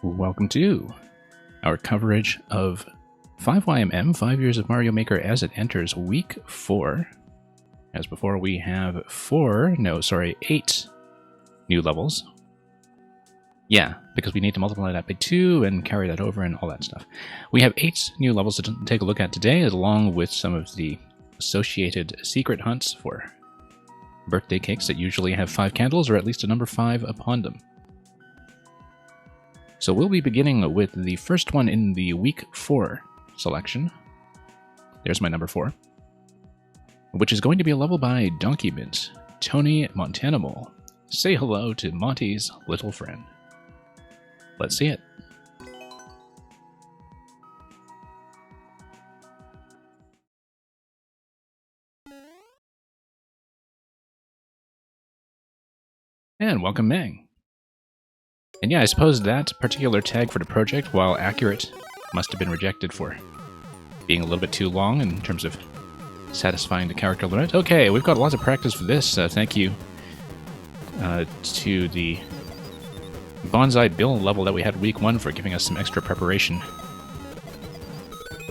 Welcome to our coverage of 5YMM, 5 Years of Mario Maker, as it enters week 4. As before, we have 8 new levels. Yeah, because we need to multiply that by 2 and carry that over and all that stuff. We have 8 new levels to take a look at today, along with some of the associated secret hunts for birthday cakes that usually have 5 candles, or at least a number 5 upon them. So we'll be beginning with the first one in the week 4 selection. There's my number 4. Which is going to be a level by Donkey Mint, Tony Montana Mole. Say hello to Monty's little friend. Let's see it. And welcome, Mang. And yeah, I suppose that particular tag for the project, while accurate, must have been rejected for being a little bit too long in terms of satisfying the character limit. Okay, we've got lots of practice for this. Thank you to the Bonsai Bill level that we had week 1 for giving us some extra preparation.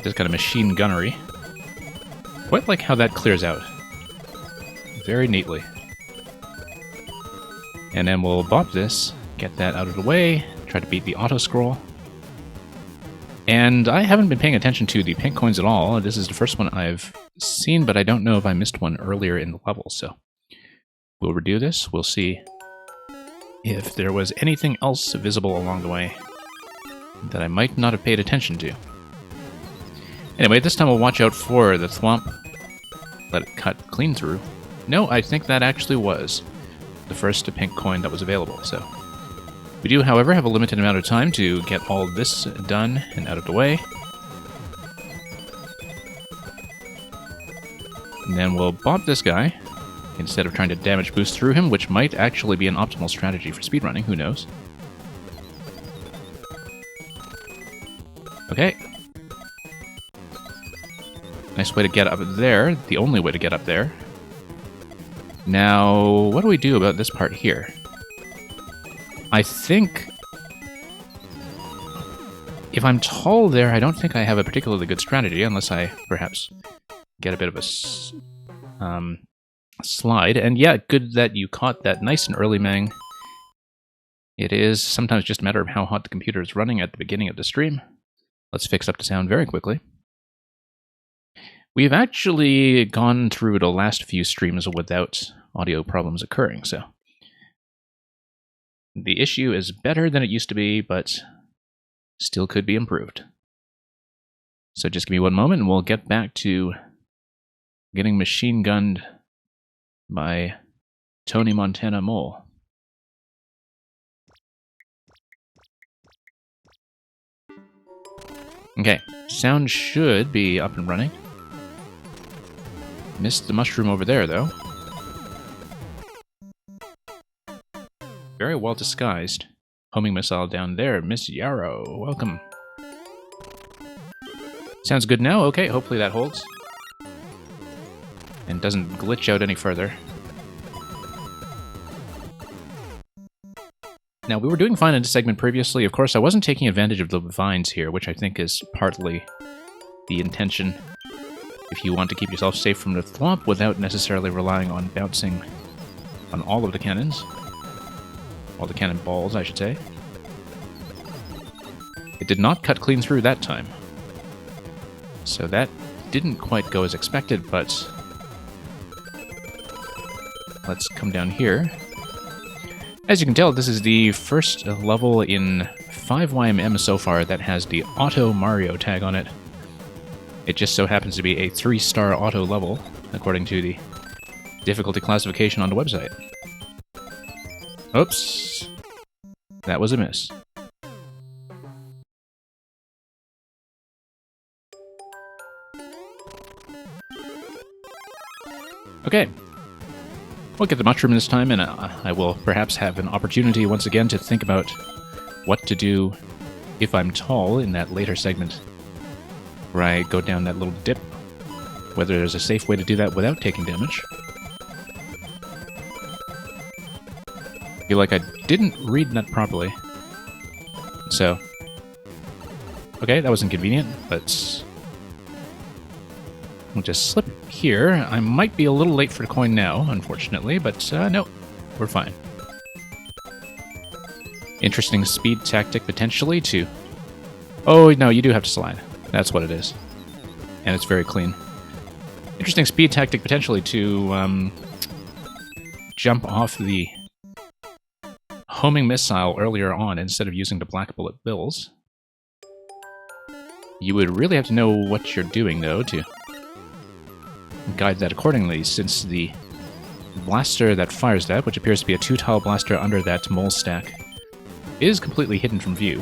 This kind of machine gunnery. Quite like how that clears out. Very neatly. And then we'll bop this, get that out of the way, try to beat the auto-scroll. And I haven't been paying attention to the pink coins at all. This is the first one I've seen, but I don't know if I missed one earlier in the level, so we'll redo this. We'll see if there was anything else visible along the way that I might not have paid attention to. Anyway, this time we'll watch out for the thwomp. Let it cut clean through. No, I think that actually was the first pink coin that was available, so we do, however, have a limited amount of time to get all this done and out of the way. And then we'll bop this guy, instead of trying to damage boost through him, which might actually be an optimal strategy for speedrunning, who knows. Okay. Nice way to get up there, the only way to get up there. Now, what do we do about this part here? I think if I'm tall there, I don't think I have a particularly good strategy, unless I perhaps get a bit of a slide. And yeah, good that you caught that nice and early, Mang. It is sometimes just a matter of how hot the computer is running at the beginning of the stream. Let's fix up the sound very quickly. We've actually gone through the last few streams without audio problems occurring, so the issue is better than it used to be, but still could be improved. So just give me one moment and we'll get back to getting machine gunned by Tony Montana Mole. Okay, sound should be up and running. Missed the mushroom over there, though. Very well disguised. Homing missile down there. Miss Yarrow, welcome. Sounds good now. Okay, hopefully that holds. And doesn't glitch out any further. Now, we were doing fine in this segment previously. Of course, I wasn't taking advantage of the vines here, which I think is partly the intention. If you want to keep yourself safe from the thwomp without necessarily relying on bouncing on all of the cannons. All the cannonballs, I should say. It did not cut clean through that time. So that didn't quite go as expected, but let's come down here. As you can tell, this is the first level in 5YMM so far that has the Auto Mario tag on it. It just so happens to be a 3-star auto level, according to the difficulty classification on the website. Oops. That was a miss. Okay. We'll get the mushroom this time, and I will perhaps have an opportunity once again to think about what to do if I'm tall in that later segment, where I go down that little dip. Whether there's a safe way to do that without taking damage. I feel like I didn't read that properly. So, okay, that was inconvenient, but we'll just slip here. I might be a little late for the coin now, unfortunately, but no, we're fine. Interesting speed tactic, potentially, to... Oh, no, you do have to slide. That's what it is. And it's very clean. Interesting speed tactic, potentially, to jump off the homing missile earlier on instead of using the Black Bullet Bills. You would really have to know what you're doing, though, to guide that accordingly, since the blaster that fires that, which appears to be a 2-tile blaster under that mole stack, is completely hidden from view.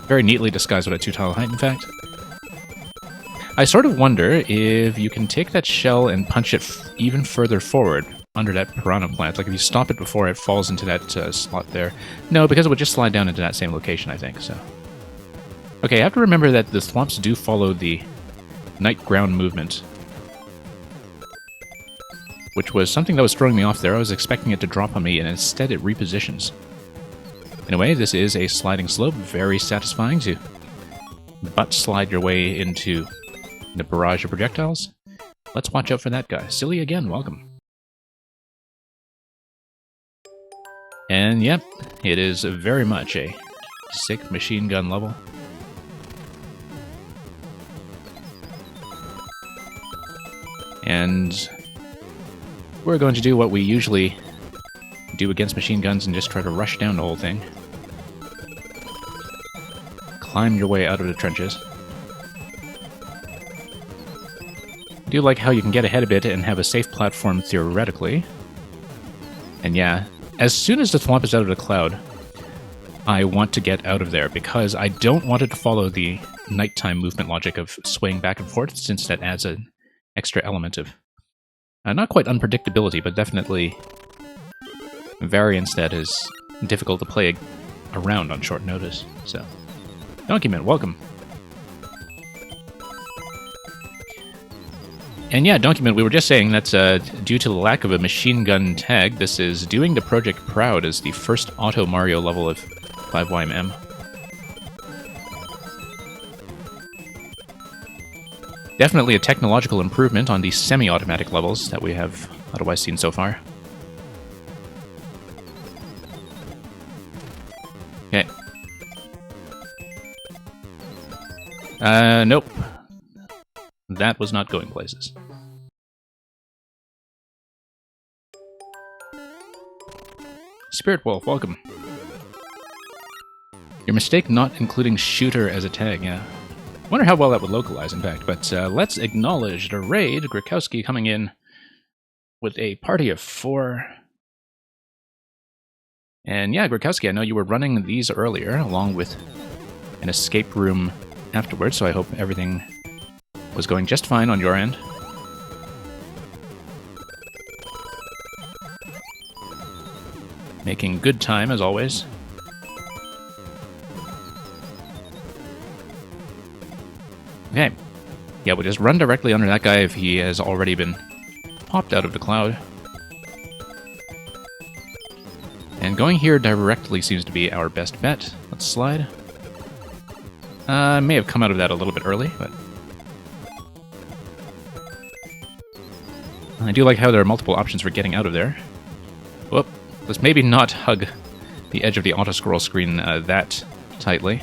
Very neatly disguised with a 2-tile height, in fact. I sort of wonder if you can take that shell and punch it even further forward under that piranha plant. Like if you stop it before it falls into that slot there. No, because it would just slide down into that same location, I think, so. Okay, I have to remember that the thwomps do follow the night ground movement, which was something that was throwing me off there. I was expecting it to drop on me, and instead it repositions. In a way, this is a sliding slope, very satisfying to butt slide your way into the barrage of projectiles. Let's watch out for that guy. Silly again, welcome. And yep, it is very much a sick machine gun level. And we're going to do what we usually do against machine guns and just try to rush down the whole thing. Climb your way out of the trenches. I do like how you can get ahead a bit and have a safe platform theoretically. And yeah, as soon as the thwomp is out of the cloud, I want to get out of there because I don't want it to follow the nighttime movement logic of swaying back and forth, since that adds an extra element of not quite unpredictability, but definitely variance that is difficult to play around on short notice. So, Donkeyman, welcome. And yeah, Donkeyman, we were just saying that due to the lack of a machine gun tag, this is doing the project proud as the first auto Mario level of 5YMM. Definitely a technological improvement on the semi-automatic levels that we have otherwise seen so far. Okay. Nope. That was not going places. Spirit Wolf, welcome. Your mistake not including shooter as a tag, yeah. Wonder how well that would localize, in fact, but let's acknowledge the raid. Grikowski coming in with a party of 4. And yeah, Grikowski, I know you were running these earlier, along with an escape room afterwards, so I hope everything was going just fine on your end. Making good time, as always. Okay. Yeah, we'll just run directly under that guy if he has already been popped out of the cloud. And going here directly seems to be our best bet. Let's slide. I may have come out of that a little bit early, but I do like how there are multiple options for getting out of there. Whoop. Let's maybe not hug the edge of the auto-scroll screen that tightly.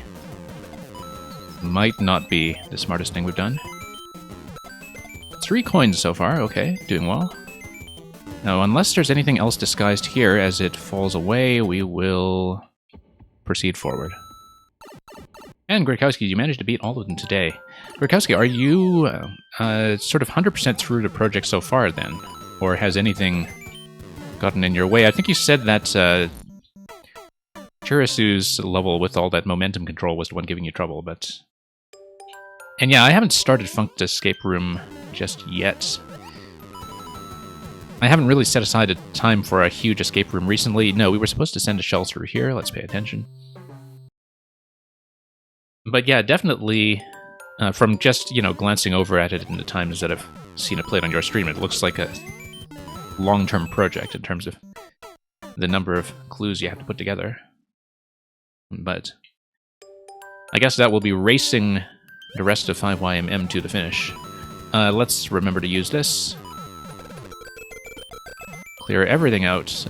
Might not be the smartest thing we've done. 3 coins so far, okay, doing well. Now, unless there's anything else disguised here as it falls away, we will proceed forward. And Grikowski, you managed to beat all of them today. Grikowski, are you sort of 100% through the project so far then? Or has anything gotten in your way? I think you said that Chirisu's level with all that momentum control was the one giving you trouble, but... And yeah, I haven't started Funked Escape Room just yet. I haven't really set aside a time for a huge escape room recently. No, we were supposed to send a shell through here. Let's pay attention. But yeah, definitely, from just, glancing over at it in the times that I've seen it played on your stream, it looks like a long-term project in terms of the number of clues you have to put together. But I guess that will be racing the rest of 5YMM to the finish. Let's remember to use this. Clear everything out.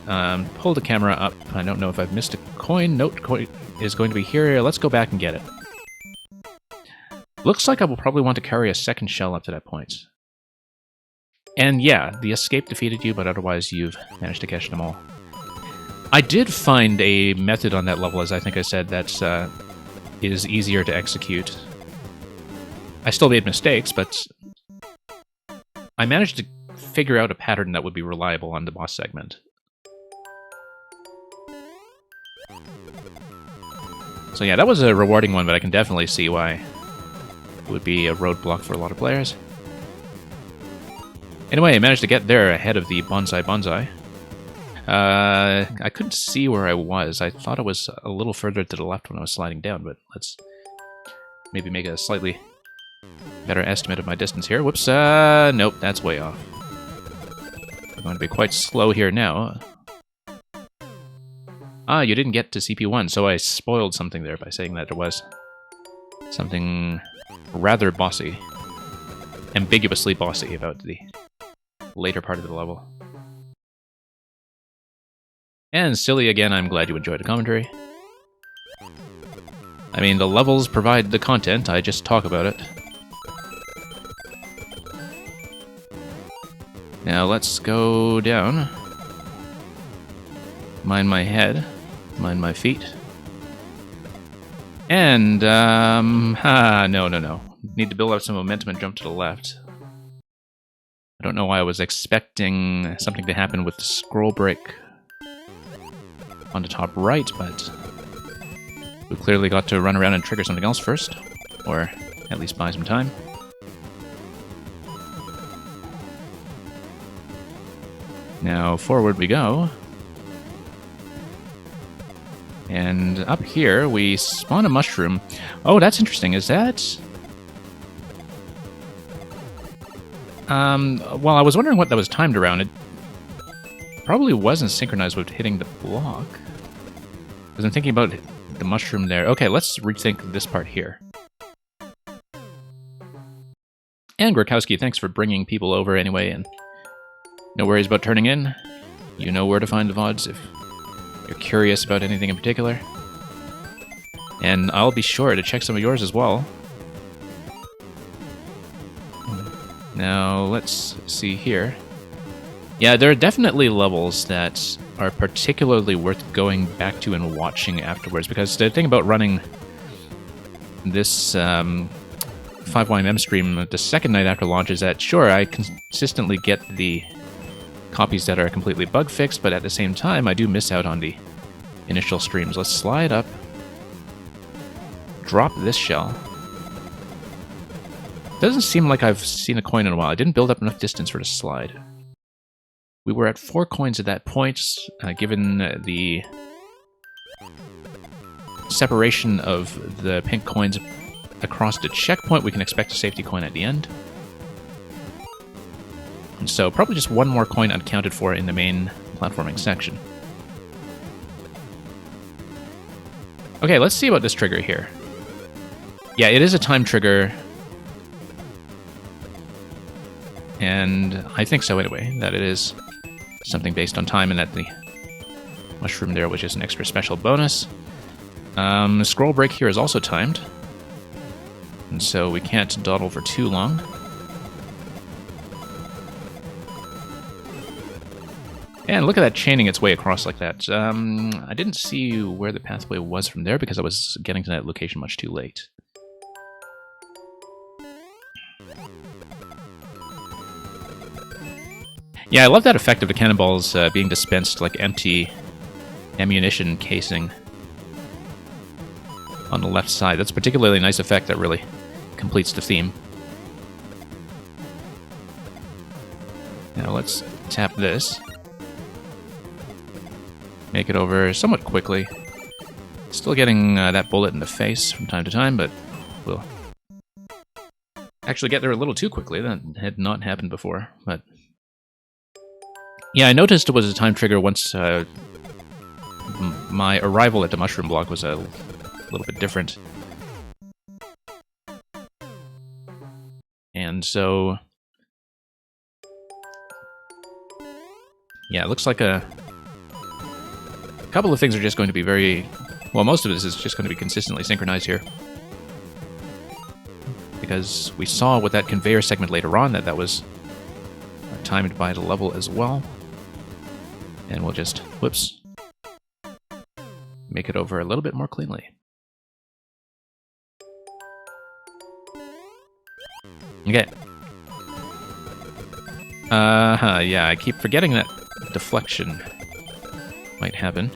Pull the camera up. I don't know if I've missed a coin. Note coin is going to be here. Let's go back and get it. Looks like I will probably want to carry a second shell up to that point. And yeah, the escape defeated you, but otherwise you've managed to catch them all. I did find a method on that level, as I think I said, that is easier to execute. I still made mistakes, but I managed to figure out a pattern that would be reliable on the boss segment. So yeah, that was a rewarding one, but I can definitely see why it would be a roadblock for a lot of players. Anyway, I managed to get there ahead of the Bonsai. I couldn't see where I was. I thought it was a little further to the left when I was sliding down, but let's maybe make a slightly better estimate of my distance here. Whoops, nope, that's way off. I'm going to be quite slow here now. Ah, you didn't get to CP1, so I spoiled something there by saying that there was something rather bossy, ambiguously bossy about the later part of the level. And silly again, I'm glad you enjoyed the commentary. I mean, the levels provide the content, I just talk about it. Now let's go down. Mind my head. Mind my feet. And, no. Need to build up some momentum and jump to the left. I don't know why I was expecting something to happen with the scroll break on the top right, but we clearly got to run around and trigger something else first, or at least buy some time. Now forward we go. And up here we spawn a mushroom. Oh, that's interesting. Is that... well, I was wondering what that was timed around. It probably wasn't synchronized with hitting the block. Because I'm thinking about the mushroom there. Okay, let's rethink this part here. And Grakowski, thanks for bringing people over anyway, and no worries about turning in. You know where to find the VODs if you're curious about anything in particular. And I'll be sure to check some of yours as well. Now, let's see here. Yeah, there are definitely levels that are particularly worth going back to and watching afterwards, because the thing about running this 5YMM stream the second night after launch is that, sure, I consistently get the copies that are completely bug-fixed, but at the same time, I do miss out on the initial streams. Let's slide up, drop this shell. Doesn't seem like I've seen a coin in a while. I didn't build up enough distance for the slide. We were at 4 coins at that point, given the separation of the pink coins across the checkpoint. We can expect a safety coin at the end. And so probably just 1 more coin unaccounted for in the main platforming section. Okay, let's see about this trigger here. Yeah, it is a time trigger. And I think so anyway, that it is something based on time and that the mushroom there was just an extra special bonus. The scroll break here is also timed. And so we can't dawdle for too long. And look at that chaining its way across like that. I didn't see where the pathway was from there because I was getting to that location much too late. Yeah, I love that effect of the cannonballs being dispensed like empty ammunition casing on the left side. That's a particularly nice effect that really completes the theme. Now let's tap this. Make it over somewhat quickly. Still getting that bullet in the face from time to time, but we'll actually get there a little too quickly. That had not happened before, but... yeah, I noticed it was a time trigger once my arrival at the mushroom block was a little bit different. And so... yeah, it looks like a couple of things are just going to be very... well, most of this is just going to be consistently synchronized here. Because we saw with that conveyor segment later on that was timed by the level as well. And we'll just, whoops, make it over a little bit more cleanly. Okay. Yeah, I keep forgetting that deflection might happen.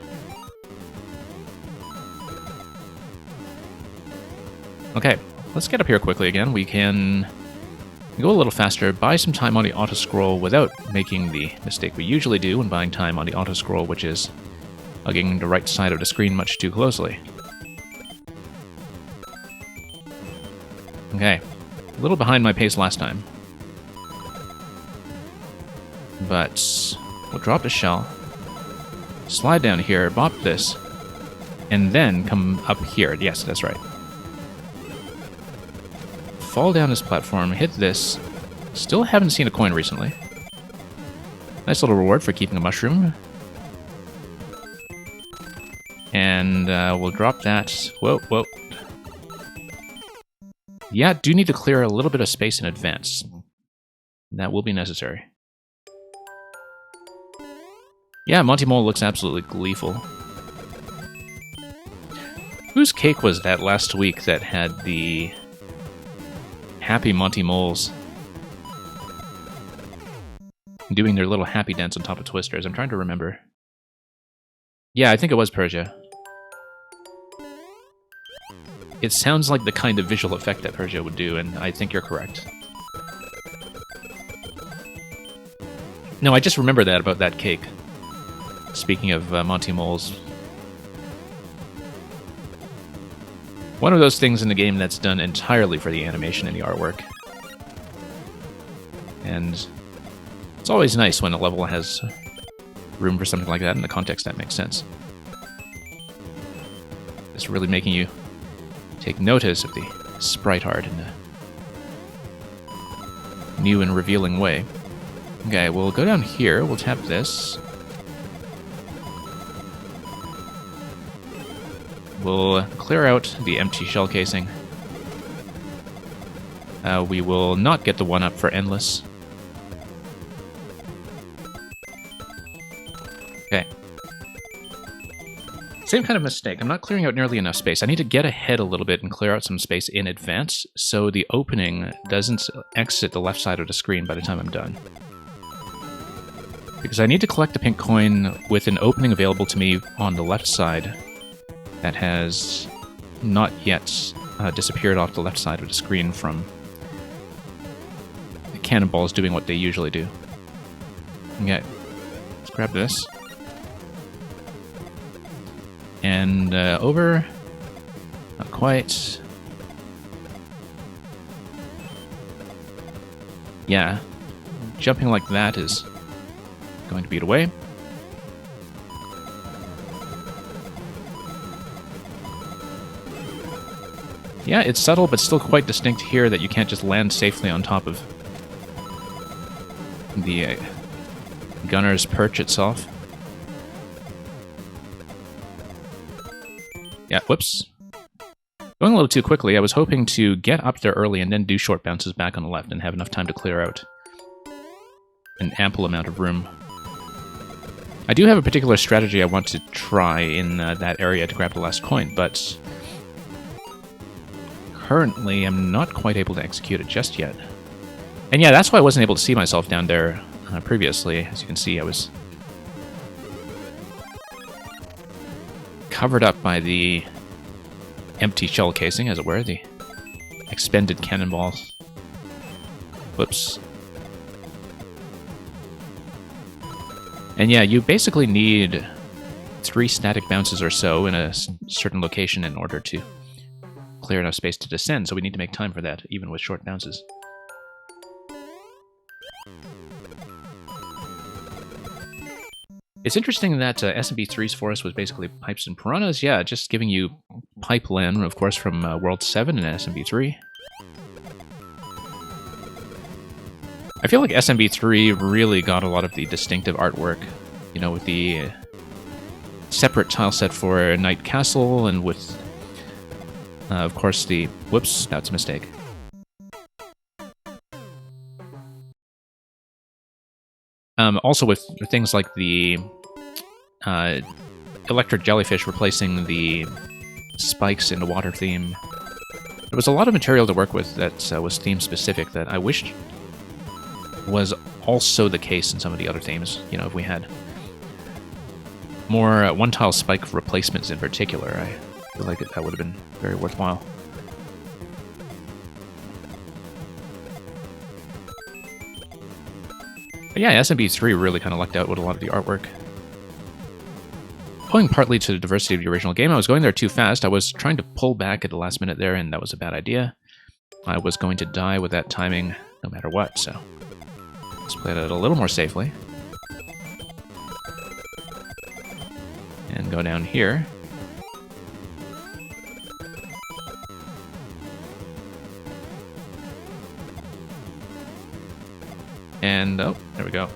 Okay, let's get up here quickly again. We can go a little faster, buy some time on the auto-scroll without making the mistake we usually do when buying time on the auto-scroll, which is hugging the right side of the screen much too closely. Okay, a little behind my pace last time. But we'll drop the shell, slide down here, bop this, and then come up here. Yes, that's right. Fall down this platform, hit this. Still haven't seen a coin recently. Nice little reward for keeping a mushroom. And we'll drop that. Whoa, whoa. Yeah, do need to clear a little bit of space in advance. That will be necessary. Yeah, Monty Mole looks absolutely gleeful. Whose cake was that last week that had the happy Monty Moles doing their little happy dance on top of Twisters? I'm trying to remember. Yeah, I think it was Persia. It sounds like the kind of visual effect that Persia would do, and I think you're correct. No, I just remember that about that cake. Speaking of Monty Moles. One of those things in the game that's done entirely for the animation and the artwork. And it's always nice when a level has room for something like that in the context that makes sense. It's really making you take notice of the sprite art in a new and revealing way. Okay, we'll go down here, we'll tap this. We'll clear out the empty shell casing. We will not get the 1-up for Endless. Okay. Same kind of mistake. I'm not clearing out nearly enough space. I need to get ahead a little bit and clear out some space in advance so the opening doesn't exit the left side of the screen by the time I'm done. Because I need to collect the pink coin with an opening available to me on the left side that has not yet disappeared off the left side of the screen from the cannonballs doing what they usually do. Okay, let's grab this. And over. Not quite. Yeah, jumping like that is going to be the way. Yeah, it's subtle, but still quite distinct here that you can't just land safely on top of the gunner's perch itself. Yeah, whoops. Going a little too quickly. I was hoping to get up there early and then do short bounces back on the left and have enough time to clear out an ample amount of room. I do have a particular strategy I want to try in that area to grab the last coin, but currently I'm not quite able to execute it just yet. And yeah, that's why I wasn't able to see myself down there previously. As you can see, I was covered up by the empty shell casing, as it were, the expended cannonballs. Whoops. And yeah, you basically need 3 static bounces or so in a certain location in order to clear enough space to descend, so we need to make time for that, even with short bounces. It's interesting that SMB3's forest was basically pipes and piranhas. Yeah, just giving you pipeline, of course, from World 7 and SMB3. I feel like SMB3 really got a lot of the distinctive artwork, you know, with the separate tile set for Night Castle and with, of course, the... Whoops, that's a mistake. Also with things like the electric jellyfish replacing the spikes in the water theme. There was a lot of material to work with that was theme-specific that I wished was also the case in some of the other themes. You know, if we had more one-tile spike replacements in particular, I feel like that would have been very worthwhile. But yeah, SMB3 really kind of lucked out with a lot of the artwork. Owing partly to the diversity of the original game, I was going there too fast. I was trying to pull back at the last minute there, and that was a bad idea. I was going to die with that timing no matter what, so let's play it a little more safely. And go down here. And, oh, there we go.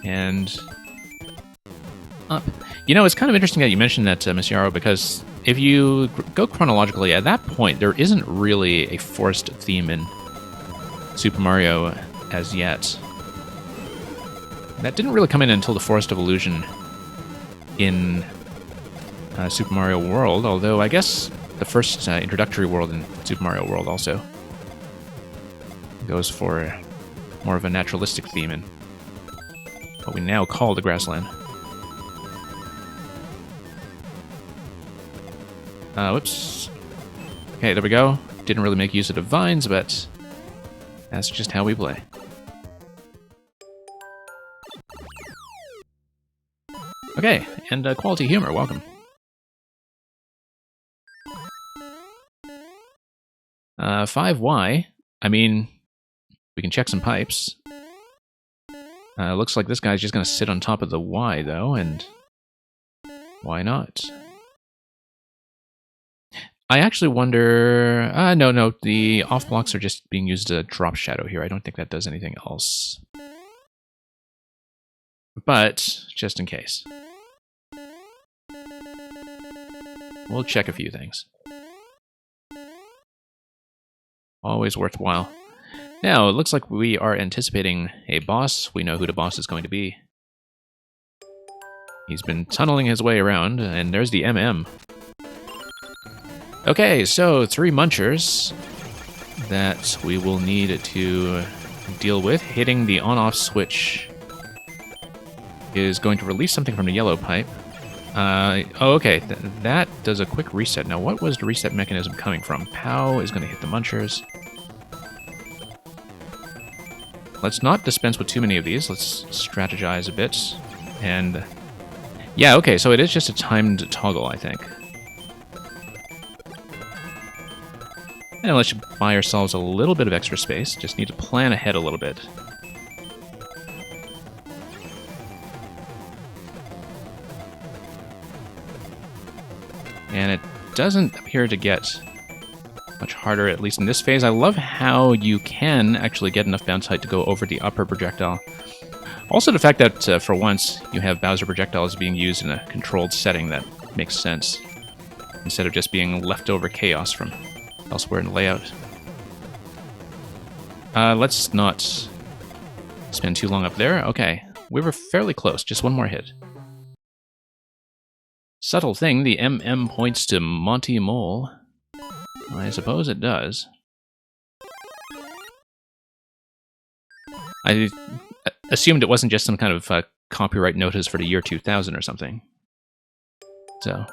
And up. You know, it's kind of interesting that you mentioned that, Miss Yarrow, because if you go chronologically, at that point, there isn't really a forest theme in Super Mario as yet. That didn't really come in until the Forest of Illusion in Super Mario World, although I guess the first introductory world in Super Mario World also goes for more of a naturalistic theme in what we now call the Grassland. Whoops. Okay, there we go. Didn't really make use of the vines, but that's just how we play. Okay, and Quality Humor, welcome. 5Y, I mean, we can check some pipes. Looks like this guy's just going to sit on top of the Y, though, and why not? I actually wonder... no, the off blocks are just being used to drop shadow here. I don't think that does anything else. But, just in case. We'll check a few things. Always worthwhile. Now, it looks like we are anticipating a boss. We know who the boss is going to be. He's been tunneling his way around, and there's the MM. Okay, so 3 munchers that we will need to deal with. Hitting the on-off switch is going to release something from the yellow pipe. Oh, okay, that does a quick reset. Now, what was the reset mechanism coming from? Pow is going to hit the munchers. Let's not dispense with too many of these. Let's strategize a bit. And yeah, okay, so it is just a timed toggle, I think. And let's buy ourselves a little bit of extra space. Just need to plan ahead a little bit. And it doesn't appear to get much harder, at least in this phase. I love how you can actually get enough bounce height to go over the upper projectile. Also the fact that, for once, you have Bowser projectiles being used in a controlled setting that makes sense, instead of just being leftover chaos from elsewhere in the layout. Let's not spend too long up there. Okay, we were fairly close, just one more hit. Subtle thing, the MM points to Monty Mole. I suppose it does. I assumed it wasn't just some kind of copyright notice for the year 2000 or something. So,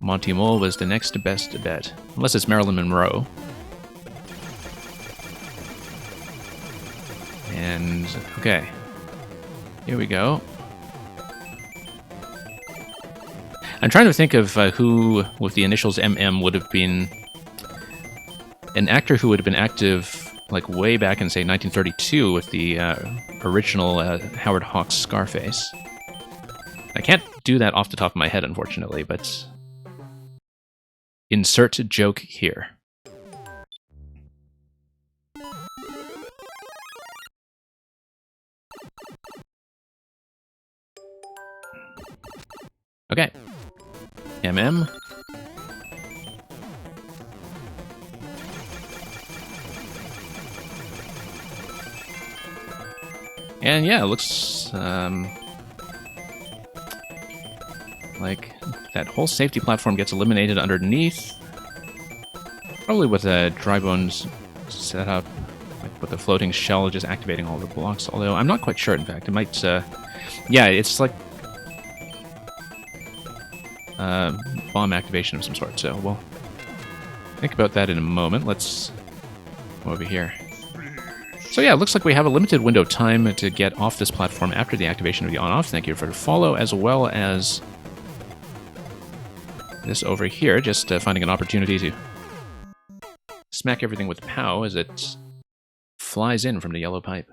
Monty Mole was the next best bet. Unless it's Marilyn Monroe. And, okay. Here we go. I'm trying to think of who, with the initials MM, would have been an actor who would have been active like way back in, say, 1932 with the original Howard Hawks Scarface. I can't do that off the top of my head, unfortunately, but insert joke here. Okay. MM. And yeah, it looks like that whole safety platform gets eliminated underneath. Probably with a dry bones set up, like with the floating shell just activating all the blocks. Although I'm not quite sure, in fact. It might, yeah, it's like bomb activation of some sort. So we'll think about that in a moment. Let's go over here. So yeah, it looks like we have a limited window of time to get off this platform after the activation of the on-off. Thank you for the follow, as well as this over here, just finding an opportunity to smack everything with POW as it flies in from the yellow pipe.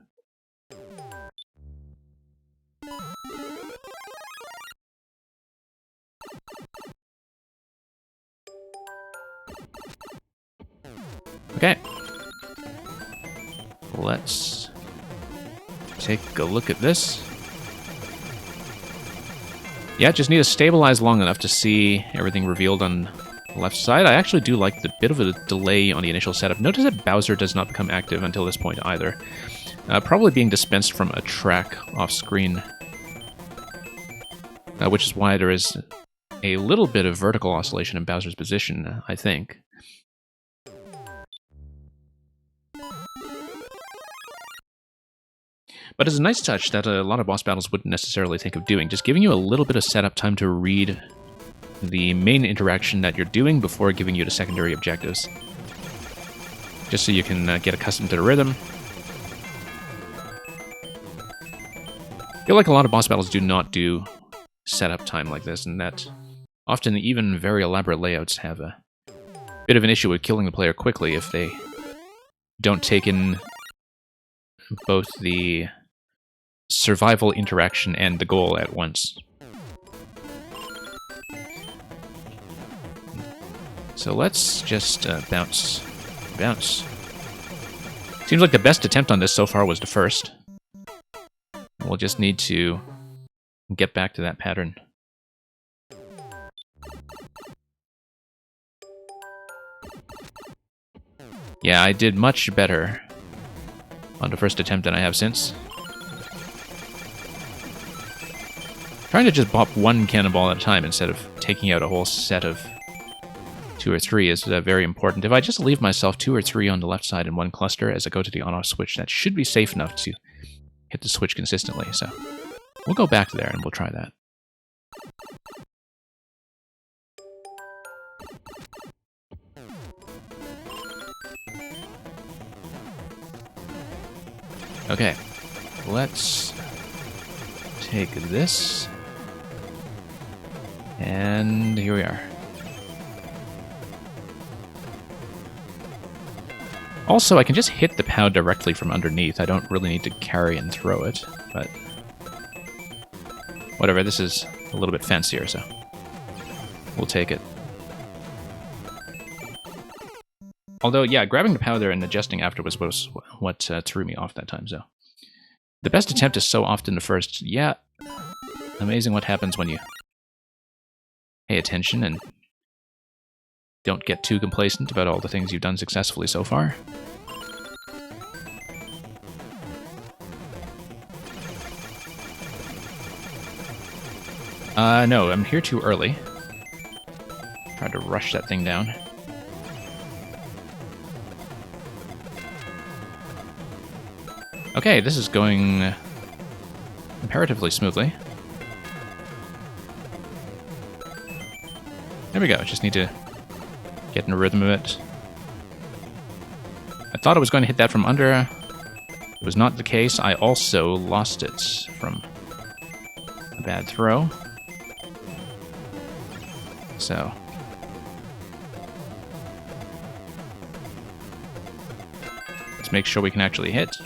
Okay. Let's take a look at this. Yeah, just need to stabilize long enough to see everything revealed on the left side. I actually do like the bit of a delay on the initial setup. Notice that Bowser does not become active until this point either. Probably being dispensed from a track off screen. Which is why there is a little bit of vertical oscillation in Bowser's position, I think. But it's a nice touch that a lot of boss battles wouldn't necessarily think of doing, just giving you a little bit of setup time to read the main interaction that you're doing before giving you the secondary objectives. Just so you can get accustomed to the rhythm. I feel like a lot of boss battles do not do setup time like this, and that often even very elaborate layouts have a bit of an issue with killing the player quickly if they don't take in both the survival interaction and the goal at once. So let's just bounce. Bounce. Seems like the best attempt on this so far was the first. We'll just need to get back to that pattern. Yeah, I did much better on the first attempt than I have since. Trying to just bop one cannonball at a time instead of taking out a whole set of 2 or 3 is very important. If I just leave myself 2 or 3 on the left side in one cluster as I go to the on-off switch, that should be safe enough to hit the switch consistently. So we'll go back there and we'll try that. Okay, let's take this. And here we are. Also, I can just hit the POW directly from underneath. I don't really need to carry and throw it, but whatever, this is a little bit fancier, so we'll take it. Although, yeah, grabbing the POW there and adjusting afterwards was what threw me off that time, so. The best attempt is so often the first. Yeah, amazing what happens when you pay attention and don't get too complacent about all the things you've done successfully so far. No, I'm here too early. Tried to rush that thing down. Okay, this is going comparatively smoothly. There we go, just need to get in a rhythm of it. I thought I was going to hit that from under. It was not the case. I also lost it from a bad throw. So. Just make sure we can actually hit.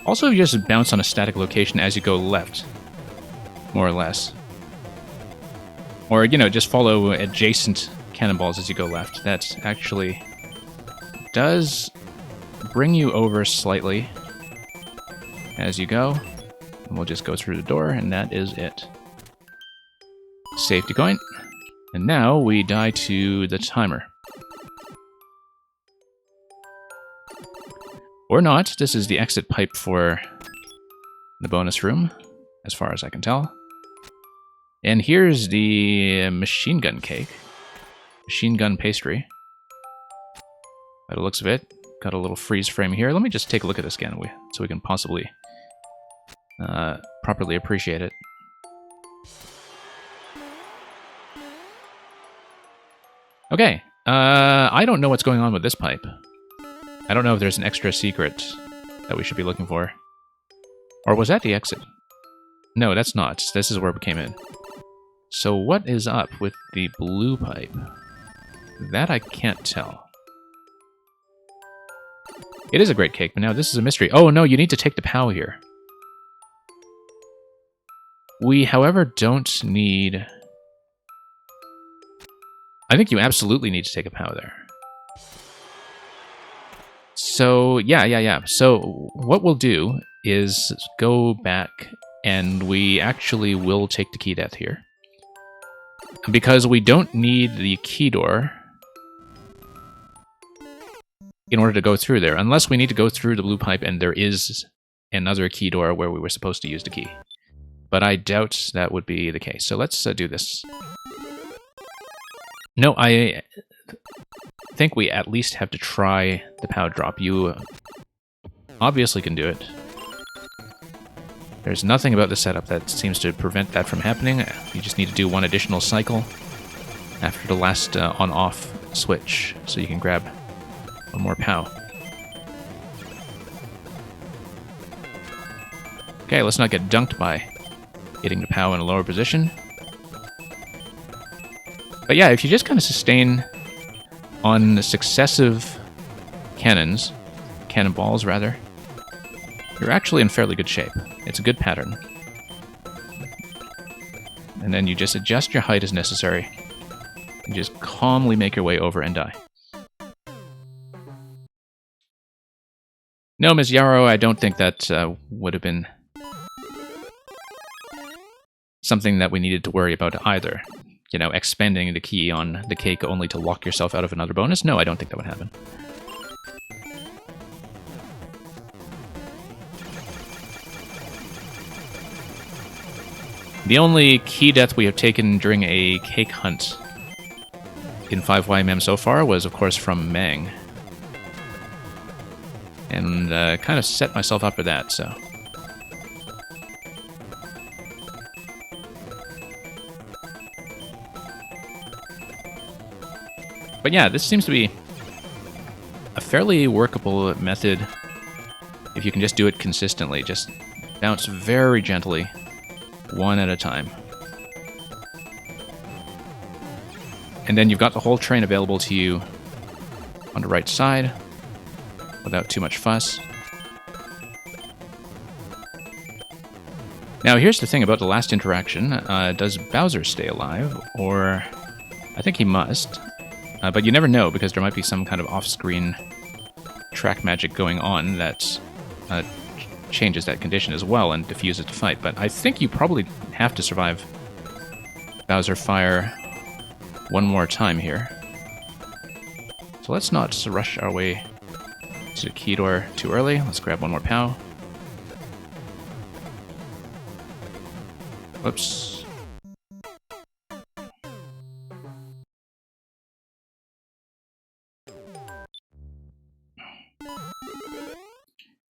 Also, you just bounce on a static location as you go left, more or less. Or, you know, just follow adjacent cannonballs as you go left. That actually does bring you over slightly as you go. And we'll just go through the door, and that is it. Safety coin. And now we die to the timer. Or not. This is the exit pipe for the bonus room, as far as I can tell. And here's the machine gun cake. Machine gun pastry. By the looks of it, got a little freeze frame here. Let me just take a look at this again so we can possibly properly appreciate it. Okay, I don't know what's going on with this pipe. I don't know if there's an extra secret that we should be looking for. Or was that the exit? No, that's not. This is where we came in. So what is up with the blue pipe? That I can't tell. It is a great cake, but now this is a mystery. Oh no, you need to take the POW here. We, however, don't need... I think you absolutely need to take a POW there. So, yeah. So, what we'll do is go back, and we actually will take the key death here. Because we don't need the key door in order to go through there, unless we need to go through the blue pipe and there is another key door where we were supposed to use the key. But I doubt that would be the case. So let's do this. No, I think we at least have to try the POW drop. You obviously can do it. There's nothing about the setup that seems to prevent that from happening. You just need to do one additional cycle after the last on-off switch, so you can grab one more POW. Okay, let's not get dunked by hitting the POW in a lower position. But yeah, if you just kind of sustain on successive cannonballs rather, you're actually in fairly good shape. It's a good pattern. And then you just adjust your height as necessary, and just calmly make your way over and die. No, Ms. Yarrow, I don't think that would have been something that we needed to worry about either. You know, expending the key on the cake only to lock yourself out of another bonus? No, I don't think that would happen. The only key death we have taken during a cake hunt in 5YMM so far was, of course, from Mang. And kind of set myself up for that, so... But yeah, this seems to be a fairly workable method if you can just do it consistently. Just bounce very gently, one at a time. And then you've got the whole train available to you on the right side without too much fuss. Now here's the thing about the last interaction. Does Bowser stay alive? Or... I think he must. But you never know, because there might be some kind of off-screen track magic going on that changes that condition as well and diffuses the fight. But I think you probably have to survive Bowser Fire one more time here. So let's not rush our way to the key door too early. Let's grab one more POW. Whoops.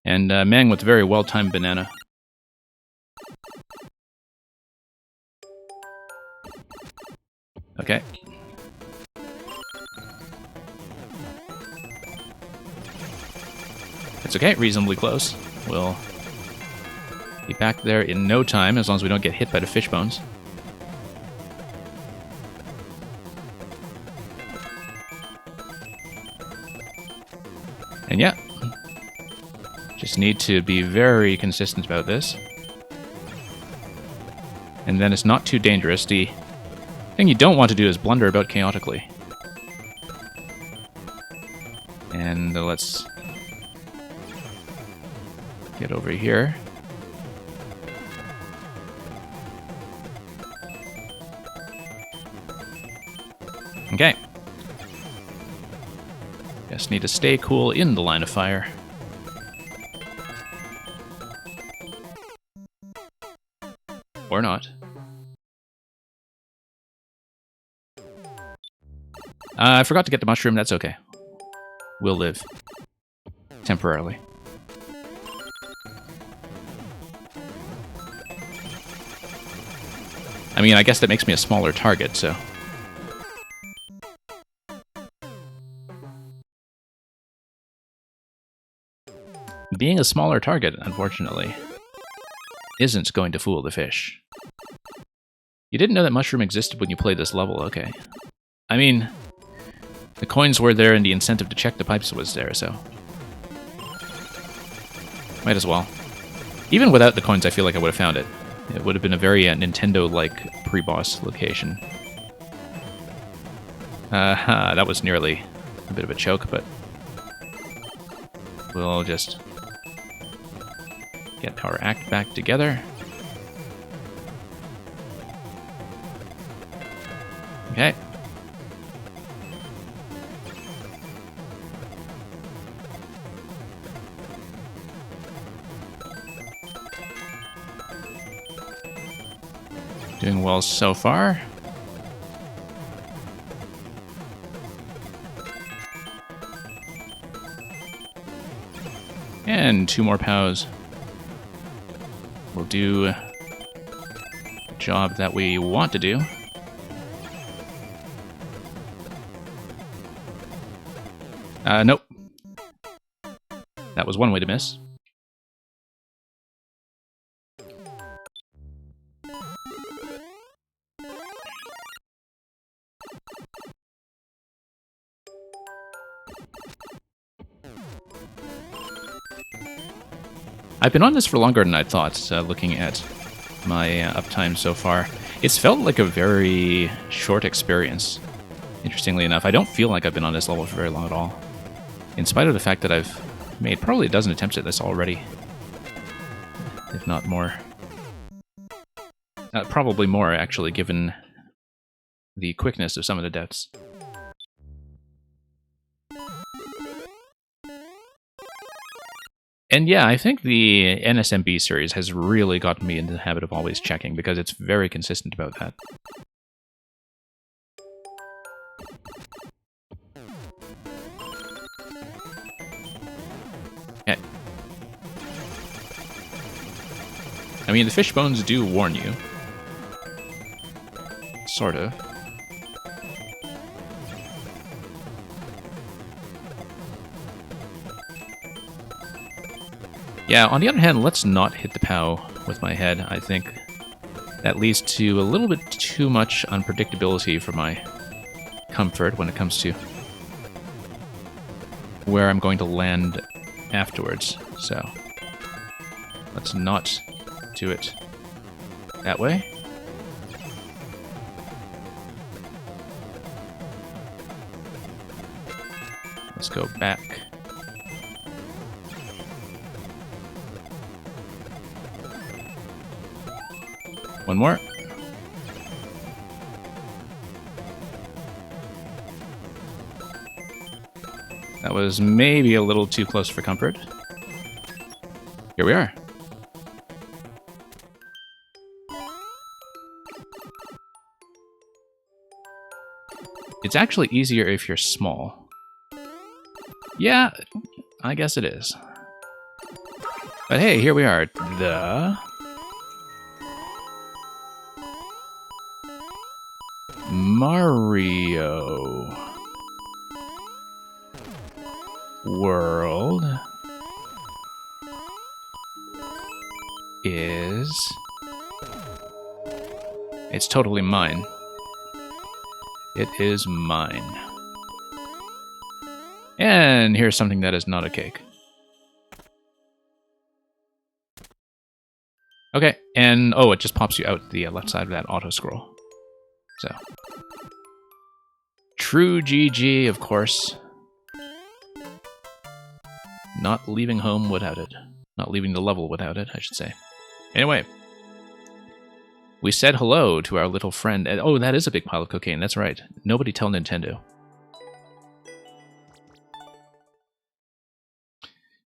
And Mang with a very well-timed banana. Okay. It's okay, reasonably close. We'll be back there in no time, as long as we don't get hit by the fish bones. And yeah, just need to be very consistent about this. And then it's not too dangerous. The thing you don't want to do is blunder about chaotically. And let's get over here. Okay. Just need to stay cool in the line of fire. Or not. I forgot to get the mushroom, that's okay. We'll live. Temporarily. I mean, I guess that makes me a smaller target, so... Being a smaller target, unfortunately, isn't going to fool the fish. You didn't know that mushroom existed when you played this level, okay. I mean, the coins were there and the incentive to check the pipes was there, so... Might as well. Even without the coins, I feel like I would have found it. It would have been a very Nintendo-like pre-boss location. That was nearly a bit of a choke, but... We'll just... get our act back together. Okay. Doing well so far. And 2 more POWs. We'll do the job that we want to do. Nope. That was one way to miss. I've been on this for longer than I thought, looking at my uptime so far. It's felt like a very short experience, interestingly enough. I don't feel like I've been on this level for very long at all, in spite of the fact that I've made probably a dozen attempts at this already, if not more. Probably more, actually, given the quickness of some of the deaths. And yeah, I think the NSMB series has really gotten me into the habit of always checking, because it's very consistent about that. Okay. I mean, the fish bones do warn you. Sort of. Yeah, on the other hand, let's not hit the POW with my head. I think that leads to a little bit too much unpredictability for my comfort when it comes to where I'm going to land afterwards. So, let's not do it that way. Let's go back. One more. That was maybe a little too close for comfort. Here we are. It's actually easier if you're small. Yeah, I guess it is. But hey, here we are. The Mario world is... It's totally mine. It is mine. And here's something that is not a cake. Okay, and oh, it just pops you out the left side of that auto scroll. So, true GG, of course. Not leaving home without it. Not leaving the level without it, I should say. Anyway, we said hello to our little friend. And, oh, that is a big pile of cocaine. That's right. Nobody tell Nintendo.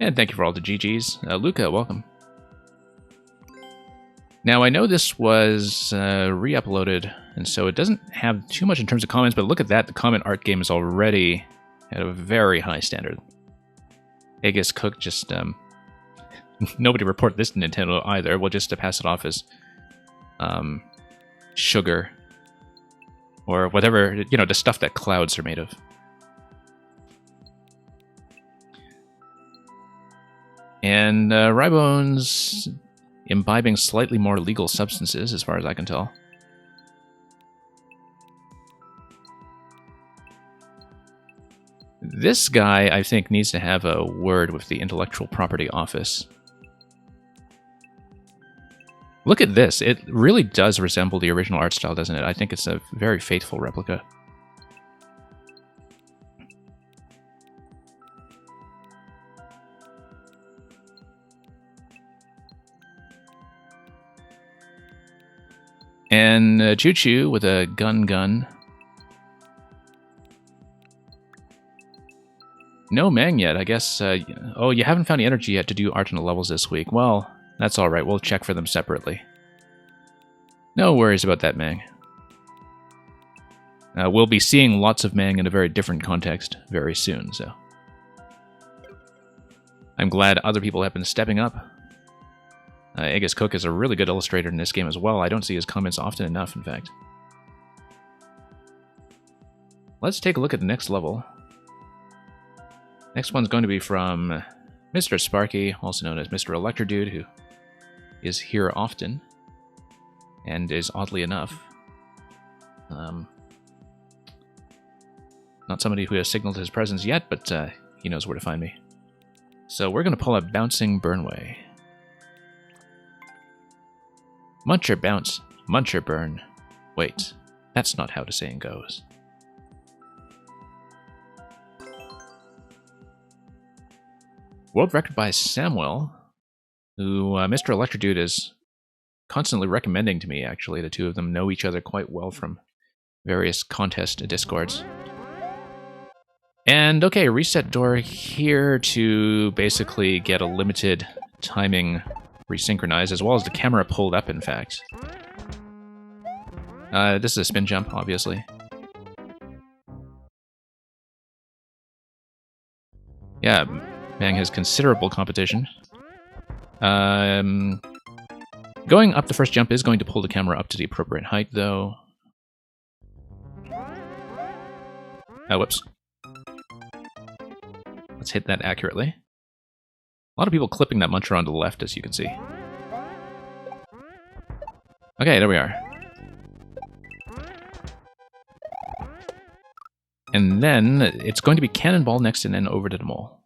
And thank you for all the GGs. Luca, welcome. Now, I know this was re-uploaded, and so it doesn't have too much in terms of comments, but look at that. The comment art game is already at a very high standard. Aegis Cook just... nobody report this to Nintendo either. We'll just pass it off as sugar or whatever, you know, the stuff that clouds are made of. And Rybone's imbibing slightly more legal substances, as far as I can tell. This guy, I think, needs to have a word with the Intellectual Property Office. Look at this. It really does resemble the original art style, doesn't it? I think it's a very faithful replica. And Choo Choo with a gun. No Mang yet, I guess. Oh, you haven't found the energy yet to do alternate levels this week. Well, that's alright. We'll check for them separately. No worries about that, Mang. We'll be seeing lots of Mang in a very different context very soon, so... I'm glad other people have been stepping up. Aegis Cook is a really good illustrator in this game as well. I don't see his comments often enough, in fact. Let's take a look at the next level. Next one's going to be from Mr. Sparky, also known as Mr. Electrodude, who is here often, and is oddly enough not somebody who has signaled his presence yet, but he knows where to find me. So we're going to pull up Bouncing Burnway. Muncher bounce, muncher burn. Wait, that's not how the saying goes. World record by Samuel, who Mr. Electrodude is constantly recommending to me, actually. The two of them know each other quite well from various contest discords. And okay, reset door here to basically get a limited timing resynchronized, as well as the camera pulled up, in fact. This is a spin jump, obviously. Yeah, Mang has considerable competition. Going up the first jump is going to pull the camera up to the appropriate height, though. Whoops. Let's hit that accurately. A lot of people clipping that muncher on the left, as you can see. Okay, there we are. And then it's going to be Cannonball next and then over to the mole.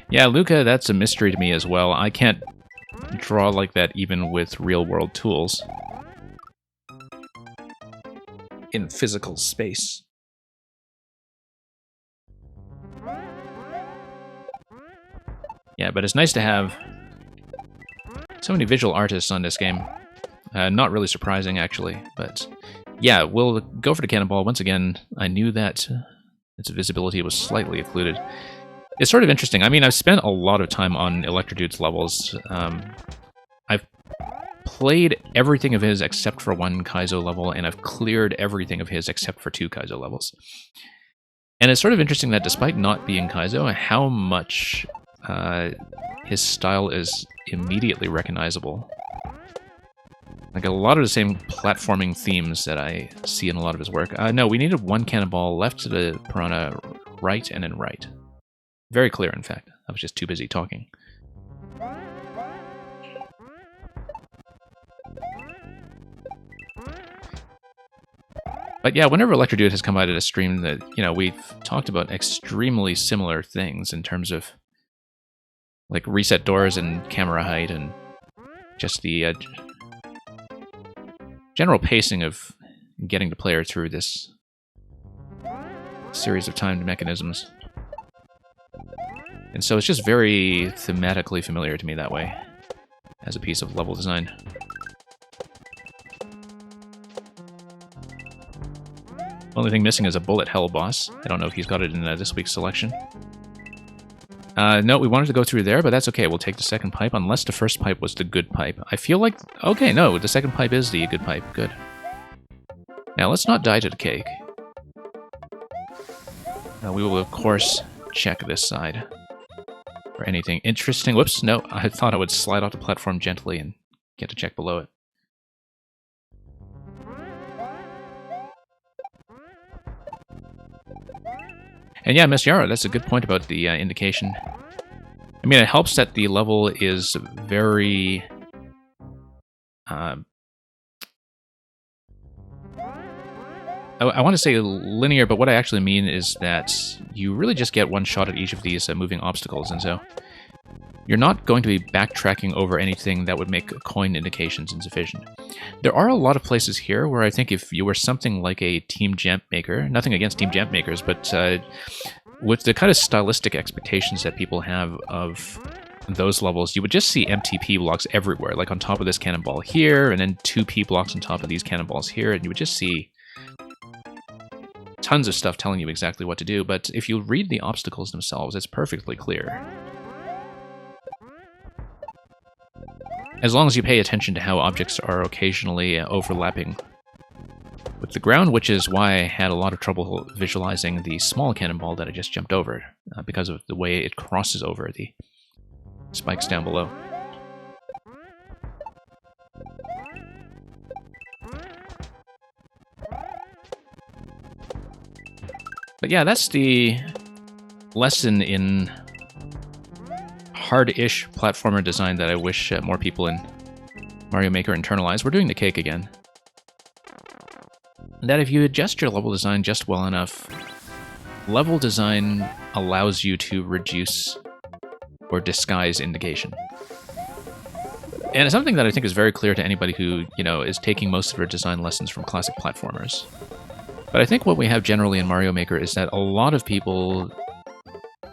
Yeah, Luca, that's a mystery to me as well. I can't draw like that even with real-world tools. In physical space. Yeah, but it's nice to have so many visual artists on this game. Not really surprising, actually, but yeah, we'll go for the Cannonball. Once again, I knew that its visibility was slightly occluded. It's sort of interesting. I mean, I've spent a lot of time on Electrodude's levels. I've played everything of his except for one Kaizo level, and I've cleared everything of his except for 2 Kaizo levels. And it's sort of interesting that despite not being Kaizo, how much his style is immediately recognizable. Like a lot of the same platforming themes that I see in a lot of his work. No, we needed 1 Cannonball left to the Piranha, right, and then right. Very clear, in fact. I was just too busy talking. But yeah, whenever Electrodude has come out at a stream, that we've talked about extremely similar things in terms of like reset doors and camera height and just the general pacing of getting the player through this series of timed mechanisms. And so it's just very thematically familiar to me that way, as a piece of level design. Only thing missing is a bullet hell boss. I don't know if he's got it in this week's selection. No, we wanted to go through there, but that's okay. We'll take the second pipe, unless the first pipe was the good pipe. I feel like... Okay, no, the second pipe is the good pipe. Good. Now, let's not die to the cake. We will, of course, check this side for anything interesting. Whoops, no, I thought I would slide off the platform gently and get to check below it. And yeah, Miss Yara, that's a good point about the indication. I mean, it helps that the level is very... I want to say linear, but what I actually mean is that you really just get one shot at each of these moving obstacles, and so you're not going to be backtracking over anything that would make coin indications insufficient. There are a lot of places here where I think if you were something like a Team Jump Maker, nothing against Team Jump Makers, but with the kind of stylistic expectations that people have of those levels, you would just see empty P blocks everywhere, like on top of this cannonball here, and then 2 P blocks on top of these cannonballs here, and you would just see tons of stuff telling you exactly what to do. But if you read the obstacles themselves, it's perfectly clear. As long as you pay attention to how objects are occasionally overlapping with the ground, which is why I had a lot of trouble visualizing the small cannonball that I just jumped over, because of the way it crosses over the spikes down below. But yeah, that's the lesson in hard-ish platformer design that I wish more people in Mario Maker internalize. We're doing the cake again. That if you adjust your level design just well enough, level design allows you to reduce or disguise indication. And it's something that I think is very clear to anybody who, is taking most of their design lessons from classic platformers. But I think what we have generally in Mario Maker is that a lot of people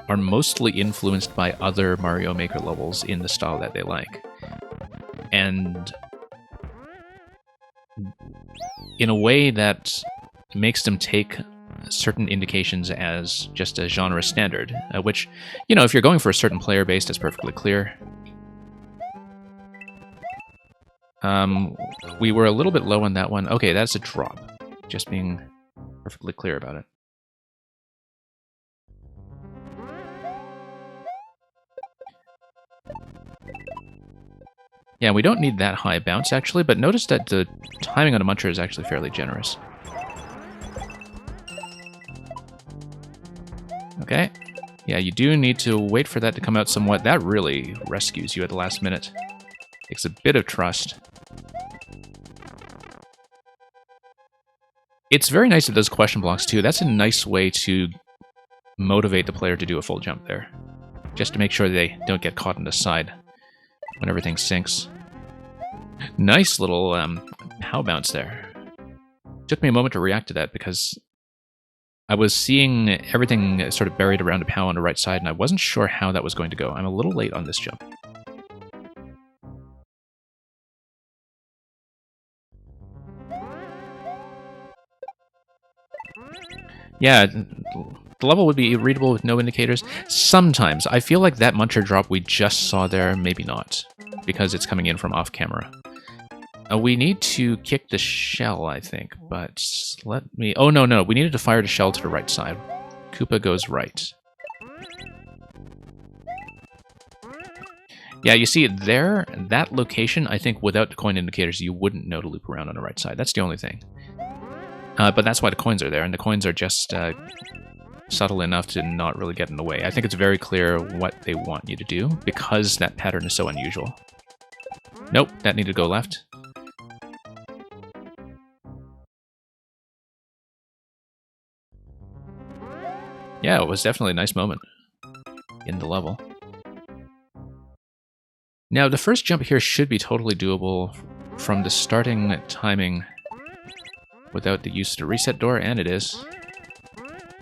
are mostly influenced by other Mario Maker levels in the style that they like. And in a way that makes them take certain indications as just a genre standard, which, if you're going for a certain player base, that's perfectly clear. We were a little bit low on that one. Okay, that's a drop. Just being perfectly clear about it. Yeah, we don't need that high bounce, actually, but notice that the timing on a muncher is actually fairly generous. Okay. Yeah, you do need to wait for that to come out somewhat. That really rescues you at the last minute. Takes a bit of trust. It's very nice with those question blocks, too. That's a nice way to motivate the player to do a full jump there. Just to make sure they don't get caught on the side when everything sinks. Nice little pow bounce there. Took me a moment to react to that because I was seeing everything sort of buried around a pow on the right side, and I wasn't sure how that was going to go. I'm a little late on this jump. Yeah, the level would be readable with no indicators. Sometimes. I feel like that muncher drop we just saw there, maybe not, because it's coming in from off camera. We need to kick the shell, I think, but let me... Oh, no, we needed to fire the shell to the right side. Koopa goes right. Yeah, you see it there, that location, I think without the coin indicators, you wouldn't know to loop around on the right side. That's the only thing. But that's why the coins are there, and the coins are just subtle enough to not really get in the way. I think it's very clear what they want you to do, because that pattern is so unusual. Nope, that needed to go left. Yeah, it was definitely a nice moment in the level. Now, the first jump here should be totally doable from the starting timing without the use of the reset door, and it is.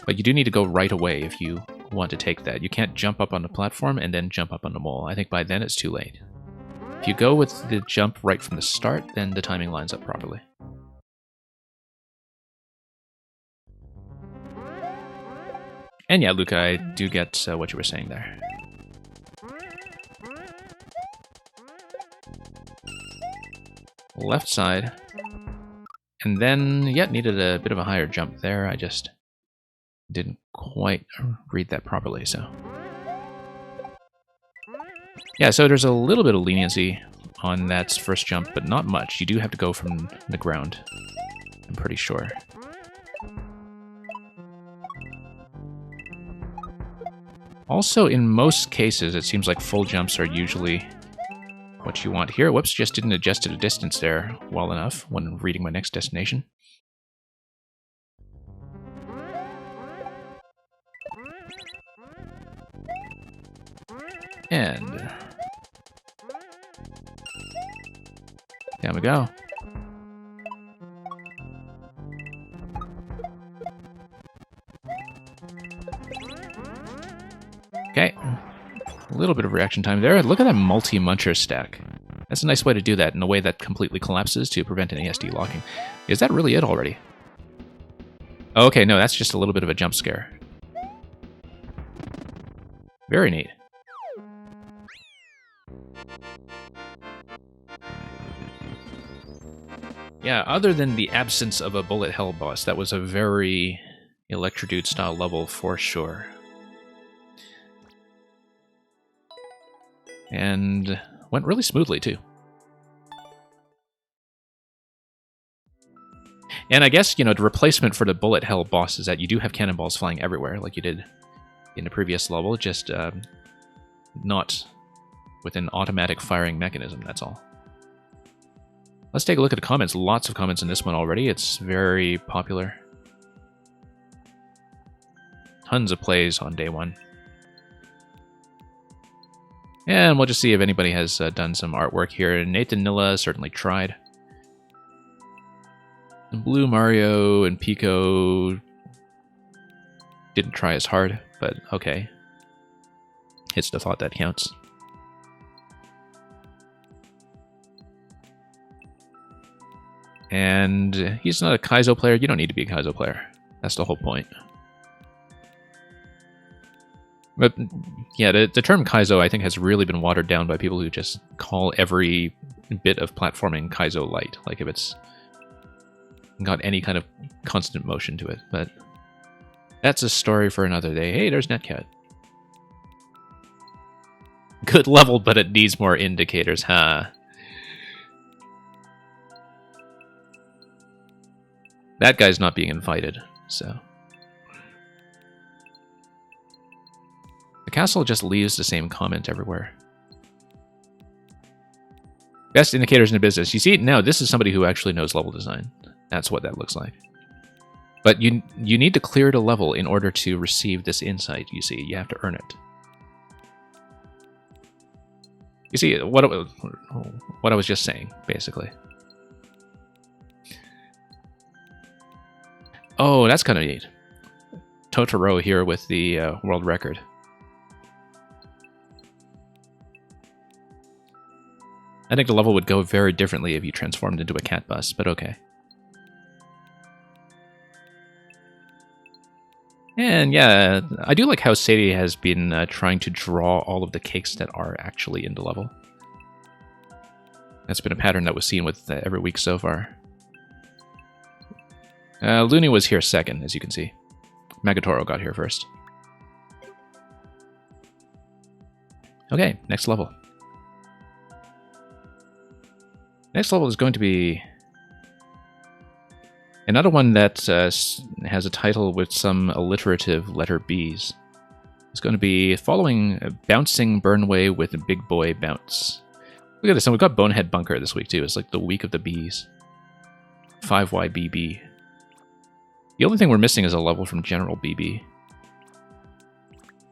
But you do need to go right away if you want to take that. You can't jump up on the platform and then jump up on the mole. I think by then it's too late. If you go with the jump right from the start, then the timing lines up properly. And yeah, Luca, I do get what you were saying there. Left side. And then, yeah, needed a bit of a higher jump there. I just didn't quite read that properly, so. Yeah, so there's a little bit of leniency on that first jump, but not much. You do have to go from the ground, I'm pretty sure. Also, in most cases, it seems like full jumps are usually what you want here. Whoops, just didn't adjust to the distance there well enough when reading my next destination. And down we go. Okay, a little bit of reaction time there. Look at that multi-muncher stack. That's a nice way to do that in a way that completely collapses to prevent an ASD locking. Is that really it already? Okay, no, that's just a little bit of a jump scare. Very neat. Yeah, other than the absence of a bullet hell boss, that was a very Electrodude style level for sure. And went really smoothly too. And I guess, you know, the replacement for the bullet hell boss is that you do have cannonballs flying everywhere, like you did in the previous level, just not with an automatic firing mechanism, that's all. Let's take a look at the comments. Lots of comments in this one already. It's very popular. Tons of plays on day one. And we'll just see if anybody has done some artwork here. Nathan Nilla certainly tried. And Blue Mario and Pico didn't try as hard, but okay. It's the thought that counts. And he's not a Kaizo player. You don't need to be a Kaizo player. That's the whole point. But yeah, the term Kaizo, I think, has really been watered down by people who just call every bit of platforming Kaizo light. Like if it's got any kind of constant motion to it. But that's a story for another day. Hey, there's Netcat. Good level, but it needs more indicators, huh? That guy's not being invited, so. The castle just leaves the same comment everywhere. Best indicators in the business. You see, now this is somebody who actually knows level design. That's what that looks like. But you need to clear the level in order to receive this insight, you see. You have to earn it. You see, what I was just saying, basically. Oh, that's kind of neat. Totoro here with the world record. I think the level would go very differently if you transformed into a cat bus, but okay. And yeah, I do like how Sadie has been trying to draw all of the cakes that are actually in the level. That's been a pattern that was seen with every week so far. Looney was here second, as you can see. Magatoro got here first. Okay, next level. Next level is going to be another one that has a title with some alliterative letter B's. It's going to be following Bouncing Burnway with a Big Boy Bounce. Look at this, and we've got Bonehead Bunker this week too. It's like the week of the B's. 5YBB. The only thing we're missing is a level from General BB.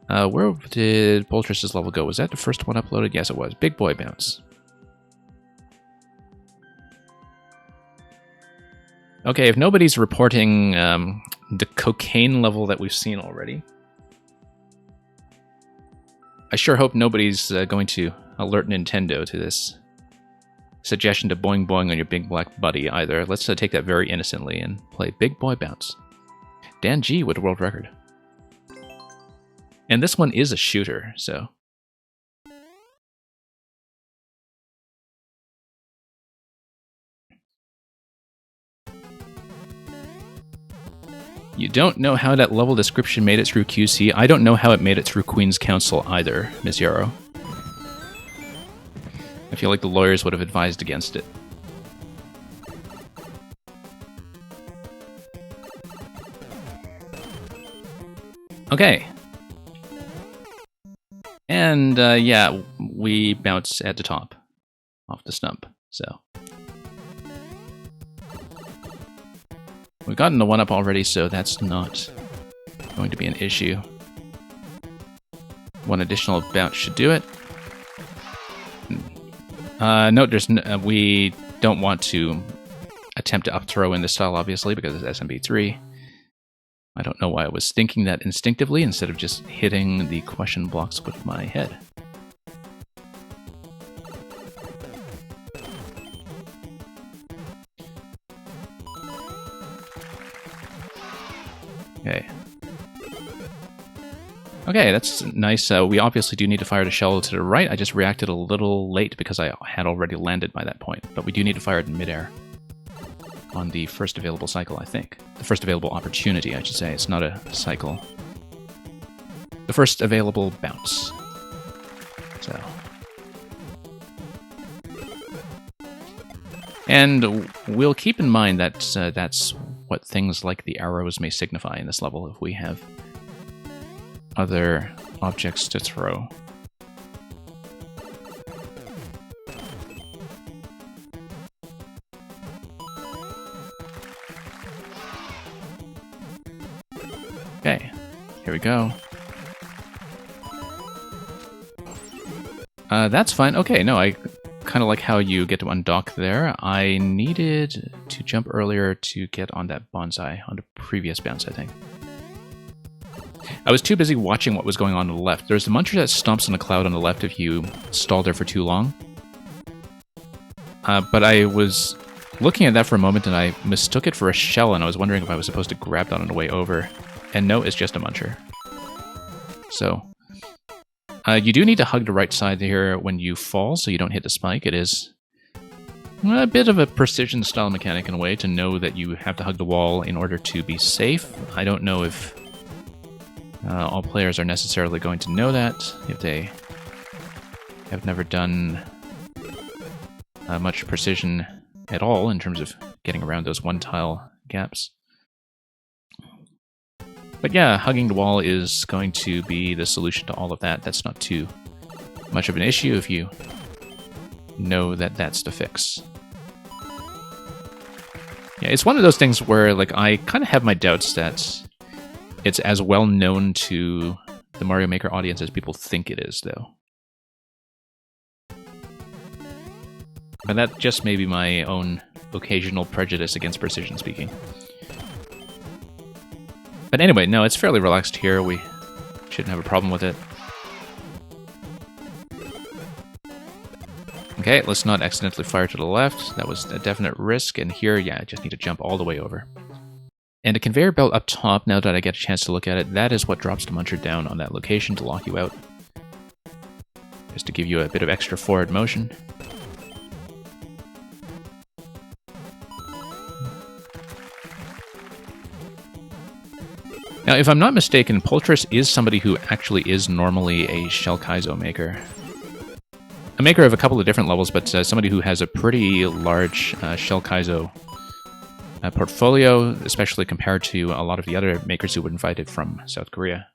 Where did Poltras's level go? Was that the first one uploaded? Yes, it was. Big Boy Bounce. Okay, if nobody's reporting the cocaine level that we've seen already, I sure hope nobody's going to alert Nintendo to this suggestion to boing boing on your big black buddy either. Let's take that very innocently and play Big Boy Bounce. Dan G with the world record. And this one is a shooter, so... You don't know how that level description made it through QC. I don't know how it made it through Queen's Counsel either, Miss Yarrow. I feel like the lawyers would have advised against it. Okay. And, yeah, we bounce at the top. Off the stump, so... We've gotten the 1-up already, so that's not going to be an issue. One additional bounce should do it. No, we don't want to attempt to up-throw in this style, obviously, because it's SMB3. I don't know why I was thinking that instinctively instead of just hitting the question blocks with my head. Okay. Okay, that's nice. We obviously do need to fire the shell to the right. I just reacted a little late because I had already landed by that point. But we do need to fire it in midair on the first available cycle, I think. The first available opportunity, I should say. It's not a cycle. The first available bounce. So. And we'll keep in mind that that's what things like the arrows may signify in this level if we have other objects to throw. Okay, here we go. That's fine. Okay, no, I kind of like how you get to undock there. I needed to jump earlier to get on that bonsai on the previous bounce, I think. I was too busy watching what was going on the left. There's the muncher that stomps on the cloud on the left if you stall there for too long. But I was looking at that for a moment and I mistook it for a shell and I was wondering if I was supposed to grab that on the way over. And no, it's just a muncher. So, you do need to hug the right side here when you fall so you don't hit the spike. It is a bit of a precision style mechanic in a way to know that you have to hug the wall in order to be safe. I don't know if all players are necessarily going to know that, if they have never done much precision at all in terms of getting around those one-tile gaps. But yeah, hugging the wall is going to be the solution to all of that. That's not too much of an issue if you know that that's the fix. Yeah, it's one of those things where like I kind of have my doubts that it's as well known to the Mario Maker audience as people think it is, though. But that just may be my own occasional prejudice against precision speaking. But anyway, no, it's fairly relaxed here. We shouldn't have a problem with it. Okay, let's not accidentally fire to the left. That was a definite risk. And here, yeah, I just need to jump all the way over. And a conveyor belt up top, now that I get a chance to look at it, that is what drops the muncher down on that location to lock you out. Just to give you a bit of extra forward motion. Now, if I'm not mistaken, Poltras is somebody who actually is normally a Shell Kaizo maker. A maker of a couple of different levels, but somebody who has a pretty large Shell Kaizo portfolio, especially compared to a lot of the other makers who were invited from South Korea.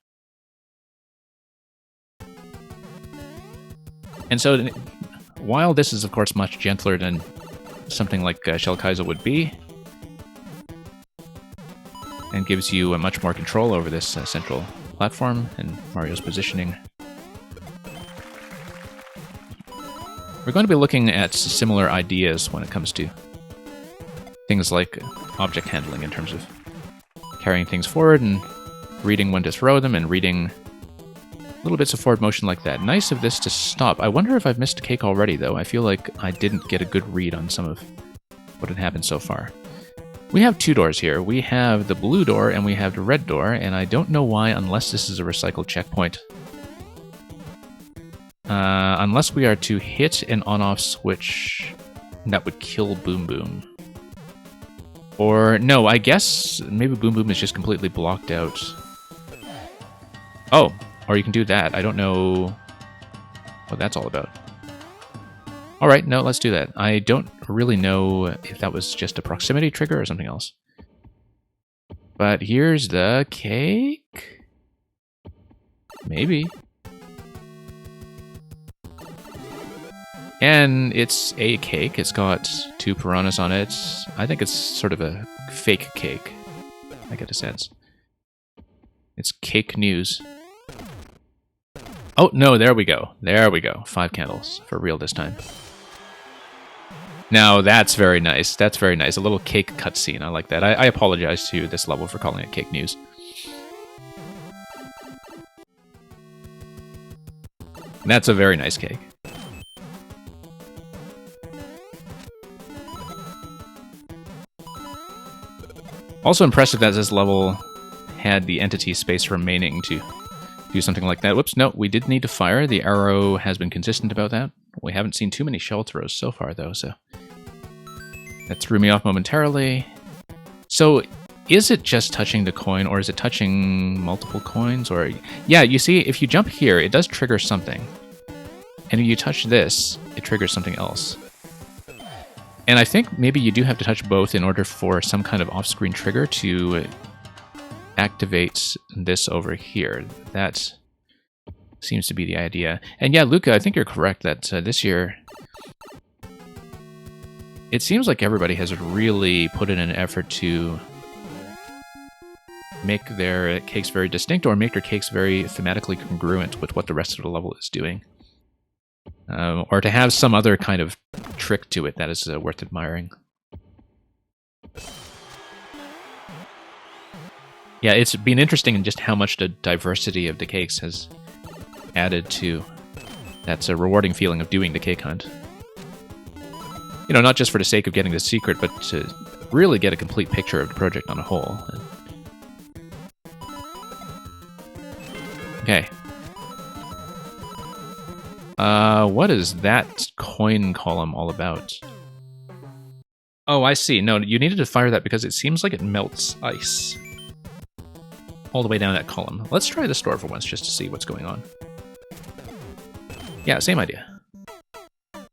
And so, while this is, of course, much gentler than something like Shell Kaizo would be, and gives you much more control over this central platform and Mario's positioning. We're going to be looking at similar ideas when it comes to things like object handling in terms of carrying things forward and reading when to throw them and reading little bits of forward motion like that. Nice of this to stop. I wonder if I've missed a cake already, though. I feel like I didn't get a good read on some of what had happened so far. We have two doors here. We have the blue door and we have the red door, and I don't know why, unless this is a recycled checkpoint. Unless we are to hit an on-off switch, that would kill Boom Boom. Or, no, I guess maybe Boom Boom is just completely blocked out. Oh, or you can do that. I don't know what that's all about. Alright, no, let's do that. I don't really know if that was just a proximity trigger or something else. But here's the cake? Maybe. And it's a cake. It's got 2 piranhas on it. I think it's sort of a fake cake. I get a sense. It's cake news. Oh, no, there we go. There we go. 5 candles. For real this time. Now, that's very nice. That's very nice. A little cake cutscene. I like that. I apologize to this level for calling it cake news. That's a very nice cake. Also impressive that this level had the entity space remaining to do something like that. Whoops, no, we did need to fire. The arrow has been consistent about that. We haven't seen too many shell throws so far, though, so that threw me off momentarily. So, is it just touching the coin, or is it touching multiple coins? Or yeah, you see, if you jump here, it does trigger something. And if you touch this, it triggers something else. And I think maybe you do have to touch both in order for some kind of off-screen trigger to activate this over here. That seems to be the idea. And yeah, Luca, I think you're correct that this year, it seems like everybody has really put in an effort to make their cakes very distinct, or make their cakes very thematically congruent with what the rest of the level is doing. Or to have some other kind of trick to it that is worth admiring. Yeah, it's been interesting in just how much the diversity of the cakes has added to that rewarding feeling of doing the cake hunt. You know, not just for the sake of getting the secret, but to really get a complete picture of the project on a whole. Okay. What is that coin column all about? Oh, I see. No, you needed to fire that because it seems like it melts ice all the way down that column. Let's try this door for once just to see what's going on. Yeah, same idea.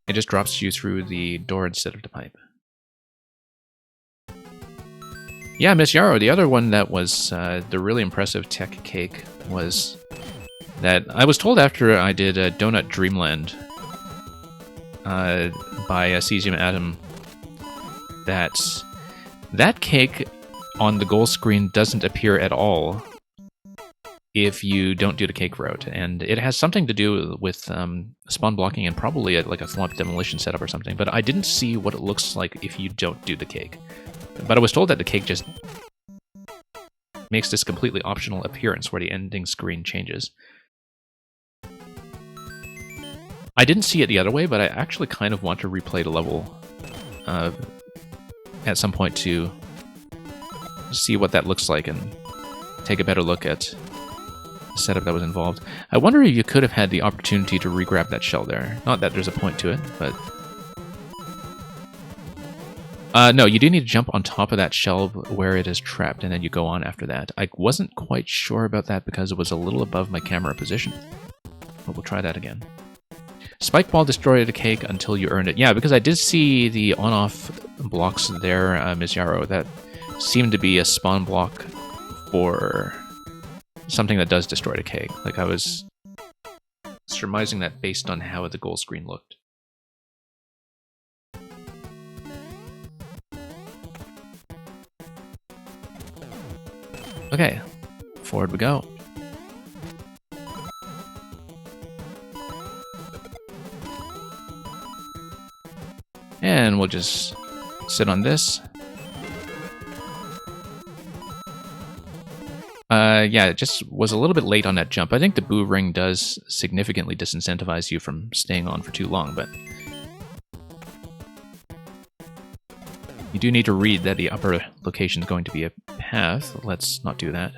It just drops you through the door instead of the pipe. Yeah, Miss Yarrow, the other one that was the really impressive tech cake was that I was told after I did Donut Dreamland by Cesium Atom that that cake on the goal screen doesn't appear at all if you don't do the cake route, and it has something to do with spawn blocking and probably like a Thwomp demolition setup or something, but I didn't see what it looks like if you don't do the cake. But I was told that the cake just makes this completely optional appearance where the ending screen changes. I didn't see it the other way, but I actually kind of want to replay the level at some point to see what that looks like and take a better look at the setup that was involved. I wonder if you could have had the opportunity to re-grab that shell there. Not that there's a point to it, but... no, you do need to jump on top of that shell where it is trapped, and then you go on after that. I wasn't quite sure about that because it was a little above my camera position. But we'll try that again. Spike ball destroyed the cake until you earned it. Yeah, because I did see the on-off blocks there, Ms. Yarrow. That seemed to be a spawn block for something that does destroy the cake. Like, I was surmising that based on how the goal screen looked. Okay, forward we go. And we'll just sit on this. Yeah, it just was a little bit late on that jump. I think the Boo Ring does significantly disincentivize you from staying on for too long, but you do need to read that the upper location is going to be a path. Let's not do that.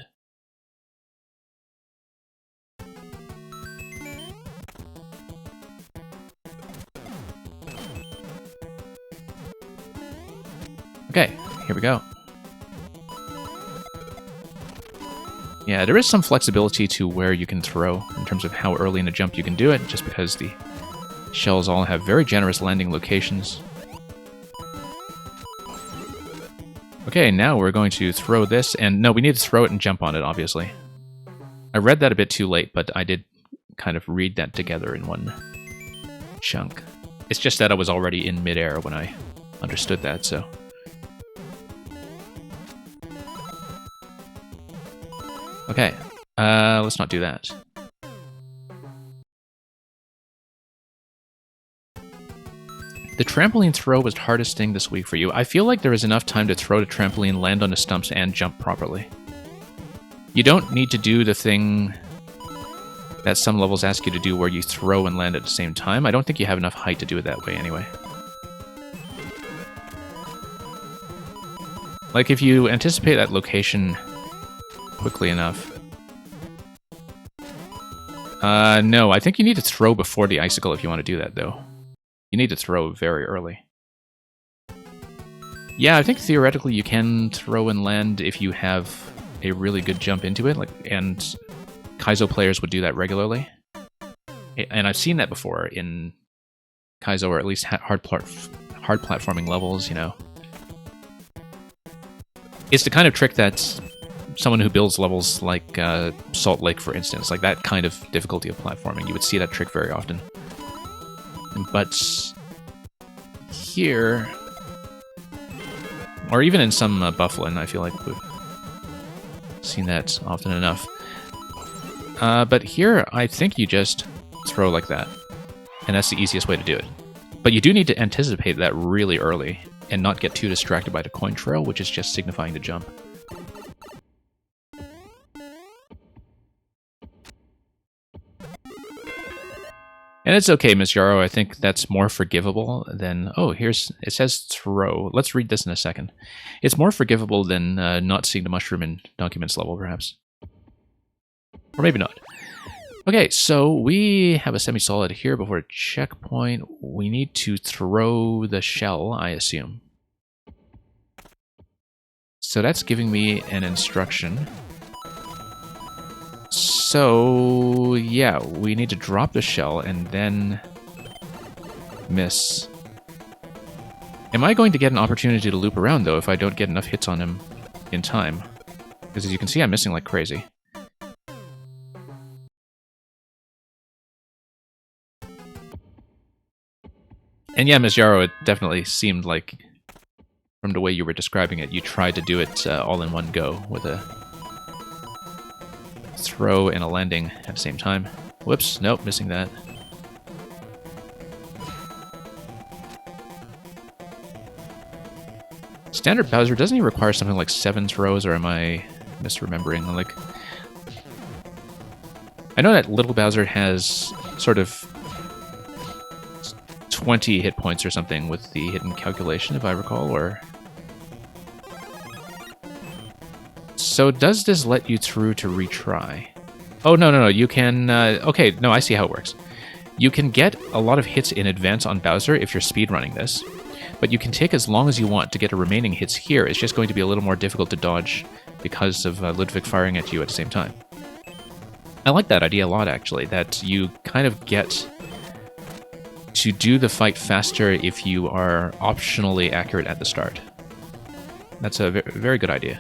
Okay, here we go. Yeah, there is some flexibility to where you can throw in terms of how early in the jump you can do it, just because the shells all have very generous landing locations. Okay, now we're going to throw this, and no, we need to throw it and jump on it, obviously. I read that a bit too late, but I did kind of read that together in one chunk. It's just that I was already in midair when I understood that, so... Okay, let's not do that. The trampoline throw was the hardest thing this week for you. I feel like there is enough time to throw the trampoline, land on the stumps, and jump properly. You don't need to do the thing that some levels ask you to do where you throw and land at the same time. I don't think you have enough height to do it that way anyway. Like, if you anticipate that location quickly enough. No, I think you need to throw before the icicle if you want to do that, though. You need to throw very early. Yeah, I think theoretically you can throw and land if you have a really good jump into it, and Kaizo players would do that regularly. And I've seen that before in Kaizo, or at least hard platforming levels, you know. It's the kind of trick that someone who builds levels like Salt Lake, for instance, like that kind of difficulty of platforming, you would see that trick very often. But here, or even in some Bufflin, I feel like we've seen that often enough. But here, I think you just throw like that, and that's the easiest way to do it. But you do need to anticipate that really early, and not get too distracted by the coin trail, which is just signifying the jump. And it's okay, Miss Yarrow. I think that's more forgivable than... Oh, it says throw. Let's read this in a second. It's more forgivable than not seeing the mushroom in Documents level, perhaps. Or maybe not. Okay, so we have a semi-solid here before a checkpoint. We need to throw the shell, I assume. So that's giving me an instruction. So, yeah, we need to drop the shell and then miss. Am I going to get an opportunity to loop around, though, if I don't get enough hits on him in time? Because as you can see, I'm missing like crazy. And yeah, Ms. Yarrow, it definitely seemed like, from the way you were describing it, you tried to do it all in one go with a throw and a landing at the same time. Whoops, nope, missing that. Standard Bowser, doesn't he require something like 7 throws, or am I misremembering? Like, I know that Little Bowser has sort of 20 hit points or something with the hidden calculation, if I recall, or... So does this let you through to retry? Oh, no, you can... okay, no, I see how it works. You can get a lot of hits in advance on Bowser if you're speedrunning this, but you can take as long as you want to get the remaining hits here. It's just going to be a little more difficult to dodge because of Ludwig firing at you at the same time. I like that idea a lot, actually, that you kind of get to do the fight faster if you are optionally accurate at the start. That's a very good idea.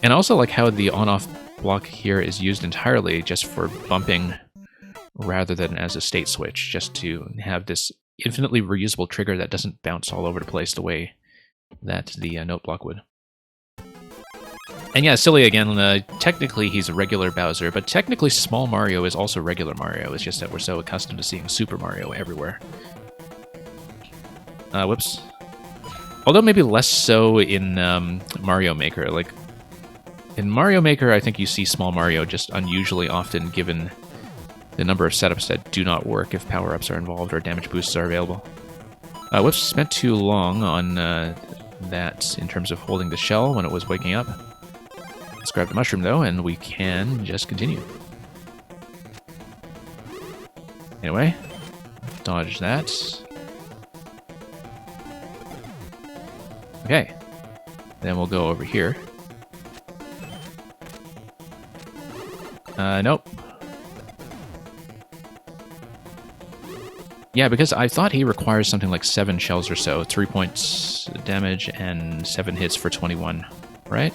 And I also like how the on-off block here is used entirely just for bumping rather than as a state switch, just to have this infinitely reusable trigger that doesn't bounce all over the place the way that the note block would. And yeah, silly again, technically he's a regular Bowser, but technically Small Mario is also regular Mario. It's just that we're so accustomed to seeing Super Mario everywhere. Whoops. Although maybe less so in Mario Maker. Like, in Mario Maker, I think you see Small Mario just unusually often, given the number of setups that do not work if power-ups are involved or damage boosts are available. Whoops, spent too long on that in terms of holding the shell when it was waking up. Let's grab the mushroom, though, and we can just continue. Anyway, dodge that. Okay. Then we'll go over here. Nope. Yeah, because I thought he requires something like 7 shells or so. 3 points damage and 7 hits for 21, right?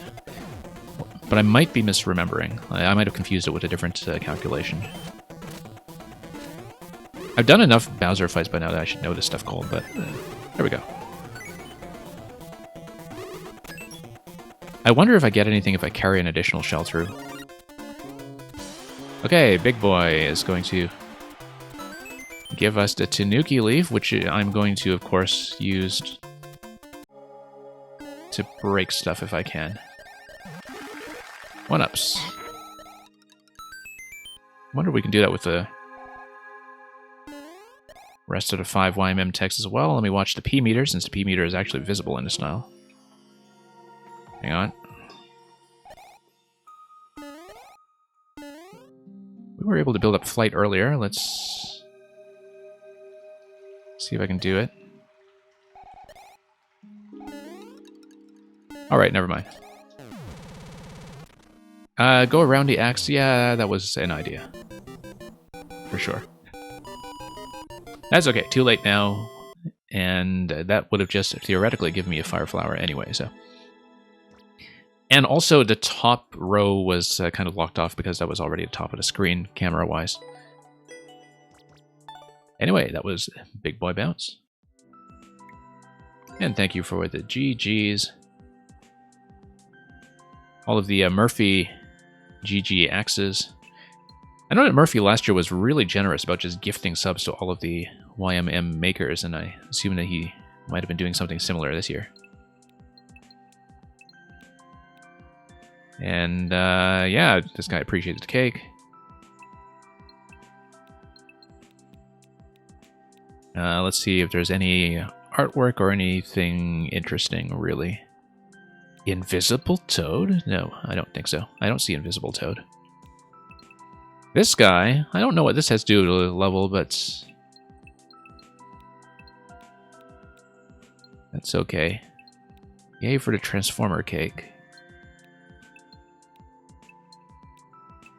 But I might be misremembering. I might have confused it with a different calculation. I've done enough Bowser fights by now that I should know this stuff cold, but there we go. I wonder if I get anything if I carry an additional shell through. Okay, Big Boy is going to give us the Tanuki Leaf, which I'm going to, of course, use to break stuff if I can. 1-ups. Wonder if we can do that with the rest of the 5 YMM text as well. Let me watch the P meter, since the P meter is actually visible in the style. Hang on. We were able to build up flight earlier. Let's see if I can do it. Alright, never mind. Go around the axe. Yeah, that was an idea. For sure. That's okay. Too late now. And that would have just theoretically given me a fire flower anyway, so. And also, the top row was kind of locked off because that was already at the top of the screen, camera-wise. Anyway, that was Big Boy Bounce. And thank you for the GGs. All of the Murphy GG axes. I know that Murphy last year was really generous about just gifting subs to all of the YMM makers, and I assume that he might have been doing something similar this year. And, yeah, this guy appreciated the cake. Let's see if there's any artwork or anything interesting, really. Invisible Toad? No, I don't think so. I don't see Invisible Toad. This guy, I don't know what this has to do with the level, but that's okay. Yay for the Transformer cake.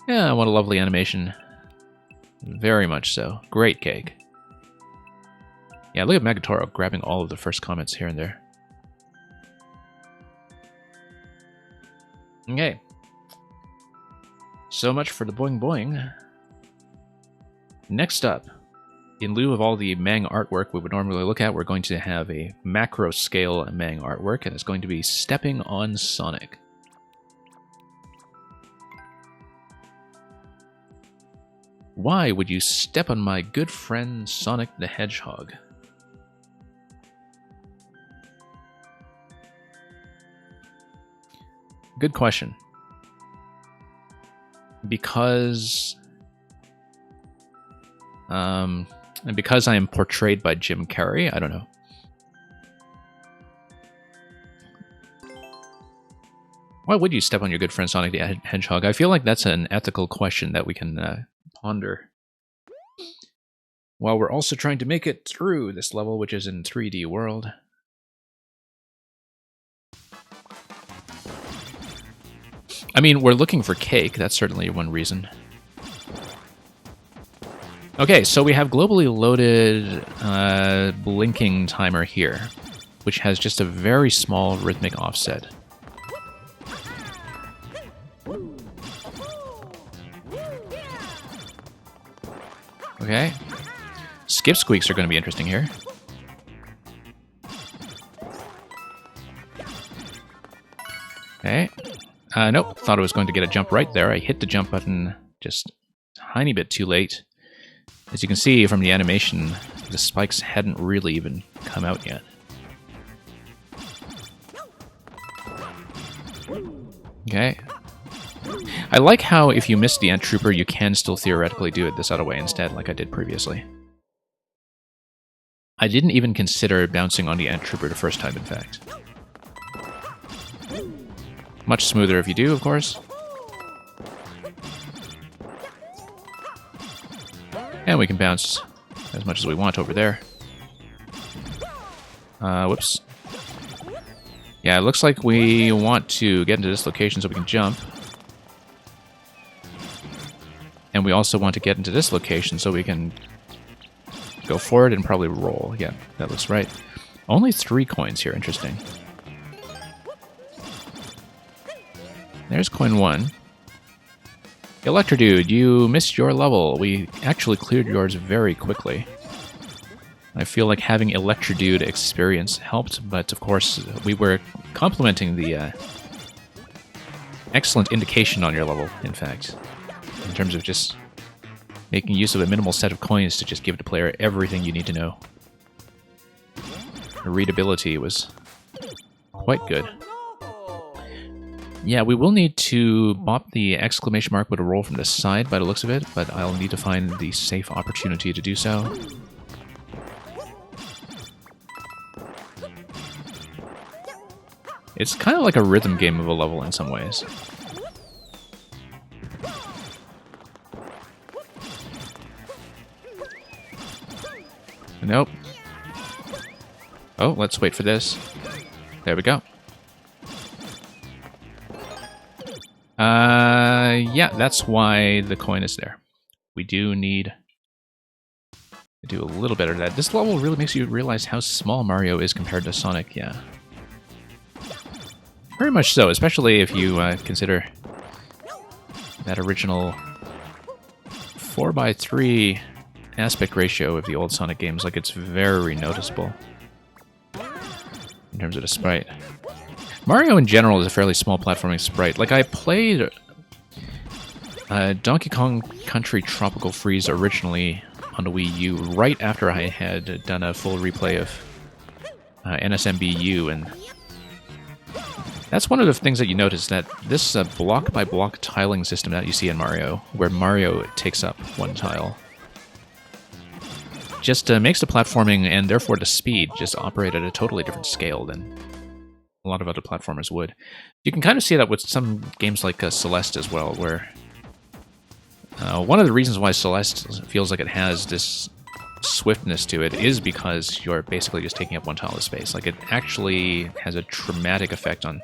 Yeah, what a lovely animation. Very much so. Great cake. Yeah, look at Megatoro grabbing all of the first comments here and there. Okay. So much for the boing boing. Next up, in lieu of all the Mang artwork we would normally look at, we're going to have a macro scale Mang artwork, and it's going to be Stepping on Sonic. Why would you step on my good friend Sonic the Hedgehog? Good question. Because I am portrayed by Jim Carrey, I don't know. Why would you step on your good friend Sonic the Hedgehog? I feel like that's an ethical question that we can ponder. While we're also trying to make it through this level, which is in 3D world. I mean, we're looking for cake. That's certainly one reason. Okay, so we have globally loaded blinking timer here, which has just a very small rhythmic offset. Okay. Skip squeaks are going to be interesting here. Okay. Nope, thought I was going to get a jump right there. I hit the jump button just a tiny bit too late. As you can see from the animation, the spikes hadn't really even come out yet. Okay. I like how if you miss the Ant Trooper, you can still theoretically do it this other way instead, like I did previously. I didn't even consider bouncing on the Ant Trooper the first time, in fact. Much smoother if you do, of course. And we can bounce as much as we want over there. Whoops. Yeah, it looks like we want to get into this location so we can jump. And we also want to get into this location so we can go forward and probably roll. Yeah, that looks right. Only 3 coins here, interesting. There's coin 1. Electrodude, you missed your level. We actually cleared yours very quickly. I feel like having Electrodude experience helped, but of course we were complimenting the excellent indication on your level, in fact. In terms of just making use of a minimal set of coins to just give the player everything you need to know. The readability was quite good. Yeah, we will need to bop the exclamation mark with a roll from the side by the looks of it, but I'll need to find the safe opportunity to do so. It's kind of like a rhythm game of a level in some ways. Nope. Oh, let's wait for this. There we go. Yeah, that's why the coin is there. We do need to do a little better of that. This level really makes you realize how small Mario is compared to Sonic, yeah. Very much so, especially if you consider that original 4:3 aspect ratio of the old Sonic games. Like, it's very noticeable in terms of the sprite. Mario in general is a fairly small platforming sprite. Like, I played Donkey Kong Country Tropical Freeze originally on the Wii U right after I had done a full replay of NSMBU, and that's one of the things that you notice, that this block-by-block tiling system that you see in Mario, where Mario takes up one tile, just makes the platforming, and therefore the speed, just operate at a totally different scale than a lot of other platformers would. You can kind of see that with some games like Celeste as well, where one of the reasons why Celeste feels like it has this swiftness to it is because you're basically just taking up one tile of space. Like, it actually has a dramatic effect on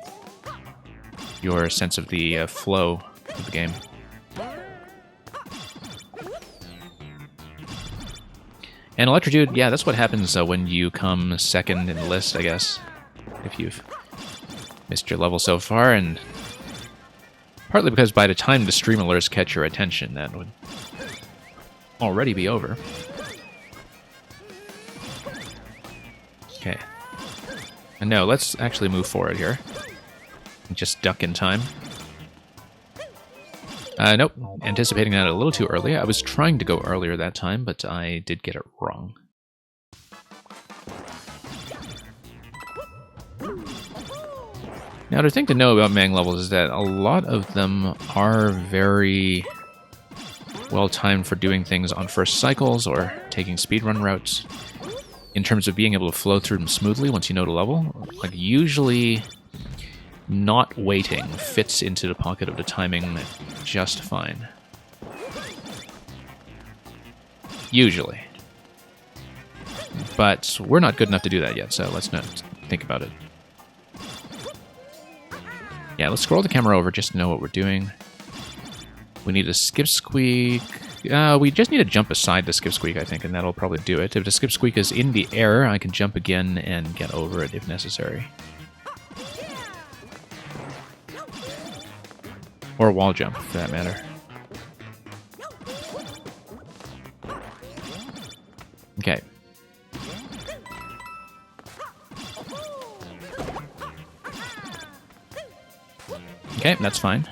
your sense of the flow of the game. And Electrodude, yeah, that's what happens when you come second in the list, I guess, if you've missed your level so far, and partly because by the time the stream alerts catch your attention, that would already be over. Okay. And no, let's actually move forward here. And just duck in time. Nope. Anticipating that a little too early. I was trying to go earlier that time, but I did get it wrong. Now, the thing to know about Mang levels is that a lot of them are very well timed for doing things on first cycles or taking speedrun routes. In terms of being able to flow through them smoothly once you know the level, like, usually not waiting fits into the pocket of the timing just fine. Usually. But we're not good enough to do that yet, so let's not think about it. Yeah, let's scroll the camera over just to know what we're doing. We need a skip squeak. We just need to jump aside the skip squeak, I think, and that'll probably do it. If the skip squeak is in the air, I can jump again and get over it if necessary. Or wall jump, for that matter. Okay. Okay, that's fine.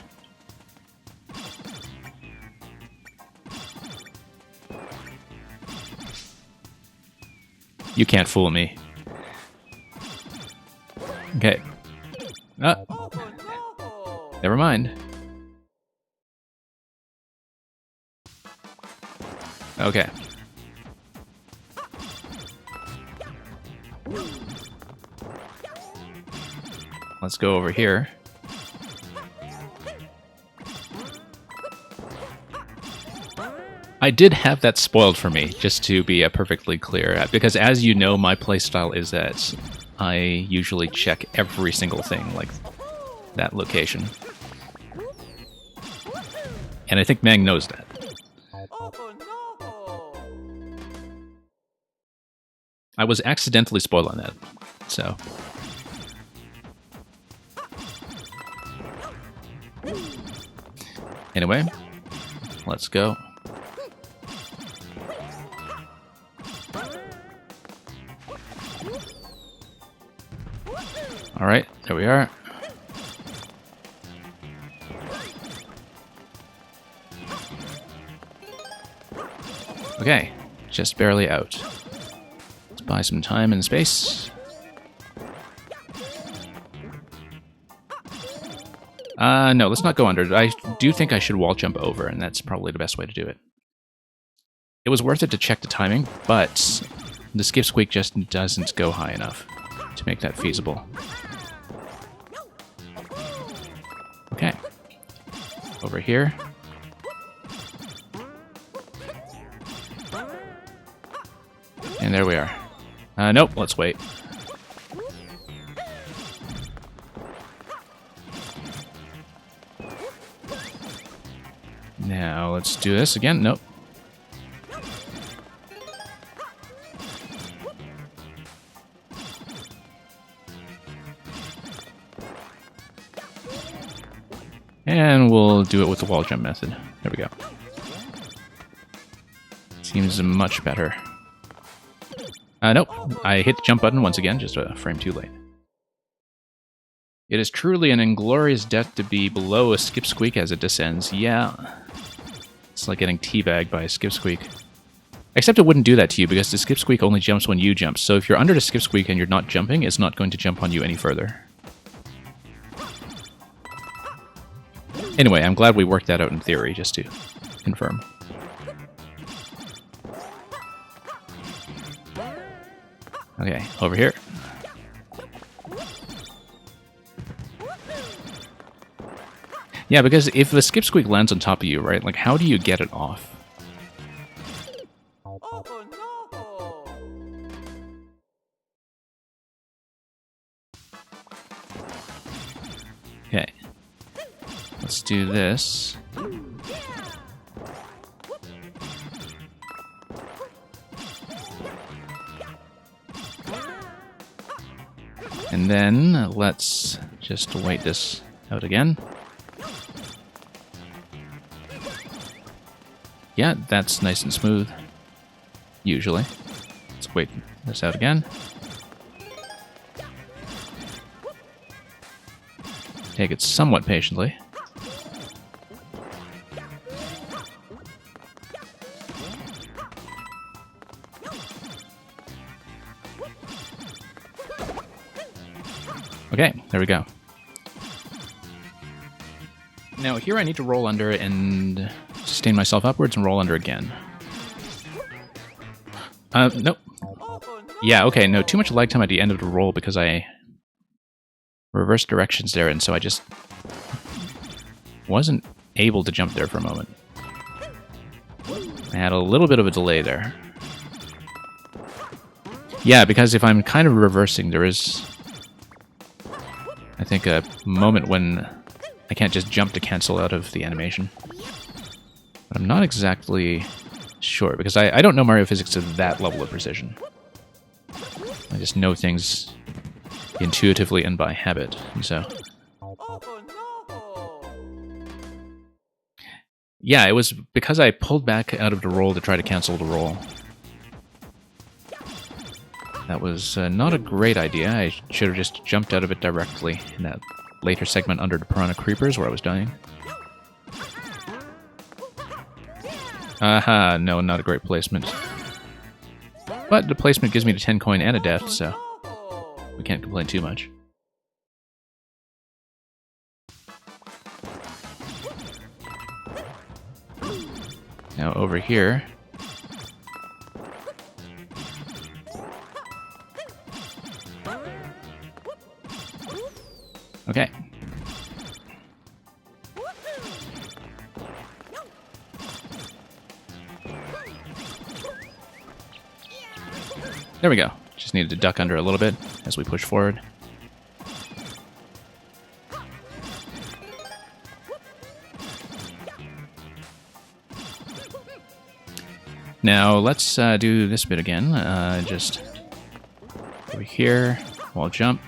You can't fool me. Okay. Never mind. Okay. Let's go over here. I did have that spoiled for me, just to be perfectly clear, because as you know, my playstyle is that I usually check every single thing, like that location. And I think Mang knows that. I was accidentally spoiled on that, so... Anyway, let's go. Alright, there we are. Okay, just barely out. Let's buy some time and space. No, let's not go under. I do think I should wall jump over, and that's probably the best way to do it. It was worth it to check the timing, but the skip squeak just doesn't go high enough to make that feasible. Okay. Over here. And there we are. Nope, let's wait. Now, let's do this again. Nope. And we'll do it with the wall jump method. There we go. Seems much better. Nope. I hit the jump button once again, just a frame too late. It is truly an inglorious death to be below a skip squeak as it descends. Yeah. It's like getting teabagged by a skip squeak. Except it wouldn't do that to you because the skip squeak only jumps when you jump. So if you're under the skip squeak and you're not jumping, it's not going to jump on you any further. Anyway, I'm glad we worked that out in theory, just to confirm. Okay, over here. Yeah, because if the skip squeak lands on top of you, right, like how do you get it off? Okay. Let's do this. And then let's just wait this out again. Yeah, that's nice and smooth. Usually. Let's wait this out again. Take it somewhat patiently. Okay, there we go. Now here I need to roll under and sustain myself upwards and roll under again. Nope. Yeah, okay, no, too much lag time at the end of the roll because I reversed directions there, and so I just wasn't able to jump there for a moment. I had a little bit of a delay there. Yeah, because if I'm kind of reversing, there is, I think, a moment when I can't just jump to cancel out of the animation. But I'm not exactly sure, because I don't know Mario physics to that level of precision. I just know things intuitively and by habit, and so... Yeah, it was because I pulled back out of the roll to try to cancel the roll. That was not a great idea. I should have just jumped out of it directly in that later segment under the Piranha Creepers where I was dying. Aha, no, not a great placement. But the placement gives me the 10 coin and a death, so we can't complain too much. Now over here... Okay. There we go. Just needed to duck under a little bit as we push forward. Now let's do this bit again. Just over here, wall jump.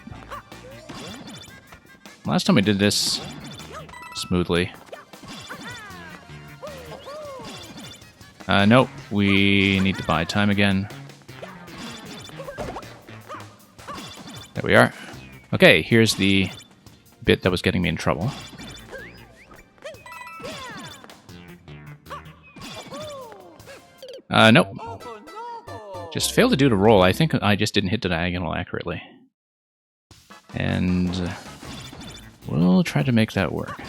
Last time we did this smoothly. Nope, we need to buy time again. There we are. Okay, here's the bit that was getting me in trouble. Nope. Just failed to do the roll. I think I just didn't hit the diagonal accurately. And we'll try to make that work.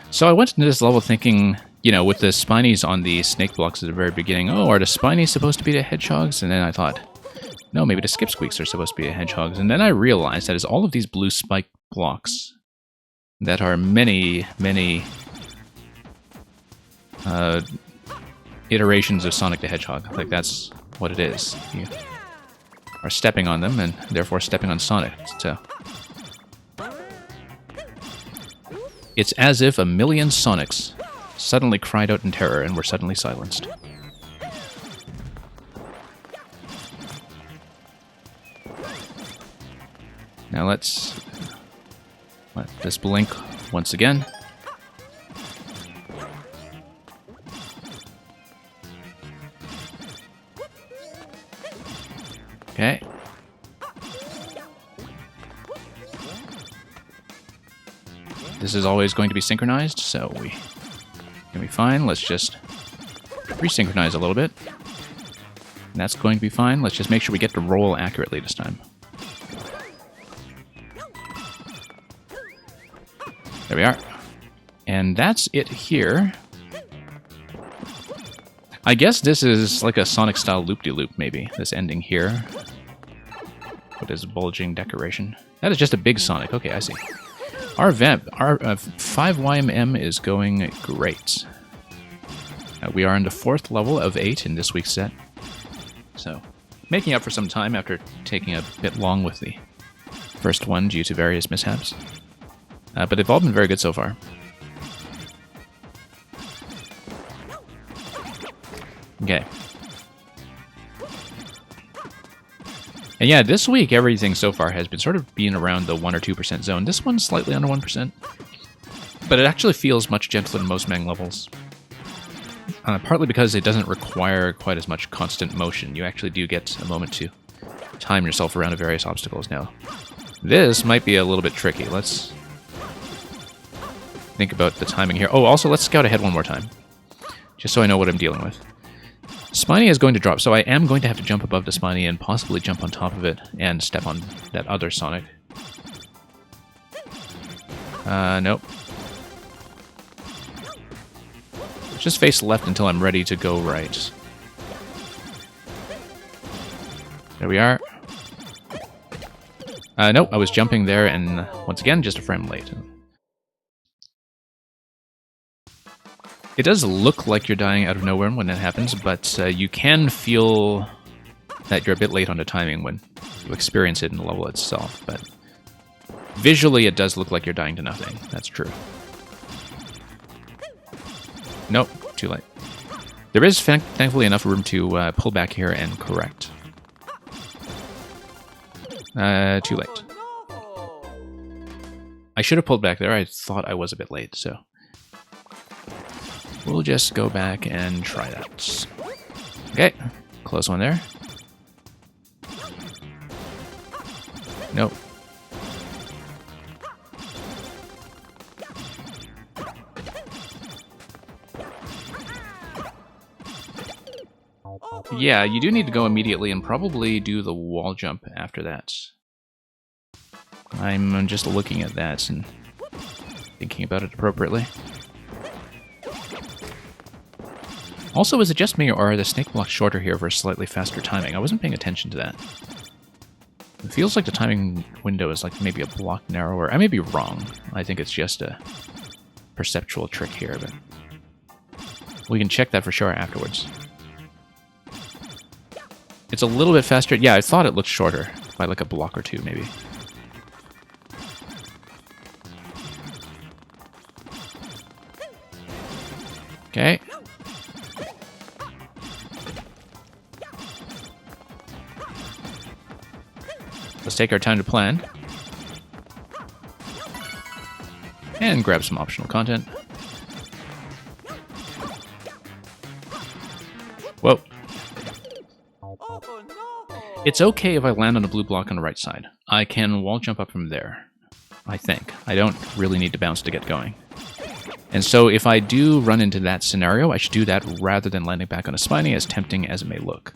So I went into this level thinking, you know, with the spinies on the snake blocks at the very beginning, oh, are the spinies supposed to be the hedgehogs? And then I thought, no, maybe the skipsqueaks are supposed to be the hedgehogs. And then I realized that it's all of these blue spike blocks that are many, many iterations of Sonic the Hedgehog. Like, that's what it is. You are stepping on them, and therefore stepping on Sonic. So it's as if a million Sonics suddenly cried out in terror and were suddenly silenced. Now let's let this blink once again. Okay. This is always going to be synchronized, so we can be fine. Let's just resynchronize a little bit. And that's going to be fine. Let's just make sure we get the roll accurately this time. There we are. And that's it here. I guess this is like a Sonic-style loop-de-loop, maybe. This ending here. With this bulging decoration. That is just a big Sonic. Okay, I see. Our 5YMM is going great. We are on the 4th level of 8 in this week's set. So, making up for some time after taking a bit long with the first one due to various mishaps. But they've all been very good so far. Okay. And yeah, this week everything so far has been sort of being around the 1 or 2% zone. This one's slightly under 1%. But it actually feels much gentler than most Mang levels. Partly because it doesn't require quite as much constant motion. You actually do get a moment to time yourself around the various obstacles now. This might be a little bit tricky. Let's think about the timing here. Oh, also, let's scout ahead one more time. Just so I know what I'm dealing with. Spiny is going to drop, so I am going to have to jump above the Spiny and possibly jump on top of it and step on that other Sonic. Nope. Just face left until I'm ready to go right. There we are. Nope, I was jumping there and once again, just a frame late. It does look like you're dying out of nowhere when that happens, but you can feel that you're a bit late on the timing when you experience it in the level itself. But visually, it does look like you're dying to nothing. That's true. Nope, too late. There is thankfully enough room to pull back here and correct. Too late. I should have pulled back there. I thought I was a bit late, so we'll just go back and try that. Okay, close one there. Nope. Yeah, you do need to go immediately and probably do the wall jump after that. I'm just looking at that and thinking about it appropriately. Also, is it just me, or are the snake blocks shorter here for slightly faster timing? I wasn't paying attention to that. It feels like the timing window is like maybe a block narrower. I may be wrong. I think it's just a perceptual trick here, but we can check that for sure afterwards. It's a little bit faster. Yeah, I thought it looked shorter by like a block or two, maybe. Okay. Let's take our time to plan. And grab some optional content. Whoa. It's okay if I land on a blue block on the right side. I can wall jump up from there, I think. I don't really need to bounce to get going. And so if I do run into that scenario, I should do that rather than landing back on a spiny, as tempting as it may look.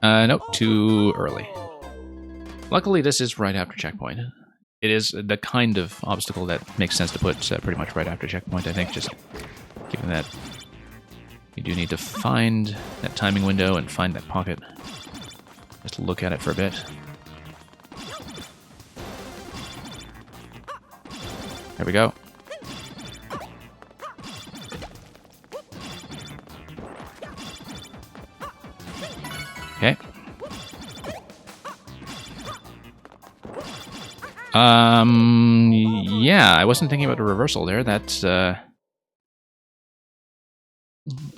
Nope, too early. Luckily, this is right after checkpoint. It is the kind of obstacle that makes sense to put pretty much right after checkpoint, I think, just given that you do need to find that timing window and find that pocket. Just look at it for a bit. There we go. Okay. Yeah, I wasn't thinking about a reversal there. That's, a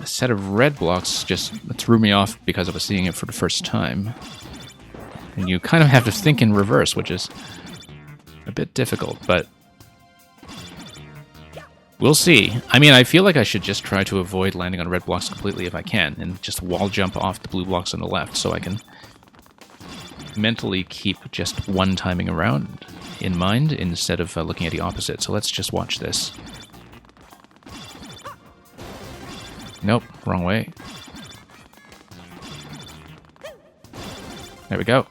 set of red blocks just threw me off because I was seeing it for the first time. And you kind of have to think in reverse, which is a bit difficult, but we'll see. I mean, I feel like I should just try to avoid landing on red blocks completely if I can, and just wall jump off the blue blocks on the left so I can mentally keep just one timing around in mind instead of looking at the opposite. So let's just watch this. Nope, wrong way. There we go.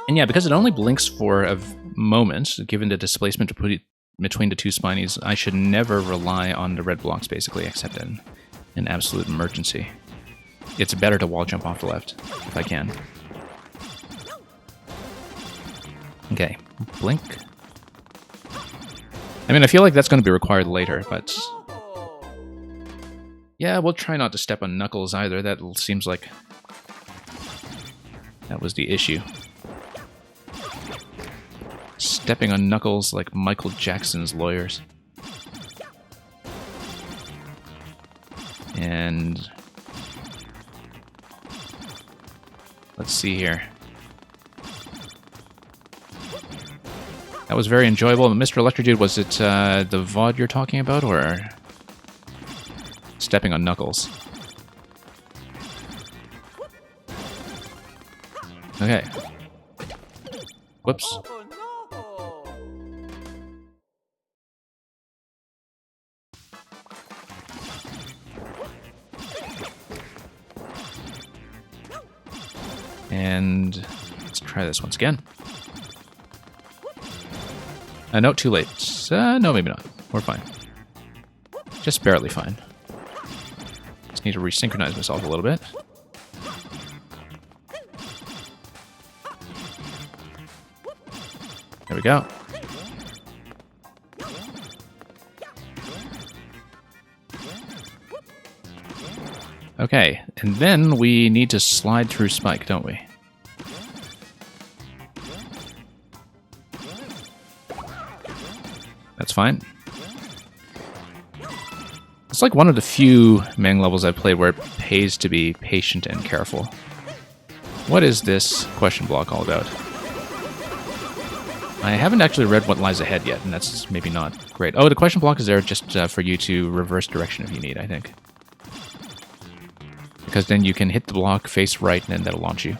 And yeah, because it only blinks for a moment, given the displacement between the two spinies, I should never rely on the red blocks, basically, except in an absolute emergency. It's better to wall jump off the left, if I can. Okay, blink. I mean, I feel like that's going to be required later, but yeah, we'll try not to step on Knuckles either. That seems like that was the issue. Stepping on Knuckles like Michael Jackson's lawyers. And let's see here. That was very enjoyable. Mr. Electrodude, was it the VOD you're talking about, or stepping on Knuckles? Okay. Whoops. And let's try this once again. No, too late. No, maybe not. We're fine. Just barely fine. Just need to resynchronize myself a little bit. There we go. Okay, and then we need to slide through Spike, don't we? That's fine. It's like one of the few Meng levels I've played where it pays to be patient and careful. What is this question block all about? I haven't actually read what lies ahead yet, and that's maybe not great. Oh, the question block is there just for you to reverse direction if you need, I think. Because then you can hit the block, face right, and then that'll launch you.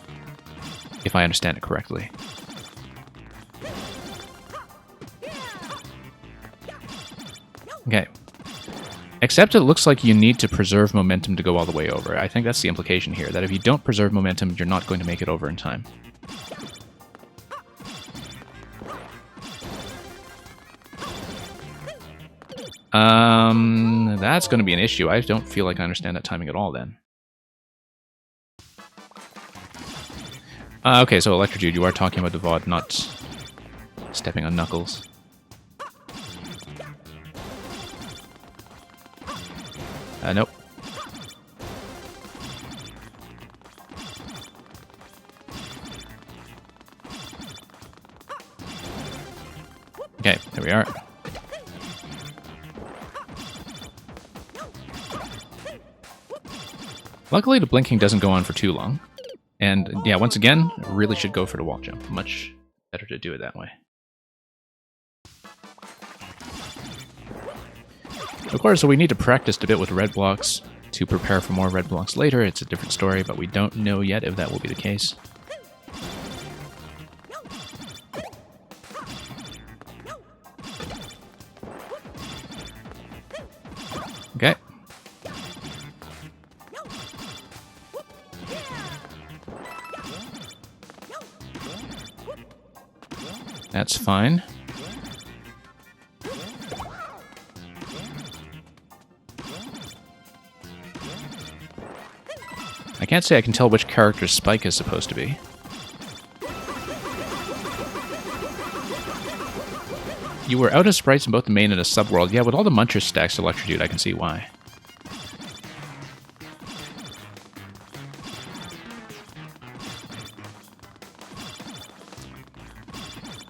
If I understand it correctly. Okay. Except it looks like you need to preserve momentum to go all the way over. I think that's the implication here, that if you don't preserve momentum, you're not going to make it over in time. That's going to be an issue. I don't feel like I understand that timing at all then. Okay, so Electrodude, you are talking about the VOD, not stepping on Knuckles. Nope. Okay, there we are. Luckily, the blinking doesn't go on for too long. And yeah, once again, really should go for the wall jump. Much better to do it that way. Of course, so we need to practice a bit with red blocks to prepare for more red blocks later. It's a different story, but we don't know yet if that will be the case. Okay. That's fine. I can't say I can tell which character Spike is supposed to be. You were out of sprites in both the main and the subworld. Yeah, with all the Muncher stacks to Electrodude, I can see why.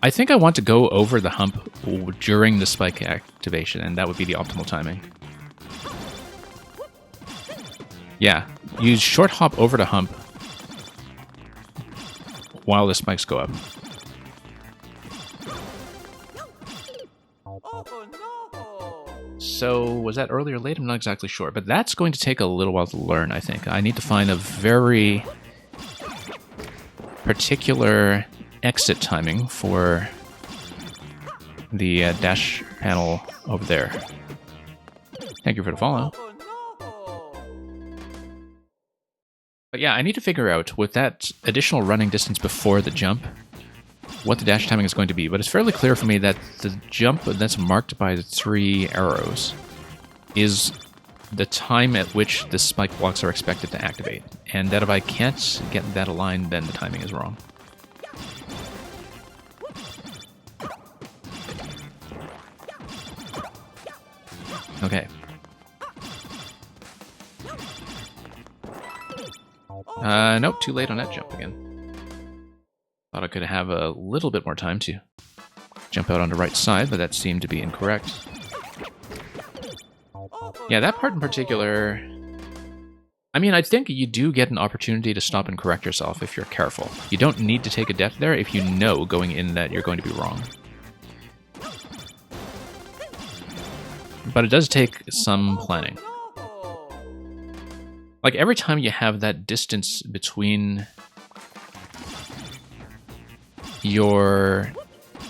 I think I want to go over the hump during the Spike activation, and that would be the optimal timing. Yeah, use short hop over the hump while the spikes go up. So, was that early or late? I'm not exactly sure, but that's going to take a little while to learn, I think. I need to find a very particular exit timing for the dash panel over there. Thank you for the follow. But yeah, I need to figure out, with that additional running distance before the jump, what the dash timing is going to be. But it's fairly clear for me that the jump that's marked by the 3 arrows is the time at which the spike blocks are expected to activate. And that if I can't get that aligned, then the timing is wrong. Okay. Nope, too late on that jump again. Thought I could have a little bit more time to jump out on the right side, but that seemed to be incorrect. Yeah, that part in particular... I mean, I think you do get an opportunity to stop and correct yourself if you're careful. You don't need to take a death there if you know going in that you're going to be wrong. But it does take some planning. Like, every time you have that distance between your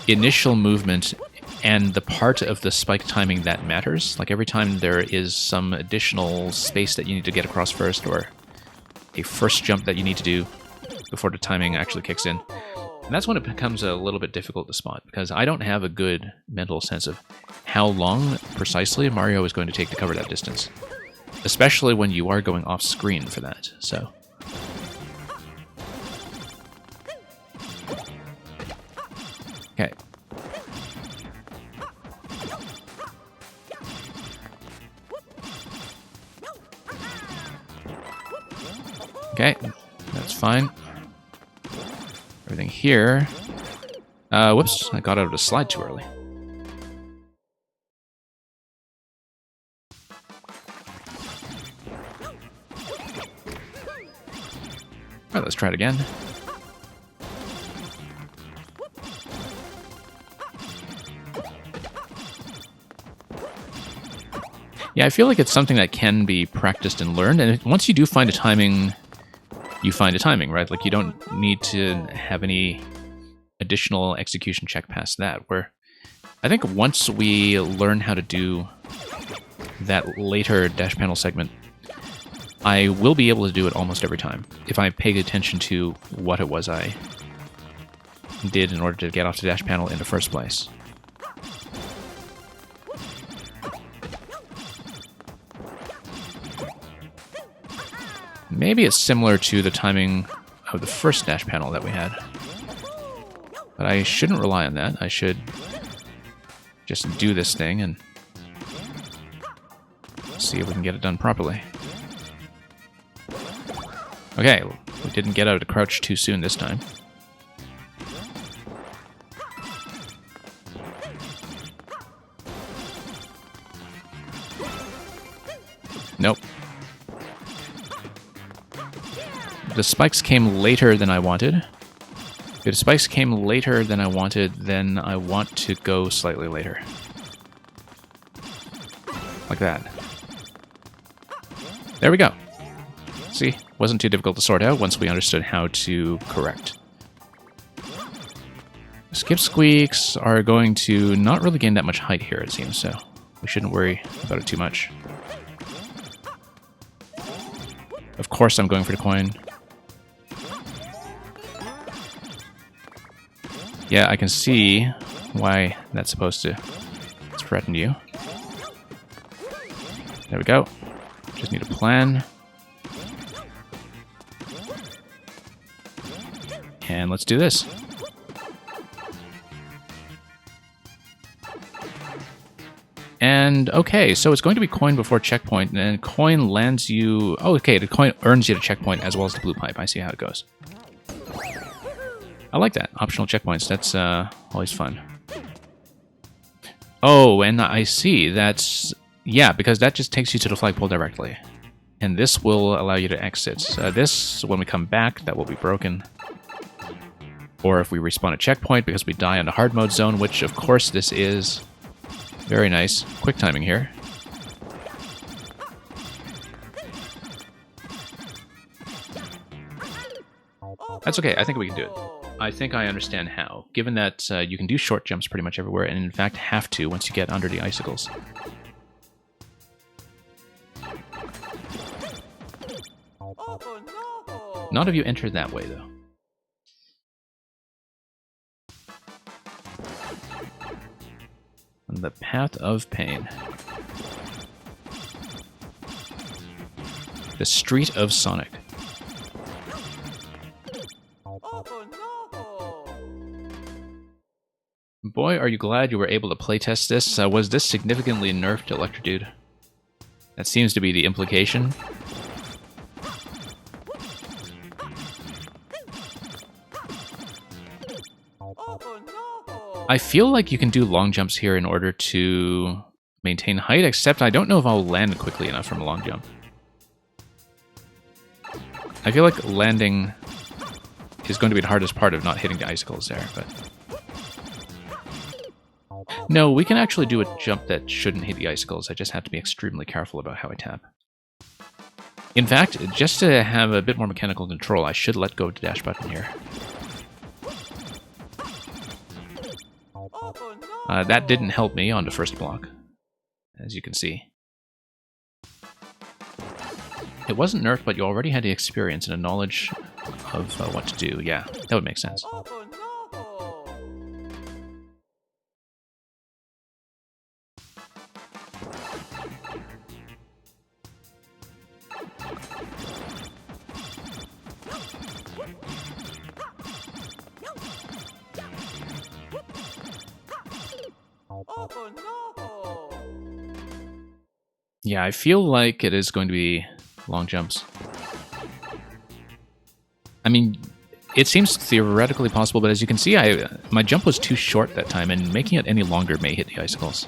initial movement and the part of the spike timing that matters, like every time there is some additional space that you need to get across first, or a first jump that you need to do before the timing actually kicks in, and that's when it becomes a little bit difficult to spot, because I don't have a good mental sense of how long precisely Mario is going to take to cover that distance. Especially when you are going off screen for that, so. Okay. Okay, that's fine. Everything here. Whoops, I got out of the slide too early. Alright, let's try it again. Yeah, I feel like it's something that can be practiced and learned, and once you do find a timing, you find a timing, right? Like, you don't need to have any additional execution check past that, where I think once we learn how to do that later dash panel segment, I will be able to do it almost every time, if I pay attention to what it was I did in order to get off the dash panel in the first place. Maybe it's similar to the timing of the first dash panel that we had. But I shouldn't rely on that. I should just do this thing and see if we can get it done properly. Okay, we didn't get out of the crouch too soon this time. Nope. The spikes came later than I wanted. If the spikes came later than I wanted, then I want to go slightly later. Like that. There we go. See? Wasn't too difficult to sort out once we understood how to correct. Skip squeaks are going to not really gain that much height here, it seems, so we shouldn't worry about it too much. Of course I'm going for the coin. Yeah, I can see why that's supposed to threaten you. There we go. Just need a plan. And let's do this. And okay, so it's going to be coin before checkpoint, and then coin lands you... Oh, okay, the coin earns you the checkpoint as well as the blue pipe. I see how it goes. I like that. Optional checkpoints. That's always fun. Oh, and I see. That's... Yeah, because that just takes you to the flagpole directly. And this will allow you to exit. This, when we come back, that will be broken. Or if we respawn a checkpoint because we die on the hard mode zone, which of course this is. Very nice. Quick timing here. That's okay. I think we can do it. I think I understand how. Given that you can do short jumps pretty much everywhere, and in fact have to once you get under the icicles. None of you entered that way, though. On the path of pain. The street of Sonic. Boy, are you glad you were able to playtest this. Was this significantly nerfed to Electrodude? That seems to be the implication. I feel like you can do long jumps here in order to maintain height, except I don't know if I'll land quickly enough from a long jump. I feel like landing is going to be the hardest part of not hitting the icicles there, but... No, we can actually do a jump that shouldn't hit the icicles. I just have to be extremely careful about how I tap. In fact, just to have a bit more mechanical control, I should let go of the dash button here. That didn't help me on the first block, as you can see. It wasn't nerfed, but you already had the experience and a knowledge of what to do. Yeah, that would make sense. Yeah, I feel like it is going to be long jumps. I mean, it seems theoretically possible, but as you can see, my jump was too short that time, and making it any longer may hit the icicles.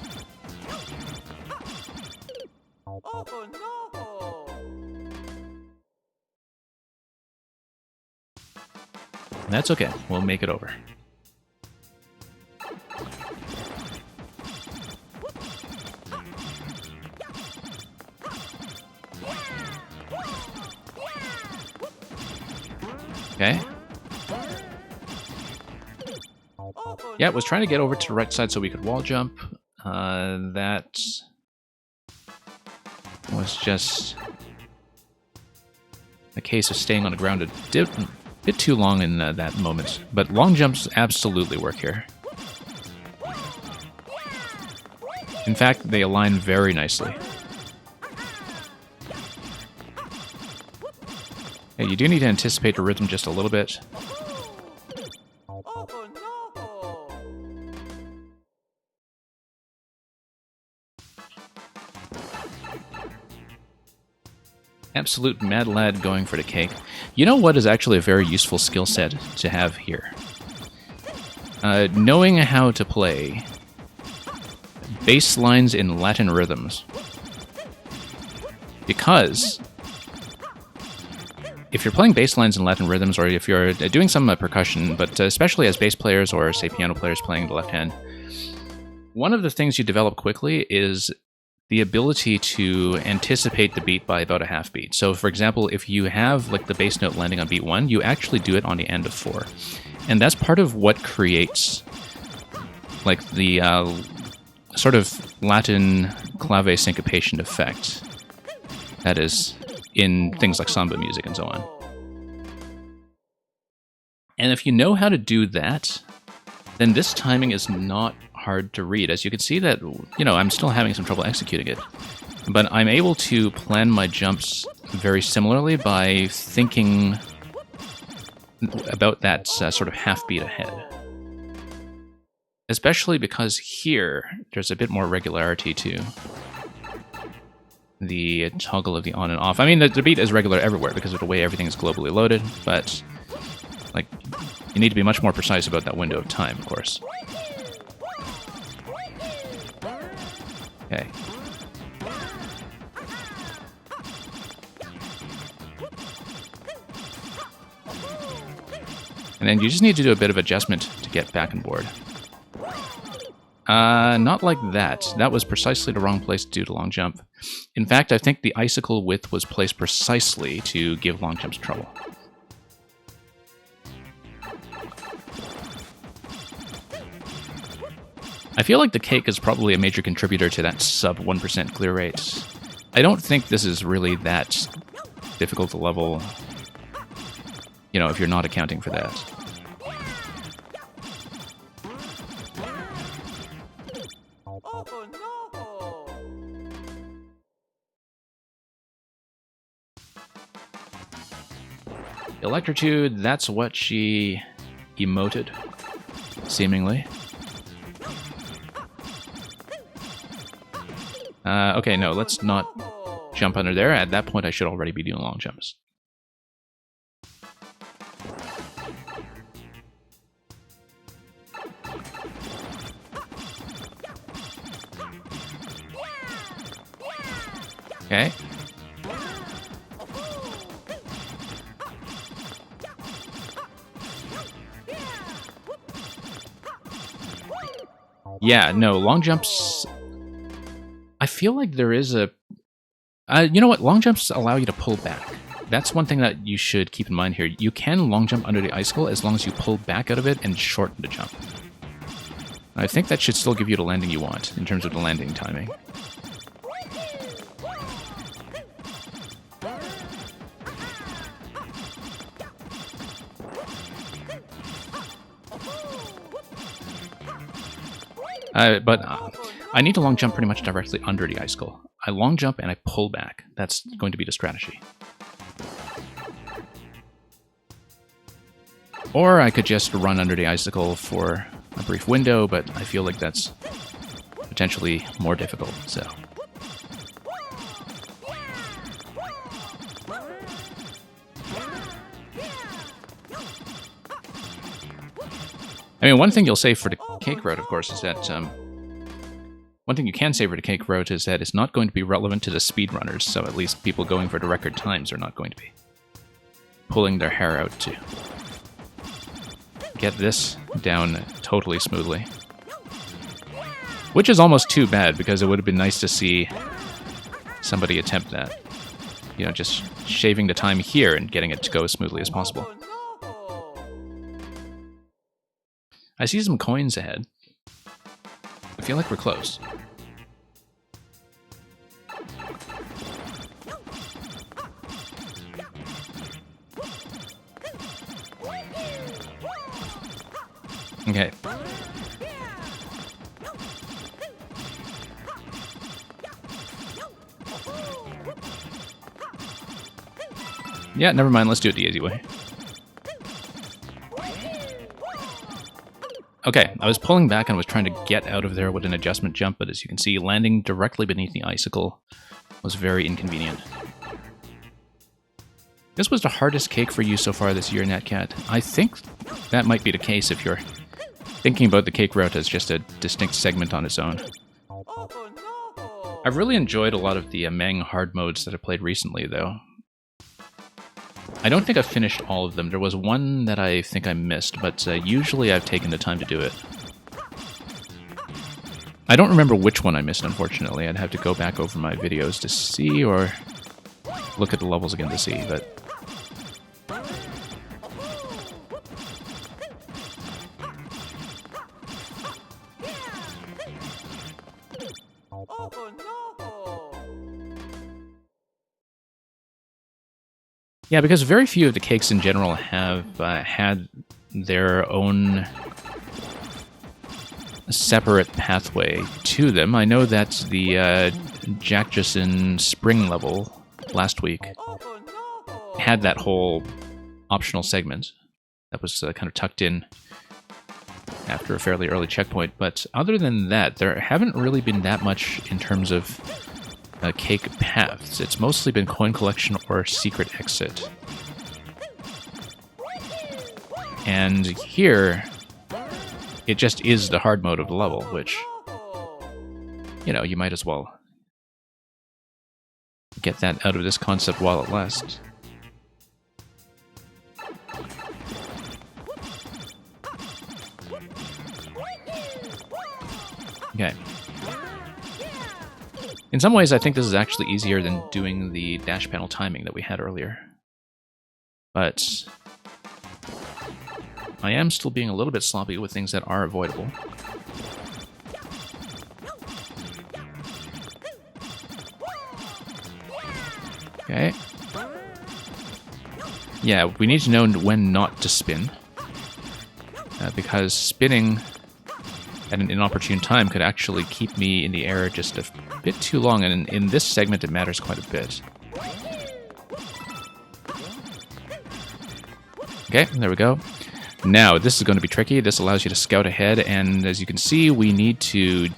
That's okay. We'll make it over. Okay. Yeah, was trying to get over to the right side so we could wall jump. That was just a case of staying on the ground a bit too long in that moment. But long jumps absolutely work here. In fact, they align very nicely. Yeah, you do need to anticipate the rhythm just a little bit. Absolute mad lad going for the cake. You know what is actually a very useful skill set to have here? Knowing how to play bass lines in Latin rhythms. Because if you're playing bass lines in Latin rhythms, or if you're doing some percussion, but especially as bass players or, say, piano players playing the left hand, one of the things you develop quickly is the ability to anticipate the beat by about a half beat. So, for example, if you have like the bass note landing on beat 1, you actually do it on the end of 4. And that's part of what creates like the sort of Latin clave syncopation effect that is in things like samba music and so on. And if you know how to do that, then this timing is not hard to read. As you can see that, I'm still having some trouble executing it. But I'm able to plan my jumps very similarly by thinking about that sort of half beat ahead. Especially because here, there's a bit more regularity to the toggle of the on and off. I mean, the beat is regular everywhere because of the way everything is globally loaded, but like you need to be much more precise about that window of time, of course. Okay. And then you just need to do a bit of adjustment to get back on board. Not like that. That was precisely the wrong place to do the long jump. In fact, I think the icicle width was placed precisely to give long jumps trouble. I feel like the cake is probably a major contributor to that sub 1% clear rate. I don't think this is really that difficult to level, if you're not accounting for that. Electritude, that's what she emoted, seemingly. Okay, no, let's not jump under there. At that point, I should already be doing long jumps. Okay. Yeah, no, long jumps... I feel like there is a... you know what? Long jumps allow you to pull back. That's one thing that you should keep in mind here. You can long jump under the icicle as long as you pull back out of it and shorten the jump. I think that should still give you the landing you want in terms of the landing timing. But I need to long jump pretty much directly under the icicle. I long jump and I pull back. That's going to be the strategy. Or I could just run under the icicle for a brief window, but I feel like that's potentially more difficult, so... I mean, one thing you'll say for the cake route, of course, is that... one thing you can say for the cake route is that it's not going to be relevant to the speedrunners, so at least people going for the record times are not going to be pulling their hair out to get this down totally smoothly. Which is almost too bad, because it would have been nice to see somebody attempt that. You know, just shaving the time here and getting it to go as smoothly as possible. I see some coins ahead. I feel like we're close. Okay. Yeah, never mind. Let's do it the easy way. Okay, I was pulling back and was trying to get out of there with an adjustment jump, but as you can see, landing directly beneath the icicle was very inconvenient. This was the hardest cake for you so far this year, Natcat. I think that might be the case if you're thinking about the cake route as just a distinct segment on its own. I've really enjoyed a lot of the Meng hard modes that I played recently, though. I don't think I've finished all of them. There was one that I think I missed, but usually I've taken the time to do it. I don't remember which one I missed, unfortunately. I'd have to go back over my videos to see, or look at the levels again to see, but... Yeah, because very few of the cakes in general have had their own separate pathway to them. I know that the Jack Jason Spring level last week had that whole optional segment that was kind of tucked in after a fairly early checkpoint, but other than that, there haven't really been that much in terms of cake paths. It's mostly been coin collection or secret exit. And here, it just is the hard mode of the level, which, you know, you might as well get that out of this concept while it lasts. Okay. In some ways, I think this is actually easier than doing the dash panel timing that we had earlier. But I am still being a little bit sloppy with things that are avoidable. Okay. Yeah, we need to know when not to spin. Because spinning at an inopportune time could actually keep me in the air just a bit too long, and in this segment it matters quite a bit. Okay, there we go. Now, this is going to be tricky. This allows you to scout ahead, and as you can see, we need to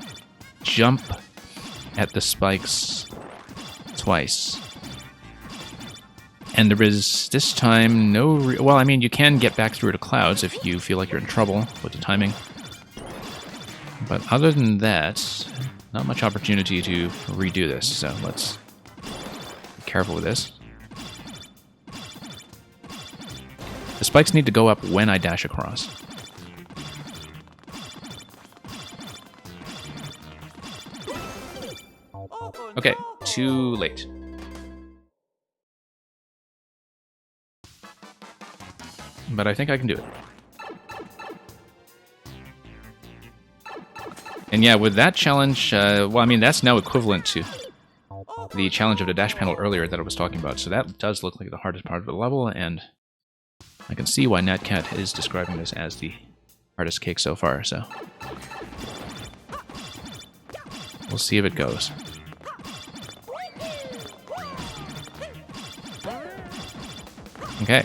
jump at the spikes twice. And there is, this time, no... well, I mean, you can get back through the clouds if you feel like you're in trouble with the timing. But other than that, not much opportunity to redo this, so let's be careful with this. The spikes need to go up when I dash across. Okay, too late. But I think I can do it. And yeah, with that challenge, well, I mean, that's now equivalent to the challenge of the dash panel earlier that I was talking about. So that does look like the hardest part of the level, and I can see why Natcat is describing this as the hardest cake so far, so we'll see if it goes. Okay.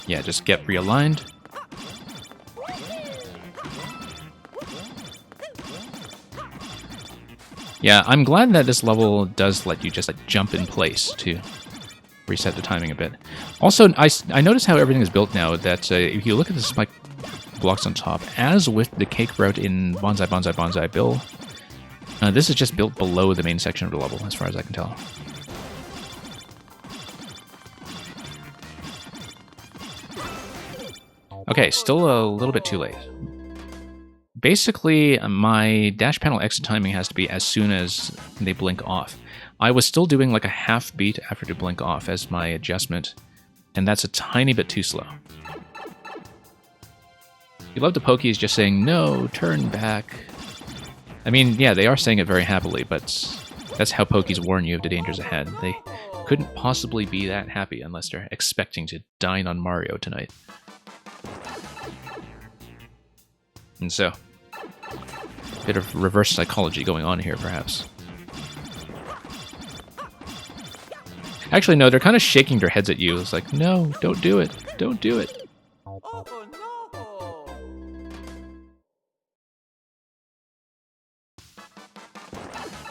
Yeah, just get realigned. Yeah, I'm glad that this level does let you just like jump in place to reset the timing a bit. Also, I notice how everything is built now, that if you look at the spike blocks on top, as with the cake route in Bonsai Bonsai Bonsai Bill, this is just built below the main section of the level, as far as I can tell. Okay, still a little bit too late. Basically, my dash panel exit timing has to be as soon as they blink off. I was still doing like a half beat after to blink off as my adjustment, and that's a tiny bit too slow. You love the Pokies just saying, no, turn back. I mean, yeah, they are saying it very happily, but that's how Pokies warn you of the dangers ahead. They couldn't possibly be that happy unless they're expecting to dine on Mario tonight. And so, a bit of reverse psychology going on here, perhaps. Actually, no, they're kind of shaking their heads at you. It's like, no, don't do it. Don't do it.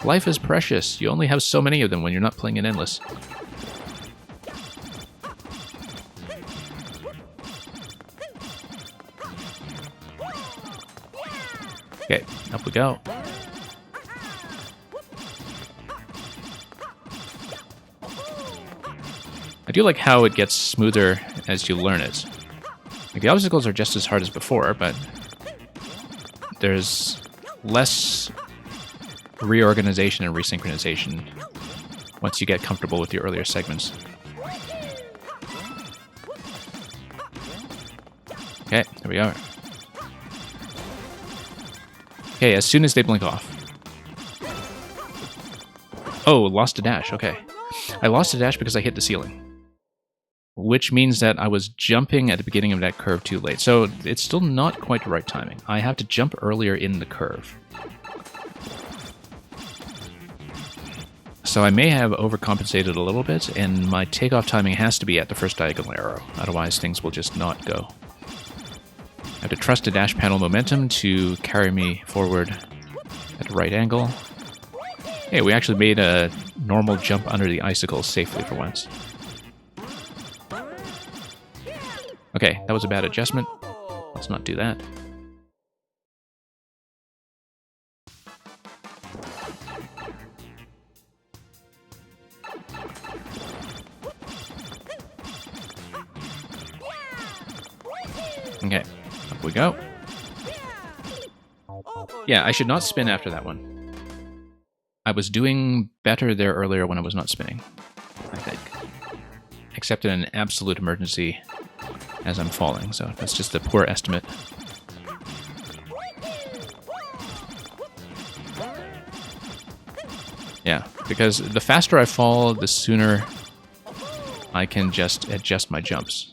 Life is precious. You only have so many of them when you're not playing in Endless. Okay, up we go. I do like how it gets smoother as you learn it. Like, the obstacles are just as hard as before, but there's less reorganization and resynchronization once you get comfortable with your earlier segments. Okay, there we are. Okay, as soon as they blink off. Oh, lost a dash, okay. I lost a dash because I hit the ceiling, which means that I was jumping at the beginning of that curve too late. So it's still not quite the right timing. I have to jump earlier in the curve. So I may have overcompensated a little bit, and my takeoff timing has to be at the first diagonal arrow. Otherwise, things will just not go. I have to trust the dash panel momentum to carry me forward at the right angle. Hey, we actually made a normal jump under the icicles safely for once. Okay, that was a bad adjustment. Let's not do that. Okay, up we go. Yeah, I should not spin after that one. I was doing better there earlier when I was not spinning, I think. Except in an absolute emergency as I'm falling, so that's just a poor estimate. Yeah, because the faster I fall, the sooner I can just adjust my jumps.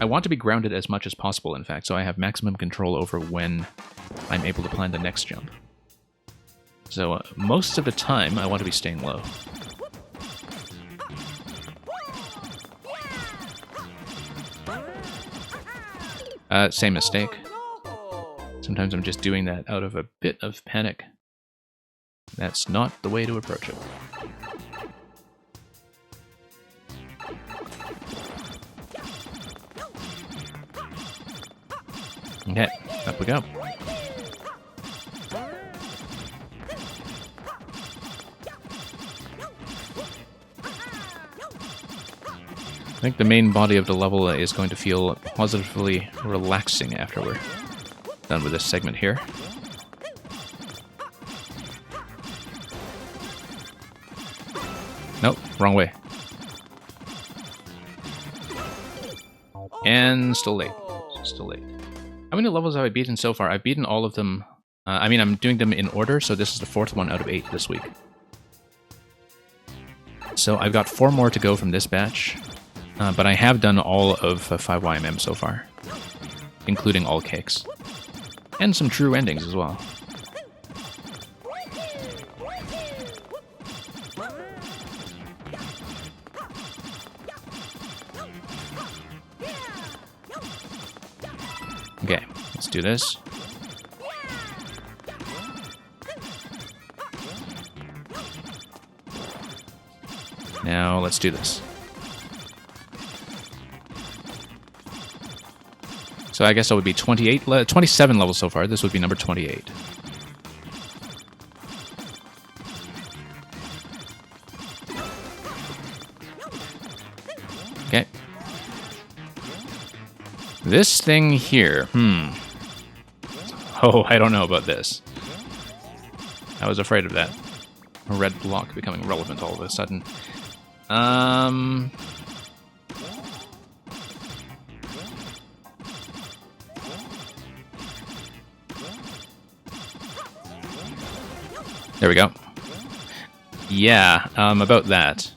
I want to be grounded as much as possible, in fact, so I have maximum control over when I'm able to plan the next jump. So most of the time, I want to be staying low. Same mistake. Sometimes I'm just doing that out of a bit of panic. That's not the way to approach it. Okay, up we go. I think the main body of the level is going to feel positively relaxing after we're done with this segment here. Nope, wrong way. And still late. Still late. How many levels have I beaten so far? I've beaten all of them. I mean, I'm doing them in order, so this is the 4th one out of 8 this week. So I've got 4 more to go from this batch, but I have done all of 5YMM so far, including all cakes. And some true endings as well. Okay, let's do this. Now let's do this. So I guess that would be 27 levels so far. This would be number 28. Okay. This thing here, Oh, I don't know about this. I was afraid of that. A red block becoming relevant all of a sudden. There we go. Yeah, about that.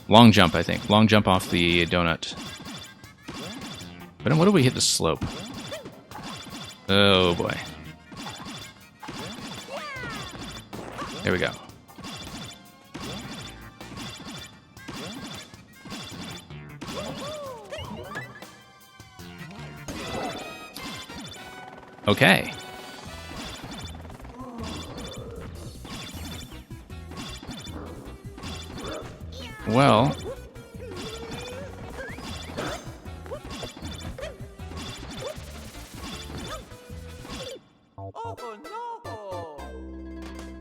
Long jump, I think. Long jump off the donut. But then what do we hit the slope? Oh boy. There we go. Okay. Well,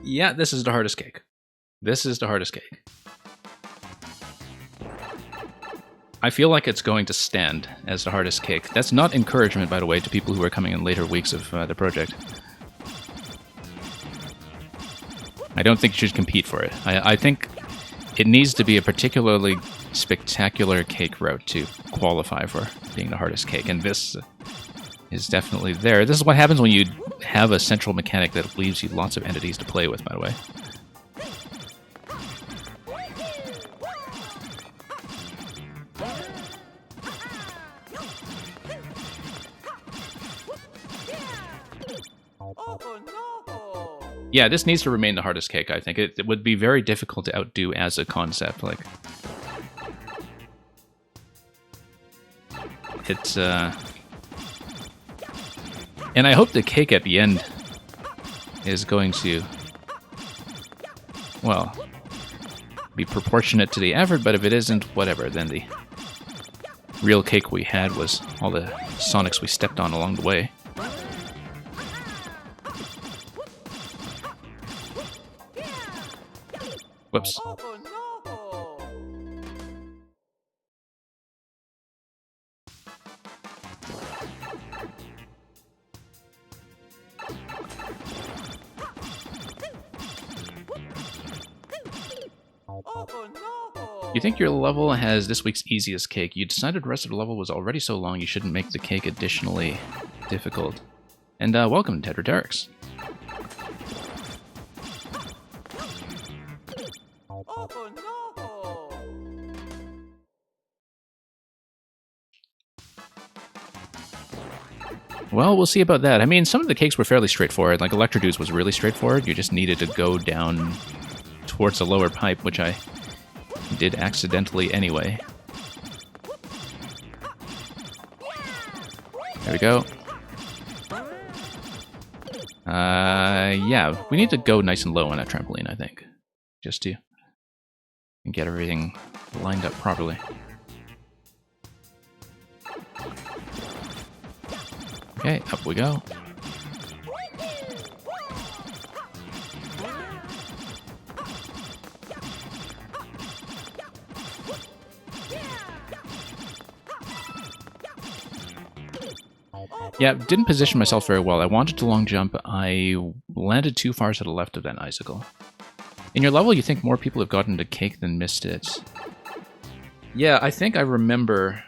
yeah, this is the hardest cake. This is the hardest cake. I feel like it's going to stand as the hardest cake. That's not encouragement, by the way, to people who are coming in later weeks of the project. I don't think you should compete for it. I think it needs to be a particularly spectacular cake route to qualify for being the hardest cake, and this is definitely there. This is what happens when you have a central mechanic that leaves you lots of entities to play with, by the way. Yeah, this needs to remain the hardest cake, I think. It would be very difficult to outdo as a concept. Like, it's, and I hope the cake at the end is going to, well, be proportionate to the effort, but if it isn't, whatever, then the real cake we had was all the Sonics we stepped on along the way. Whoops. You think your level has this week's easiest cake. You decided the rest of the level was already so long you shouldn't make the cake additionally difficult. And welcome, Tetraderix. Well, we'll see about that. I mean, some of the cakes were fairly straightforward. Like Electrodude's was really straightforward. You just needed to go down towards the lower pipe, which I did accidentally anyway. There we go. Yeah, we need to go nice and low on that trampoline, I think. Just to get everything lined up properly. Okay, up we go. Yeah, didn't position myself very well. I wanted to long jump. I landed too far to the left of that icicle. In your level, you think more people have gotten the cake than missed it. Yeah, I think I remember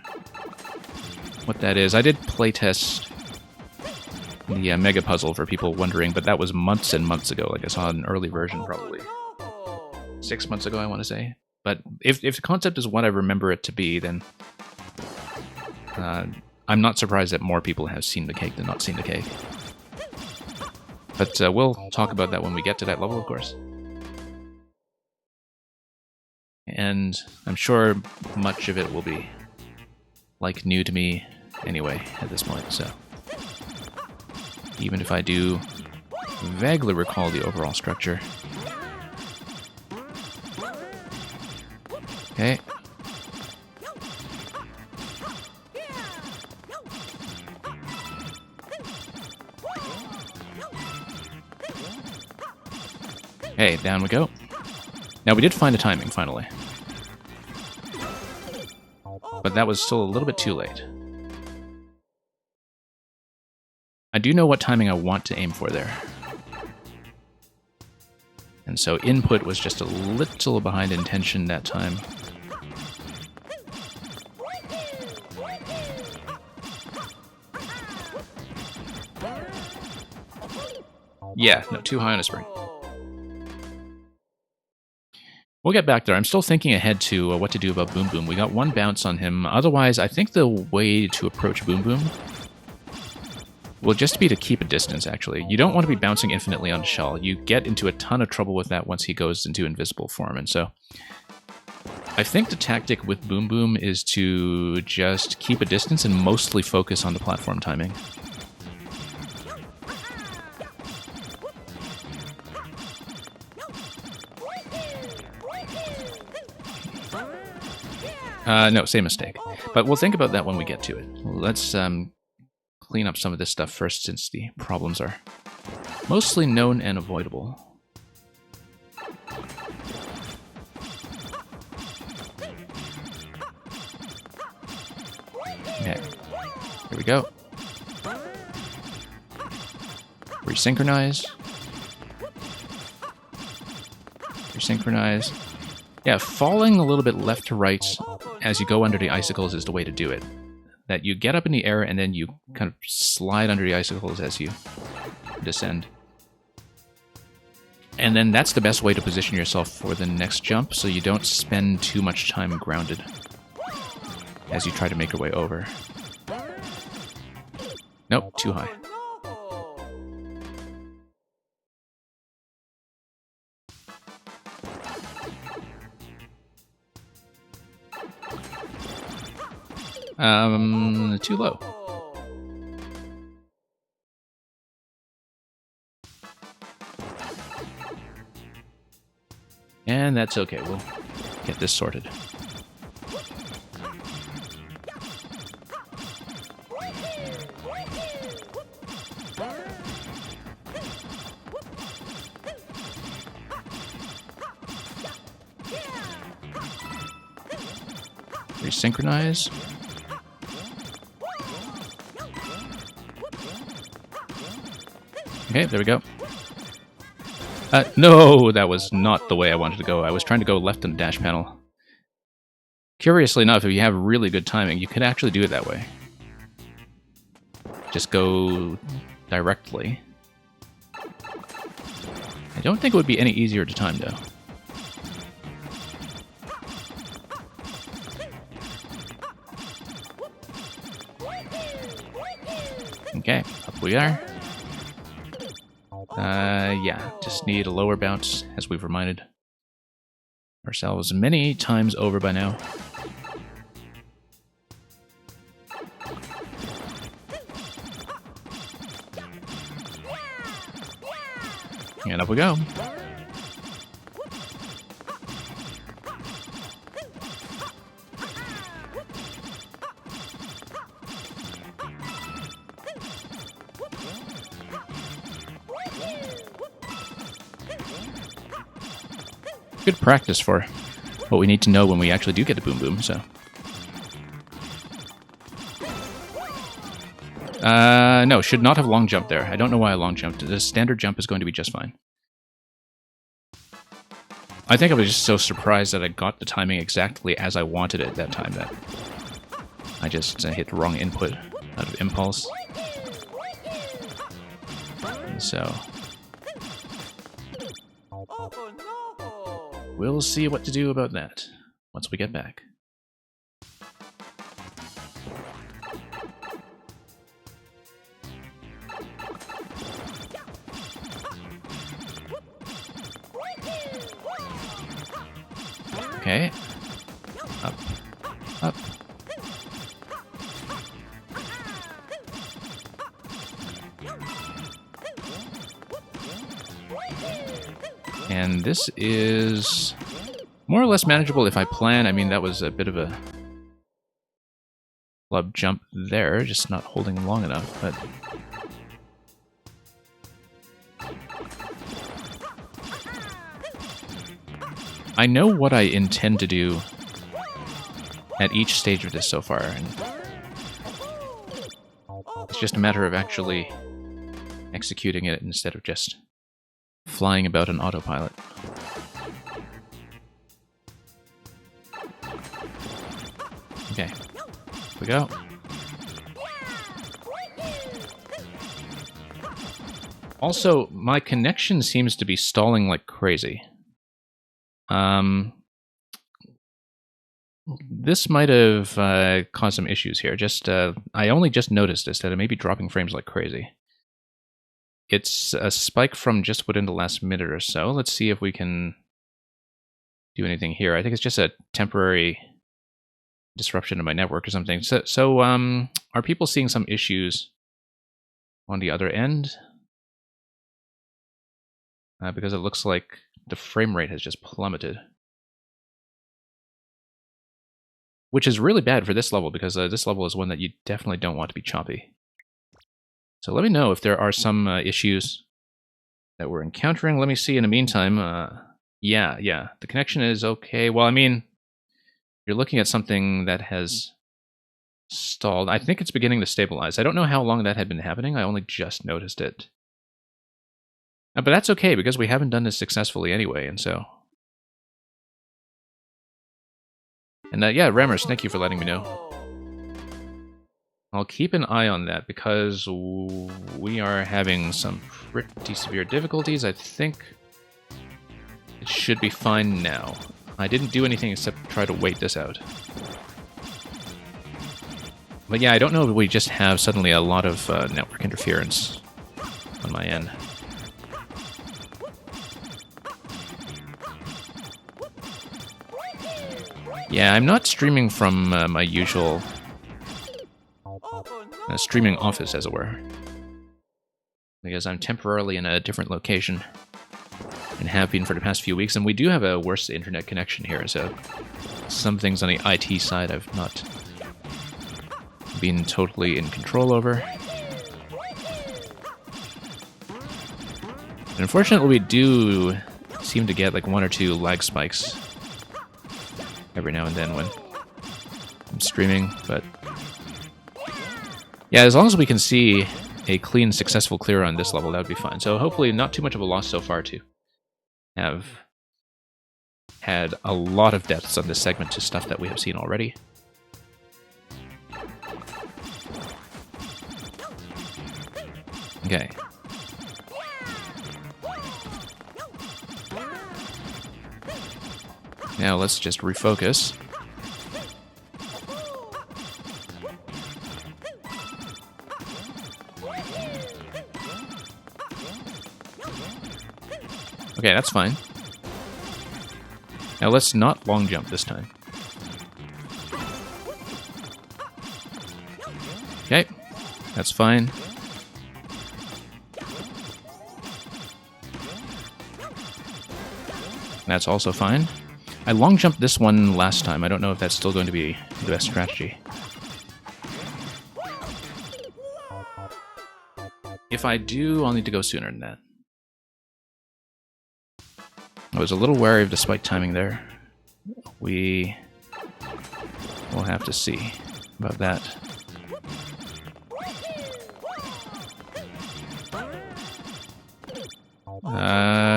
what that is. I did playtest the Mega Puzzle for people wondering, but that was months and months ago. Like I saw an early version probably 6 months ago, I want to say. But if the concept is what I remember it to be, then I'm not surprised that more people have seen the cake than not seen the cake. But we'll talk about that when we get to that level, of course. And I'm sure much of it will be like new to me anyway at this point, so even if I do vaguely recall the overall structure. Okay. Okay, down we go. Now we did find a timing, finally. but that was still a little bit too late. I do know what timing I want to aim for there. And so input was just a little behind intention that time. Yeah, no, too high on a spring. We'll get back there. I'm still thinking ahead to what to do about Boom Boom. We got one bounce on him. Otherwise, I think the way to approach Boom Boom will just be to keep a distance, actually. You don't want to be bouncing infinitely on Shell. You get into a ton of trouble with that once he goes into invisible form. And so I think the tactic with Boom Boom is to just keep a distance and mostly focus on the platform timing. No, same mistake. But we'll think about that when we get to it. Let's clean up some of this stuff first, since the problems are mostly known and avoidable. Okay, here we go. Resynchronize. Resynchronize. Yeah, falling a little bit left to right as you go under the icicles is the way to do it. That you get up in the air and then you kind of slide under the icicles as you descend. And then that's the best way to position yourself for the next jump, so you don't spend too much time grounded as you try to make your way over. Nope, too high. Too low. And that's okay, we'll get this sorted. Resynchronize. Okay, there we go. No, that was not the way I wanted to go. I was trying to go left on the dash panel. Curiously enough, if you have really good timing, you could actually do it that way. Just go directly. I don't think it would be any easier to time, though. Okay, up we are. Yeah, just need a lower bounce, as we've reminded ourselves many times over by now. And up we go. Good practice for what we need to know when we actually do get to Boom Boom, so. No, should not have long jumped there. I don't know why I long jumped. The standard jump is going to be just fine. I think I was just so surprised that I got the timing exactly as I wanted it that time that I just hit the wrong input out of impulse. And so we'll see what to do about that once we get back. Okay. Up. Up. And this is more or less manageable if I plan. I mean, that was a bit of a club jump there, just not holding long enough, but I know what I intend to do at each stage of this so far, and it's just a matter of actually executing it instead of just flying about on autopilot. Okay, here we go. Also, my connection seems to be stalling like crazy. This might have caused some issues here. I only just noticed this, that it may be dropping frames like crazy. It's a spike from just within the last minute or so. Let's see if we can do anything here. I think it's just a temporary disruption of my network or something. So are people seeing some issues on the other end? Because it looks like the frame rate has just plummeted. Which is really bad for this level, because this level is one that you definitely don't want to be choppy. So let me know if there are some issues that we're encountering. Let me see in the meantime. Yeah, the connection is okay. Well, I mean, you're looking at something that has stalled. I think it's beginning to stabilize. I don't know how long that had been happening. I only just noticed it. But that's okay, because we haven't done this successfully anyway, and so... And yeah, Rammers, thank you for letting me know. I'll keep an eye on that, because we are having some pretty severe difficulties. I think it should be fine now. I didn't do anything except try to wait this out. But yeah, I don't know if we just have suddenly a lot of network interference on my end. Yeah, I'm not streaming from my usual streaming office, as it were, because I'm temporarily in a different location and have been for the past few weeks, and we do have a worse internet connection here, so some things on the IT side I've not been totally in control over. And unfortunately, we do seem to get like 1 or 2 lag spikes every now and then when I'm streaming, but yeah, as long as we can see a clean, successful clear on this level, that would be fine. So hopefully not too much of a loss so far to have had a lot of deaths on this segment to stuff that we have seen already. Okay. Now let's just refocus. Okay, that's fine. Now let's not long jump this time. Okay, that's fine. That's also fine. I long jumped this one last time. I don't know if that's still going to be the best strategy. If I do, I'll need to go sooner than that. I was a little wary of the spike timing there. We will have to see about that.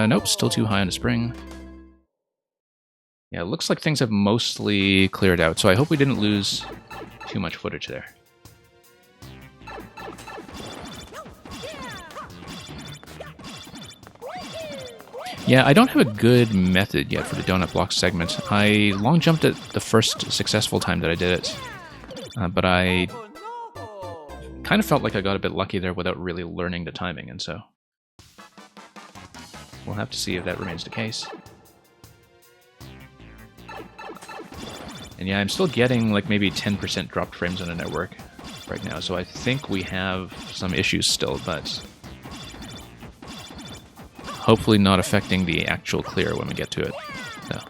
Nope, still too high on the spring. Yeah, it looks like things have mostly cleared out, so I hope we didn't lose too much footage there. Yeah, I don't have a good method yet for the donut block segment. I long jumped it the first successful time that I did it, but I kind of felt like I got a bit lucky there without really learning the timing, and so we'll have to see if that remains the case. And yeah, I'm still getting like maybe 10% dropped frames on the network right now, so I think we have some issues still, but hopefully not affecting the actual clear when we get to it. No.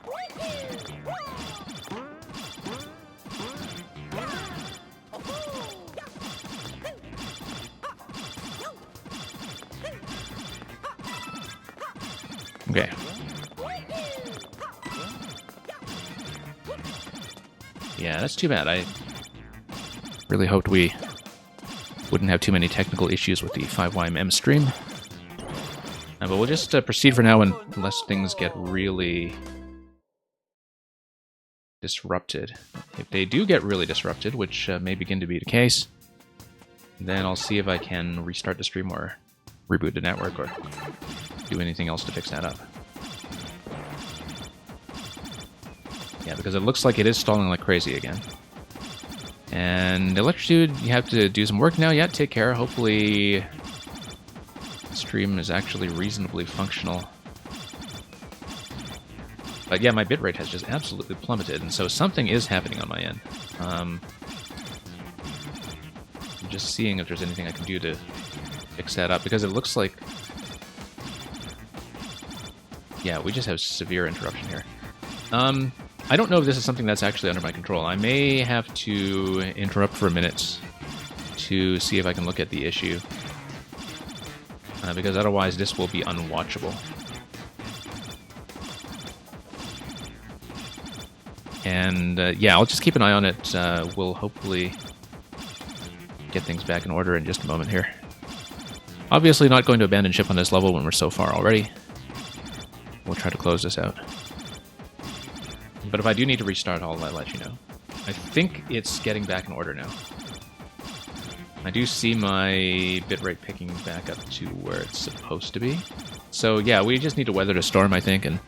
Okay. Yeah, that's too bad. I really hoped we wouldn't have too many technical issues with the 5YMM stream. But we'll just proceed for now unless things get really disrupted. If they do get really disrupted, which may begin to be the case, then I'll see if I can restart the stream or reboot the network or do anything else to fix that up. Yeah, because it looks like it is stalling like crazy again. And Electritude, you have to do some work now. Yeah, take care. Hopefully the stream is actually reasonably functional. But yeah, my bitrate has just absolutely plummeted, and so something is happening on my end. I'm just seeing if there's anything I can do to fix that up, because it looks like... Yeah, we just have severe interruption here. I don't know if this is something that's actually under my control. I may have to interrupt for a minute to see if I can look at the issue, because otherwise this will be unwatchable. And yeah, I'll just keep an eye on it. We'll hopefully get things back in order in just a moment here. Obviously not going to abandon ship on this level when we're so far already. We'll try to close this out. But if I do need to restart, I'll let you know. I think it's getting back in order now. I do see my bitrate picking back up to where it's supposed to be. So yeah, we just need to weather the storm, I think, and...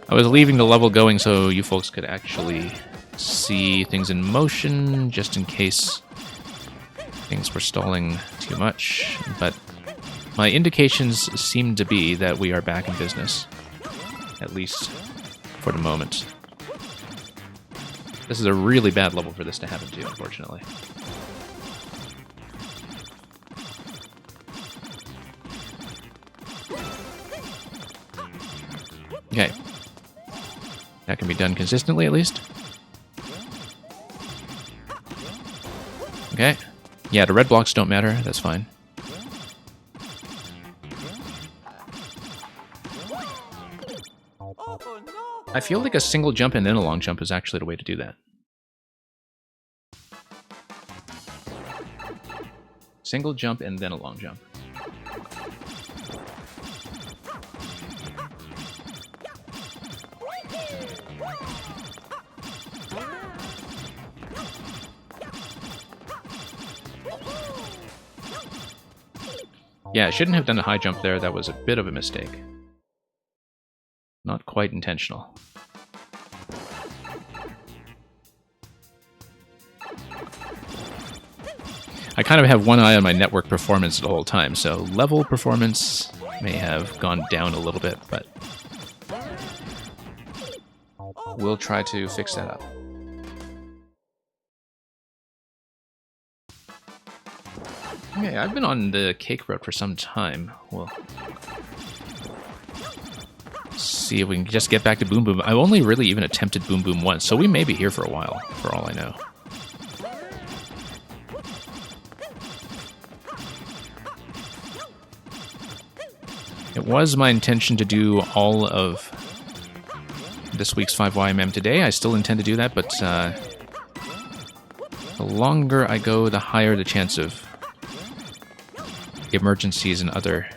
I was leaving the level going so you folks could actually see things in motion, just in case things were stalling too much, but my indications seem to be that we are back in business, at least for the moment. This is a really bad level for this to happen to, unfortunately. Okay. That can be done consistently, at least. Okay. Yeah, the red blocks don't matter. That's fine. I feel like a single jump and then a long jump is actually the way to do that. Single jump and then a long jump. Yeah, I shouldn't have done a high jump there. That was a bit of a mistake. Not quite intentional. I kind of have one eye on my network performance the whole time, so level performance may have gone down a little bit, but we'll try to fix that up. Okay, I've been on the cake route for some time. We'll see if we can just get back to Boom Boom. I've only really even attempted Boom Boom once, so we may be here for a while, for all I know. It was my intention to do all of this week's 5YMM today. I still intend to do that, but the longer I go, the higher the chance of emergencies and other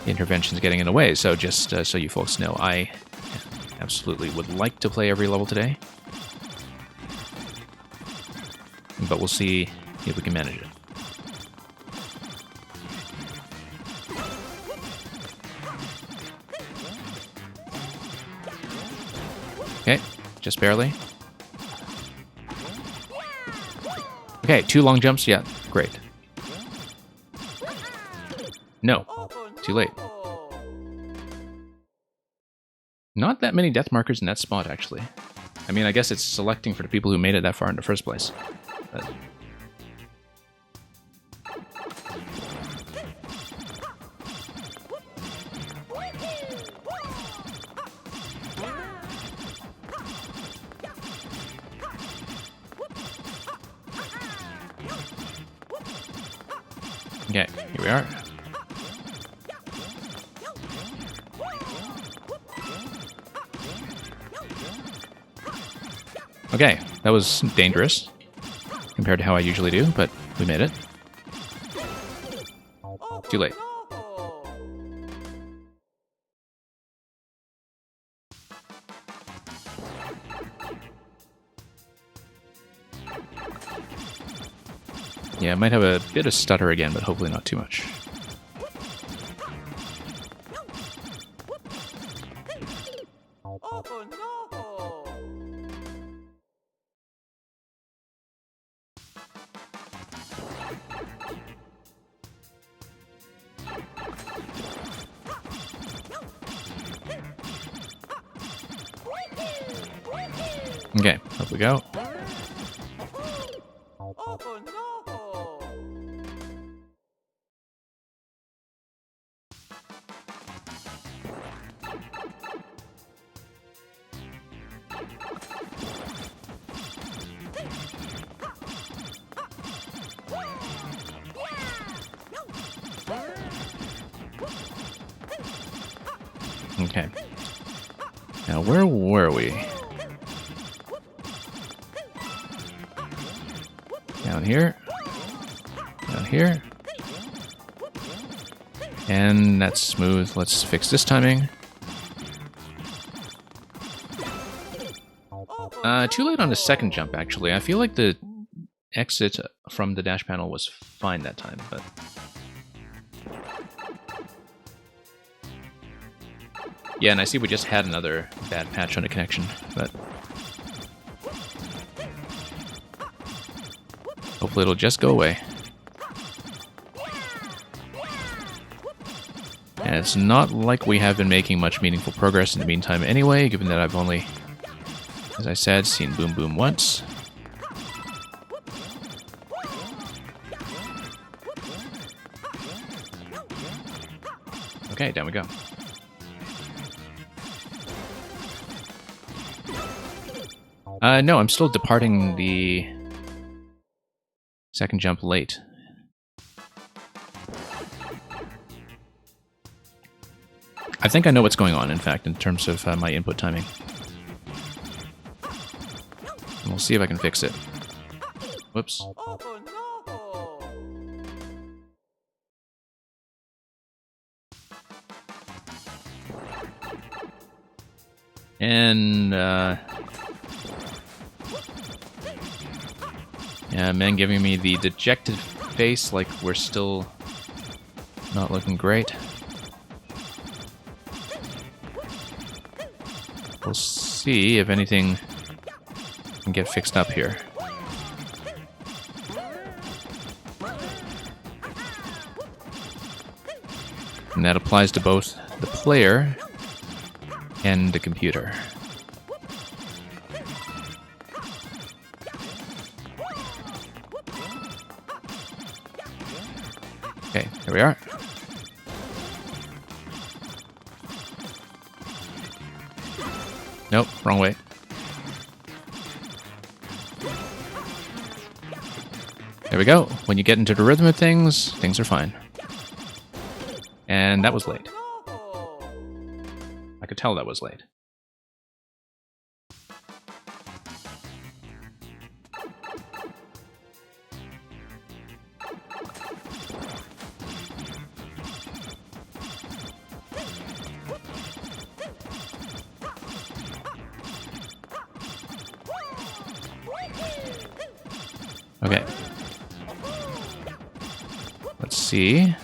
interventions getting in the way. So just so you folks know, I absolutely would like to play every level today, but we'll see if we can manage it. Okay, just barely. Okay, 2 long jumps, yeah, great. No, too late. Not that many death markers in that spot, actually. I mean, I guess it's selecting for the people who made it that far in the first place. But... okay, here we are. Okay, that was dangerous compared to how I usually do, but we made it. Too late. Yeah, I might have a bit of stutter again, but hopefully not too much. Okay, up we go. Okay. Now, where were we? Down here. Down here. And that's smooth. Let's fix this timing. Too late on the second jump, actually. I feel like the exit from the dash panel was fine that time, but... Yeah, and I see we just had another bad patch on the connection, but... Hopefully it'll just go away. And it's not like we have been making much meaningful progress in the meantime anyway, given that I've only, as I said, seen Boom Boom once. Okay, down we go. No, I'm still departing the second jump late. I think I know what's going on, in fact, in terms of my input timing. And we'll see if I can fix it. Whoops. And, yeah, man giving me the dejected face like we're still not looking great. We'll see if anything can get fixed up here. And that applies to both the player and the computer. Okay, here we are. Nope, wrong way. There we go. When you get into the rhythm of things, things are fine. And that was late. I could tell that was late. Okay. Let's see.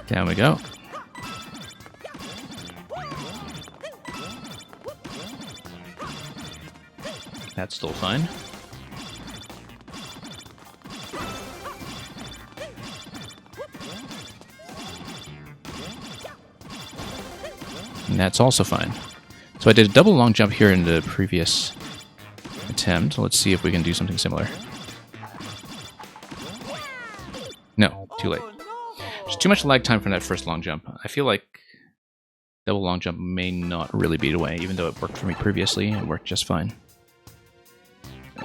Down we go. That's still fine. And that's also fine. So I did a double long jump here in the previous attempt. Let's see if we can do something similar. No, too late. There's too much lag time from that first long jump. I feel like double long jump may not really be the way, even though it worked for me previously and worked just fine.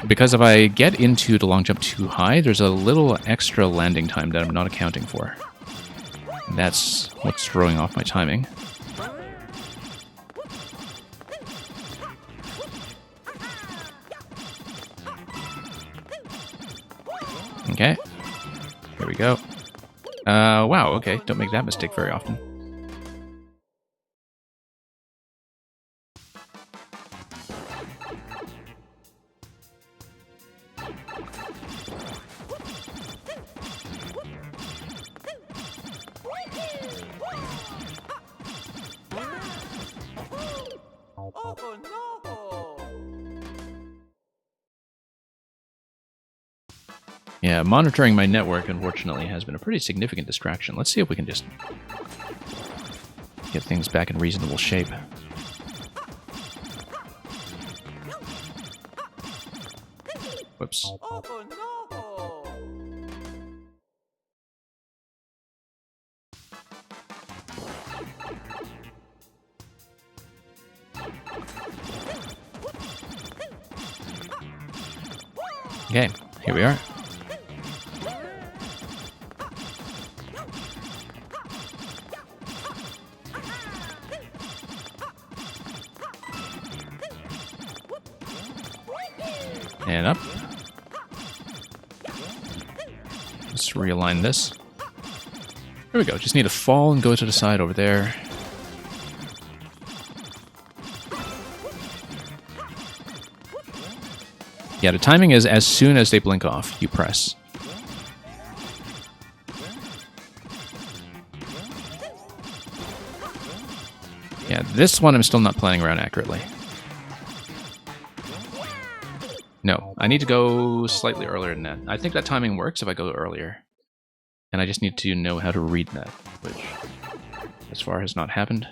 Because if I get into the long jump too high, there's a little extra landing time that I'm not accounting for. That's what's throwing off my timing. Okay. Here we go. Wow, okay. Don't make that mistake very often. Yeah, monitoring my network, unfortunately, has been a pretty significant distraction. Let's see if we can just get things back in reasonable shape. Whoops. Okay, here we are. And up. Let's realign this. There we go. Just need to fall and go to the side over there. Yeah, the timing is as soon as they blink off, you press. Yeah, this one I'm still not planning around accurately. No, I need to go slightly earlier than that. I think that timing works if I go earlier. And I just need to know how to read that, which, as far has not happened.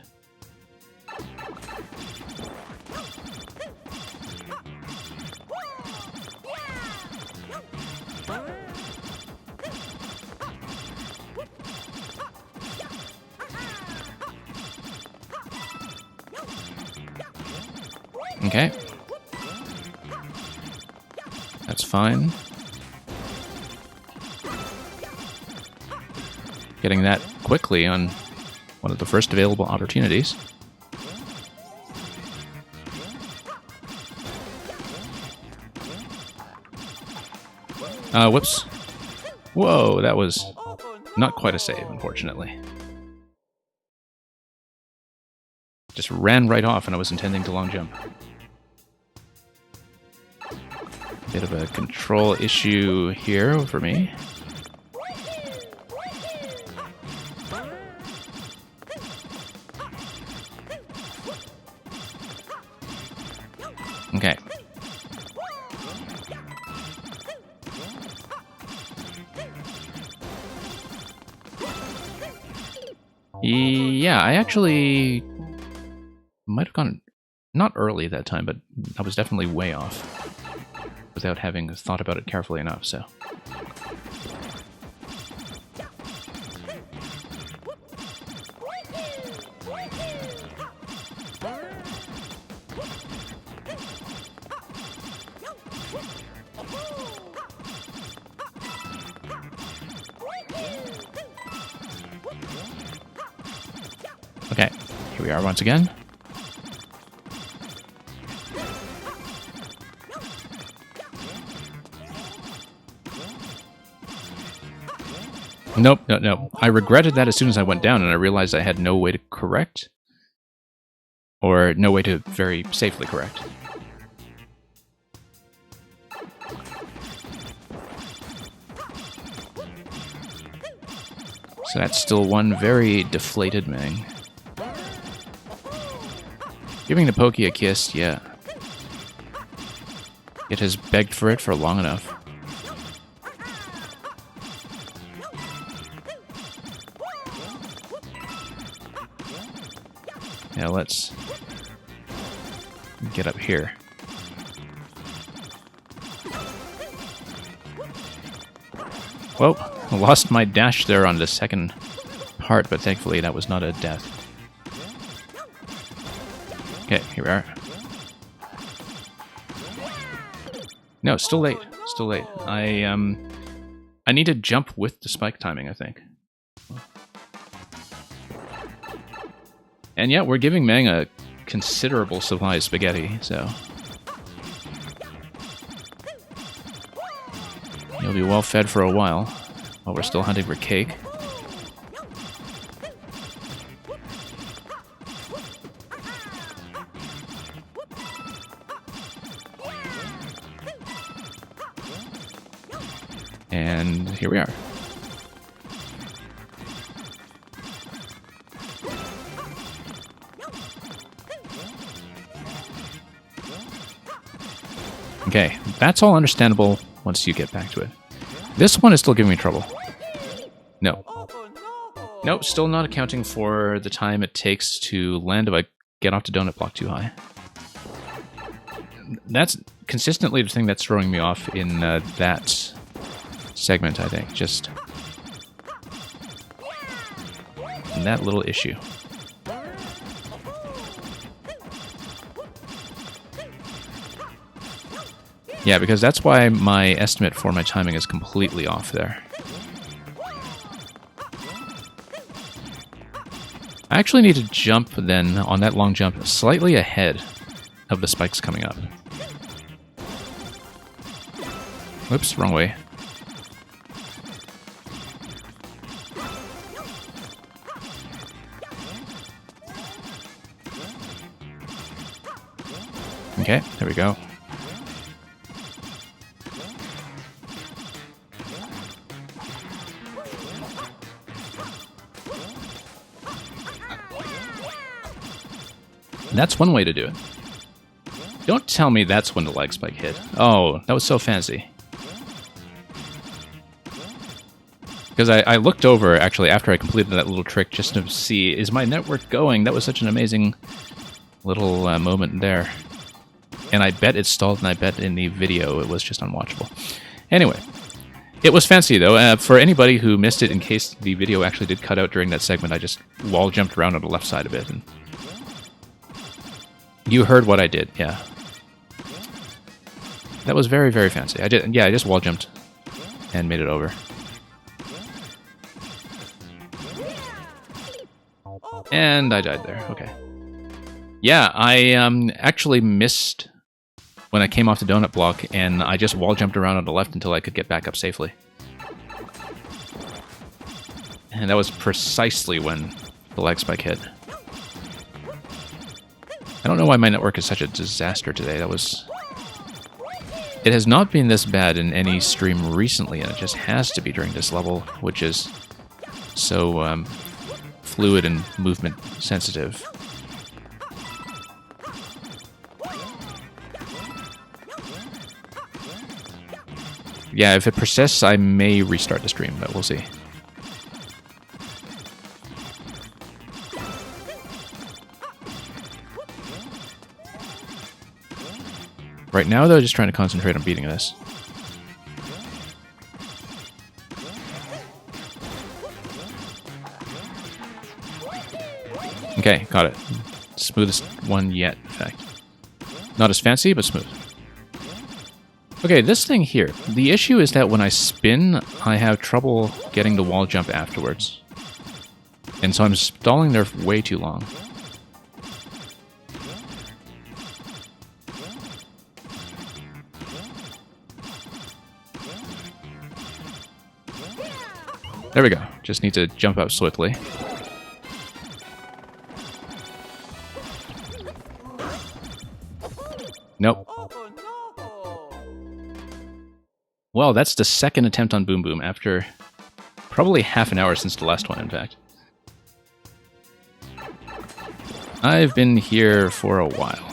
Okay. That's fine. Getting that quickly on one of the first available opportunities. Whoops. Whoa, that was not quite a save, unfortunately. Just ran right off and I was intending to long jump. Bit of a control issue here for me. Okay. Yeah, I actually might have gone not early that time, but I was definitely way off without having thought about it carefully enough, so. Okay, here we are once again. Nope, no. I regretted that as soon as I went down and I realized I had no way to correct. Or no way to very safely correct. So that's still one very deflated Mang. Giving the Pokey a kiss, yeah. It has begged for it for long enough. Now let's get up here. Whoa, I lost my dash there on the second part, but thankfully that was not a death. Okay, here we are. No, still late. Still late. I need to jump with the spike timing, I think. And yet, we're giving Meng a considerable supply of spaghetti, so... You'll be well fed for a while we're still hunting for cake. And here we are. Okay, that's all understandable once you get back to it. This one is still giving me trouble. No. Nope, still not accounting for the time it takes to land if I get off the donut block too high. That's consistently the thing that's throwing me off in that segment, I think. Just that little issue. Yeah, because that's why my estimate for my timing is completely off there. I actually need to jump then on that long jump slightly ahead of the spikes coming up. Whoops, wrong way. Okay, there we go. That's one way to do it. Don't tell me that's when the leg spike hit. Oh, that was so fancy. Because I looked over, actually, after I completed that little trick, just to see, is my network going? That was such an amazing little moment there. And I bet it stalled, and I bet in the video it was just unwatchable. Anyway, it was fancy, though. For anybody who missed it, in case the video actually did cut out during that segment, I just wall jumped around on the left side of it, and you heard what I did, yeah. That was very, very fancy. I just wall jumped and made it over. And I died there, okay. Yeah, I actually missed when I came off the donut block, and I just wall jumped around on the left until I could get back up safely. And that was precisely when the lag spike hit. I don't know why my network is such a disaster today. It has not been this bad in any stream recently, and it just has to be during this level, which is so fluid and movement sensitive. Yeah, if it persists, I may restart the stream, but we'll see. Right now, though, just trying to concentrate on beating this. Okay, got it. Smoothest one yet, in fact. Not as fancy, but smooth. Okay, this thing here. The issue is that when I spin, I have trouble getting the wall jump afterwards. And so I'm stalling there way too long. There we go. Just need to jump up swiftly. Nope. Well, that's the second attempt on Boom Boom after probably half an hour since the last one, in fact. I've been here for a while.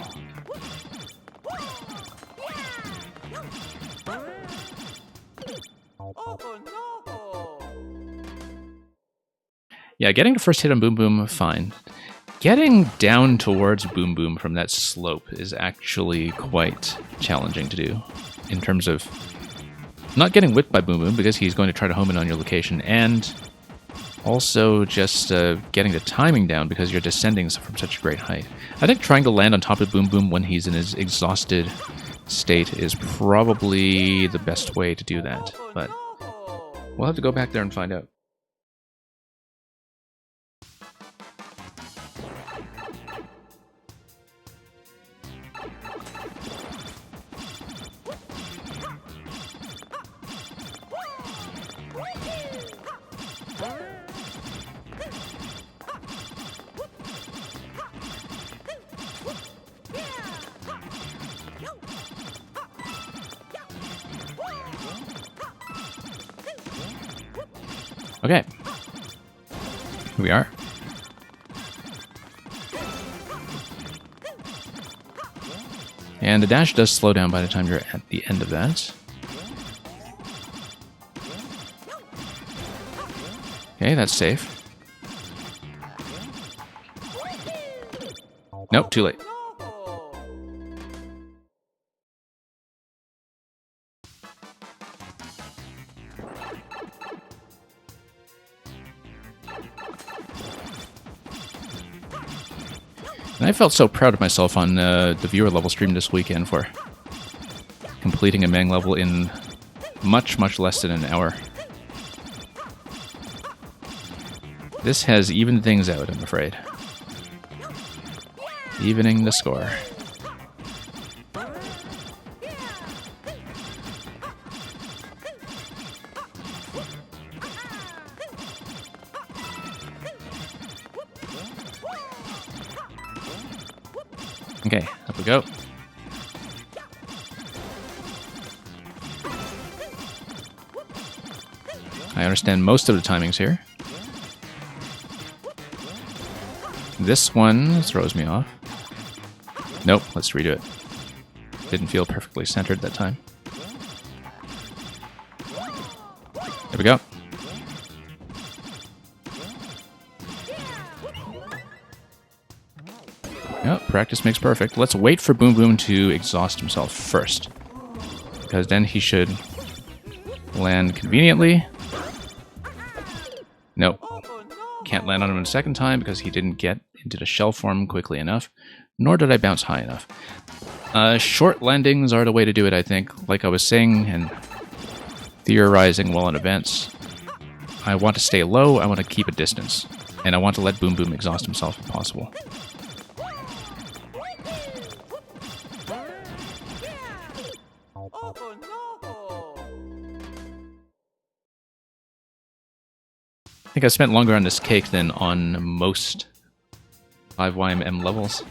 Yeah, getting the first hit on Boom Boom, fine. Getting down towards Boom Boom from that slope is actually quite challenging to do, in terms of not getting whipped by Boom Boom, because he's going to try to home in on your location, and also just getting the timing down because you're descending from such a great height. I think trying to land on top of Boom Boom when he's in his exhausted state is probably the best way to do that, but we'll have to go back there and find out. Okay. Here we are. And the dash does slow down by the time you're at the end of that. Okay, that's safe. Nope, too late. And I felt so proud of myself on the viewer level stream this weekend for completing a Mang level in much, much less than an hour. This has evened things out, I'm afraid. Evening the score. Okay, up we go. I understand most of the timings here. This one throws me off. Nope, let's redo it. Didn't feel perfectly centered that time. There we go. Yep, practice makes perfect. Let's wait for Boom Boom to exhaust himself first, because then he should land conveniently. Nope. Can't land on him a second time because he didn't get into the shell form quickly enough, nor did I bounce high enough. Short landings are the way to do it, I think. Like I was saying and theorizing while in events, I want to stay low, I want to keep a distance, and I want to let Boom Boom exhaust himself if possible. I think I spent longer on this cake than on most 5YMM levels.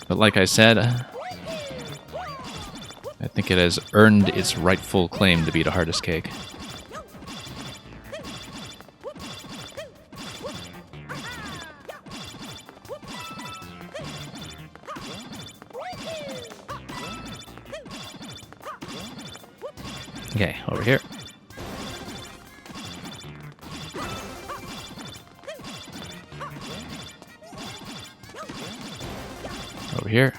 But like I said, I think it has earned its rightful claim to be the hardest cake. Okay, over here. Over here.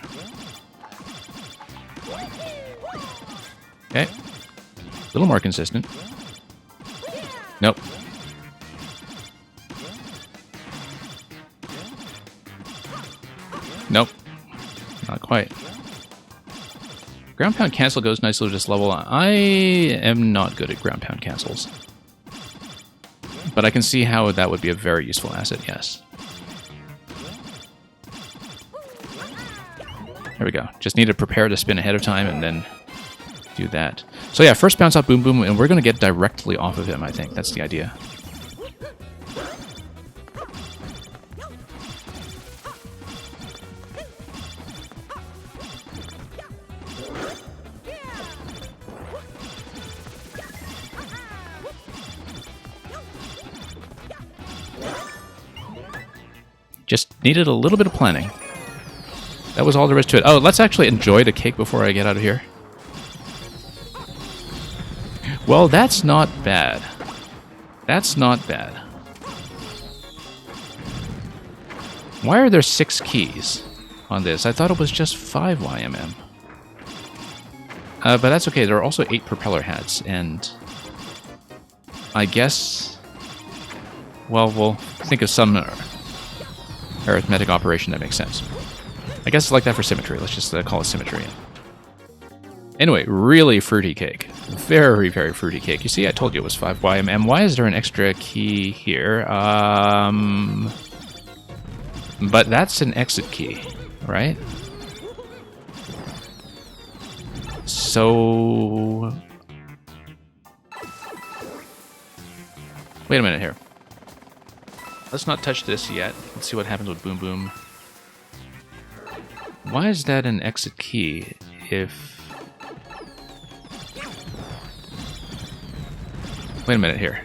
Okay. A little more consistent. Nope. Nope. Not quite. Ground pound cancel goes nicely with this level. I am not good at ground pound cancels, but I can see how that would be a very useful asset, yes. There we go. Just need to prepare to spin ahead of time and then do that. So yeah, first bounce off Boom Boom, and we're going to get directly off of him, I think. That's the idea. Just needed a little bit of planning. That was all there is to it. Oh, let's actually enjoy the cake before I get out of here. Well, that's not bad. That's not bad. Why are there 6 keys on this? I thought it was just 5 YMM. But that's okay. There are also 8 propeller hats, and I guess, well, we'll think of some arithmetic operation that makes sense. I guess it's like that for symmetry. Let's just call it symmetry. Anyway, really fruity cake. Very, very fruity cake. You see, I told you it was 5 YMM. Why is there an extra key here? But that's an exit key, right? So... wait a minute here. Let's not touch this yet. Let's see what happens with Boom Boom. Why is that an exit key if... Wait a minute here.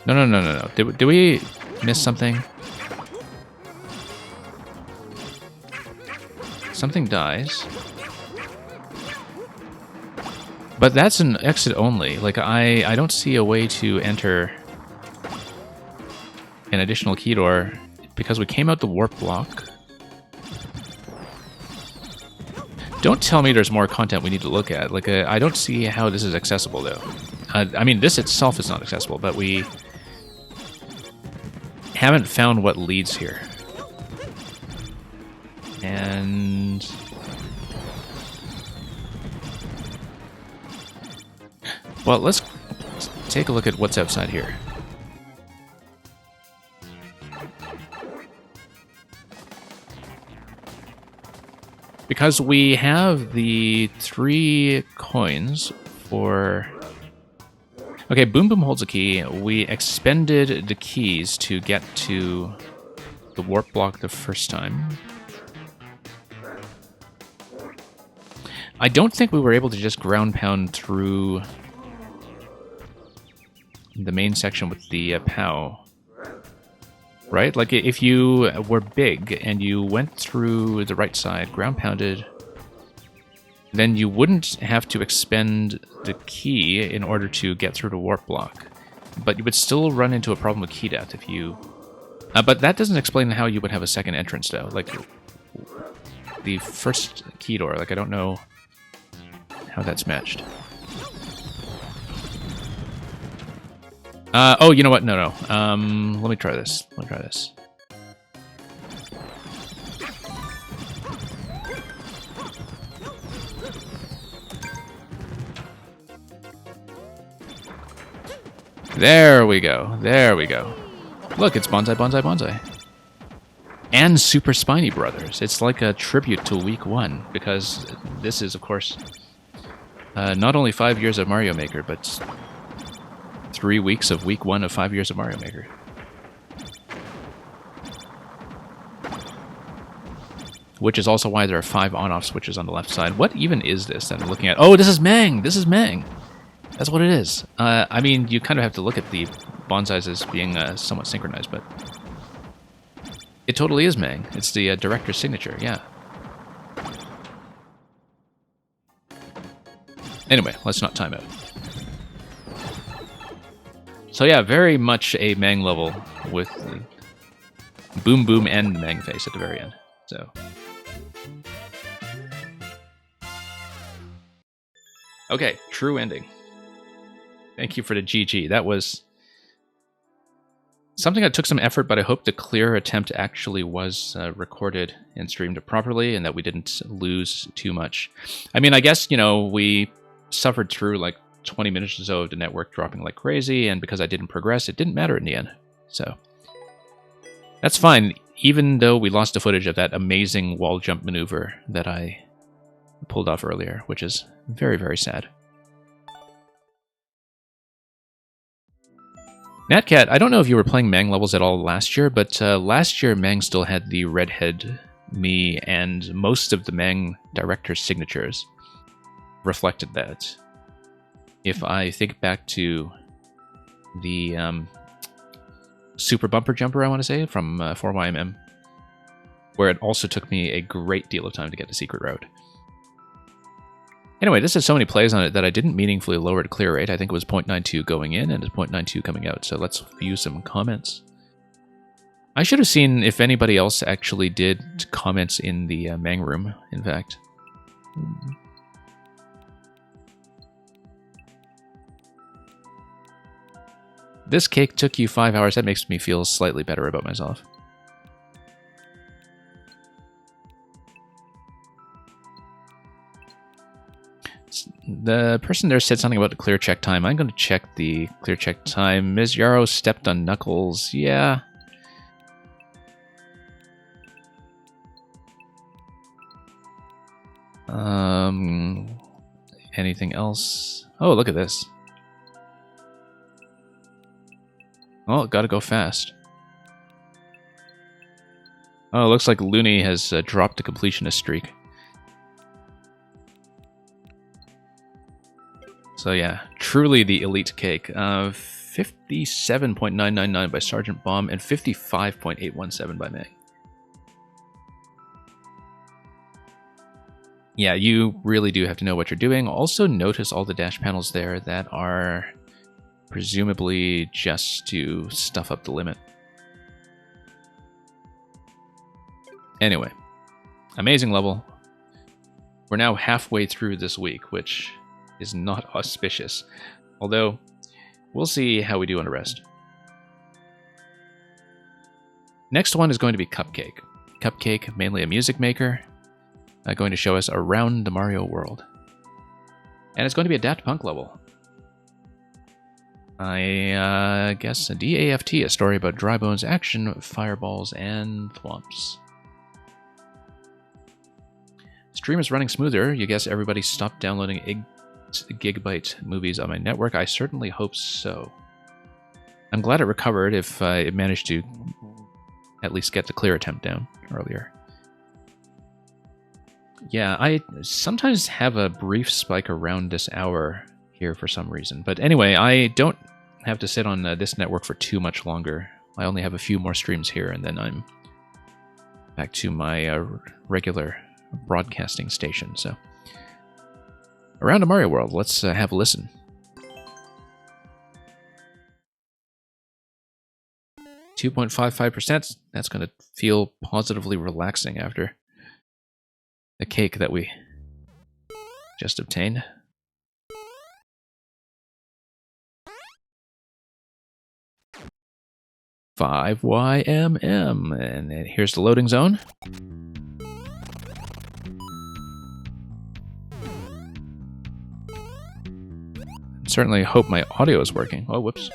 No. Did we miss something? Something dies. But that's an exit only. Like, I don't see a way to enter an additional key door because we came out the warp block. Don't tell me there's more content we need to look at. Like, I don't see how this is accessible, though. I mean, this itself is not accessible, but we haven't found what leads here. And... well, let's take a look at what's outside here. Because we have the 3 coins for... okay, Boom Boom holds a key. We expended the keys to get to the warp block the first time. I don't think we were able to just ground pound through the main section with the POW. Right? Like, if you were big and you went through the right side, ground pounded, then you wouldn't have to expend the key in order to get through the warp block. But you would still run into a problem with key death if you... but that doesn't explain how you would have a second entrance, though. Like, the first key door, like, I don't know how that's matched. Oh, you know what? No. Let me try this. There we go. Look, it's Bonsai. And Super Spiny Brothers. It's like a tribute to Week 1, because this is, of course, not only 5 years of Mario Maker, but 3 weeks of Week 1 of 5 years of Mario Maker. Which is also why there are 5 on-off switches on the left side. What even is this that I'm looking at? Oh, this is Mang! That's what it is. I mean, you kind of have to look at the bonsais as being somewhat synchronized, but... it totally is Mang. It's the director's signature, yeah. Anyway, let's not time out. So yeah, very much a Mang level with the Boom Boom and Mang face at the very end. So... okay, true ending. Thank you for the GG. That was something that took some effort, but I hope the clear attempt actually was recorded and streamed properly and that we didn't lose too much. I mean, I guess, you know, we suffered through like 20 minutes or so of the network dropping like crazy, and because I didn't progress, it didn't matter in the end. So that's fine, even though we lost the footage of that amazing wall jump maneuver that I pulled off earlier, which is very, very sad. Natcat, I don't know if you were playing Mang levels at all last year, but last year Mang still had the redhead me, and most of the Mang director's signatures reflected that. If I think back to the Super Bumper Jumper, I want to say, from 4YMM, where it also took me a great deal of time to get the secret route. Anyway, this has so many plays on it that I didn't meaningfully lower the clear rate. I think it was 0.92 going in and it's 0.92 coming out. So let's view some comments. I should have seen if anybody else actually did comments in the Mang room, in fact. This cake took you 5 hours. That makes me feel slightly better about myself. The person there said something about the clear check time. I'm going to check the clear check time. Ms. Yarrow stepped on Knuckles. Yeah. Anything else? Oh, look at this. Oh, gotta go fast. Oh, it looks like Looney has dropped the completionist streak. So yeah, truly the elite cake. 57.999 by Sergeant Bomb and 55.817 by Meg. Yeah, you really do have to know what you're doing. Also notice all the dash panels there that are presumably just to stuff up the limit. Anyway, amazing level. We're now halfway through this week, which is not auspicious. Although, we'll see how we do on the rest. Next one is going to be Cupcake. Cupcake, mainly a music maker, going to show us around the Mario world. And it's going to be a Daft Punk level. I guess a DAFT, a story about dry bones, action, fireballs, and thwomps. Stream is running smoother. You guess everybody stopped downloading gigabyte movies on my network? I certainly hope so. I'm glad it recovered if it managed to at least get the clear attempt down earlier. Yeah, I sometimes have a brief spike around this hour here for some reason. But anyway, I don't have to sit on this network for too much longer. I only have a few more streams here, and then I'm back to my regular broadcasting station. So, around the Mario world, let's have a listen. .55%. That's going to feel positively relaxing after the cake that we just obtained. $5YMM, and here's the loading zone. Certainly hope my audio is working. Oh, whoops.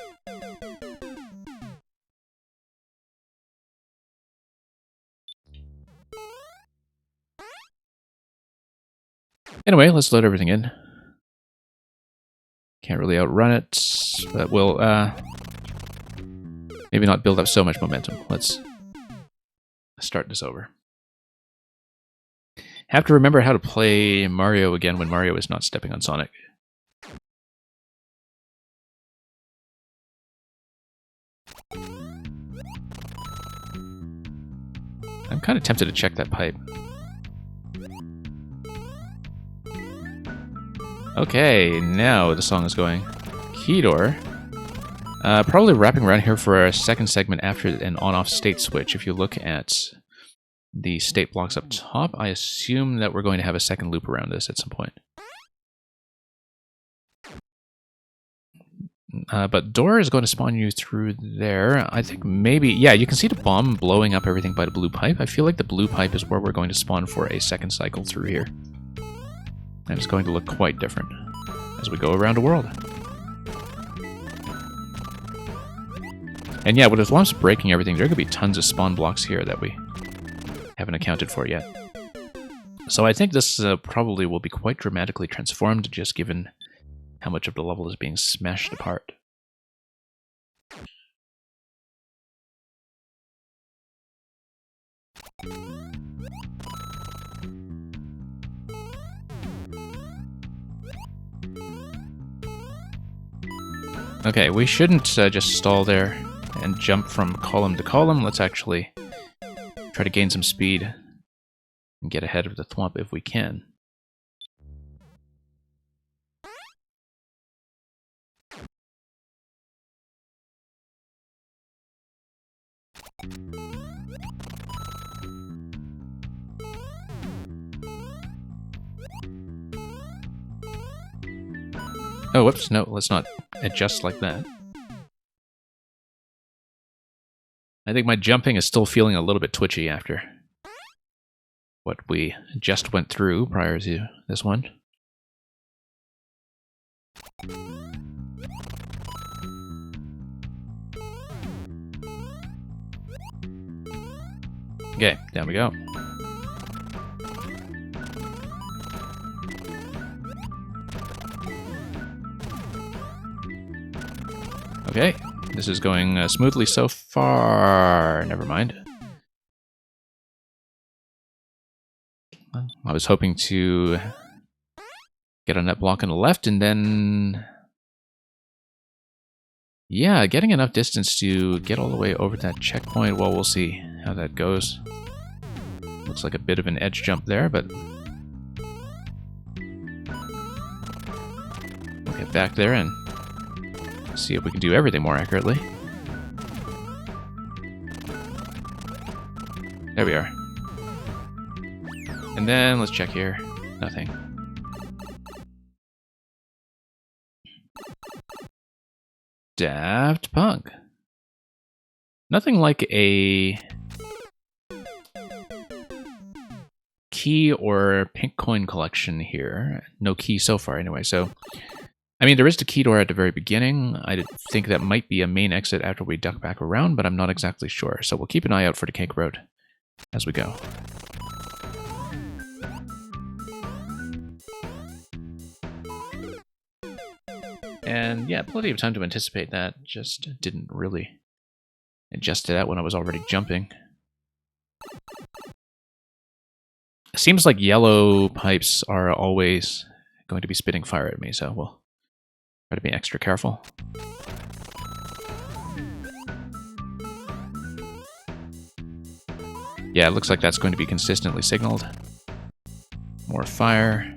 Anyway, let's load everything in. Can't really outrun it, but we'll maybe not build up so much momentum. Let's start this over. Have to remember how to play Mario again when Mario is not stepping on Sonic. I'm kind of tempted to check that pipe. Okay, now the song is going. Keydor. Probably wrapping around here for a second segment after an on-off state switch. If you look at the state blocks up top, I assume that we're going to have a second loop around this at some point. But Door is going to spawn you through there. I think maybe... Yeah, you can see the bomb blowing up everything by the blue pipe. I feel like the blue pipe is where we're going to spawn for a second cycle through here. And it's going to look quite different as we go around the world. And yeah, with the thwomps breaking everything, there could be tons of spawn blocks here that we haven't accounted for yet. So I think this probably will be quite dramatically transformed, just given how much of the level is being smashed apart. Okay, we shouldn't just stall there and jump from column to column. Let's actually try to gain some speed and get ahead of the thwomp if we can. Oh, whoops, no, let's not adjust like that. I think my jumping is still feeling a little bit twitchy after what we just went through prior to this one. Okay, down we go. Okay, this is going smoothly so far. Never mind. I was hoping to Get on that block on the left, and then... yeah, getting enough distance to get all the way over that checkpoint. Well, we'll see how that goes. Looks like a bit of an edge jump there, but... we'll get back there and see if we can do everything more accurately. There we are. And then let's check here. Nothing. Daft Punk. Nothing like a key or pink coin collection here. No key so far anyway, so... I mean, there is the key door at the very beginning. I think that might be a main exit after we duck back around, but I'm not exactly sure. So we'll keep an eye out for the cake road as we go. And yeah, plenty of time to anticipate that. Just didn't really adjust to that when I was already jumping. It seems like yellow pipes are always going to be spitting fire at me, so we'll try to be extra careful. Yeah, it looks like that's going to be consistently signaled. More fire.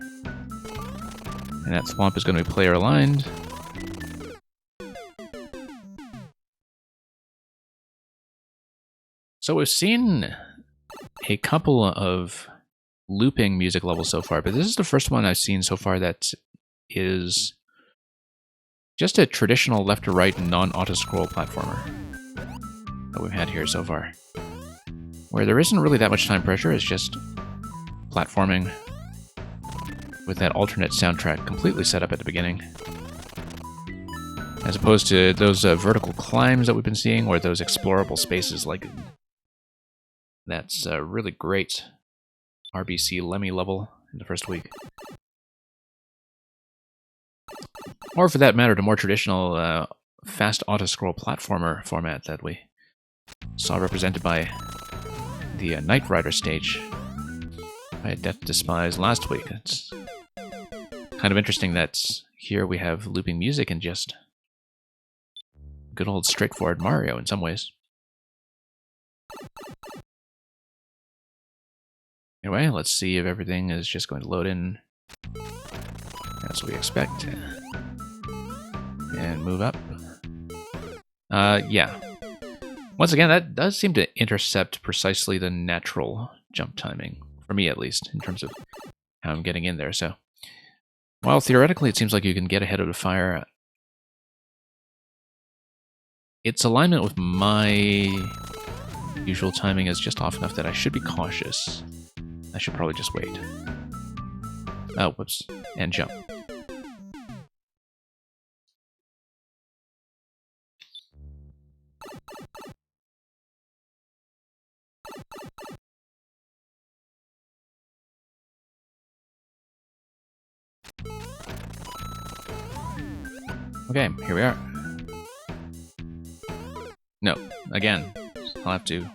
And that swamp is going to be player aligned. So we've seen a couple of looping music levels so far, but this is the first one I've seen so far that is just a traditional left to right non-auto-scroll platformer that we've had here so far. Where there isn't really that much time pressure, it's just platforming with that alternate soundtrack completely set up at the beginning. As opposed to those vertical climbs that we've been seeing, or those explorable spaces like that's a really great RBC Lemmy level in the first week. Or for that matter, the more traditional fast auto-scroll platformer format that we saw represented by the Knight Rider stage by Death Despise last week. It's kind of interesting that here we have looping music and just good old straightforward Mario in some ways. Anyway, let's see if everything is just going to load in as we expect. And move up. Yeah. Once again, that does seem to intercept precisely the natural jump timing, for me at least, in terms of how I'm getting in there. So, while theoretically it seems like you can get ahead of the fire, its alignment with my usual timing is just off enough that I should be cautious. I should probably just wait. Oh, whoops. And jump. Okay, here we are. No, again, I'll have to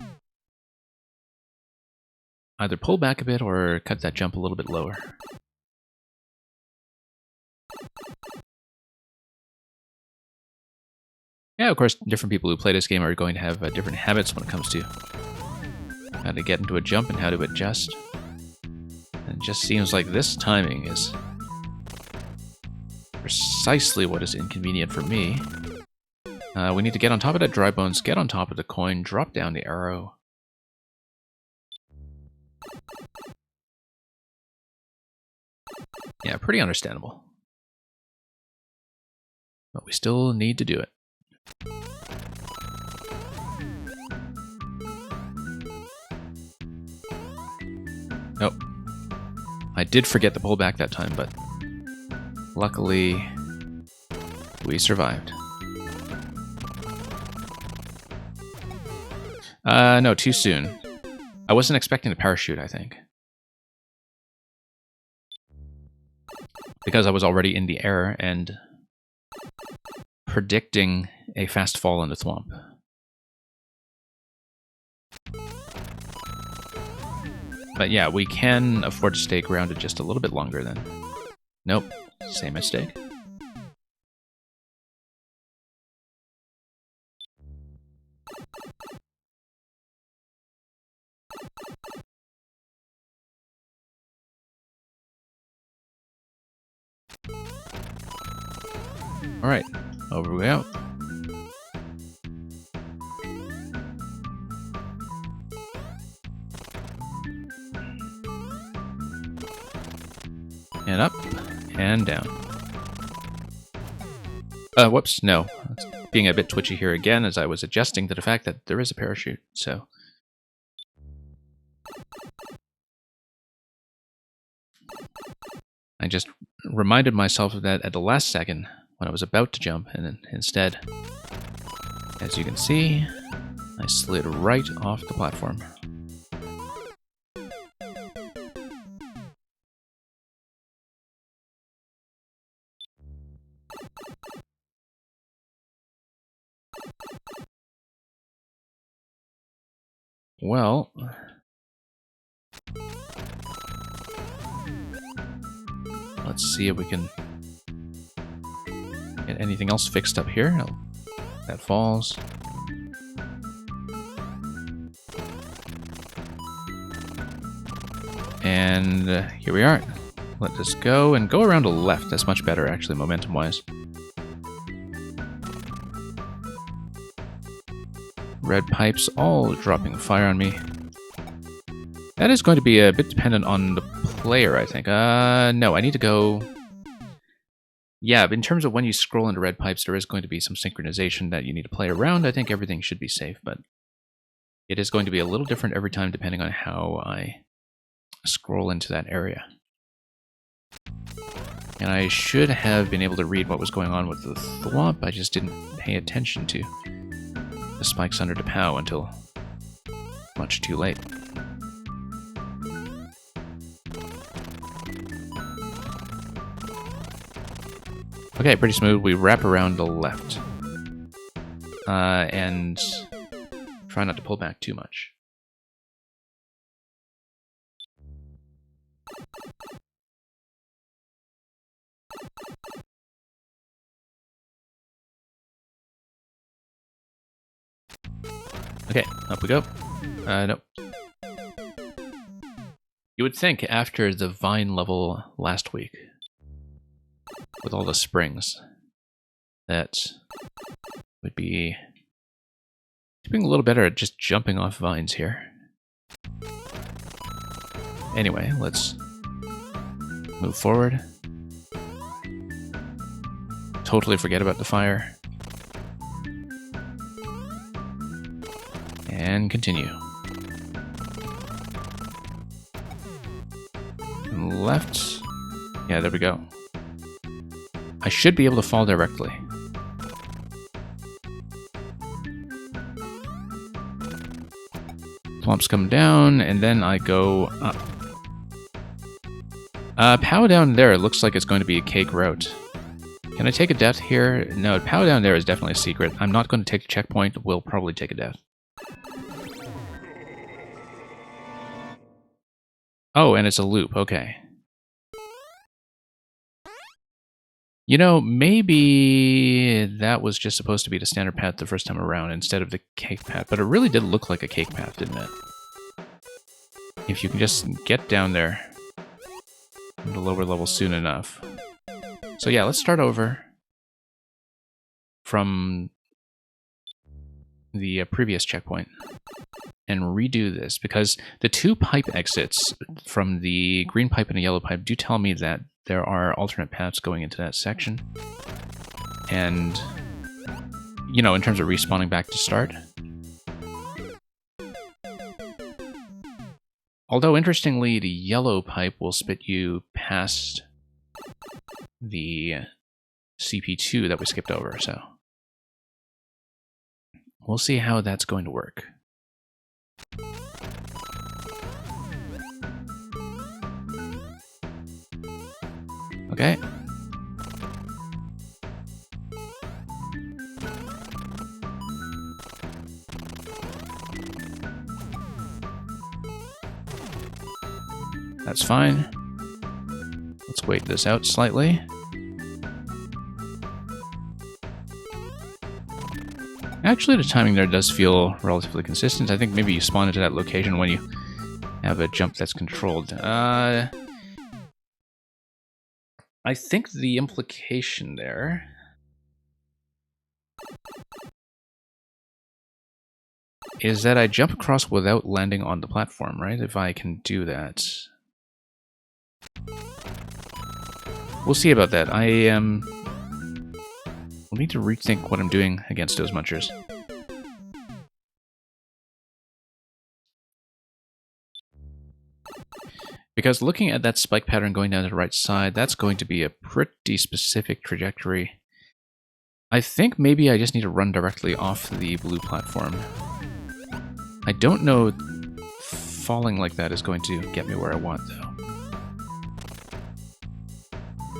either pull back a bit or cut that jump a little bit lower. Yeah, of course, different people who play this game are going to have different habits when it comes to how to get into a jump and how to adjust. And it just seems like this timing is precisely what is inconvenient for me. We need to get on top of that dry bones, get on top of the coin, drop down the arrow. Yeah, pretty understandable. But we still need to do it. Nope. I did forget to pull back that time, but luckily we survived. No, too soon. I wasn't expecting to parachute, I think. Because I was already in the air and predicting a fast fall in the thwomp. But yeah, we can afford to stay grounded just a little bit longer then. Nope, same mistake. Alright, over we go. And up, and down. Whoops, no. It's being a bit twitchy here again as I was adjusting to the fact that there is a parachute, so... I just reminded myself of that at the last second when I was about to jump, and then instead, as you can see, I slid right off the platform. Well, let's see if we can get anything else fixed up here. Oh, that falls. And here we are. Let this go and go around to the left. That's much better, actually, momentum-wise. Red pipes all dropping fire on me. That is going to be a bit dependent on the player, I think. No, I need to go... Yeah, in terms of when you scroll into red pipes, there is going to be some synchronization that you need to play around. I think everything should be safe, but it is going to be a little different every time depending on how I scroll into that area. And I should have been able to read what was going on with the thwomp. I just didn't pay attention to the spikes under the POW until much too late. Okay, pretty smooth. We wrap around the left. And try not to pull back too much. Okay, up we go. Nope. You would think after the vine level last week, with all the springs, that would be doing a little better at just jumping off vines here. Anyway, let's move forward. Totally forget about the fire. And continue. And left. Yeah, there we go. I should be able to fall directly. Thwomps come down, and then I go up. POW down there, it looks like it's going to be a cake route. Can I take a death here? No, POW down there is definitely a secret. I'm not going to take the checkpoint. We'll probably take a death. Oh, and it's a loop. Okay. You know, maybe that was just supposed to be the standard path the first time around instead of the cake path, but it really did look like a cake path, didn't it? If you can just get down there in the lower level soon enough. So yeah, let's start over from the previous checkpoint and redo this, because the two pipe exits from the green pipe and the yellow pipe do tell me that there are alternate paths going into that section. And, you know, in terms of respawning back to start. Although, interestingly, the yellow pipe will spit you past the CP2 that we skipped over, so we'll see how that's going to work. Okay. That's fine. Let's wait this out slightly. Actually, the timing there does feel relatively consistent. I think maybe you spawn into that location when you have a jump that's controlled. I think the implication there is that I jump across without landing on the platform, right? If I can do that. We'll see about that. We'll need to rethink what I'm doing against those munchers. Because looking at that spike pattern going down to the right side, that's going to be a pretty specific trajectory. I think maybe I just need to run directly off the blue platform. I don't know falling like that is going to get me where I want, though.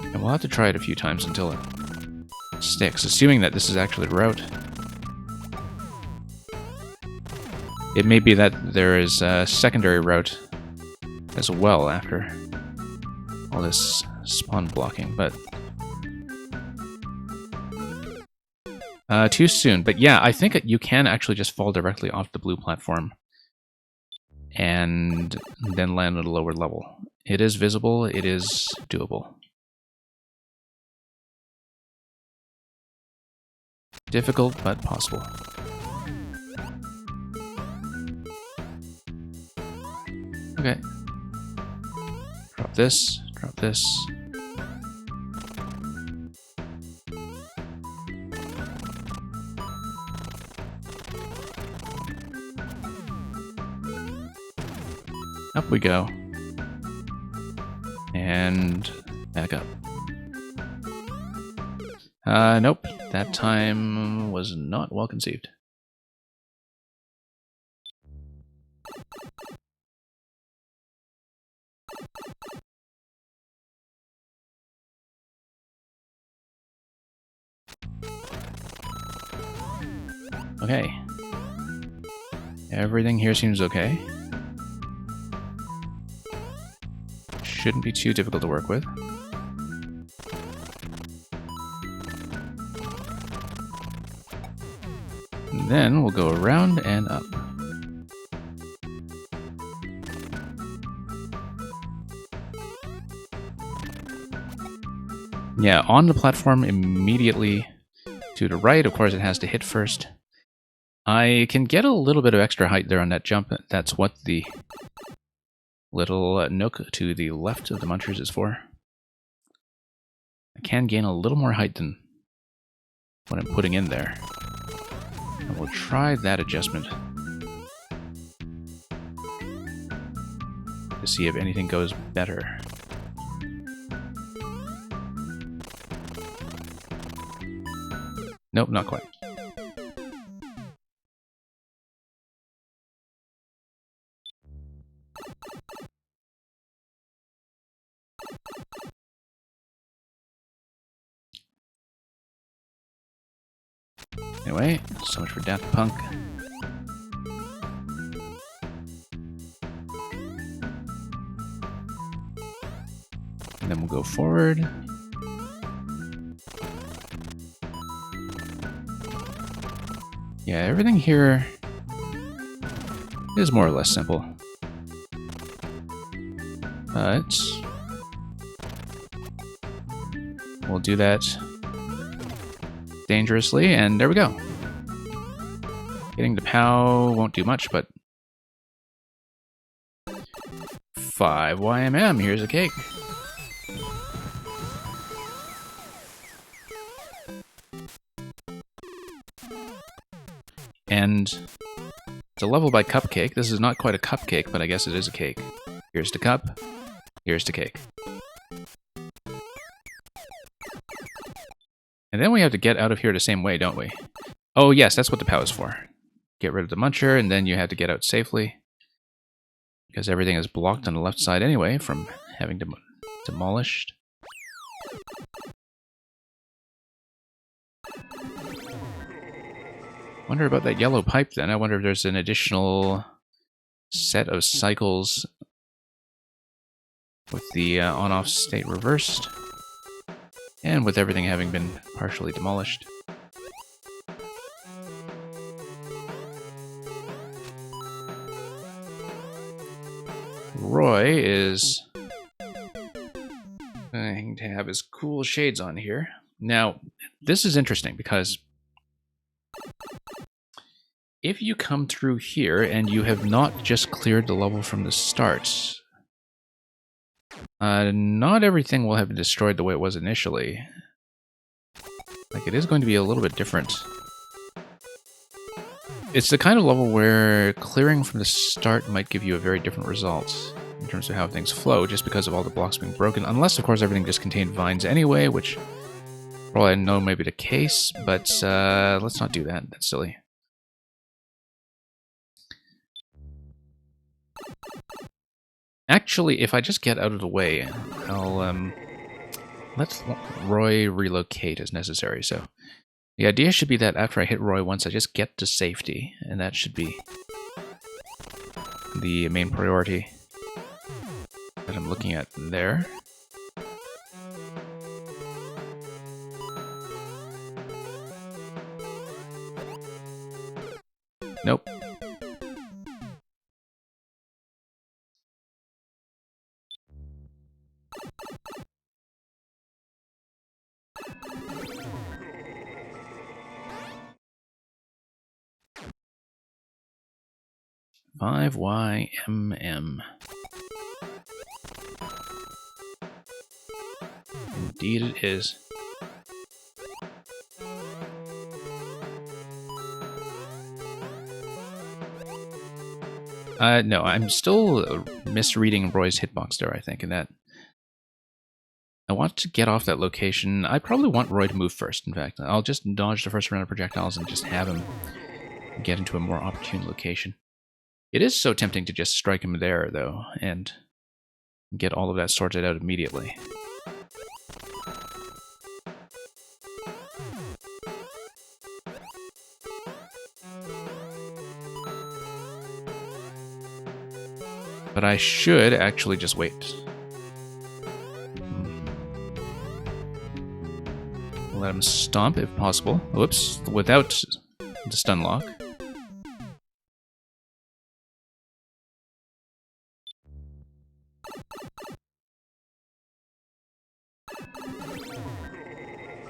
And we'll have to try it a few times until it sticks, assuming that this is actually the route. It may be that there is a secondary route as well after all this spawn blocking, but too soon. But yeah, I think you can actually just fall directly off the blue platform and then land at a lower level. It is visible, it is doable. Difficult, but possible. Okay. Drop this, drop this. Up we go. And back up. Nope. That time was not well conceived. Okay. Everything here seems okay. Shouldn't be too difficult to work with. And then we'll go around and up. Yeah, on the platform immediately to the right. Of course, it has to hit first. I can get a little bit of extra height there on that jump. That's what the little nook to the left of the munchers is for. I can gain a little more height than what I'm putting in there. And we'll try that adjustment to see if anything goes better. Nope, not quite. Anyway, so much for Daft Punk. And then we'll go forward. Yeah, everything here is more or less simple. But we'll do that dangerously, and there we go. Getting the POW won't do much, but 5 YMM, here's a cake. And it's a level by cupcake. This is not quite a cupcake, but I guess it is a cake. Here's the cup, here's the cake. And then we have to get out of here the same way, don't we? Oh yes, that's what the POW is for. Get rid of the muncher, and then you have to get out safely. Because everything is blocked on the left side anyway from having demolished. Wonder about that yellow pipe then. I wonder if there's an additional set of cycles with the on-off state reversed, and with everything having been partially demolished. Roy is going to have his cool shades on here. Now, this is interesting because if you come through here and you have not just cleared the level from the start, not everything will have destroyed the way it was initially. Like, it is going to be a little bit different. It's the kind of level where clearing from the start might give you a very different result in terms of how things flow, just because of all the blocks being broken. Unless, of course, everything just contained vines anyway, which probably I know may be the case, but let's not do that. That's silly. Actually, if I just get out of the way, I'll let Roy relocate as necessary. So the idea should be that after I hit Roy once, I just get to safety, and that should be the main priority that I'm looking at there. Nope. YMM. Indeed it is. No, I'm still misreading Roy's hitbox there, I think, and that I want to get off that location. I probably want Roy to move first, in fact. I'll just dodge the first round of projectiles and just have him get into a more opportune location. It is so tempting to just strike him there, though, and get all of that sorted out immediately. But I should actually just wait. Let him stomp if possible. Whoops, without the stun lock.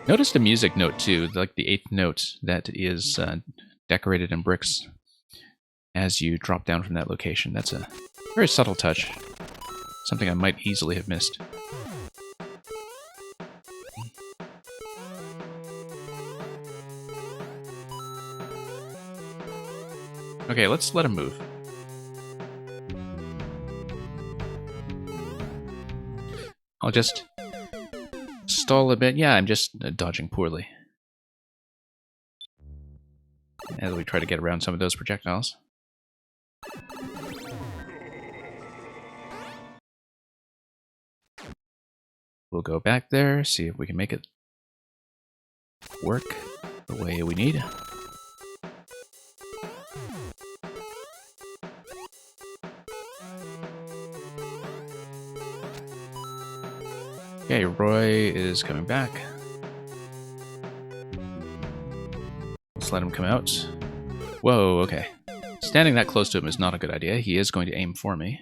Notice the music note too, like the 8th note that is decorated in bricks as you drop down from that location. That's a very subtle touch. Something I might easily have missed. Okay, let's let him move. I'll just stall a bit. Yeah, I'm just dodging poorly as we try to get around some of those projectiles. We'll go back there, see if we can make it work the way we need. Okay, Roy is coming back. Let's let him come out. Whoa, okay. Standing that close to him is not a good idea. He is going to aim for me.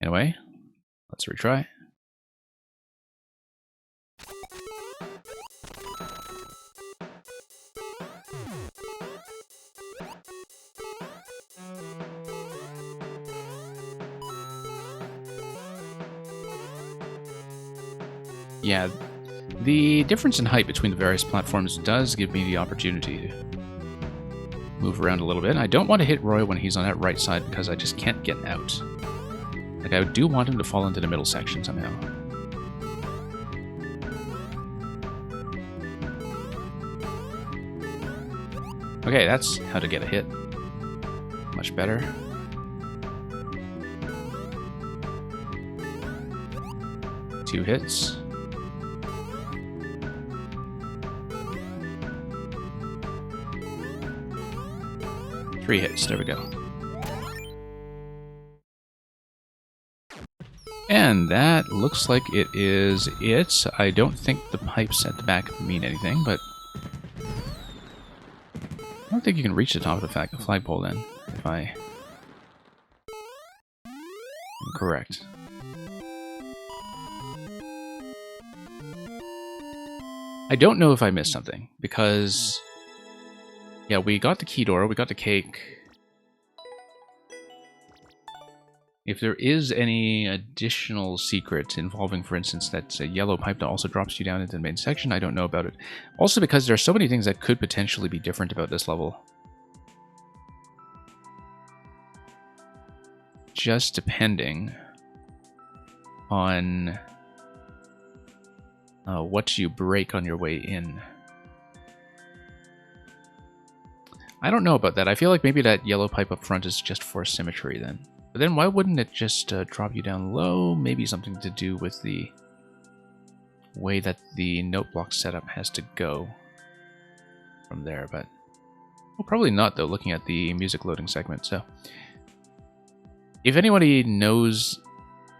Anyway, let's retry. Yeah, the difference in height between the various platforms does give me the opportunity to move around a little bit. I don't want to hit Roy when he's on that right side because I just can't get out. Like, I do want him to fall into the middle section somehow. Okay, that's how to get a hit. Much better. Two hits. 3 hits. There we go. And that looks like it is it. I don't think the pipes at the back mean anything, but I don't think you can reach the top of the flagpole then, if I am correct. I don't know if I missed something, because yeah, we got the key door, we got the cake. If there is any additional secret involving, for instance, that yellow pipe that also drops you down into the main section, I don't know about it. Also because there are so many things that could potentially be different about this level. Just depending on what you break on your way in. I don't know about that. I feel like maybe that yellow pipe up front is just for symmetry then. But then why wouldn't it just drop you down low? Maybe something to do with the way that the note block setup has to go from there, but well, probably not though, looking at the music loading segment. So if anybody knows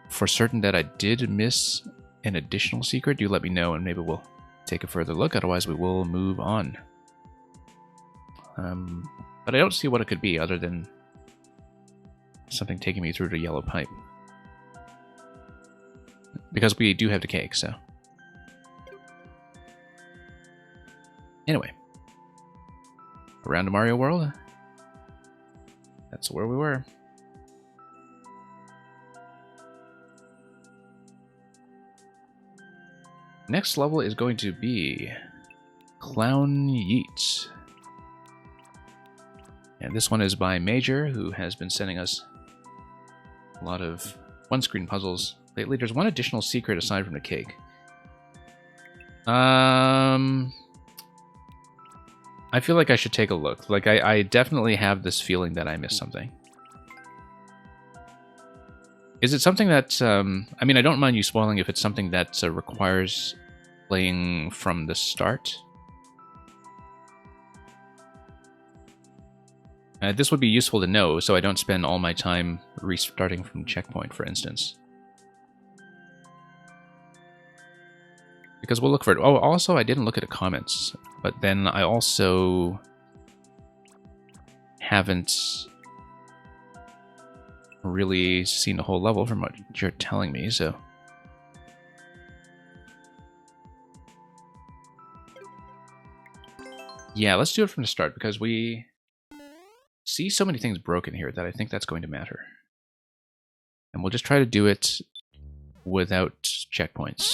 for certain that I did miss an additional secret, do let me know and maybe we'll take a further look. Otherwise we will move on. But I don't see what it could be other than something taking me through the yellow pipe. Because we do have the cake, so. Anyway. Around to Mario World. That's where we were. Next level is going to be Clown Yeet. And this one is by Major, who has been sending us a lot of one-screen puzzles lately. There's one additional secret aside from the cake. I feel like I should take a look. Like, I definitely have this feeling that I missed something. Is it something that... I mean, I don't mind you spoiling if it's something that requires playing from the start. This would be useful to know, so I don't spend all my time restarting from checkpoint, for instance. Because we'll look for it. Oh, also, I didn't look at the comments, but then I also haven't really seen the whole level from what you're telling me, so... Yeah, let's do it from the start, because we see so many things broken here that I think that's going to matter. And we'll just try to do it without checkpoints.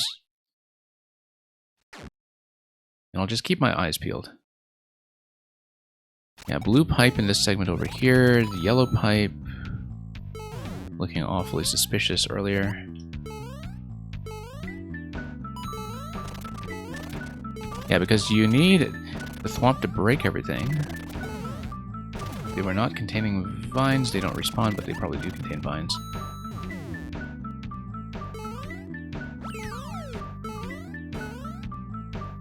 And I'll just keep my eyes peeled. Yeah, blue pipe in this segment over here, the yellow pipe looking awfully suspicious earlier. Yeah, because you need the thwomp to break everything. They were not containing vines. They don't respawn, but they probably do contain vines.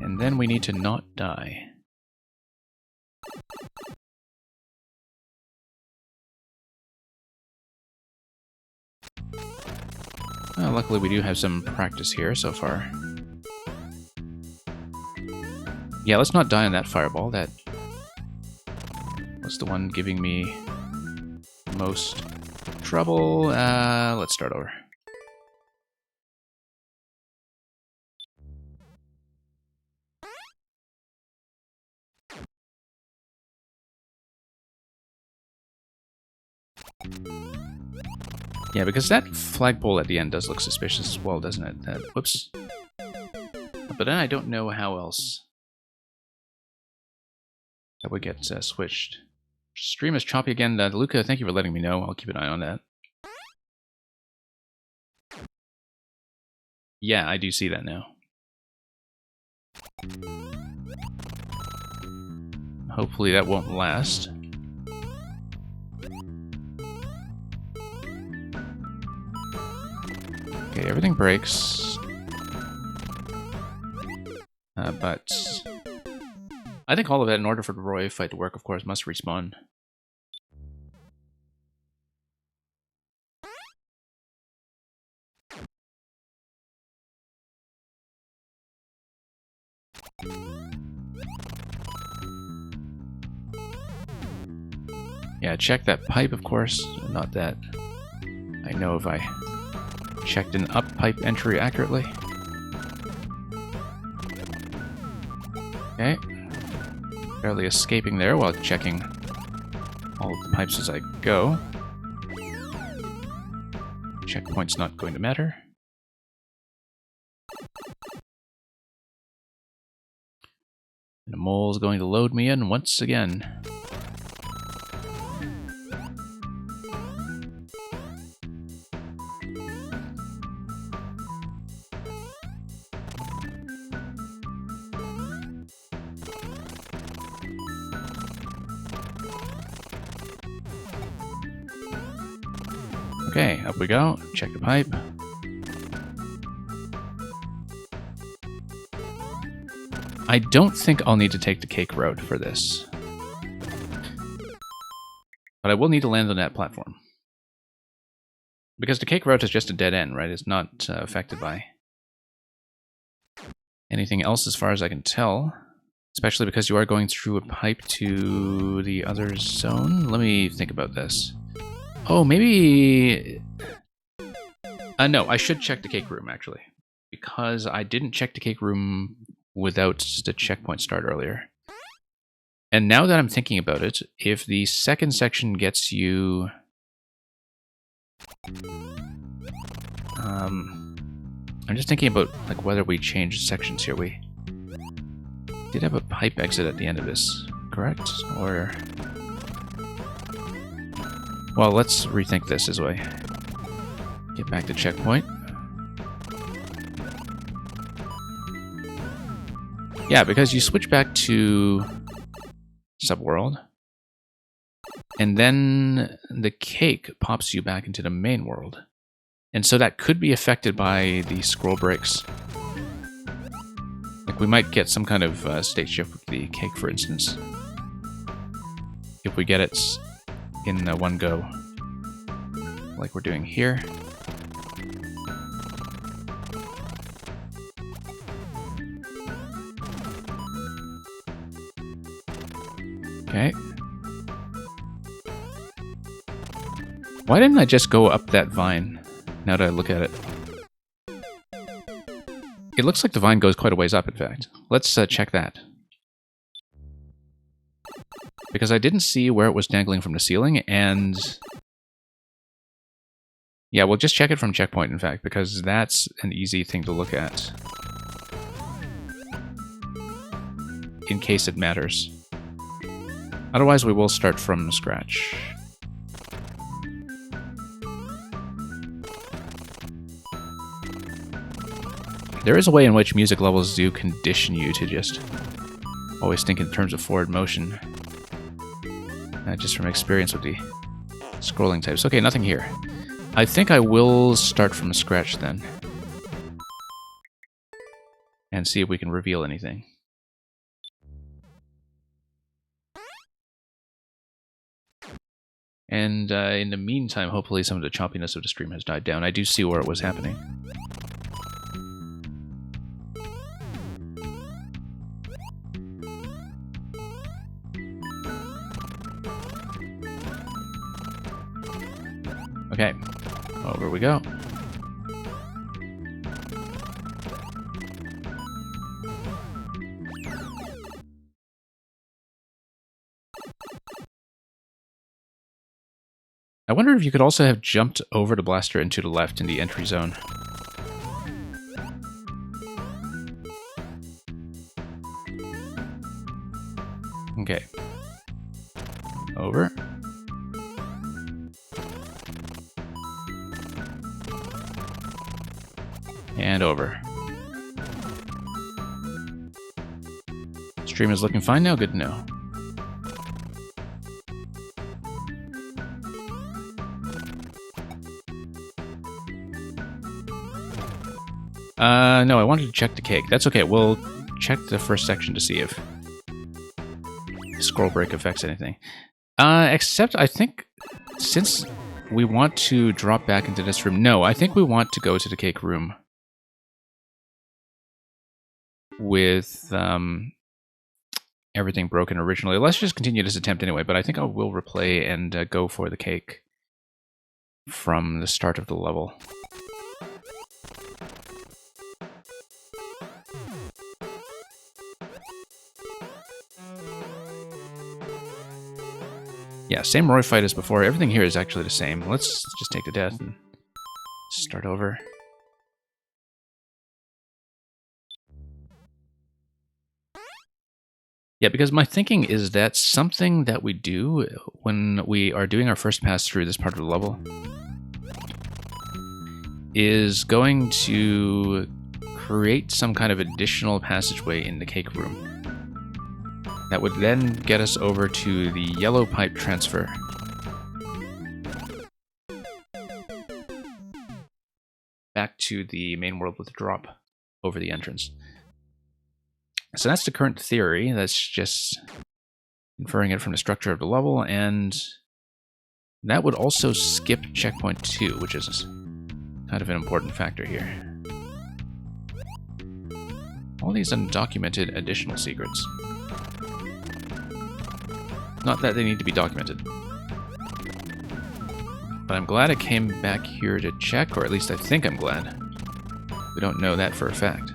And then we need to not die. Well, luckily we do have some practice here so far. Yeah, let's not die on that fireball. That was the one giving me most trouble. Let's start over. Yeah, because that flagpole at the end does look suspicious as well, doesn't it? Whoops. But then I don't know how else that would get switched. Stream is choppy again. Luca, thank you for letting me know. I'll keep an eye on that. Yeah, I do see that now. Hopefully that won't last. Okay, everything breaks. But I think all of it, in order for the Roy fight to work, of course, must respawn. Yeah, check that pipe, of course. Not that I know if I checked an up pipe entry accurately. Okay. Barely escaping there while checking all of the pipes as I go. Checkpoint's not going to matter. And the mole's going to load me in once again. Okay, up we go. Check the pipe. I don't think I'll need to take the cake road for this. But I will need to land on that platform. Because the cake road is just a dead end, right? It's not affected by anything else as far as I can tell. Especially because you are going through a pipe to the other zone. Let me think about this. Oh, maybe... no, I should check the cake room, actually. Because I didn't check the cake room without the checkpoint start earlier. And now that I'm thinking about it, if the second section gets you... I'm just thinking about like whether we change sections here. We did have a pipe exit at the end of this, correct? Or... Well, let's rethink this as we get back to checkpoint. Yeah, because you switch back to Subworld, and then the cake pops you back into the main world. And so that could be affected by the scroll breaks. Like we might get some kind of state shift with the cake, for instance. If we get it in one go, like we're doing here. Okay. Why didn't I just go up that vine, now that I look at it? It looks like the vine goes quite a ways up, in fact. Let's check that. Because I didn't see where it was dangling from the ceiling, and... Yeah, we'll just check it from checkpoint, in fact, because that's an easy thing to look at. In case it matters. Otherwise, we will start from scratch. There is a way in which music levels do condition you to just always think in terms of forward motion. Just from experience with the scrolling types. Okay, nothing here. I think I will start from scratch then. And see if we can reveal anything. And in the meantime, hopefully some of the choppiness of the stream has died down. I do see where it was happening. Okay, over we go. I wonder if you could also have jumped over the blaster and to the left in the entry zone. Okay. Over. And over. Stream is looking fine now, good to know. No, I wanted to check the cake. That's okay, we'll check the first section to see if scroll break affects anything. Except I think since we want to drop back into this room, no, I think we want to go to the cake room with everything broken originally. Let's just continue this attempt anyway, but I think I will replay and go for the cake from the start of the level. Yeah, same Roy fight as before. Everything here is actually the same. Let's just take the death and start over. Yeah, because my thinking is that something that we do when we are doing our first pass through this part of the level is going to create some kind of additional passageway in the cake room that would then get us over to the yellow pipe transfer. Back to the main world with a drop over the entrance. So that's the current theory. That's just inferring it from the structure of the level, and that would also skip checkpoint 2, which is kind of an important factor here. All these undocumented additional secrets. Not that they need to be documented. But I'm glad I came back here to check, or at least I think I'm glad. We don't know that for a fact.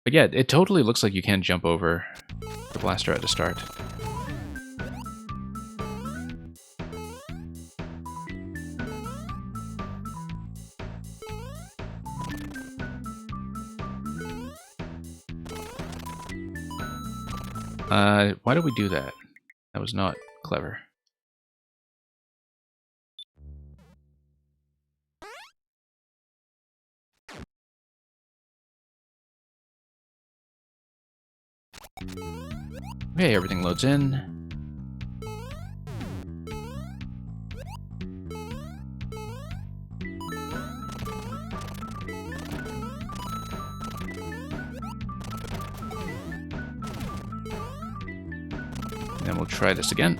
But yeah, it totally looks like you can jump over the blaster at the start. Why did we do that? That was not clever. Okay, everything loads in. And then we'll try this again.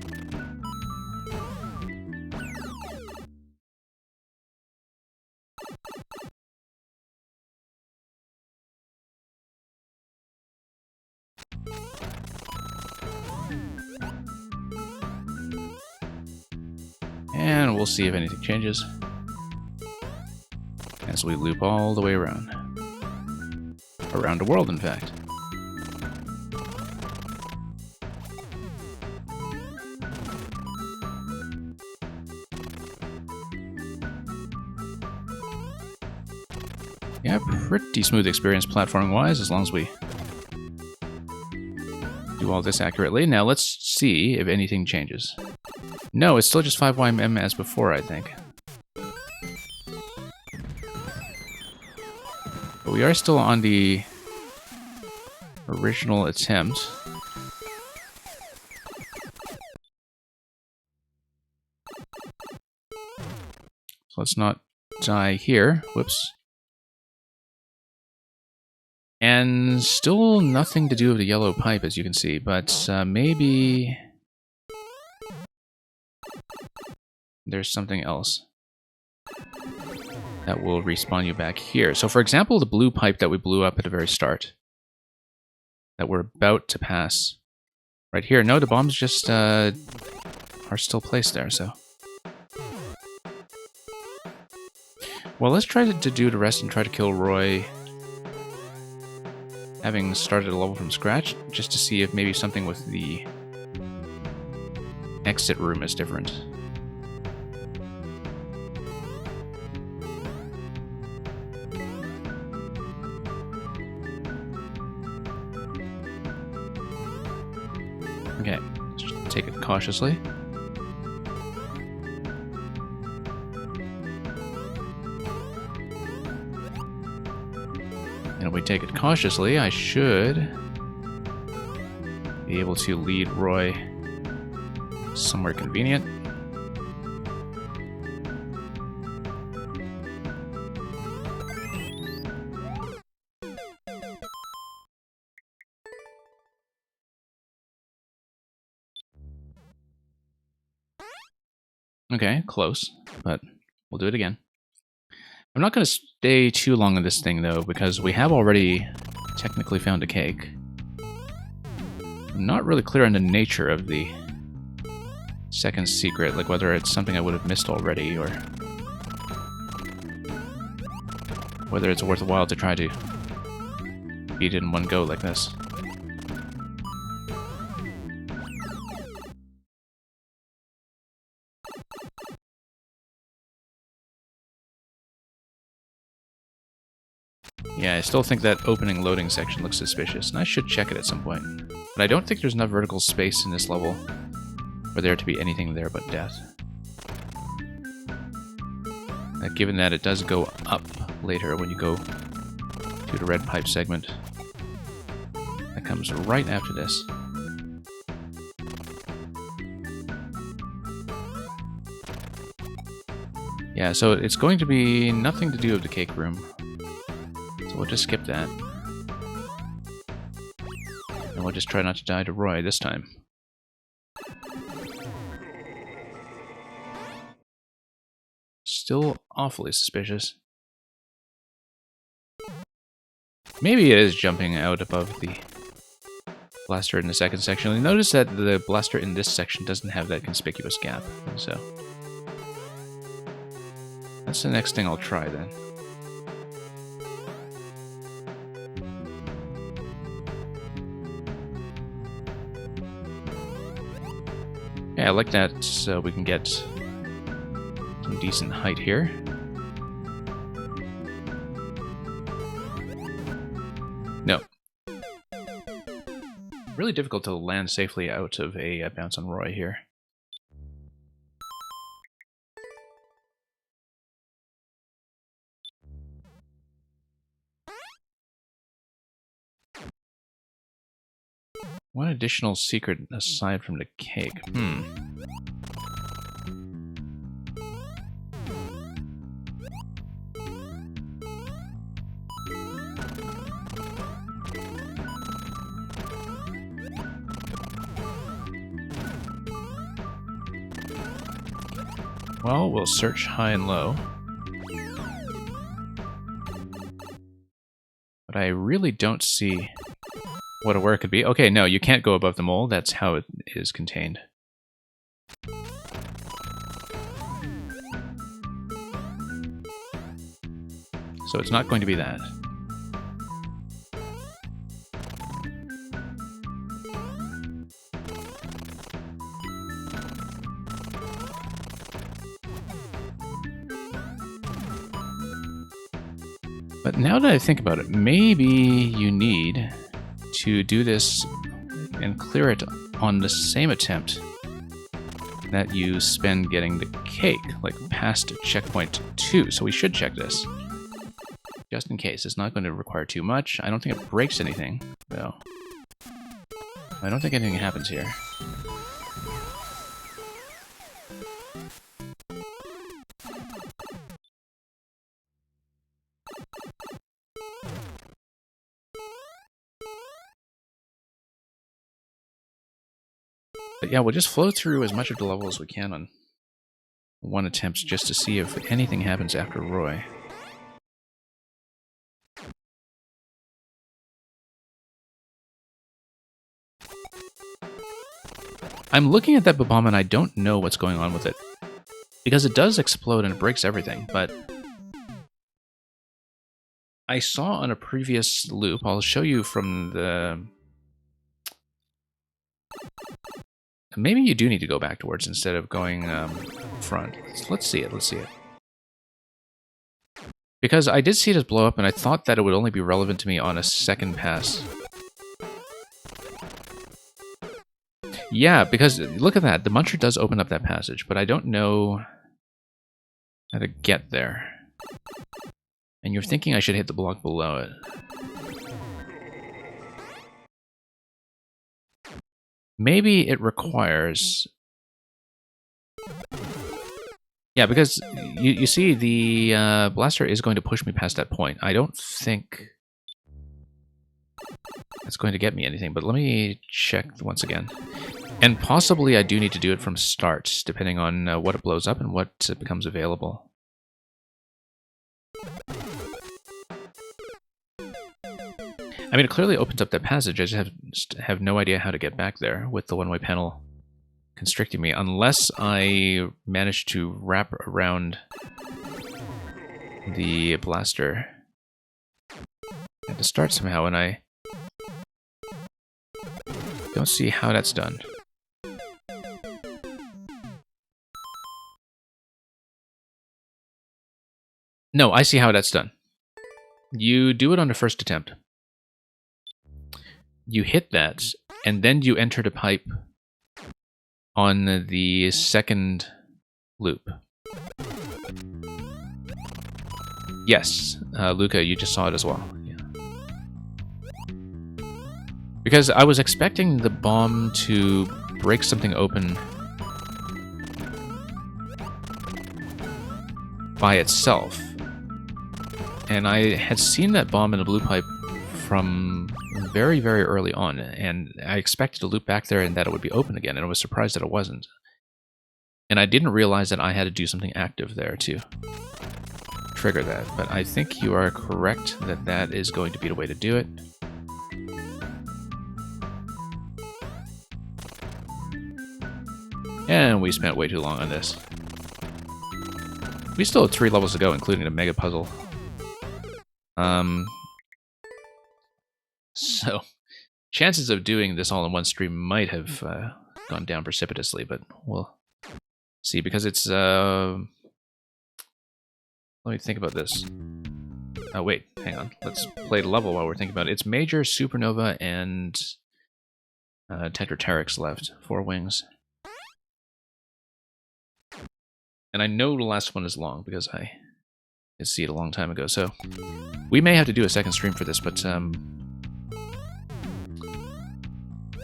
And we'll see if anything changes as we loop all the way around. Around the world, in fact. Yeah, pretty smooth experience platforming-wise, as long as we do all this accurately. Now let's see if anything changes. No, it's still just 5YM as before, I think. But we are still on the original attempt. So let's not die here. Whoops. And still nothing to do with the yellow pipe, as you can see, but maybe there's something else that will respawn you back here. So for example, the blue pipe that we blew up at the very start, that we're about to pass right here. No, the bombs just are still placed there, so. Well, let's try to do the rest and try to kill Roy, having started a level from scratch, just to see if maybe something with the exit room is different. Okay, let's just take it cautiously. And if we take it cautiously, I should be able to lead Roy somewhere convenient. Okay, close, but we'll do it again. I'm not going to stay too long on this thing, though, because we have already technically found a cake. I'm not really clear on the nature of the second secret, like whether it's something I would have missed already, or whether it's worthwhile to try to beat it in one go like this. Yeah, I still think that opening loading section looks suspicious, and I should check it at some point. But I don't think there's enough vertical space in this level for there to be anything there but death. Given that it does go up later when you go to the red pipe segment. That comes right after this. Yeah, so it's going to be nothing to do with the cake room. So we'll just skip that. And we'll just try not to die to Roy this time. Still awfully suspicious. Maybe it is jumping out above the blaster in the second section. You'll notice that the blaster in this section doesn't have that conspicuous gap. So that's the next thing I'll try then. Yeah, I like that, so we can get some decent height here. No. Really difficult to land safely out of a bounce on Roy here. One additional secret aside from the cake. Well, we'll search high and low. But I really don't see what or where it could be. Okay, no, you can't go above the mole. That's how it is contained. So it's not going to be that. But now that I think about it, maybe you need to do this and clear it on the same attempt that you spend getting the cake, like past checkpoint 2. So we should check this. Just in case. It's not going to require too much. I don't think it breaks anything, though. I don't think anything happens here. But yeah, we'll just flow through as much of the level as we can on one attempt just to see if anything happens after Roy. I'm looking at that Bob-omb and I don't know what's going on with it. Because it does explode and it breaks everything, but I saw on a previous loop, I'll show you from the... Maybe you do need to go backwards instead of going front. Let's see it, let's see it. Because I did see it blow up and I thought that it would only be relevant to me on a second pass. Yeah, because look at that. The Muncher does open up that passage, but I don't know how to get there. And you're thinking I should hit the block below it. Maybe it requires... Yeah, because you see, the blaster is going to push me past that point. I don't think it's going to get me anything, but let me check once again. And possibly I do need to do it from start, depending on what it blows up and what becomes available. I mean, it clearly opens up that passage. I just have no idea how to get back there with the one-way panel constricting me, unless I manage to wrap around the blaster and to start somehow, and I don't see how that's done. No, I see how that's done. You do it on the first attempt. You hit that, and then you enter the pipe on the second loop. Yes, Luca, you just saw it as well. Yeah. Because I was expecting the bomb to break something open by itself. And I had seen that bomb in the blue pipe from very, very early on, and I expected to loop back there and that it would be open again, and I was surprised that it wasn't. And I didn't realize that I had to do something active there to trigger that, but I think you are correct that that is going to be the way to do it. And we spent way too long on this. We still have 3 levels to go, including the mega puzzle. So, chances of doing this all in one stream might have gone down precipitously, but we'll see, because it's, let me think about this. Oh, wait, hang on. Let's play the level while we're thinking about it. It's Major, Supernova, and Tetrateryx left. 4 wings. And I know the last one is long, because I could see it a long time ago, so we may have to do a second stream for this, but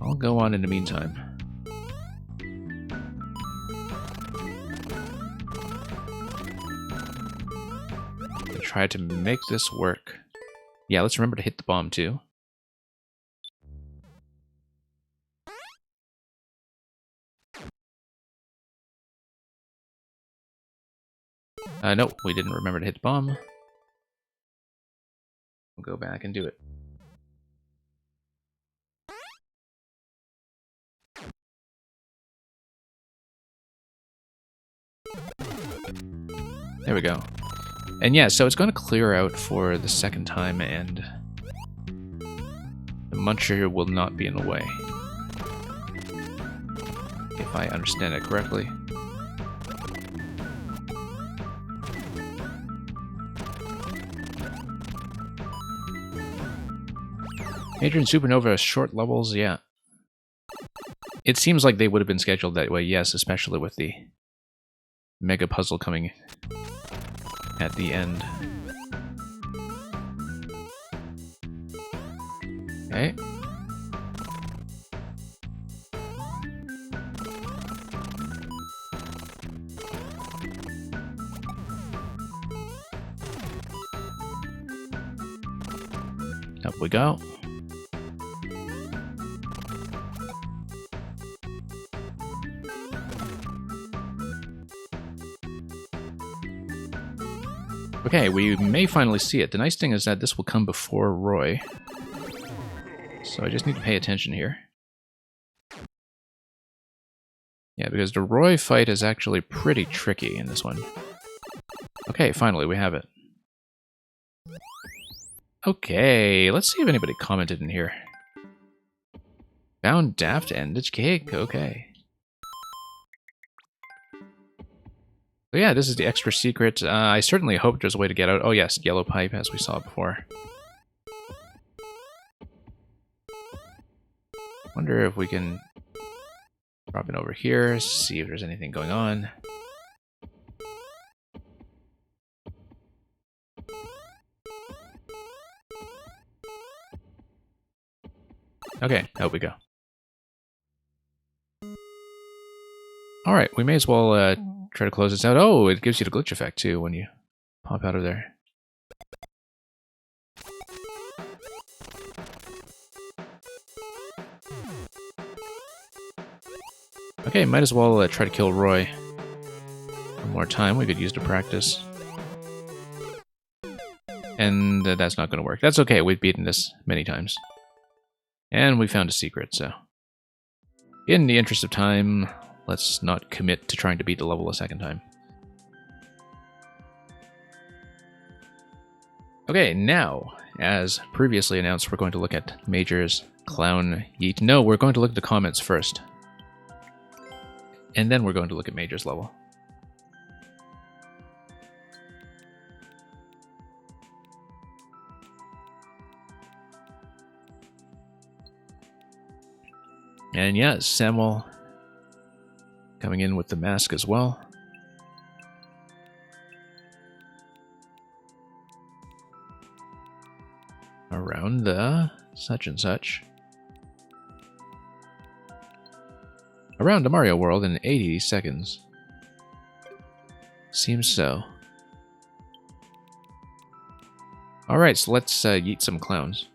I'll go on in the meantime. And try to make this work. Yeah, let's remember to hit the bomb too. No, we didn't remember to hit the bomb. We'll go back and do it. There we go. And yeah, so it's going to clear out for the second time, and the Muncher will not be in the way. If I understand it correctly. Major and Supernova are short levels, yeah. It seems like they would have been scheduled that way, yes, especially with the mega puzzle coming at the end. Okay. Up we go. Okay, we may finally see it. The nice thing is that this will come before Roy. So I just need to pay attention here. Yeah, because the Roy fight is actually pretty tricky in this one. Okay, finally, we have it. Okay, let's see if anybody commented in here. Found Daft Endage Cake, okay. So yeah, this is the extra secret. I certainly hope there's a way to get out. Oh yes, yellow pipe, as we saw before. Wonder if we can drop it over here, see if there's anything going on. Okay, out we go. Alright, we may as well try to close this out. Oh, it gives you the glitch effect too when you pop out of there. Okay, might as well try to kill Roy one more time. We could use to practice. And that's not going to work. That's okay, we've beaten this many times. And we found a secret, so... in the interest of time, let's not commit to trying to beat the level a second time. Okay, now, as previously announced, we're going to look at Major's Clown Yeet. No, we're going to look at the comments first. And then we're going to look at Major's level. And yeah, Samuel coming in with the mask as well. Around the such and such. Around the Mario World in 80 seconds. Seems so. Alright, so let's yeet some clowns.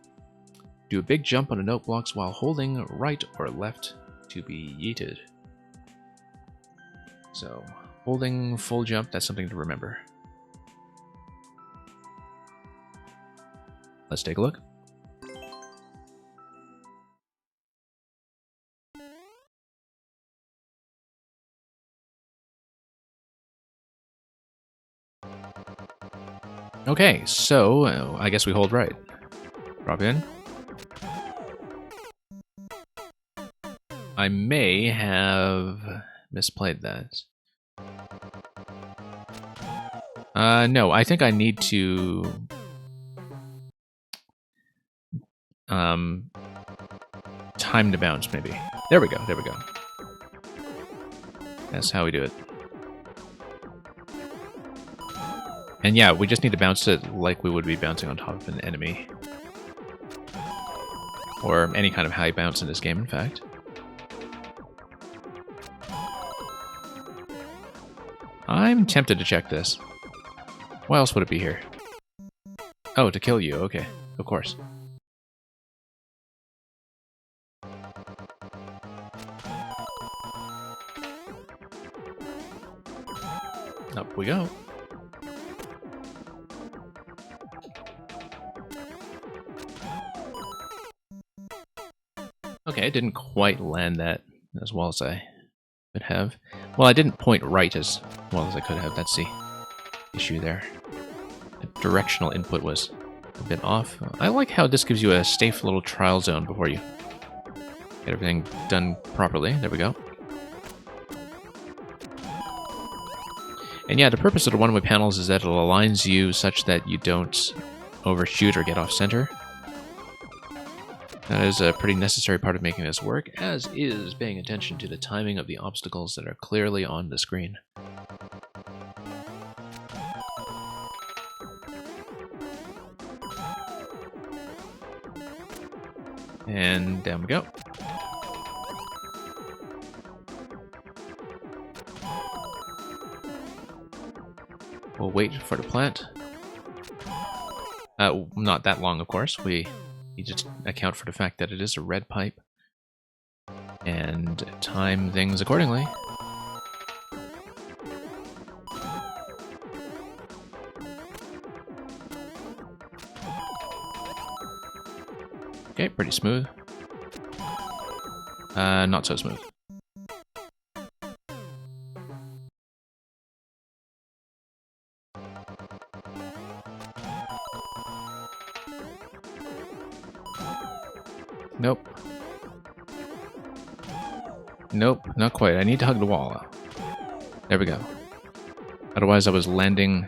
Do a big jump on the note blocks while holding right or left to be yeeted. So, holding full jump, that's something to remember. Let's take a look. Okay, so I guess we hold right. Drop in. I may have misplayed that. No, I think I need to... time to bounce, maybe. There we go, there we go. That's how we do it. And yeah, we just need to bounce it like we would be bouncing on top of an enemy. Or any kind of high bounce in this game, in fact. I'm tempted to check this. Why else would it be here? Oh, to kill you. Okay, of course. Up we go. Okay, I didn't quite land that as well as I could have. Well, I didn't point right as well as I could have. That's the issue there. The directional input was a bit off. I like how this gives you a safe little trial zone before you get everything done properly. There we go. And yeah, the purpose of the one-way panels is that it aligns you such that you don't overshoot or get off center. That is a pretty necessary part of making this work, as is paying attention to the timing of the obstacles that are clearly on the screen. And down we go. We'll wait for the plant. Not that long, of course. We need to account for the fact that it is a red pipe. And time things accordingly. Okay, pretty smooth. Not so smooth. Nope. Nope, not quite. I need to hug the wall. There we go. Otherwise I was landing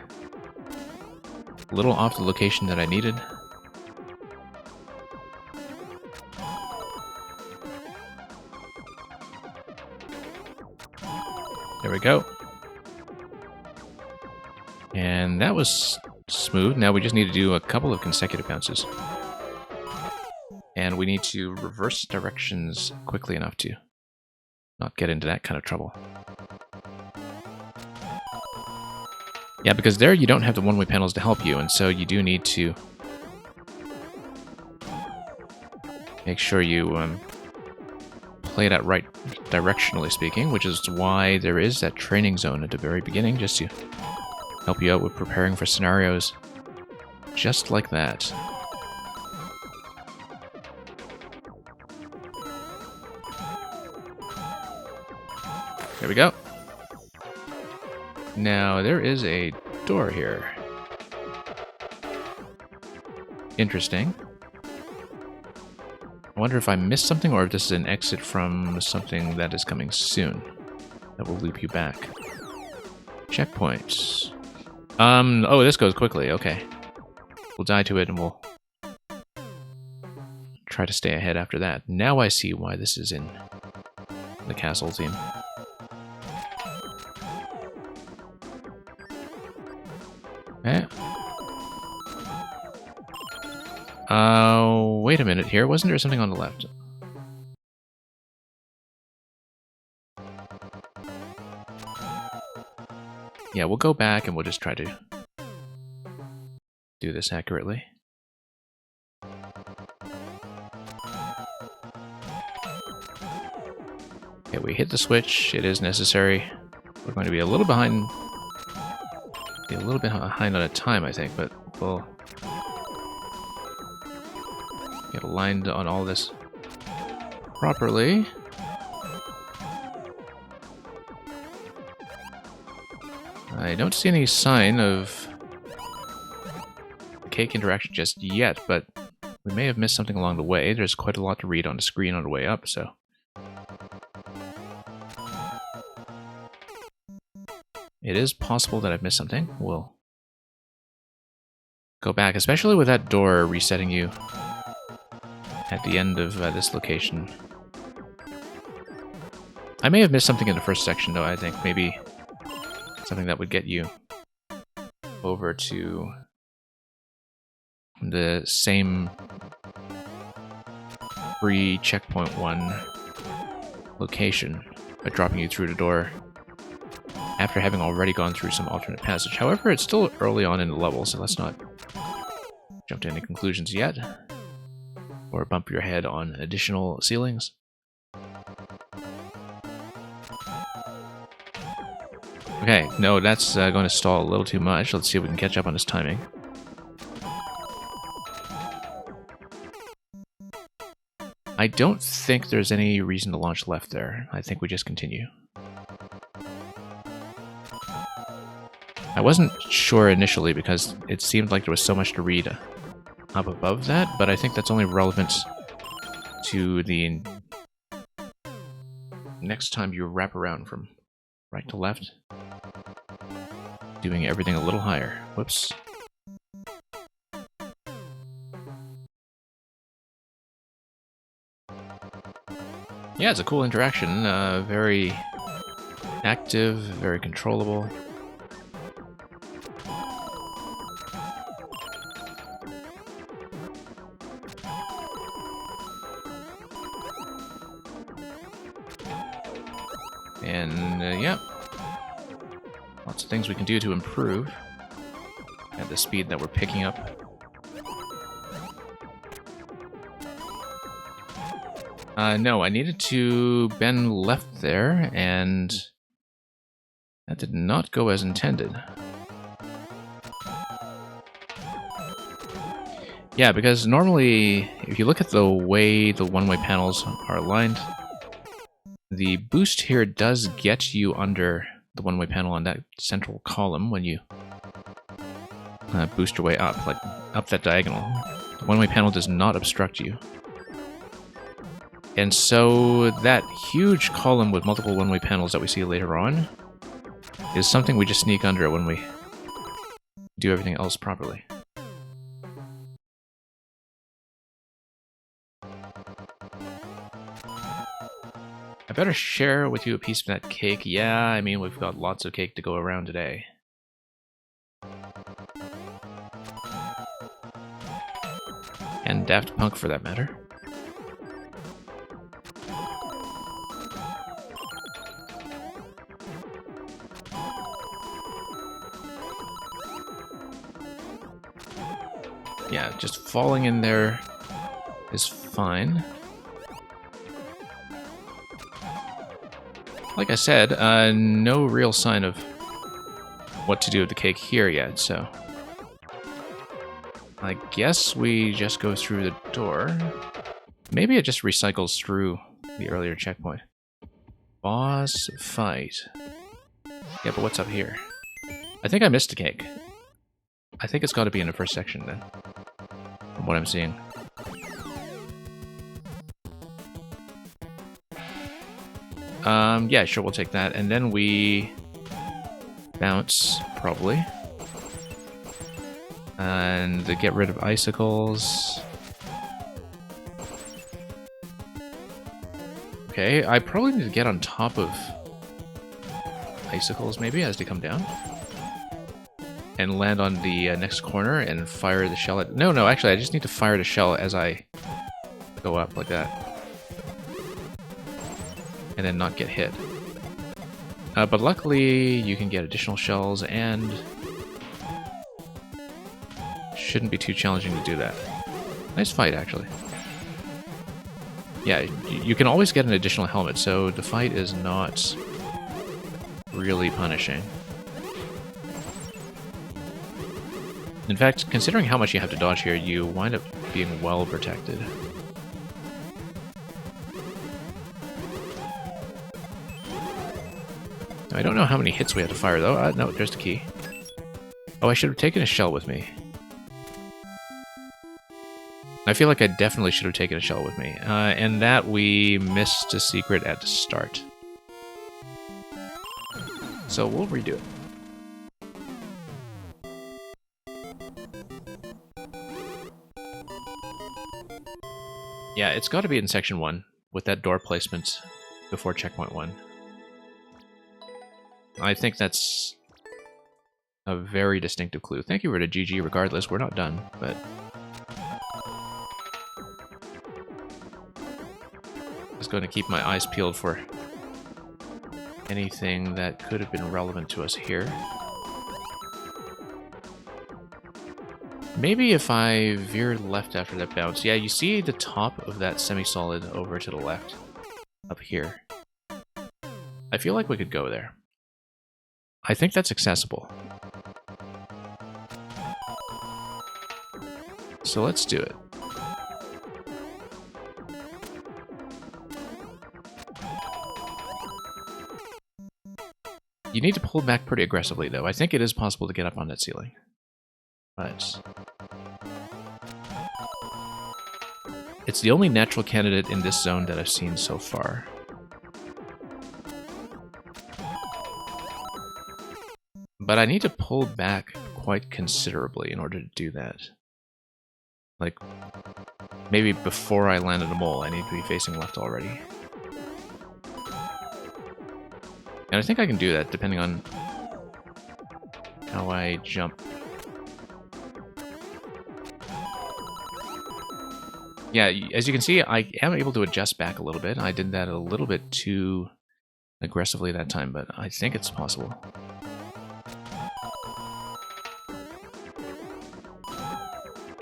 a little off the location that I needed. There we go. And that was smooth. Now we just need to do a couple of consecutive bounces. And we need to reverse directions quickly enough to not get into that kind of trouble. Yeah, because there you don't have the one-way panels to help you, and so you do need to make sure you play that right directionally speaking, which is why there is that training zone at the very beginning, just to help you out with preparing for scenarios Just like that. There we go. Now, there is a door here. Interesting. I wonder if I missed something or if this is an exit from something that is coming soon. That will loop you back. Checkpoints. Oh, this goes quickly. Okay. We'll die to it and we'll try to stay ahead after that. Now I see why this is in the castle theme. Okay. Wait a minute here. Wasn't there something on the left? Yeah, we'll go back and we'll just try to do this accurately. Okay, we hit the switch. It is necessary. We're going to be a little behind. Be a little bit behind on a time, I think, but we'll get aligned on all this properly. I don't see any sign of the cake interaction just yet, but we may have missed something along the way. There's quite a lot to read on the screen on the way up, so... It is possible that I've missed something. We'll go back, especially with that door resetting you at the end of this location. I may have missed something in the first section, though. I think maybe something that would get you over to the same free checkpoint 1 location by dropping you through the door after having already gone through some alternate passage. However, it's still early on in the level, so let's not jump to any conclusions yet, or bump your head on additional ceilings. Okay, no, that's going to stall a little too much. Let's see if we can catch up on his timing. I don't think there's any reason to launch left there. I think we just continue. I wasn't sure initially because it seemed like there was so much to read up above that, but I think that's only relevant to the next time you wrap around from right to left, doing everything a little higher. Whoops. Yeah, it's a cool interaction. Very active, very controllable. And, yeah. Lots of things we can do to improve at the speed that we're picking up. No, I needed to bend left there, and that did not go as intended. Yeah, because normally, if you look at the way the one-way panels are aligned, the boost here does get you under the one-way panel on that central column when you boost your way up, like up that diagonal. The one-way panel does not obstruct you. And so that huge column with multiple one-way panels that we see later on is something we just sneak under when we do everything else properly. I better share with you a piece of that cake. Yeah, I mean, we've got lots of cake to go around today. And Daft Punk, for that matter. Yeah, just falling in there is fine. Like I said, no real sign of what to do with the cake here yet, so... I guess we just go through the door. Maybe it just recycles through the earlier checkpoint. Boss fight. Yeah, but what's up here? I think I missed a cake. I think it's got to be in the first section then, from what I'm seeing. Yeah, sure, we'll take that. And then we bounce, probably. And to get rid of icicles. Okay, I probably need to get on top of icicles, maybe, as they come down. And land on the next corner and fire the shell at... No, actually, I just need to fire the shell as I go up, like that. And then not get hit. But luckily, you can get additional shells, and... shouldn't be too challenging to do that. Nice fight, actually. Yeah, you can always get an additional helmet, so the fight is not really punishing. In fact, considering how much you have to dodge here, you wind up being well protected. I don't know how many hits we have to fire, though. No, there's the key. Oh, I should have taken a shell with me. I feel like I definitely should have taken a shell with me. And that we missed a secret at the start. So we'll redo it. Yeah, it's got to be in section 1, with that door placement before checkpoint 1. I think that's a very distinctive clue. Thank you for the GG regardless, we're not done, but... just going to keep my eyes peeled for anything that could have been relevant to us here. Maybe if I veer left after that bounce. Yeah, you see the top of that semi-solid over to the left. Up here. I feel like we could go there. I think that's accessible. So let's do it. You need to pull back pretty aggressively, though. I think it is possible to get up on that ceiling. But... it's the only natural candidate in this zone that I've seen so far. But I need to pull back quite considerably in order to do that. Like, maybe before I land on the mole, I need to be facing left already. And I think I can do that, depending on how I jump. Yeah, as you can see, I am able to adjust back a little bit. I did that a little bit too aggressively that time, but I think it's possible.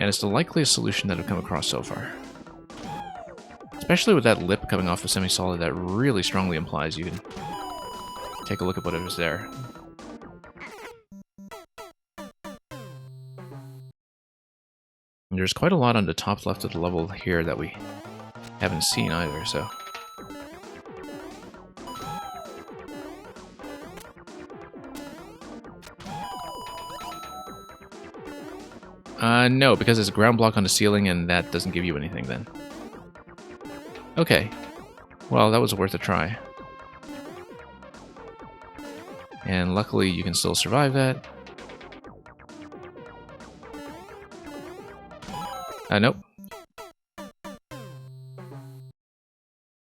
And it's the likeliest solution that I've come across so far. Especially with that lip coming off the semi-solid, that really strongly implies you can take a look at whatever's there. And there's quite a lot on the top left of the level here that we haven't seen either, so... no, because there's a ground block on the ceiling and that doesn't give you anything then. Okay. Well, that was worth a try. And luckily you can still survive that. Nope. And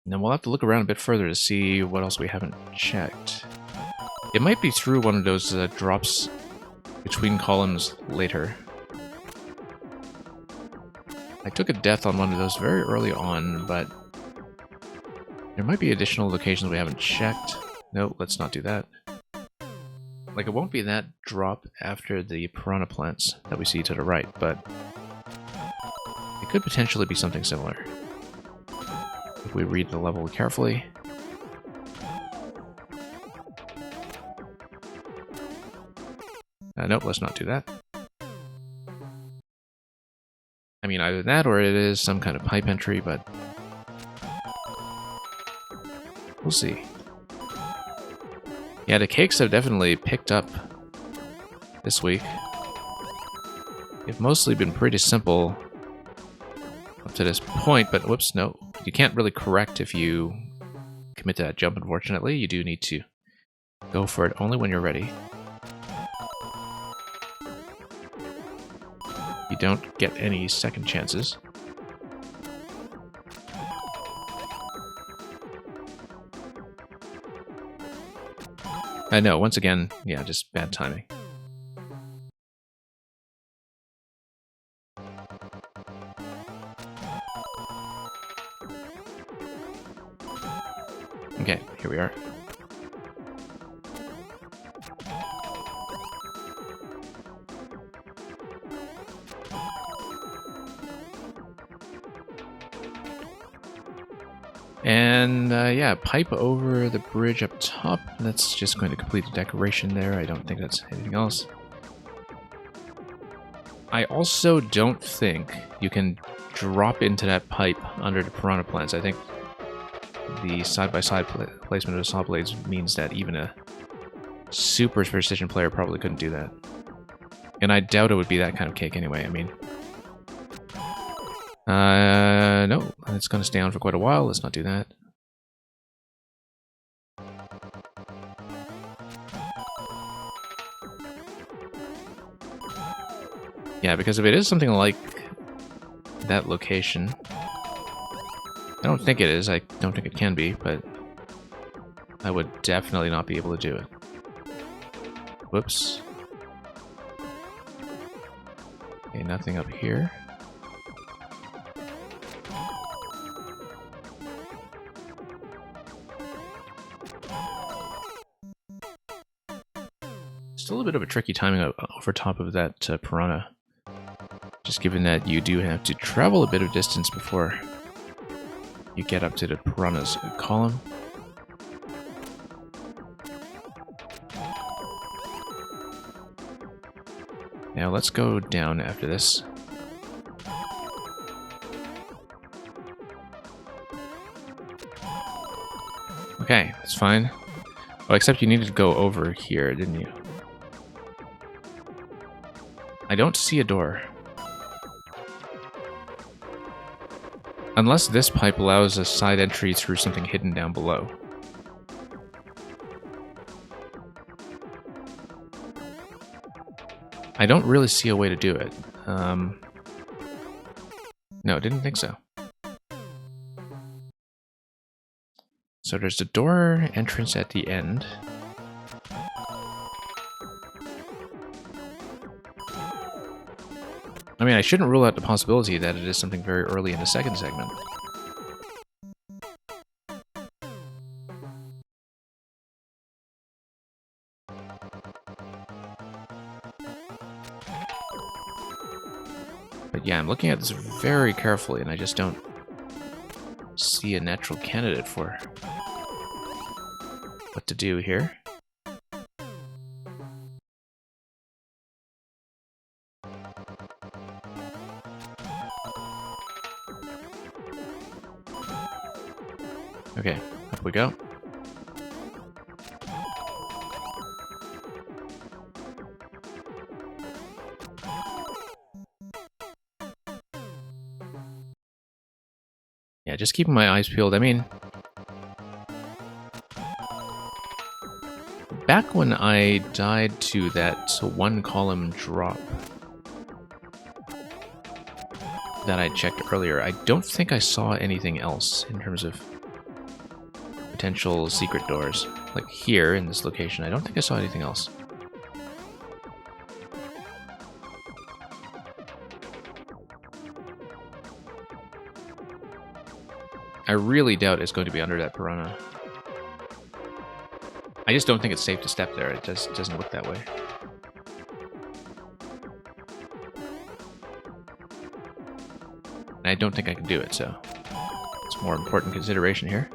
then we'll have to look around a bit further to see what else we haven't checked. It might be through one of those drops between columns later. I took a death on one of those very early on, but there might be additional locations we haven't checked. Nope, let's not do that. Like, it won't be that drop after the piranha plants that we see to the right, but it could potentially be something similar. If we read the level carefully. Nope, let's not do that. mean, either that or it is some kind of pipe entry, but we'll see. Yeah, the cakes have definitely picked up this week. They've mostly been pretty simple up to this point, but whoops, no. You can't really correct if you commit to that jump, unfortunately. You do need to go for it only when you're ready. You don't get any second chances. I know, once again, yeah, just bad timing. Okay, here we are. And yeah, pipe over the bridge up top. That's just going to complete the decoration there. I don't think that's anything else. I also don't think you can drop into that pipe under the piranha plants. I think the side-by-side placement of the saw blades means that even a super precision player probably couldn't do that. And I doubt it would be that kind of cake anyway. I mean, no, it's going to stay on for quite a while. Let's not do that. Yeah, because if it is something like that location, I don't think it is. I don't think it can be, but I would definitely not be able to do it. Whoops. Okay, nothing up here. Still a bit of a tricky timing over top of that piranha. Just given that you do have to travel a bit of distance before you get up to the piranha's column. Now let's go down after this. Okay, that's fine. Oh, except you needed to go over here, didn't you? I don't see a door. Unless this pipe allows a side entry through something hidden down below. I don't really see a way to do it. No, didn't think so. So there's the door entrance at the end. I mean, I shouldn't rule out the possibility that it is something very early in the second segment. But yeah, I'm looking at this very carefully, and I just don't see a natural candidate for what to do here. Okay, up we go. Yeah, just keeping my eyes peeled. I mean, back when I died to that one column drop that I checked earlier, I don't think I saw anything else in terms of potential secret doors. Like here, in this location, I don't think I saw anything else. I really doubt it's going to be under that piranha. I just don't think it's safe to step there. It just doesn't look that way. And I don't think I can do it, so it's a more important consideration here.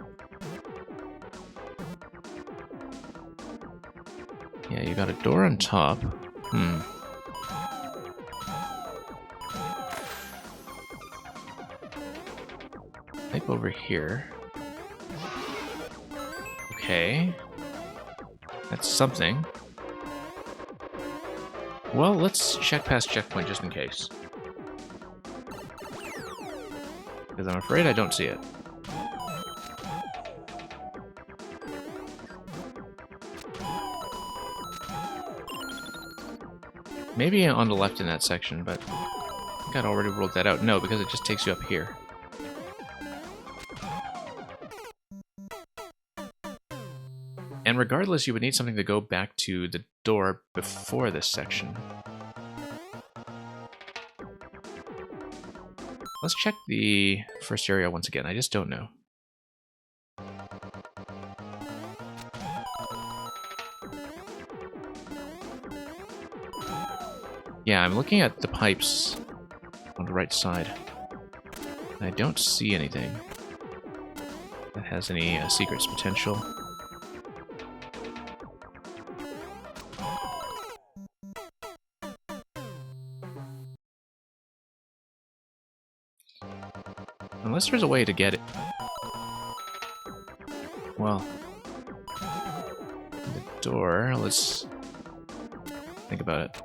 Yeah, you got a door on top. up over here. Okay. That's something. Well, let's check past checkpoint just in case. Because I'm afraid I don't see it. Maybe on the left in that section, but I think I'd already ruled that out. No, because it just takes you up here. And regardless, you would need something to go back to the door before this section. Let's check the first area once again. I just don't know. Yeah, I'm looking at the pipes on the right side. I don't see anything that has any secrets potential. Unless there's a way to get it. Well, the door, let's think about it.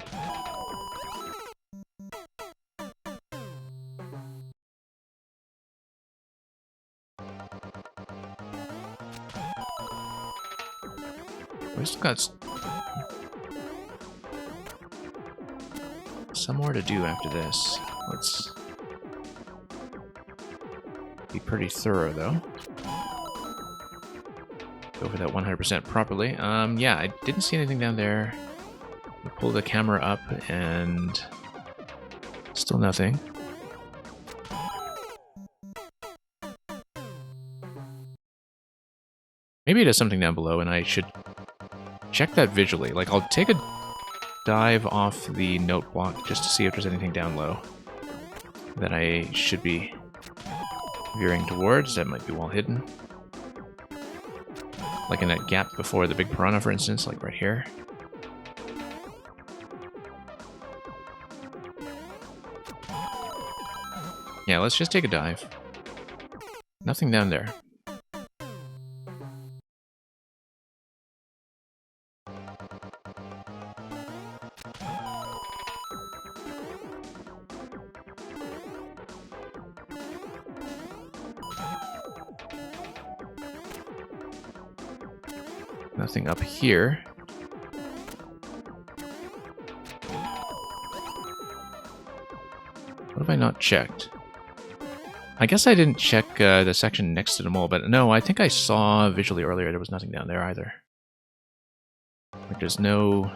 We still got some more to do after this. Let's be pretty thorough, though. Go for that 100% properly. Yeah, I didn't see anything down there. We pull the camera up, and still nothing. Maybe it is something down below, and I should check that visually. Like, I'll take a dive off the note block just to see if there's anything down low that I should be veering towards. That might be well hidden. Like in that gap before the big piranha, for instance, like right here. Yeah, let's just take a dive. Nothing down there. Nothing up here. What have I not checked? I guess I didn't check the section next to the mole, but no, I think I saw visually earlier there was nothing down there either. Like there's no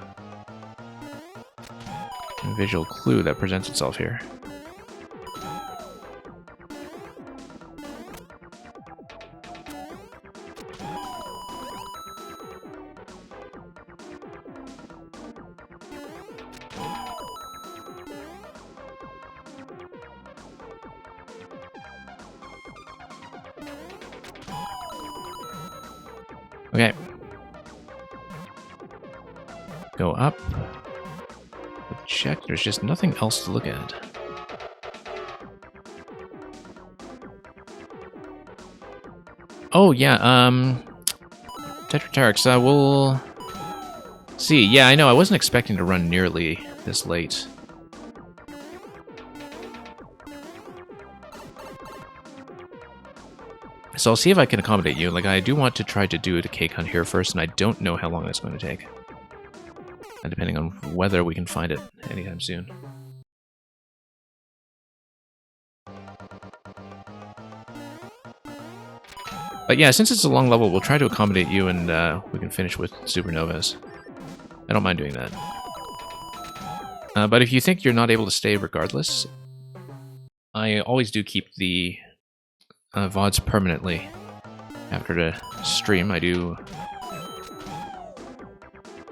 visual clue that presents itself here. Okay. Go up. Check. There's just nothing else to look at. Oh, yeah, Tetratarix, we'll see. Yeah, I know, I wasn't expecting to run nearly this late. So I'll see if I can accommodate you. Like, I do want to try to do the cake hunt here first, and I don't know how long that's going to take. And depending on whether we can find it anytime soon. But yeah, since it's a long level, we'll try to accommodate you, and we can finish with supernovas. I don't mind doing that. But if you think you're not able to stay regardless, I always do keep the VODs permanently. After the stream, I do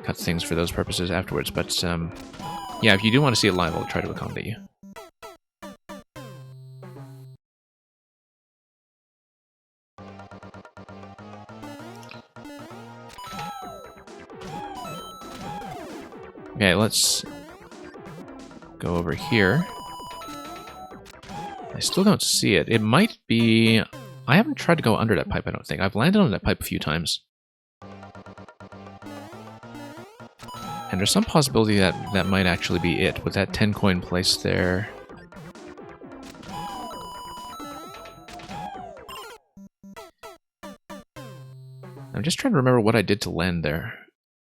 cut things for those purposes afterwards. But yeah, if you do want to see it live, I'll try to accommodate you. Okay, let's go over here. I still don't see it. It might be I haven't tried to go under that pipe, I don't think. I've landed on that pipe a few times. And there's some possibility that that might actually be it, with that 10 coin place there. I'm just trying to remember what I did to land there,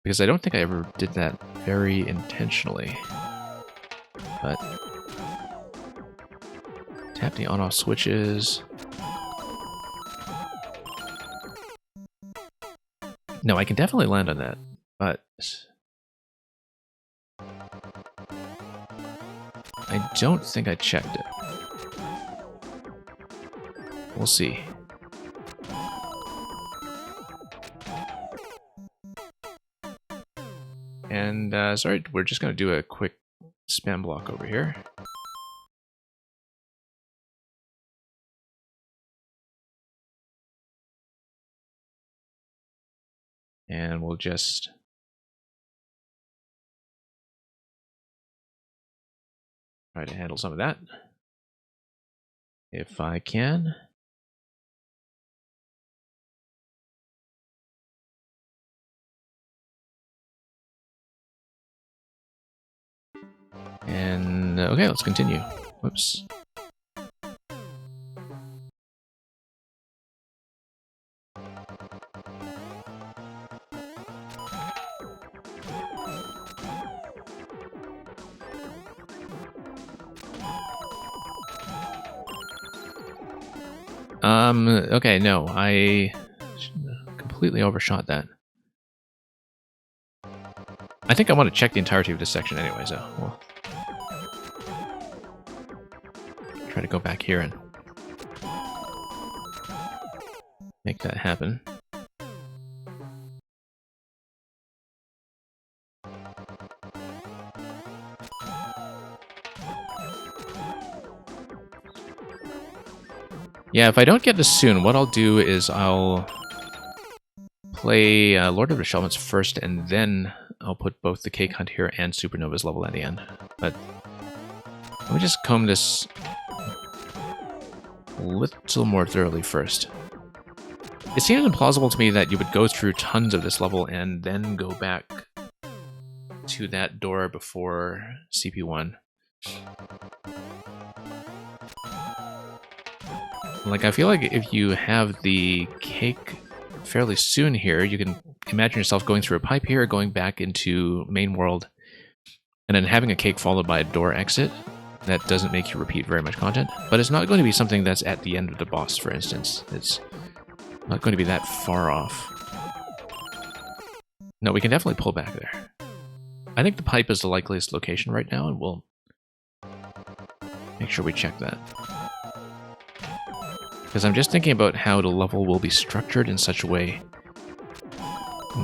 because I don't think I ever did that very intentionally. But tap the on-off switches. No, I can definitely land on that, but I don't think I checked it. We'll see. And, sorry, we're just going to do a quick spam block over here. And we'll just try to handle some of that, if I can. And, okay, let's continue. Whoops. Okay, no, I completely overshot that. I think I want to check the entirety of this section anyway, so we'll try to go back here and make that happen. Yeah, if I don't get this soon, what I'll do is I'll play Lord of the Shelmets first, and then I'll put both the Cake Hunt here and Supernova's level at the end. But let me just comb this a little more thoroughly first. It seems implausible to me that you would go through tons of this level and then go back to that door before CP1. Like, I feel like if you have the cake fairly soon here, you can imagine yourself going through a pipe here, going back into main world, and then having a cake followed by a door exit. That doesn't make you repeat very much content, but it's not going to be something that's at the end of the boss, for instance. It's not going to be that far off. No, we can definitely pull back there. I think the pipe is the likeliest location right now, and we'll make sure we check that. Because I'm just thinking about how the level will be structured in such a way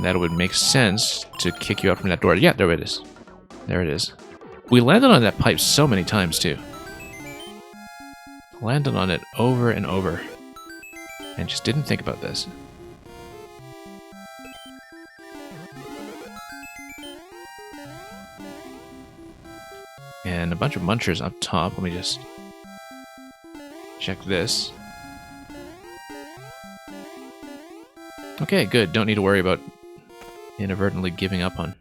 that it would make sense to kick you out from that door. Yeah, there it is. There it is. We landed on that pipe so many times, too. Landed on it over and over. And just didn't think about this. And a bunch of munchers up top. Let me just check this. Okay, good. Don't need to worry about inadvertently giving up on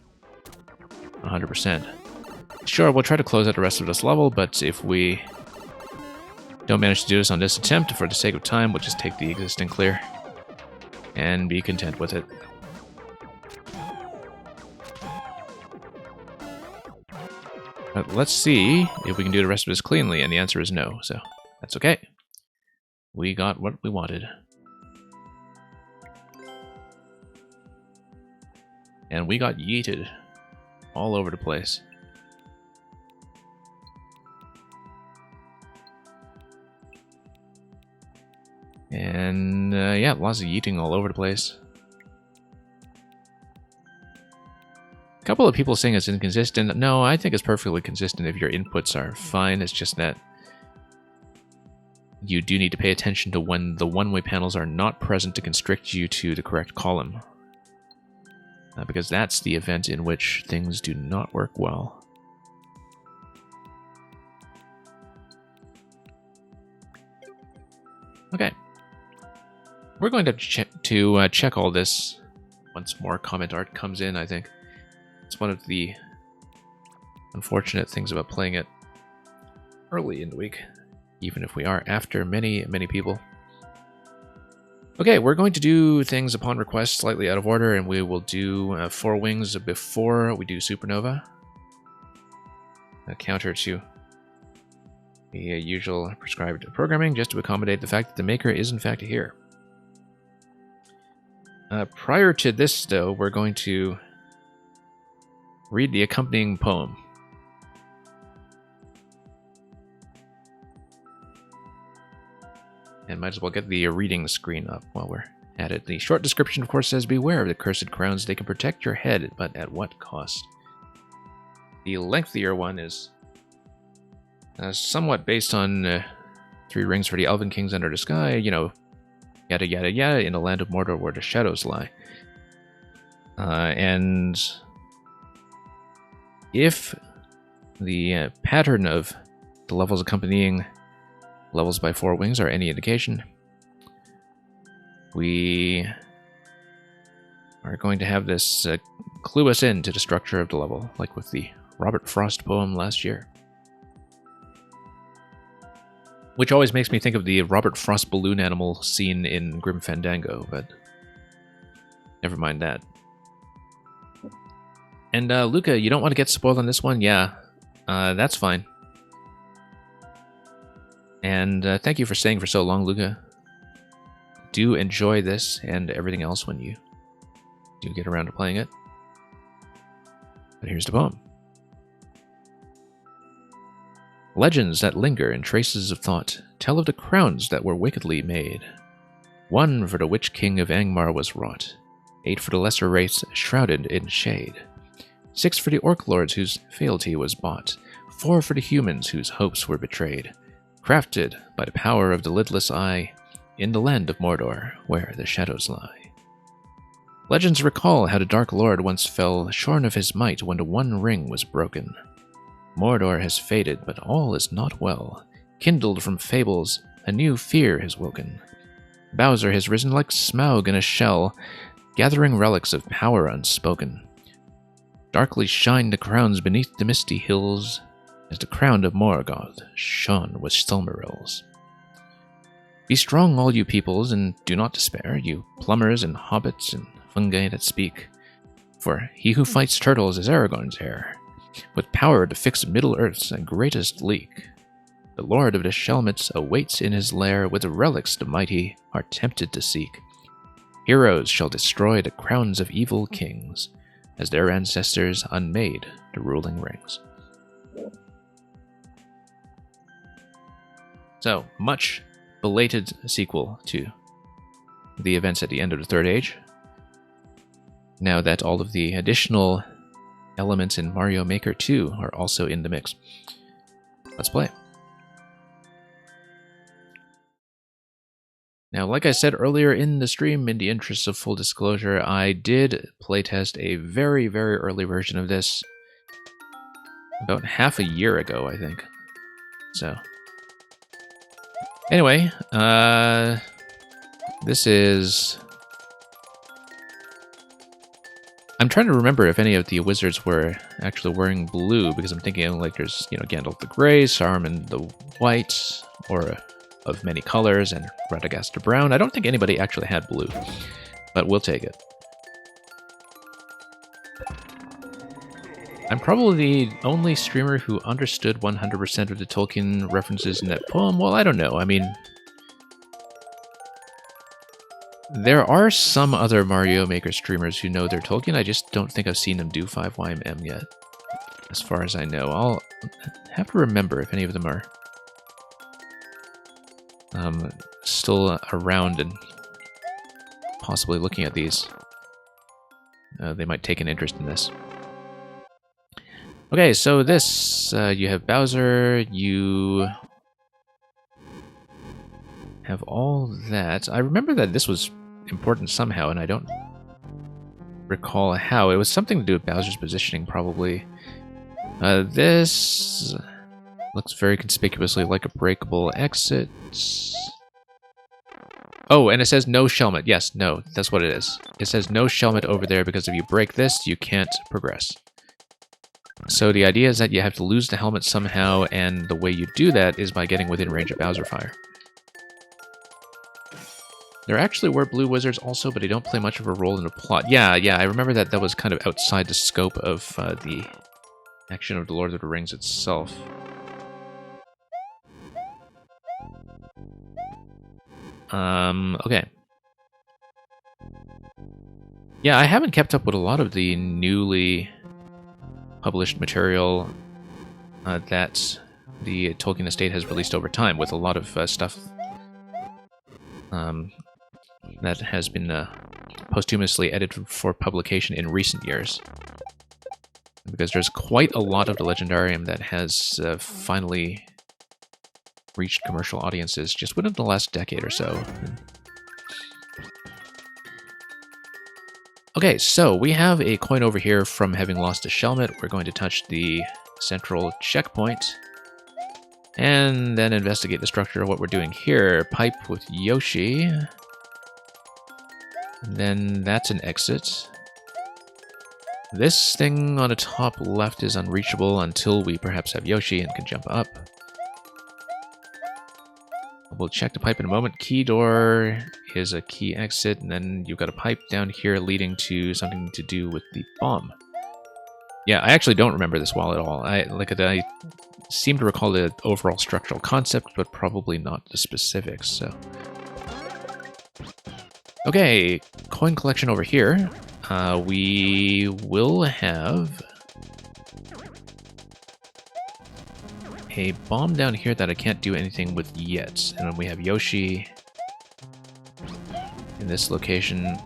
100%. Sure, we'll try to close out the rest of this level, but if we don't manage to do this on this attempt, for the sake of time, we'll just take the existing clear and be content with it. But let's see if we can do the rest of this cleanly, and the answer is no, so that's okay. We got what we wanted. And we got yeeted all over the place. And yeah, lots of yeeting all over the place. A couple of people saying it's inconsistent. No, I think it's perfectly consistent if your inputs are fine. It's just that you do need to pay attention to when the one-way panels are not present to constrict you to the correct column. Because that's the event in which things do not work well. Okay. We're going to check all this once more comment art comes in, I think. It's one of the unfortunate things about playing it early in the week, even if we are after many, many people. Okay, we're going to do things upon request slightly out of order, and we will do Four Wings before we do Supernova. A counter to the usual prescribed programming, just to accommodate the fact that the maker is in fact here. Prior to this, though, we're going to read the accompanying poem. And might as well get the reading screen up while we're at it. The short description, of course, says, "Beware of the cursed crowns. They can protect your head, but at what cost?" The lengthier one is somewhat based on Three Rings for the Elven Kings Under the Sky, you know, yada yada yada, in the land of Mordor where the shadows lie. And if the pattern of the levels accompanying levels by Four Wings are any indication, we are going to have this clue us in to the structure of the level, like with the Robert Frost poem last year. Which always makes me think of the Robert Frost balloon animal scene in Grim Fandango, but never mind that. And Luca, you don't want to get spoiled on this one? Yeah, that's fine. And thank you for staying for so long, Luca. Do enjoy this and everything else when you do get around to playing it. But here's the poem. Legends that linger in traces of thought tell of the crowns that were wickedly made. 1 for the witch king of Angmar was wrought, 8 for the lesser race shrouded in shade, 6 for the orc lords whose fealty was bought, 4 for the humans whose hopes were betrayed, crafted by the power of the lidless eye, in the land of Mordor, where the shadows lie. Legends recall how the Dark Lord once fell shorn of his might when the One Ring was broken. Mordor has faded, but all is not well. Kindled from fables, a new fear has woken. Bowser has risen like Smaug in a shell, gathering relics of power unspoken. Darkly shine the crowns beneath the misty hills, as the crown of Morgoth shone with Silmarils. Be strong, all you peoples, and do not despair, you plumbers and hobbits and fungi that speak. For he who fights turtles is Aragorn's heir, with power to fix Middle-earth's greatest leak. The Lord of the Shelmets awaits in his lair with relics the mighty are tempted to seek. Heroes shall destroy the crowns of evil kings, as their ancestors unmade the ruling rings. So, much belated sequel to the events at the end of the Third Age. Now that all of the additional elements in Mario Maker 2 are also in the mix. Let's play. Now, like I said earlier in the stream, in the interest of full disclosure, I did playtest a very, very early version of this about half a year ago, I think. So, anyway, this is... I'm trying to remember if any of the wizards were actually wearing blue, because I'm thinking like there's, you know, Gandalf the Grey, Saruman the White, or of many colors, and Radagast the Brown. I don't think anybody actually had blue, but we'll take it. I'm probably the only streamer who understood 100% of the Tolkien references in that poem. Well, I don't know. I mean, there are some other Mario Maker streamers who know their Tolkien. I just don't think I've seen them do 5YMM yet, as far as I know. I'll have to remember if any of them are still around and possibly looking at these. They might take an interest in this. Okay, so this, you have Bowser, you have all that. I remember that this was important somehow, and I don't recall how. It was something to do with Bowser's positioning, probably. This looks very conspicuously like a breakable exit. Oh, and it says no Shelmet. Yes, no, that's what it is. It says no Shelmet over there because if you break this, you can't progress. So the idea is that you have to lose the helmet somehow, and the way you do that is by getting within range of Bowser Fire. There actually were blue wizards also, but they don't play much of a role in the plot. Yeah, I remember that that was kind of outside the scope of the action of the Lord of the Rings itself. Okay. Yeah, I haven't kept up with a lot of the newly published material that the Tolkien estate has released over time, with a lot of stuff that has been posthumously edited for publication in recent years. Because there's quite a lot of the Legendarium that has finally reached commercial audiences just within the last decade or so. Okay, so we have a coin over here from having lost a Shelmet. We're going to touch the central checkpoint and then investigate the structure of what we're doing here. Pipe with Yoshi. And then that's an exit. This thing on the top left is unreachable until we perhaps have Yoshi and can jump up. We'll check the pipe in a moment. Key door is a key exit, and then you've got a pipe down here leading to something to do with the bomb. Yeah, I actually don't remember this wall at all. I seem to recall the overall structural concept, but probably not the specifics, so... Okay, coin collection over here. We will have a bomb down here that I can't do anything with yet. And then we have Yoshi in this location.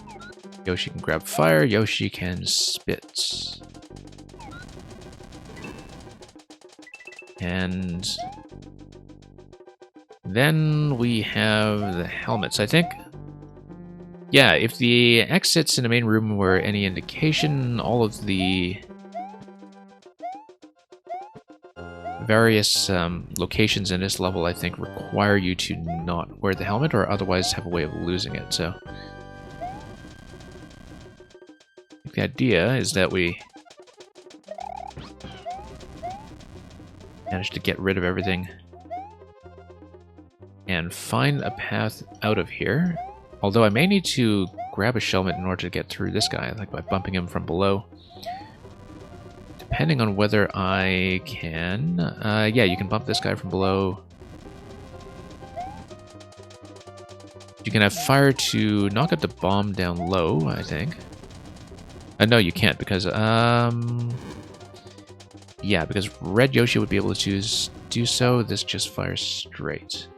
Yoshi can grab fire, Yoshi can spit. And then we have the helmets. I think, yeah, if the exits in the main room were any indication, all of the various locations in this level, I think, require you to not wear the helmet or otherwise have a way of losing it. So the idea is that we manage to get rid of everything and find a path out of here. Although I may need to grab a Shelmet in order to get through this guy, like by bumping him from below. Depending on whether I can... yeah, you can bump this guy from below. You can have fire to knock out the bomb down low, I think. No, you can't, because... yeah, because Red Yoshi would be able to do so. This just fires straight.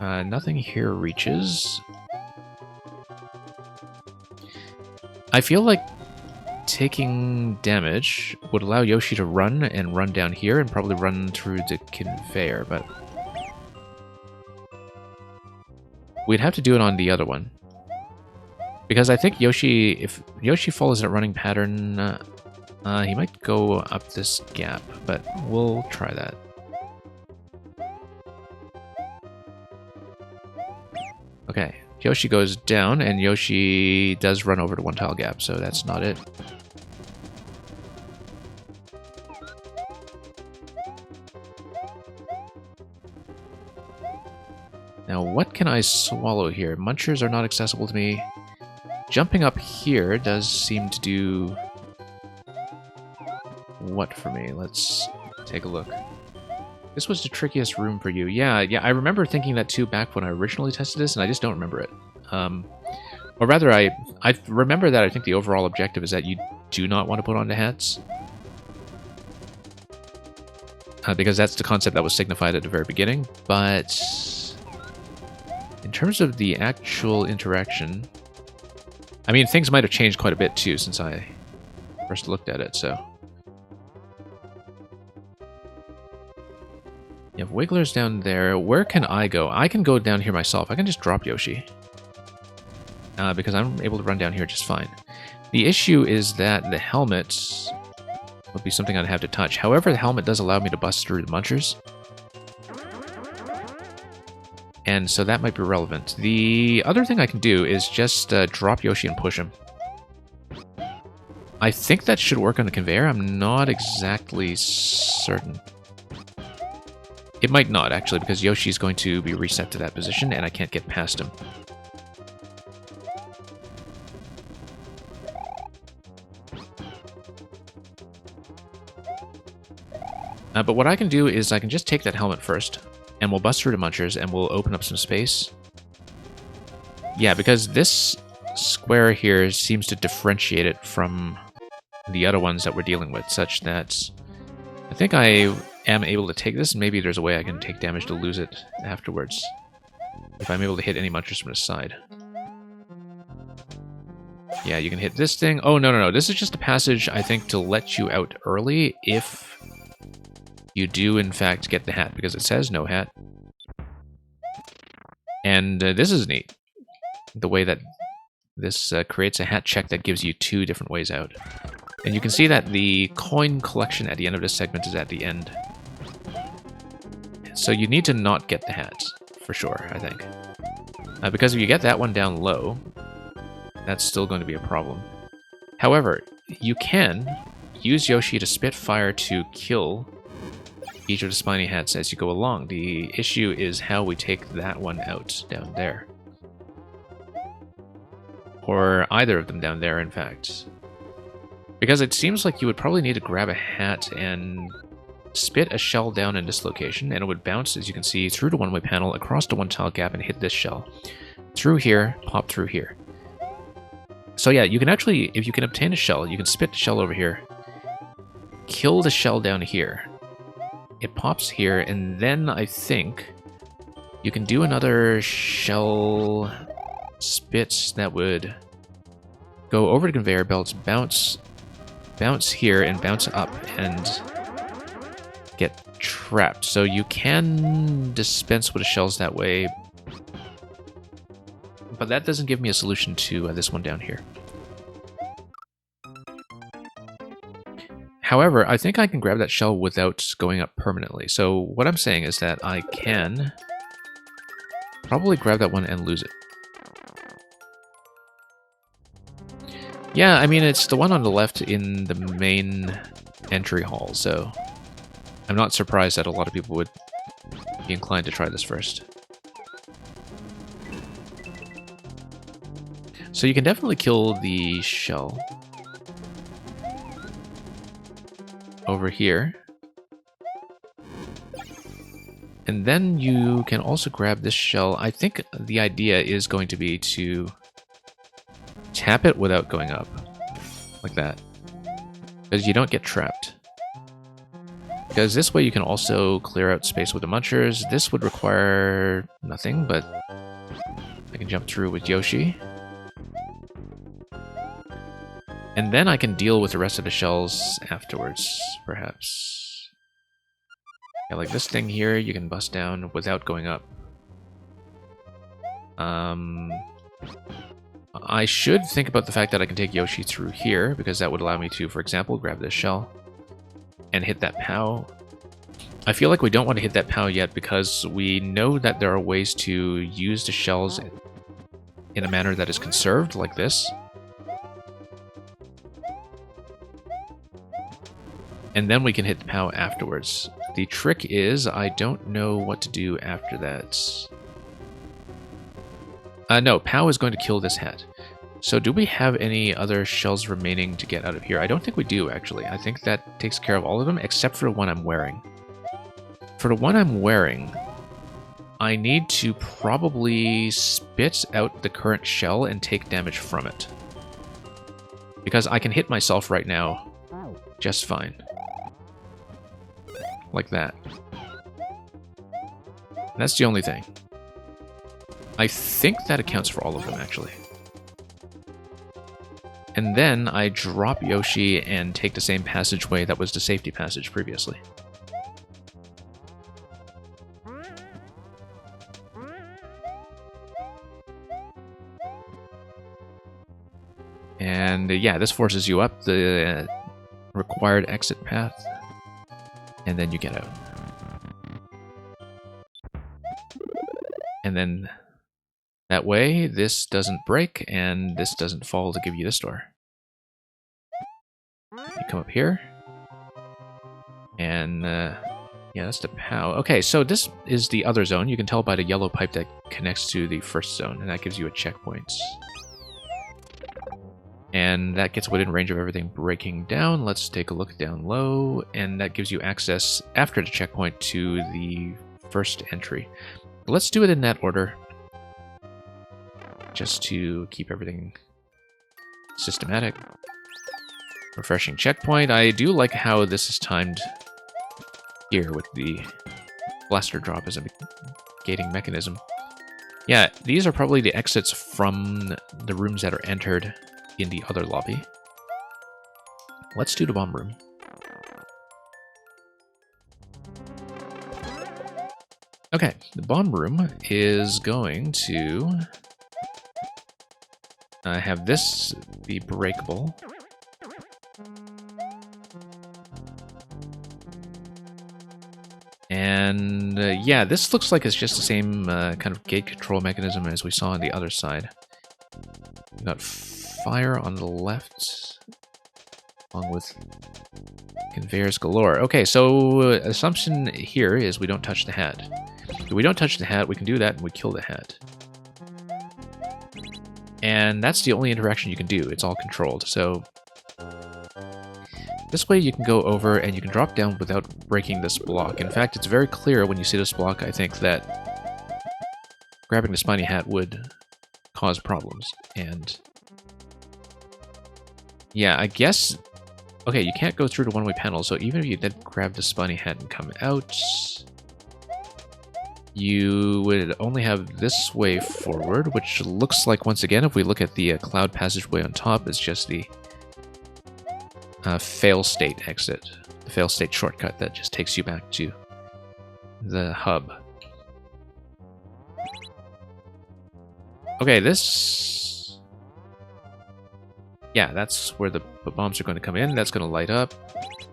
Nothing here reaches. I feel like taking damage would allow Yoshi to run and run down here and probably run through the conveyor, but we'd have to do it on the other one. Because I think Yoshi, if Yoshi follows that running pattern, he might go up this gap, but we'll try that. Okay, Yoshi goes down, and Yoshi does run over to one tile gap, so that's not it. Now, what can I swallow here? Munchers are not accessible to me. Jumping up here does seem to do... what for me? Let's take a look. This was the trickiest room for you. Yeah, I remember thinking that too back when I originally tested this, and I just don't remember it. Or rather, I remember that I think the overall objective is that you do not want to put on the hats. Because that's the concept that was signified at the very beginning. But in terms of the actual interaction... I mean, things might have changed quite a bit too since I first looked at it, so... You have Wigglers down there. Where can I go? I can go down here myself. I can just drop Yoshi. Because I'm able to run down here just fine. The issue is that the helmet would be something I'd have to touch. However, the helmet does allow me to bust through the Munchers. And so that might be relevant. The other thing I can do is just drop Yoshi and push him. I think that should work on the conveyor. I'm not exactly certain. It might not, actually, because Yoshi's going to be reset to that position, and I can't get past him. But what I can do is I can just take that helmet first, and we'll bust through the munchers, and we'll open up some space. Yeah, because this square here seems to differentiate it from the other ones that we're dealing with, such that I think I am able to take this, and maybe there's a way I can take damage to lose it afterwards, if I'm able to hit any munchers from the side. Yeah, you can hit this thing. Oh, no. This is just a passage, I think, to let you out early if you do, in fact, get the hat, because it says no hat. And this is neat. The way that this creates a hat check that gives you 2 different ways out. And you can see that the coin collection at the end of this segment is at the end. So you need to not get the hat, for sure, I think. Because if you get that one down low, that's still going to be a problem. However, you can use Yoshi to spit fire to kill each of the spiny hats as you go along. The issue is how we take that one out down there. Or either of them down there, in fact. Because it seems like you would probably need to grab a hat and spit a shell down in this location, and it would bounce, as you can see, through the one-way panel, across the 1-tile gap, and hit this shell. Through here, pop through here. So yeah, you can actually, if you can obtain a shell, you can spit the shell over here, kill the shell down here. It pops here, and then I think you can do another shell spit that would go over the conveyor belts, bounce here, and bounce up, and get trapped. So you can dispense with the shells that way, but that doesn't give me a solution to this one down here. However, I think I can grab that shell without going up permanently. So what I'm saying is that I can probably grab that one and lose it. Yeah, I mean, it's the one on the left in the main entry hall, so I'm not surprised that a lot of people would be inclined to try this first. So you can definitely kill the shell over here. And then you can also grab this shell. I think the idea is going to be to tap it without going up, like that, because you don't get trapped. Because this way you can also clear out space with the munchers. This would require nothing, but I can jump through with Yoshi. And then I can deal with the rest of the shells afterwards, perhaps. Yeah, like this thing here, you can bust down without going up. I should think about the fact that I can take Yoshi through here, because that would allow me to, for example, grab this shell and hit that POW. I feel like we don't want to hit that POW yet, because we know that there are ways to use the shells in a manner that is conserved, like this. And then we can hit the POW afterwards. The trick is, I don't know what to do after that. No, POW is going to kill this hat. So do we have any other shells remaining to get out of here? I don't think we do, actually. I think that takes care of all of them, except for the one I'm wearing. For the one I'm wearing, I need to probably spit out the current shell and take damage from it. Because I can hit myself right now just fine. Like that. And that's the only thing. I think that accounts for all of them, actually. And then I drop Yoshi and take the same passageway that was the safety passage previously. And yeah, this forces you up the required exit path. And then you get out. And then that way, this doesn't break and this doesn't fall to give you this door. You come up here. And, yeah, that's the POW. Okay, so this is the other zone. You can tell by the yellow pipe that connects to the first zone, and that gives you a checkpoint. And that gets within range of everything breaking down. Let's take a look down low, and that gives you access after the checkpoint to the first entry. Let's do it in that order, just to keep everything systematic. Refreshing checkpoint. I do like how this is timed here with the blaster drop as a gating mechanism. Yeah, these are probably the exits from the rooms that are entered in the other lobby. Let's do the bomb room. Okay, the bomb room is going to have this be breakable. And yeah, this looks like it's just the same kind of gate control mechanism as we saw on the other side. We've got fire on the left, along with conveyors galore. Okay, so assumption here is we don't touch the hat. If we don't touch the hat, we can do that and we kill the hat. And that's the only interaction you can do. It's all controlled. So this way you can go over and you can drop down without breaking this block. In fact, it's very clear when you see this block, I think, that grabbing the spiny hat would cause problems. And yeah, I guess... Okay, you can't go through the one-way panel, so even if you did grab the spiny hat and come out, you would only have this way forward, which looks like, once again, if we look at the cloud passageway on top, it's just the fail state exit, the fail state shortcut that just takes you back to the hub. Okay, this... Yeah, that's where the bombs are going to come in. That's going to light up,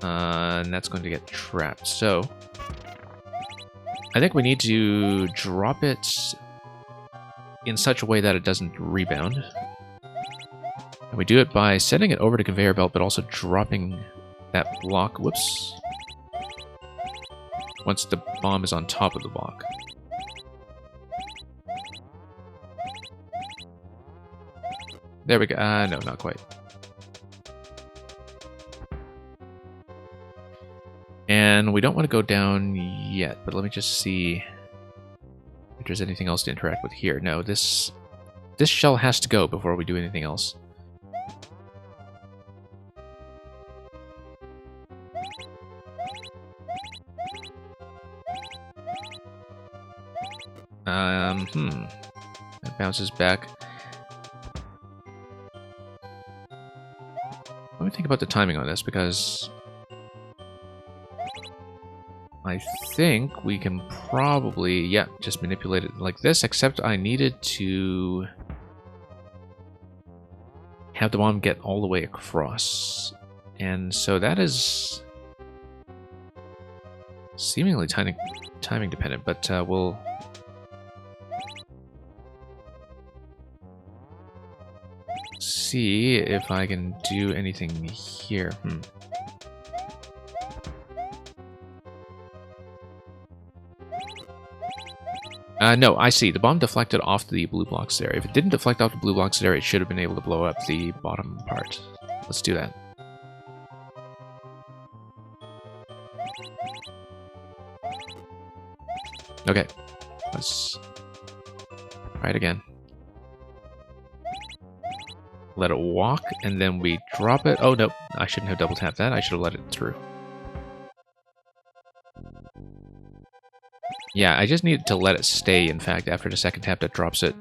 and that's going to get trapped. So I think we need to drop it in such a way that it doesn't rebound. And we do it by setting it over the conveyor belt, but also dropping that block, whoops, once the bomb is on top of the block. There we go. No, not quite. And we don't want to go down yet, but let me just see if there's anything else to interact with here. No, this shell has to go before we do anything else. It bounces back. Let me think about the timing on this, because I think we can probably, yeah, just manipulate it like this, except I needed to have the bomb get all the way across. And so that is seemingly timing dependent, but we'll... see if I can do anything here. No, I see. The bomb deflected off the blue blocks there. If it didn't deflect off the blue blocks there, it should have been able to blow up the bottom part. Let's do that. Okay. Let's try it again. Let it walk, and then we drop it. Oh, no. I shouldn't have double tapped that. I should have let it through. Yeah, I just needed to let it stay, in fact, after the second tap that drops it.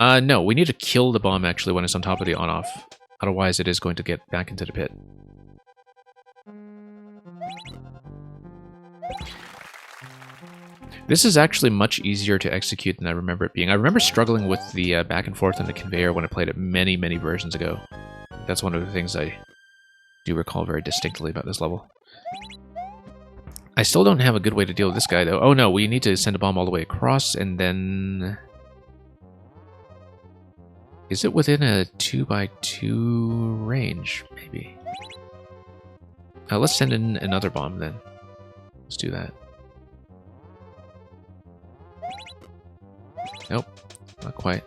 No, we need to kill the bomb, actually, when it's on top of the on-off. Otherwise, it is going to get back into the pit. This is actually much easier to execute than I remember it being. I remember struggling with the back and forth on the conveyor when I played it many, many versions ago. That's one of the things I do recall very distinctly about this level. I still don't have a good way to deal with this guy, though. Oh no, we need to send a bomb all the way across, and then... Is it within a 2x2 range? Maybe. Let's send in another bomb, then. Let's do that. Nope, not quite.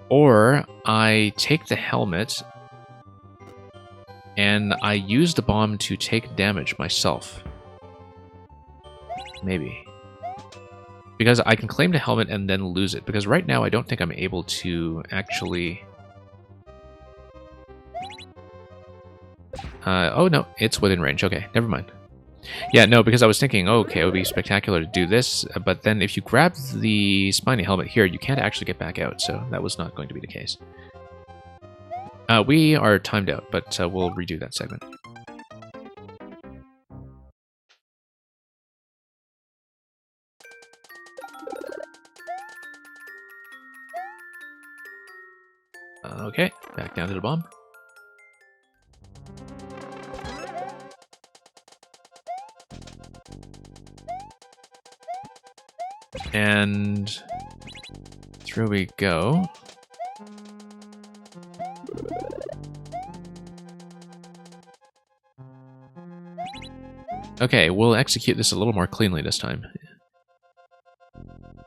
Or I take the helmet and I use the bomb to take damage myself. Maybe. Because I can claim the helmet and then lose it. Because right now I don't think I'm able to actually... oh no, it's within range. Okay, never mind. Yeah, no, because I was thinking, okay, it would be spectacular to do this, but then if you grab the spiny helmet here, you can't actually get back out, so that was not going to be the case. We are timed out, but we'll redo that segment. Okay, back down to the bomb. And through we go. Okay, we'll execute this a little more cleanly this time.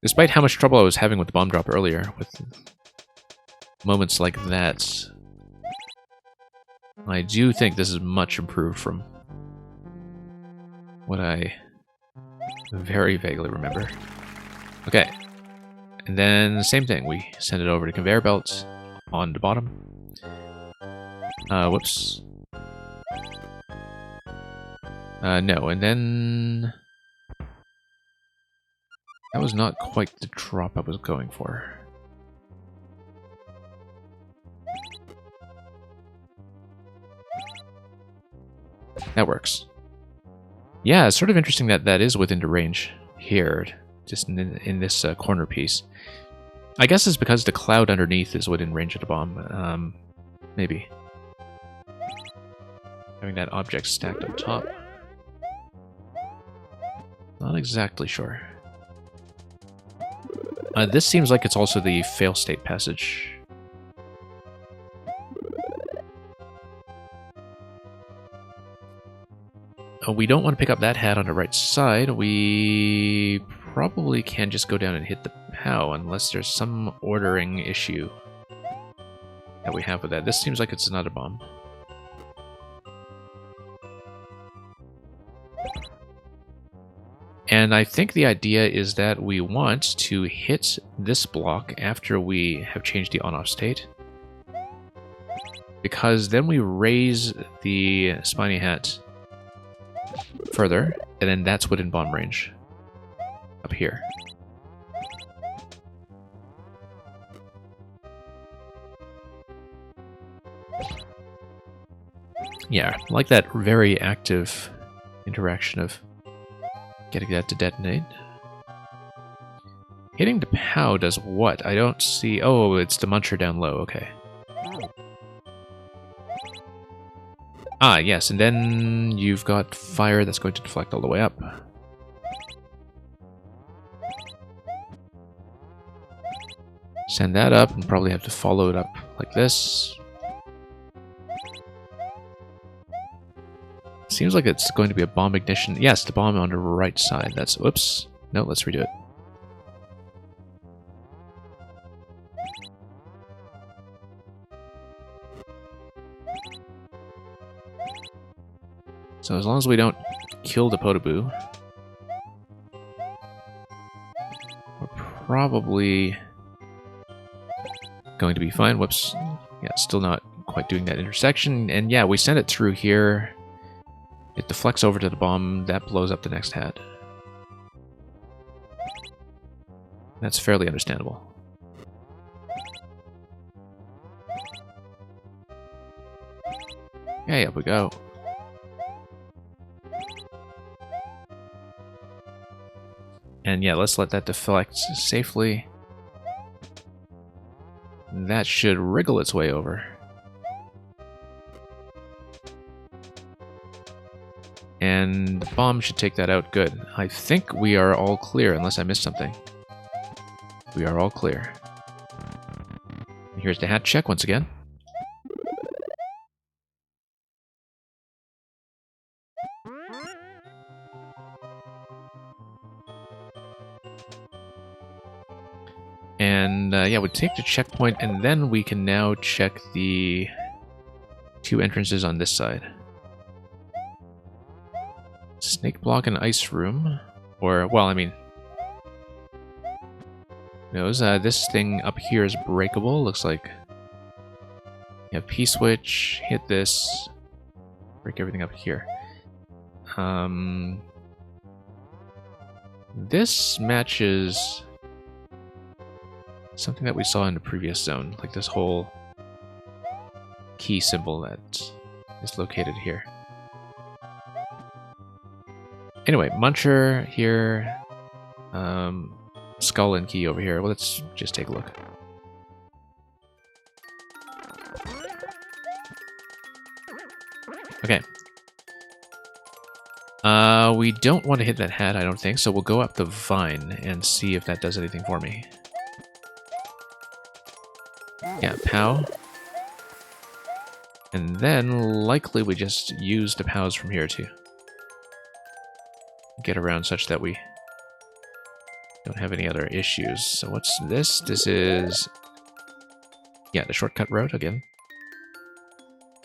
Despite how much trouble I was having with the bomb drop earlier, with moments like that, I do think this is much improved from what I very vaguely remember. Okay, and then same thing, we send it over to conveyor belts on the bottom. Whoops. No, and then... That was not quite the drop I was going for. That works. Yeah, it's sort of interesting that that is within the range here, just in this corner piece. I guess it's because the cloud underneath is within range of the bomb. Maybe. Having that object stacked on top. Not exactly sure. This seems like it's also the fail-state passage. We don't want to pick up that hat on the right side. We probably can just go down and hit the POW unless there's some ordering issue that we have with that. This seems like it's another bomb. And I think the idea is that we want to hit this block after we have changed the on-off state. Because then we raise the spiny hat further, and then that's within bomb range. Up here. Yeah, like that very active interaction of getting that to detonate. Hitting the POW does what? I don't see... Oh, it's the muncher down low, okay. Ah, yes, and then you've got fire that's going to deflect all the way up. Send that up, and probably have to follow it up like this. Seems like it's going to be a bomb ignition. Yes, the bomb on the right side. That's... Whoops. No, let's redo it. So as long as we don't kill the Podoboo, we're probably going to be fine. Whoops. Yeah, still not quite doing that intersection. And yeah, we send it through here. It deflects over to the bomb. That blows up the next hat. That's fairly understandable. Okay, up we go. And yeah, let's let that deflect safely. That should wriggle its way over. And the bomb should take that out. Good. I think we are all clear, unless I missed something. We are all clear. Here's the hat check once again. And yeah, we take the checkpoint, and then we can now check the 2 entrances on this side. Snake block and ice room. Or, well, I mean... knows, this thing up here is breakable. Looks like you have P-switch, hit this, break everything up here. This matches something that we saw in the previous zone, like this whole key symbol that is located here. Anyway, Muncher here, skull and key over here. Well, let's just take a look. Okay. We don't want to hit that hat, I don't think, so we'll go up the vine and see if that does anything for me. Yeah, POW. And then likely we just use the POWs from here to get around such that we don't have any other issues. So what's this? This is... yeah, the shortcut route again.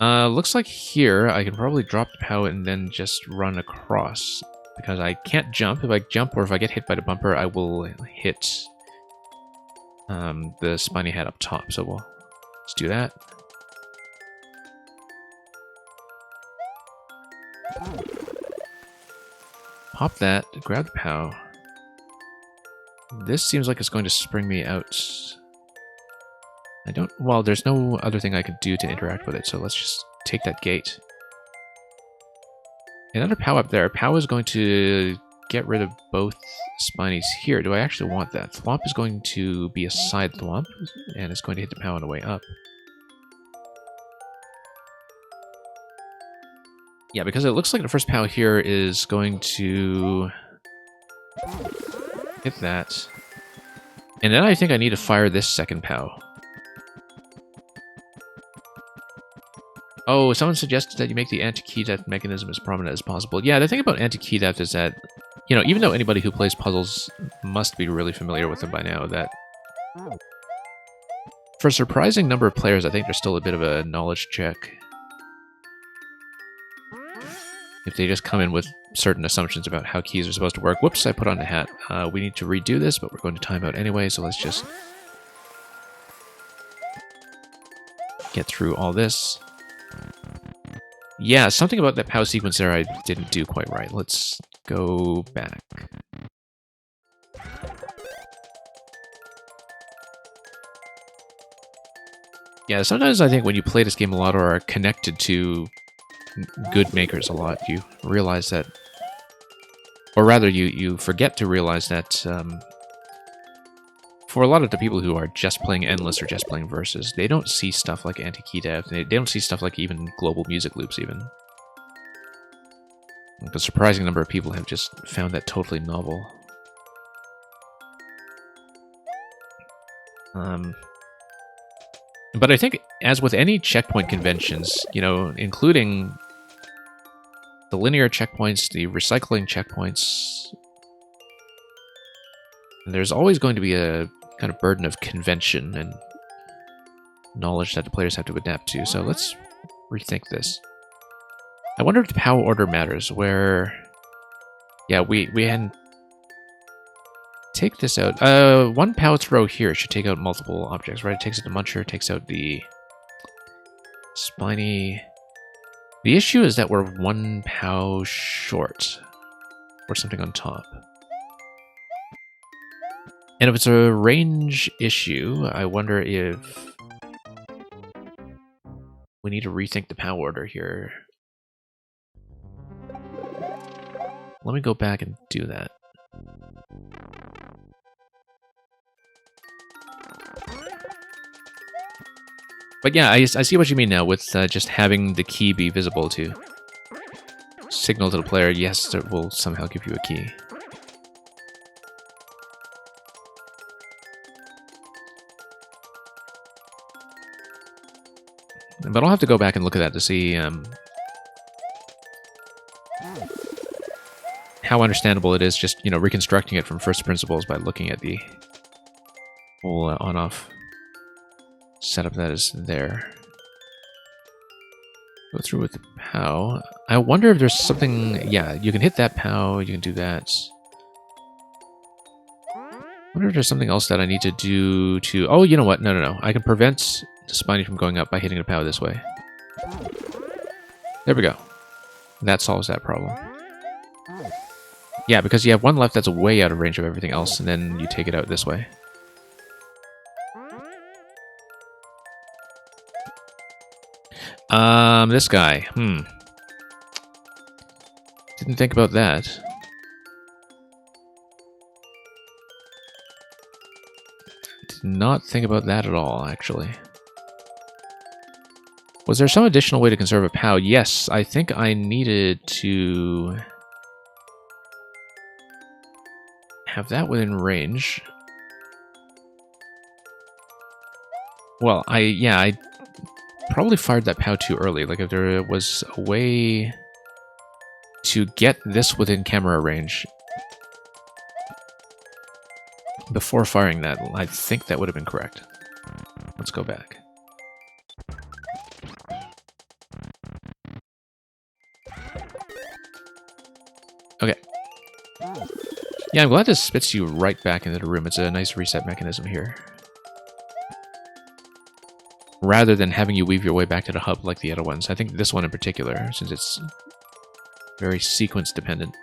Looks like here I can probably drop the POW and then just run across. Because I can't jump. If I jump or if I get hit by the bumper, I will hit the spiny hat up top. So let's do that. Pop that, grab the POW. This seems like it's going to spring me out. I don't... well, there's no other thing I could do to interact with it, so let's just take that gate. Another POW up there. POW is going to get rid of both spinies here. Do I actually want that? Thwomp is going to be a side thwomp, and it's going to hit the POW on the way up. Yeah, because it looks like the first POW here is going to hit that. And then I think I need to fire this second POW. Oh, someone suggested that you make the anti-key theft mechanism as prominent as possible. Yeah, the thing about anti-key theft is that, you know, even though anybody who plays puzzles must be really familiar with them by now, that for a surprising number of players, I think there's still a bit of a knowledge check. If they just come in with certain assumptions about how keys are supposed to work. Whoops, I put on the hat. We need to redo this, but we're going to time out anyway, so let's just get through all this. Yeah, something about that POW sequence there I didn't do quite right. Let's go back. Yeah, sometimes I think when you play this game a lot or are connected to good makers a lot, you realize that, or rather you forget to realize that for a lot of the people who are just playing Endless or just playing Versus, they don't see stuff like anti-key theft, they don't see stuff like even global music loops even. Like a surprising number of people have just found that totally novel. But I think, as with any checkpoint conventions, you know, including the linear checkpoints, the recycling checkpoints, there's always going to be a kind of burden of convention and knowledge that the players have to adapt to. So let's rethink this. I wonder if the POW order matters, where... yeah, we hadn't... take this out. One POW throw here should take out multiple objects, right? It takes out the Muncher, takes out the spiny. The issue is that we're one POW short, or something on top. And if it's a range issue, I wonder if we need to rethink the POW order here. Let me go back and do that. But yeah, I see what you mean now with just having the key be visible to signal to the player, yes, it will somehow give you a key. But I'll have to go back and look at that to see how understandable it is, just, you know, reconstructing it from first principles by looking at the whole on-off setup that is there. Go through with the POW. I wonder if there's something... Yeah, you can hit that POW, you can do that. I wonder if there's something else that I need to do to... Oh, you know what? No. I can prevent the Spiny from going up by hitting the POW this way. There we go. That solves that problem. Yeah, because you have one left that's way out of range of everything else, and then you take it out this way. This guy. Didn't think about that. Did not think about that at all, actually. Was there some additional way to conserve a POW? Yes, I think I needed to have that within range. Well, I probably fired that POW too early. Like, if there was a way to get this within camera range before firing that, I think that would have been correct. Let's go back. Okay. Yeah, I'm glad this spits you right back into the room. It's a nice reset mechanism here. Rather than having you weave your way back to the hub like the other ones. I think this one in particular, since it's very sequence dependent.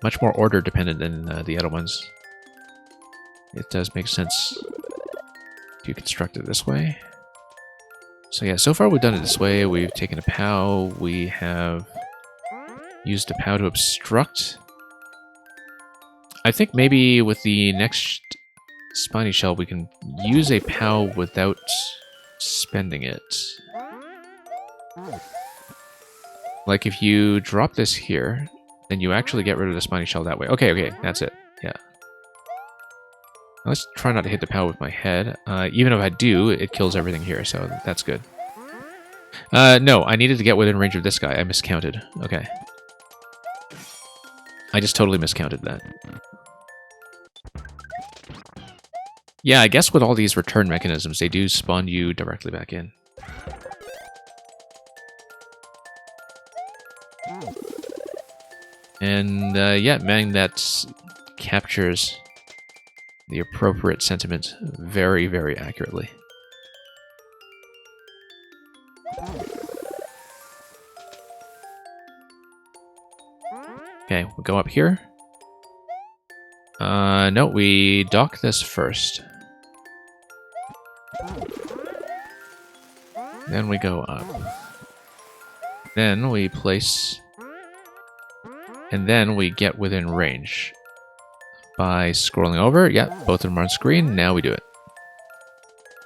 Much more order dependent than the other ones. It does make sense to construct it this way. So yeah, so far we've done it this way. We've taken a POW. We have used a POW to obstruct. I think maybe with the next Spiny Shell, we can use a POW without spending it. Like, if you drop this here, then you actually get rid of the Spiny Shell that way. Okay, that's it. Yeah. Let's try not to hit the POW with my head. Even if I do, it kills everything here, so that's good. No, I needed to get within range of this guy. I miscounted. Okay. I just totally miscounted that. Yeah, I guess with all these return mechanisms, they do spawn you directly back in. And, yeah, man, that captures the appropriate sentiment very, very accurately. Okay, we'll go up here. No, we dock this first. Then we go up. Then we place... And then we get within range. By scrolling over. Yep, both of them are on screen. Now we do it.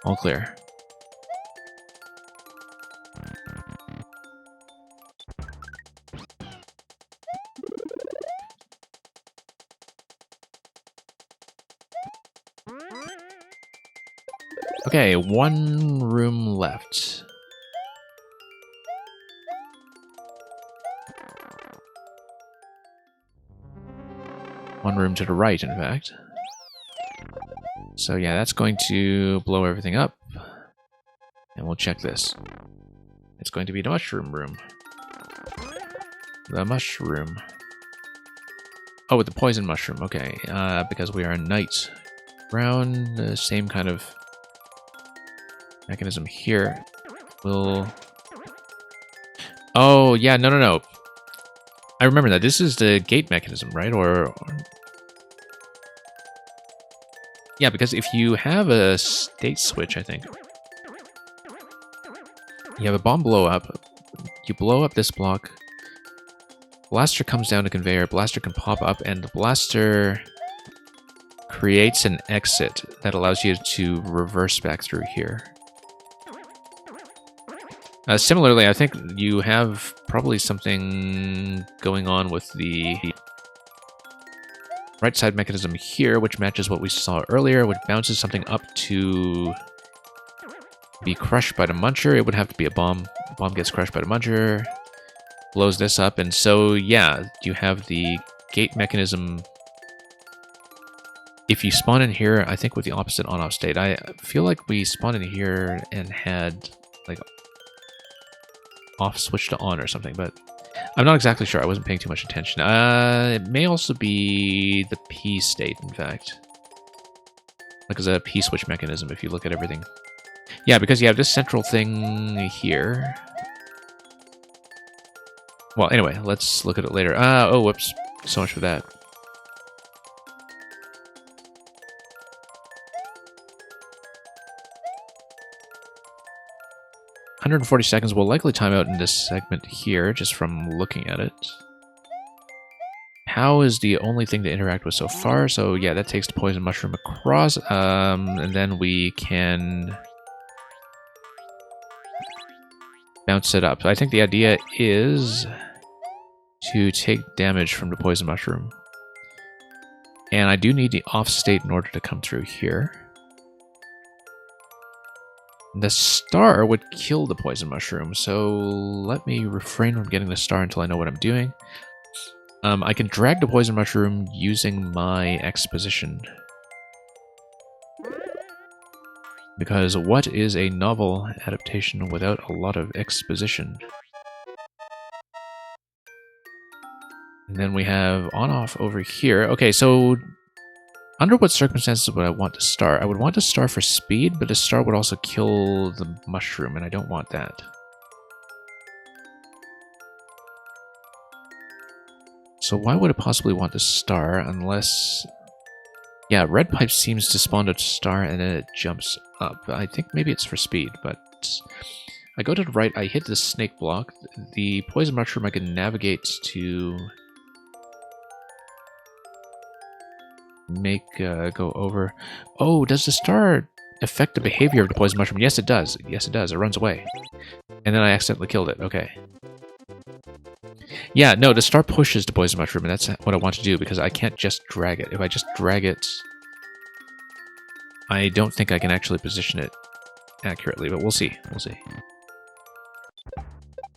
All clear. Okay, one room left. One room to the right, in fact. So yeah, that's going to blow everything up. And we'll check this. It's going to be the mushroom room. The mushroom. Oh, with the poison mushroom, okay. Because we are in night. Brown, the same kind of mechanism here. We'll... Oh, yeah, no. I remember that. This is the gate mechanism, right? Or... Yeah, because if you have a state switch, I think. You have a bomb blow up. You blow up this block. Blaster comes down to conveyor. Blaster can pop up, and the blaster creates an exit that allows you to reverse back through here. Similarly, I think you have probably something going on with the right side mechanism here, which matches what we saw earlier, which bounces something up to be crushed by the muncher. It would have to be a bomb. The bomb gets crushed by the muncher, blows this up, and so, yeah, you have the gate mechanism. If you spawn in here, I think with the opposite on-off state, I feel like we spawned in here and had, like, off switch to on or something, but I'm not exactly sure. I wasn't paying too much attention. It may also be the P state, in fact. Like as a P switch mechanism, if you look at everything. Yeah, because you have this central thing here. Well, anyway, let's look at it later. Oh, whoops. So much for that. $140 will likely time out in this segment here, just from looking at it. How is the only thing to interact with so far, so yeah, that takes the poison mushroom across, and then we can bounce it up. I think the idea is to take damage from the poison mushroom. And I do need the off state in order to come through here. The star would kill the poison mushroom, so let me refrain from getting the star until I know what I'm doing. I can drag the poison mushroom using my exposition. Because what is a novel adaptation without a lot of exposition? And then we have on-off over here. Okay, so under what circumstances would I want to star? I would want to star for speed, but the star would also kill the mushroom, and I don't want that. So why would it possibly want to star unless... Yeah, red pipe seems to spawn a star and then it jumps up. I think maybe it's for speed, but... I go to the right, I hit the snake block. The poison mushroom I can navigate to... make go over. Oh, does the star affect the behavior of the poison mushroom? Yes, it does. Yes, it does. It runs away. And then I accidentally killed it. Okay. Yeah, no, the star pushes the poison mushroom, and that's what I want to do, because I can't just drag it. If I just drag it, I don't think I can actually position it accurately, but we'll see. We'll see.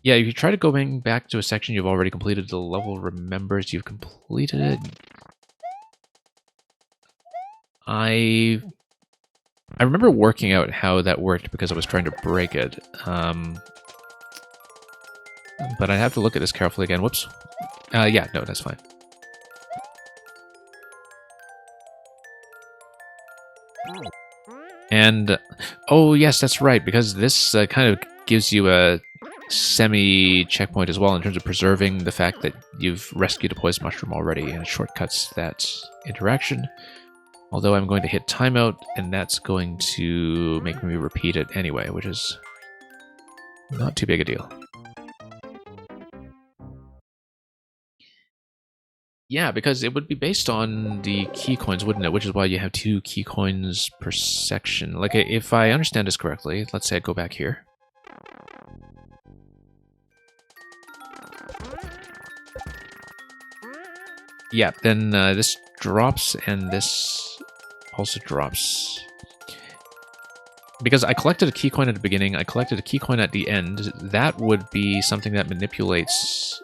Yeah, if you try to go back to a section you've already completed, the level remembers you've completed it. I remember working out how that worked because I was trying to break it. But I have to look at this carefully again. Whoops. Yeah, no, that's fine. And, oh yes, that's right, because this kind of gives you a semi-checkpoint as well in terms of preserving the fact that you've rescued a poison mushroom already, and it shortcuts that interaction. Although I'm going to hit timeout, and that's going to make me repeat it anyway, which is not too big a deal. Yeah, because it would be based on the key coins, wouldn't it? Which is why you have 2 key coins per section. Like, if I understand this correctly, let's say I go back here. Yeah, then this drops, and this also drops. Because I collected a key coin at the beginning, I collected a key coin at the end. That would be something that manipulates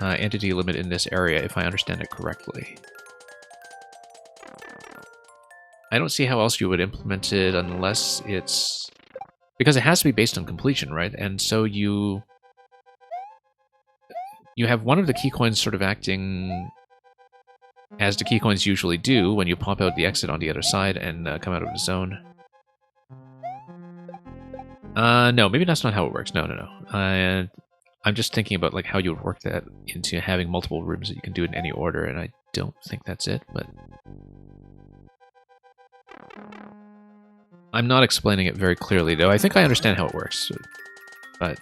entity limit in this area, if I understand it correctly. I don't see how else you would implement it unless it's... Because it has to be based on completion, right? And so you have one of the key coins sort of acting as the key coins usually do when you pop out the exit on the other side and come out of the zone. No, maybe that's not how it works. No. I'm just thinking about like how you would work that into having multiple rooms that you can do in any order, and I don't think that's it, but... I'm not explaining it very clearly, though. I think I understand how it works. But...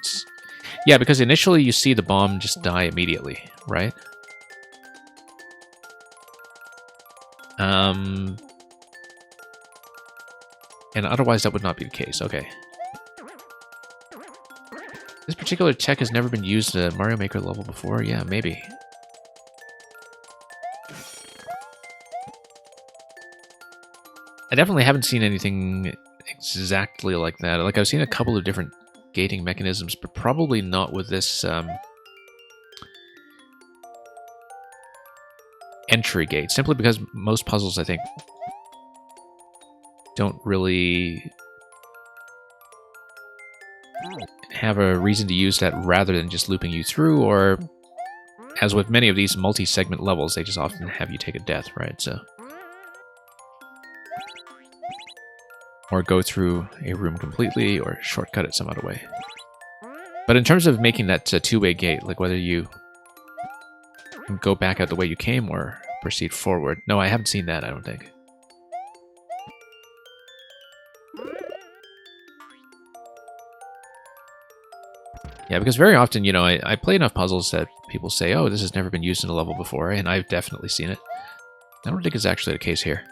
Yeah, because initially you see the bomb just die immediately, right? And otherwise that would not be the case. Okay. This particular tech has never been used in a Mario Maker level before. Yeah, maybe. I definitely haven't seen anything exactly like that. Like, I've seen a couple of different gating mechanisms, but probably not with this entry gate. Simply because most puzzles, I think, don't really have a reason to use that rather than just looping you through, or as with many of these multi-segment levels, they just often have you take a death, right? So, or go through a room completely, or shortcut it some other way. But in terms of making that two-way gate, like whether you go back out the way you came or proceed forward, no, I haven't seen that, I don't think. Yeah, because very often, you know, I play enough puzzles that people say, oh, this has never been used in a level before, and I've definitely seen it. I don't think it's actually the case here.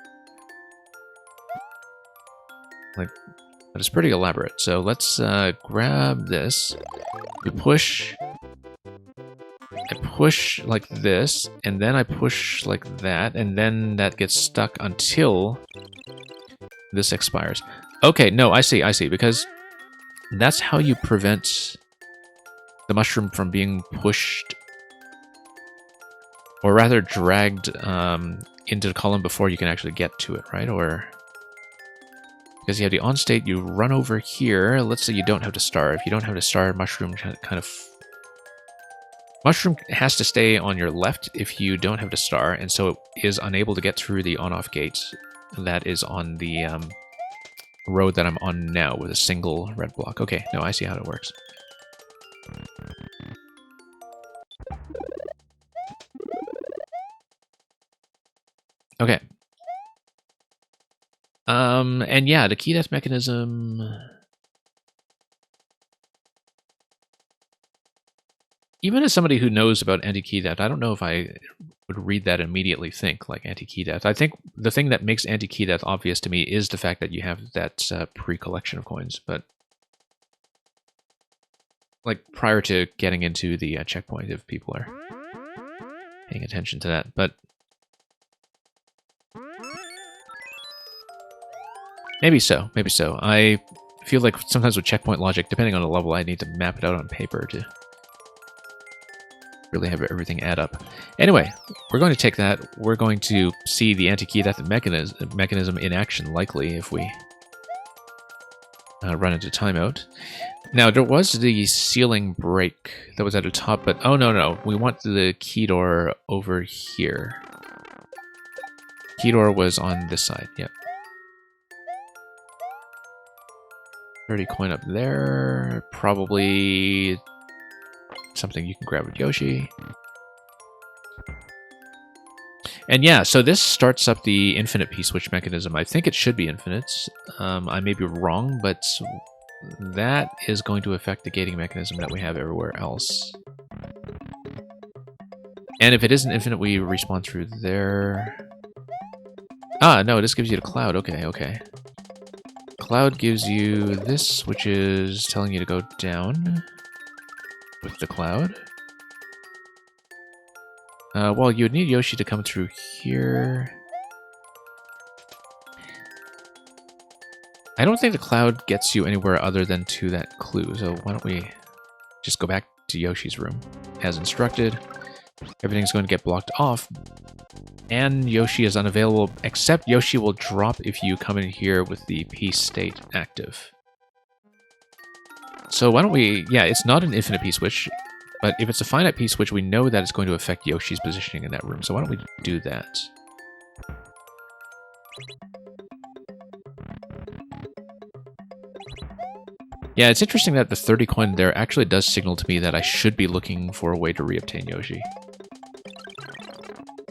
Like, but it's pretty elaborate. So let's grab this. We push. I push like this, and then I push like that, and then that gets stuck until this expires. Okay, no, I see, because that's how you prevent the mushroom from being pushed, or rather dragged into the column before you can actually get to it, right? Or because you have the on state, you run over here. Let's say you don't have the star. If you don't have the star, mushroom kind of... Mushroom has to stay on your left if you don't have the star, and so it is unable to get through the on-off gate that is on the road that I'm on now with a single red block. Okay, no, I see how it works. Okay. And yeah, the key death mechanism... Even as somebody who knows about anti-key death, I don't know if I would read that and immediately think like anti-key death. I think the thing that makes anti-key death obvious to me is the fact that you have that pre-collection of coins, but like prior to getting into the checkpoint, if people are paying attention to that. But maybe so, maybe so. I feel like sometimes with checkpoint logic, depending on the level, I need to map it out on paper to really have everything add up. Anyway, we're going to take that. We're going to see the anti-key death mechanism in action, likely, if we run into timeout. Now, there was the ceiling break that was at the top, but oh, no. We want the key door over here. Key door was on this side, yep. 30 coin up there. Probably something you can grab with Yoshi. And yeah, so this starts up the infinite P-switch mechanism. I think it should be infinite. I may be wrong, but that is going to affect the gating mechanism that we have everywhere else. And if it isn't infinite, we respawn through there. Ah, no, this gives you the cloud. Okay. Cloud gives you this, which is telling you to go down with the cloud. Well, you would need Yoshi to come through here. I don't think the cloud gets you anywhere other than to that clue, so why don't we just go back to Yoshi's room. As instructed, everything's going to get blocked off, and Yoshi is unavailable, except Yoshi will drop if you come in here with the peace state active. So why don't we... Yeah, it's not an infinite P-switch, but if it's a finite P-switch, we know that it's going to affect Yoshi's positioning in that room, so why don't we do that? Yeah, it's interesting that the 30 coin there actually does signal to me that I should be looking for a way to reobtain Yoshi.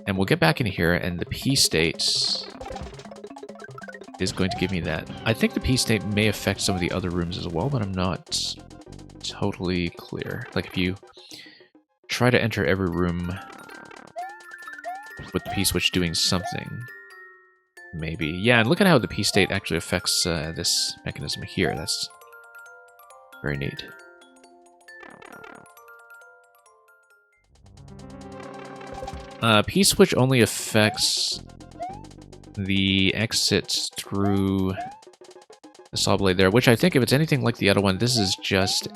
And we'll get back in here, and the P-state is going to give me that. I think the P-state may affect some of the other rooms as well, but I'm not totally clear. Like, if you try to enter every room with the P-switch doing something, maybe. Yeah, and look at how the P-state actually affects this mechanism here. That's very neat. P-switch only affects the exits through the saw blade there, which I think if it's anything like the other one, this is just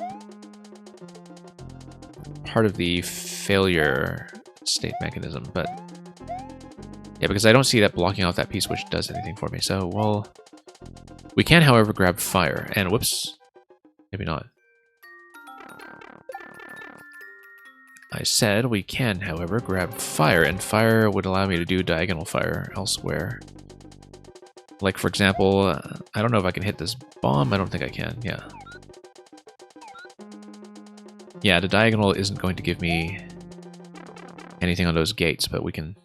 part of the failure state mechanism, but yeah, because I don't see that blocking out that P-switch does anything for me. So, well, we can, however, grab fire, and whoops, maybe not. I said we can, however, grab fire, and fire would allow me to do diagonal fire elsewhere. Like, for example, I don't know if I can hit this bomb. I don't think I can, yeah. Yeah, the diagonal isn't going to give me anything on those gates, but we can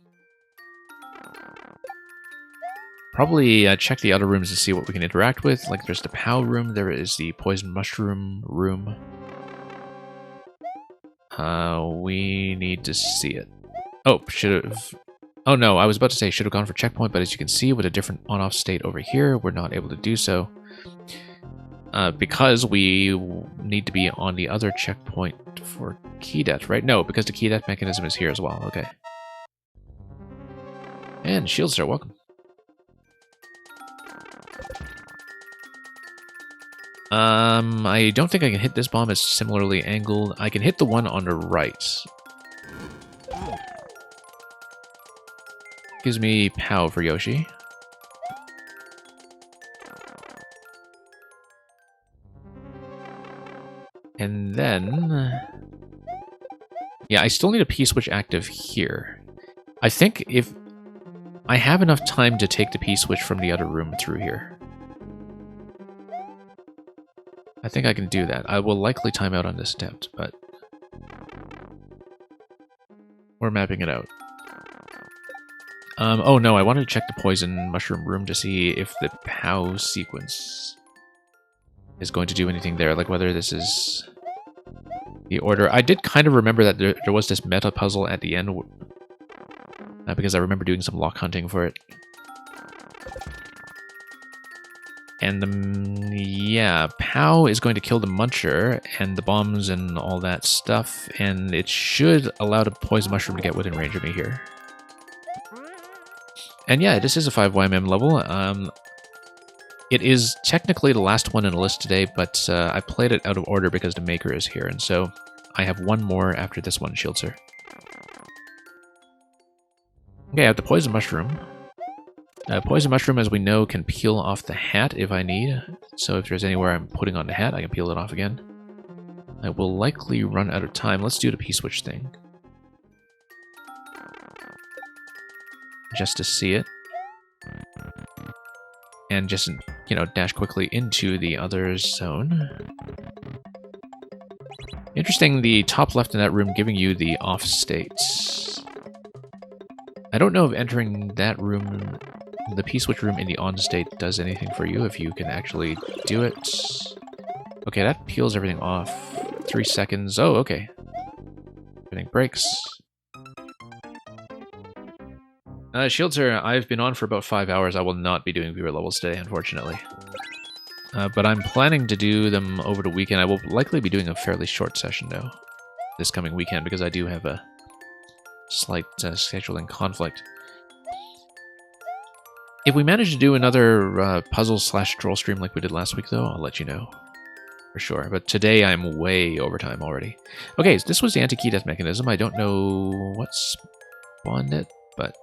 probably check the other rooms to see what we can interact with. Like, there's the POW room, there is the poison mushroom room. We need to see it. Oh, should have... Oh no, I was about to say should have gone for checkpoint, but as you can see with a different on-off state over here, we're not able to do so. Because we need to be on the other checkpoint for key death, right? No, because the key death mechanism is here as well, okay. And shields are welcome. I don't think I can hit this bomb. It's similarly angled. I can hit the one on the right. Gives me POW for Yoshi. And then... yeah, I still need a P-switch active here. I think if I have enough time to take the P-switch from the other room through here. I think I can do that. I will likely time out on this attempt, but we're mapping it out. Oh no, I wanted to check the poison mushroom room to see if the POW sequence is going to do anything there, like whether this is the order. I did kind of remember that there was this meta puzzle at the end, because I remember doing some lock hunting for it. And yeah, POW is going to kill the Muncher and the bombs and all that stuff, and it should allow the poison mushroom to get within range of me here. And yeah, this is a 5YMM level. It is technically the last one in the list today, but I played it out of order because the maker is here, and so I have one more after this one, Shieldser. Okay, I have the poison mushroom. Poison mushroom, as we know, can peel off the hat if I need. So if there's anywhere I'm putting on the hat, I can peel it off again. I will likely run out of time. Let's do the P-switch thing. Just to see it. And just, you know, dash quickly into the other zone. Interesting, the top left in that room giving you the off states. I don't know if entering that room, the P-switch room in the on state, does anything for you, if you can actually do it. Okay, that peels everything off. 3 seconds. Oh, okay. Everything breaks. Shieldser, I've been on for about 5 hours. I will not be doing viewer levels today, unfortunately. But I'm planning to do them over the weekend. I will likely be doing a fairly short session, though, this coming weekend, because I do have a slight scheduling conflict. If we manage to do another puzzle/troll stream like we did last week, though, I'll let you know. For sure. But today I'm way over time already. Okay, so this was the anti-key death mechanism. I don't know what spawned it, but...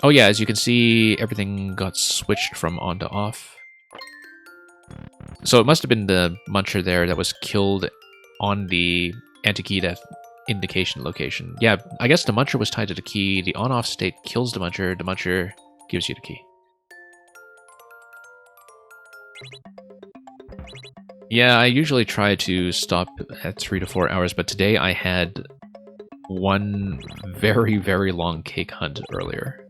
oh yeah, as you can see, everything got switched from on to off. So it must have been the Muncher there that was killed on the anti-key death indication location. Yeah, I guess the Muncher was tied to the key. The on-off state kills the Muncher gives you the key. Yeah, I usually try to stop at 3 to 4 hours, but today I had one very, very long cake hunt earlier.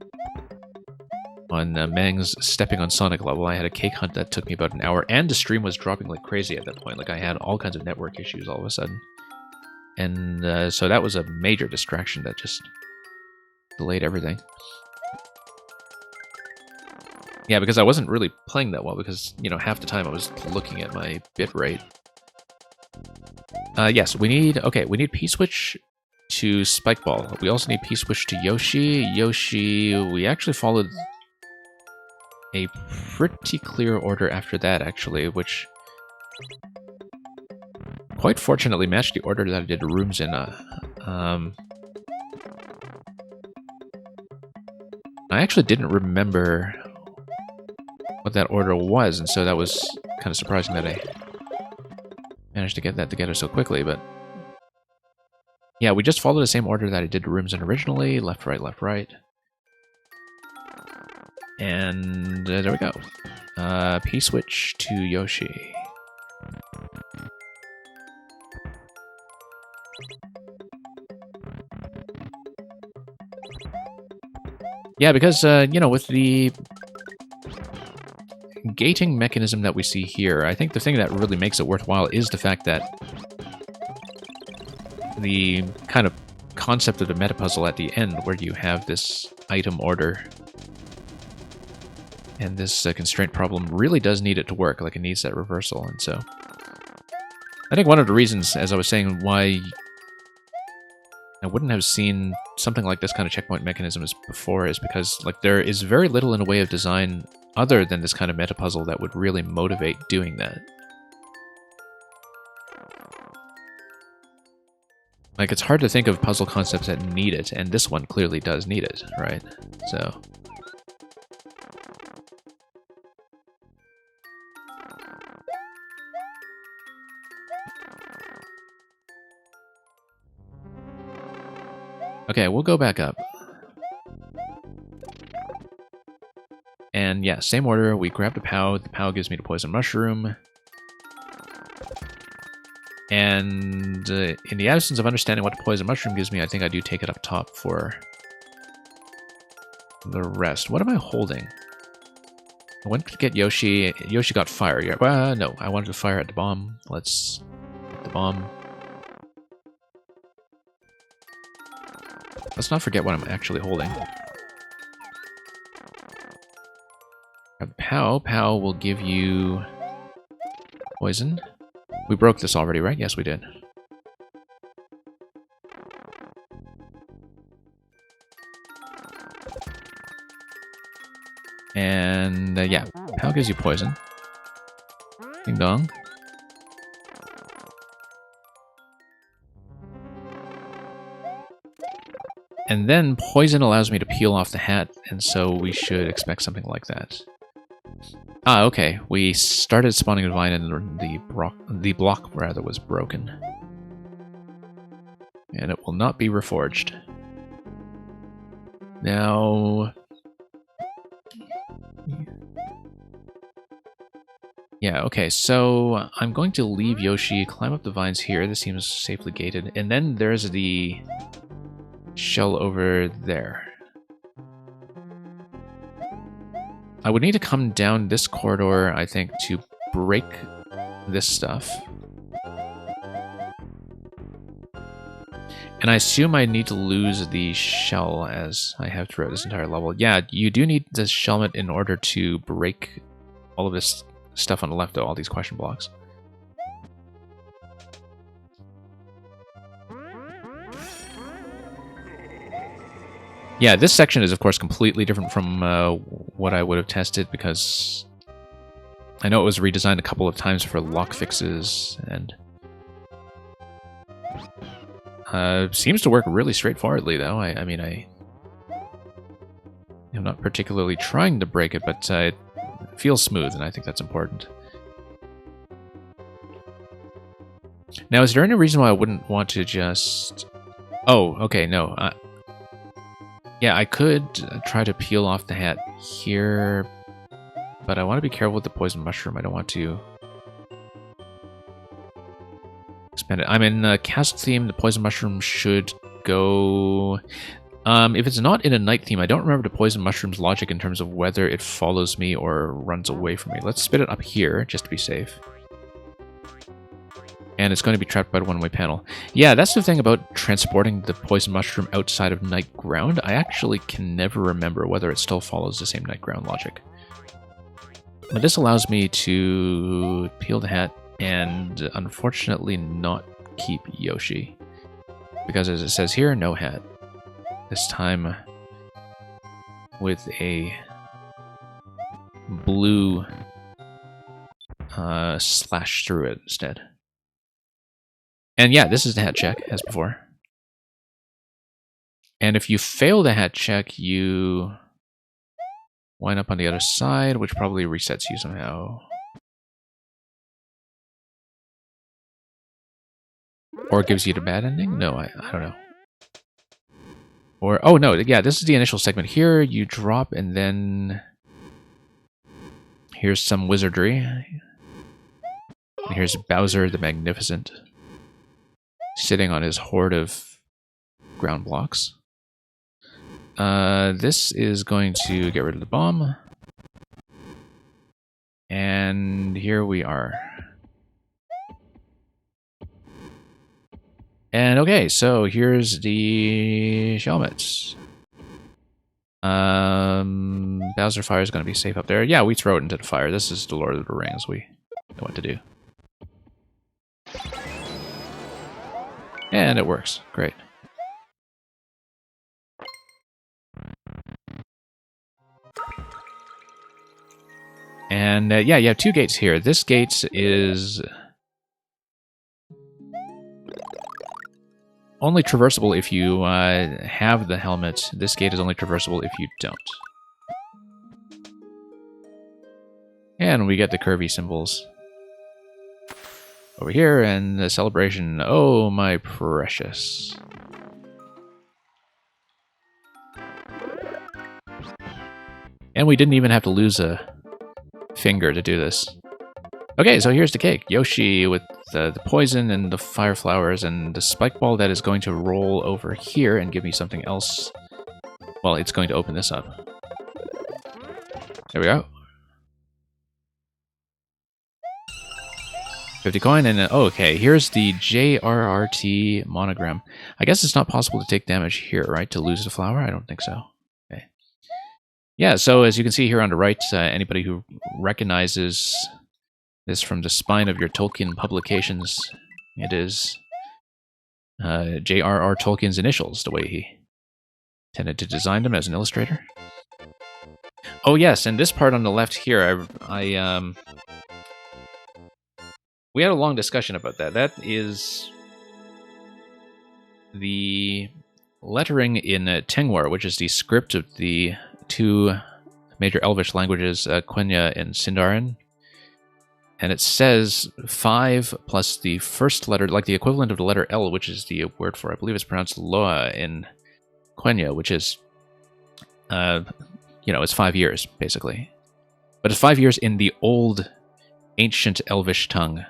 On Mang's Stepping on Sonic level, I had a cake hunt that took me about an hour, and the stream was dropping like crazy at that point. Like, I had all kinds of network issues all of a sudden. And so that was a major distraction that just delayed everything. Yeah, because I wasn't really playing that well, because, you know, half the time I was looking at my bitrate. Yes, we need... okay, we need P-switch to Spike Ball. We also need P-Switch to Yoshi. Yoshi, we actually followed a pretty clear order after that, actually, which quite fortunately matched the order that I did rooms in. I actually didn't remember what that order was, and so that was kind of surprising that I managed to get that together so quickly, but yeah, we just followed the same order that I did the rooms in originally. Left, right. And there we go. P-Switch to Yoshi. Yeah, because, you know, with the gating mechanism that we see here, I think the thing that really makes it worthwhile is the fact that the kind of concept of the meta puzzle at the end, where you have this item order and this constraint problem, really does need it to work. Like, it needs that reversal. And so I think one of the reasons, as I was saying, why I wouldn't have seen something like this kind of checkpoint mechanism as before is because, like, there is very little in the way of design other than this kind of meta puzzle that would really motivate doing that. Like, it's hard to think of puzzle concepts that need it, and this one clearly does need it, right? So okay, we'll go back up. And yeah, same order. We grab the POW. The POW gives me the poison mushroom. And in the absence of understanding what the poison mushroom gives me, I think I do take it up top for the rest. What am I holding? I went to get Yoshi. Yoshi got fire. Yeah, well, no, I wanted to fire at the bomb. Let's get the bomb. Let's not forget what I'm actually holding. Grab the POW. POW will give you poison. We broke this already, right? Yes, we did. And yeah, POW gives you poison. Ding dong. And then poison allows me to peel off the hat, and so we should expect something like that. Ah, okay. We started spawning a vine and the block rather was broken. And it will not be reforged. Now... yeah, okay, so I'm going to leave Yoshi, climb up the vines here. This seems safely gated. And then there's the shell over there. I would need to come down this corridor, I think, to break this stuff. And I assume I need to lose the shell as I have throughout this entire level. Yeah, you do need this shellmet in order to break all of this stuff on the left, though, all these question blocks. Yeah, this section is, of course, completely different from what I would have tested, because I know it was redesigned a couple of times for lock fixes, and seems to work really straightforwardly, though. I mean, I'm not particularly trying to break it, but it feels smooth, and I think that's important. Now, is there any reason why I wouldn't want to just... oh, okay, no. Yeah, I could try to peel off the hat here, but I want to be careful with the poison mushroom. I don't want to expand it. I'm in castle theme. The poison mushroom should go... if it's not in a night theme, I don't remember the poison mushroom's logic in terms of whether it follows me or runs away from me. Let's spit it up here, just to be safe. And it's going to be trapped by the one-way panel. Yeah, that's the thing about transporting the poison mushroom outside of night ground. I actually can never remember whether it still follows the same night ground logic. But this allows me to peel the hat and, unfortunately, not keep Yoshi. Because as it says here, no hat. This time with a blue slash through it instead. And yeah, this is the hat check, as before. And if you fail the hat check, you wind up on the other side, which probably resets you somehow. Or gives you the bad ending? No, I don't know. Or, oh no, yeah, this is the initial segment. Here, you drop and then... Here's some wizardry. And here's Bowser the Magnificent, sitting on his hoard of ground blocks. This is going to get rid of the bomb. And here we are. And okay, so here's the Shelmets. Bowser Fire is going to be safe up there. Yeah, we throw it into the fire. This is the Lord of the Rings. We know what to do. And it works. Great. And yeah, you have two gates here. This gate is only traversable if you have the helmet. This gate is only traversable if you don't. And we get the Kirby symbols over here, and the celebration. Oh, my precious. And we didn't even have to lose a finger to do this. Okay, so here's the cake. Yoshi with the poison and the fire flowers and the spike ball that is going to roll over here and give me something else. Well, it's going to open this up. There we go. 50 coin, and oh, okay, here's the JRRT monogram. I guess it's not possible to take damage here, right? To lose the flower? I don't think so. Okay. Yeah, so as you can see here on the right, anybody who recognizes this from the spine of your Tolkien publications, it is J.R.R. Tolkien's initials, the way he tended to design them as an illustrator. Oh yes, and this part on the left here, we had a long discussion about that. That is the lettering in Tengwar, which is the script of the two major Elvish languages, Quenya and Sindarin. And it says 5 plus the first letter, like the equivalent of the letter L, which is the word for, I believe it's pronounced Loa in Quenya, which is, it's 5 years, basically. But it's 5 years in the old, ancient Elvish tongue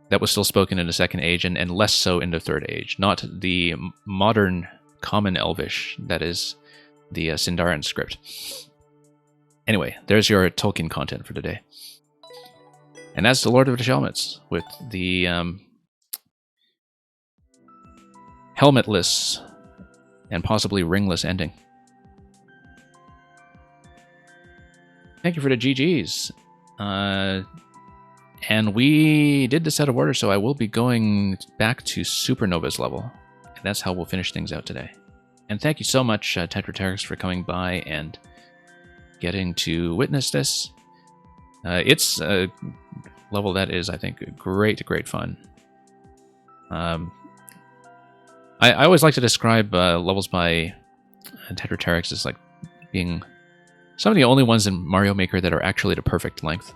that was still spoken in the Second Age, and less so in the Third Age. Not the modern Common Elvish, that is the Sindarin script. Anyway, there's your Tolkien content for today. And that's the Lord of the Shelmets, with the helmetless and possibly ringless ending. Thank you for the GGs. And we did this out of order, so I will be going back to Supernova's level. And that's how we'll finish things out today. And thank you so much, Tetrateryx, for coming by and getting to witness this. It's a level that is, I think, great fun. I always like to describe levels by Tetrateryx as like being some of the only ones in Mario Maker that are actually the perfect length.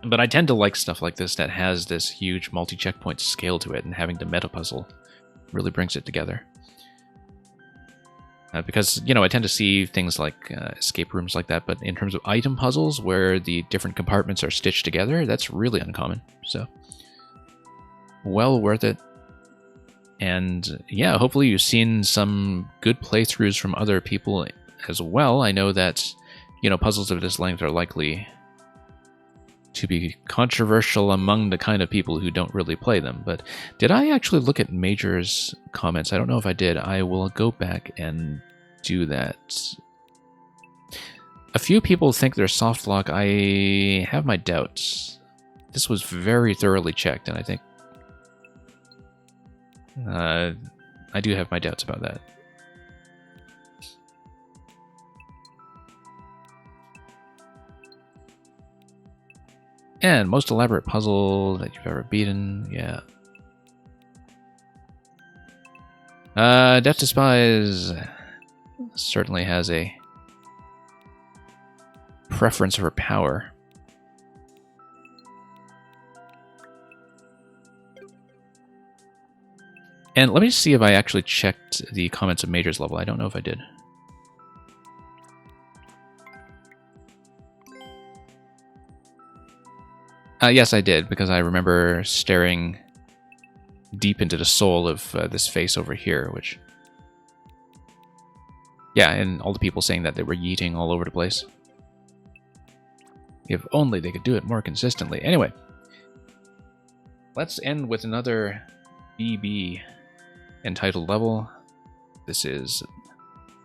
But I tend to like stuff like this that has this huge multi-checkpoint scale to it, and having the meta puzzle really brings it together. Because, I tend to see things like escape rooms like that, but in terms of item puzzles where the different compartments are stitched together, that's really uncommon. So, well worth it. And yeah, hopefully you've seen some good playthroughs from other people as well. I know that, puzzles of this length are likely to be controversial among the kind of people who don't really play them. But did I actually look at Major's comments? I don't know if I did. I will go back and do that. A few people think they're soft lock. I have my doubts. This was very thoroughly checked, and I think I do have my doubts about that. And most elaborate puzzle that you've ever beaten, yeah. Death to Spies certainly has a preference for power. And let me see if I actually checked the comments of Major's level. I don't know if I did. Yes, I did, because I remember staring deep into the soul of this face over here, which... Yeah, and all the people saying that they were yeeting all over the place. If only they could do it more consistently. Anyway, let's end with another BB entitled level. This is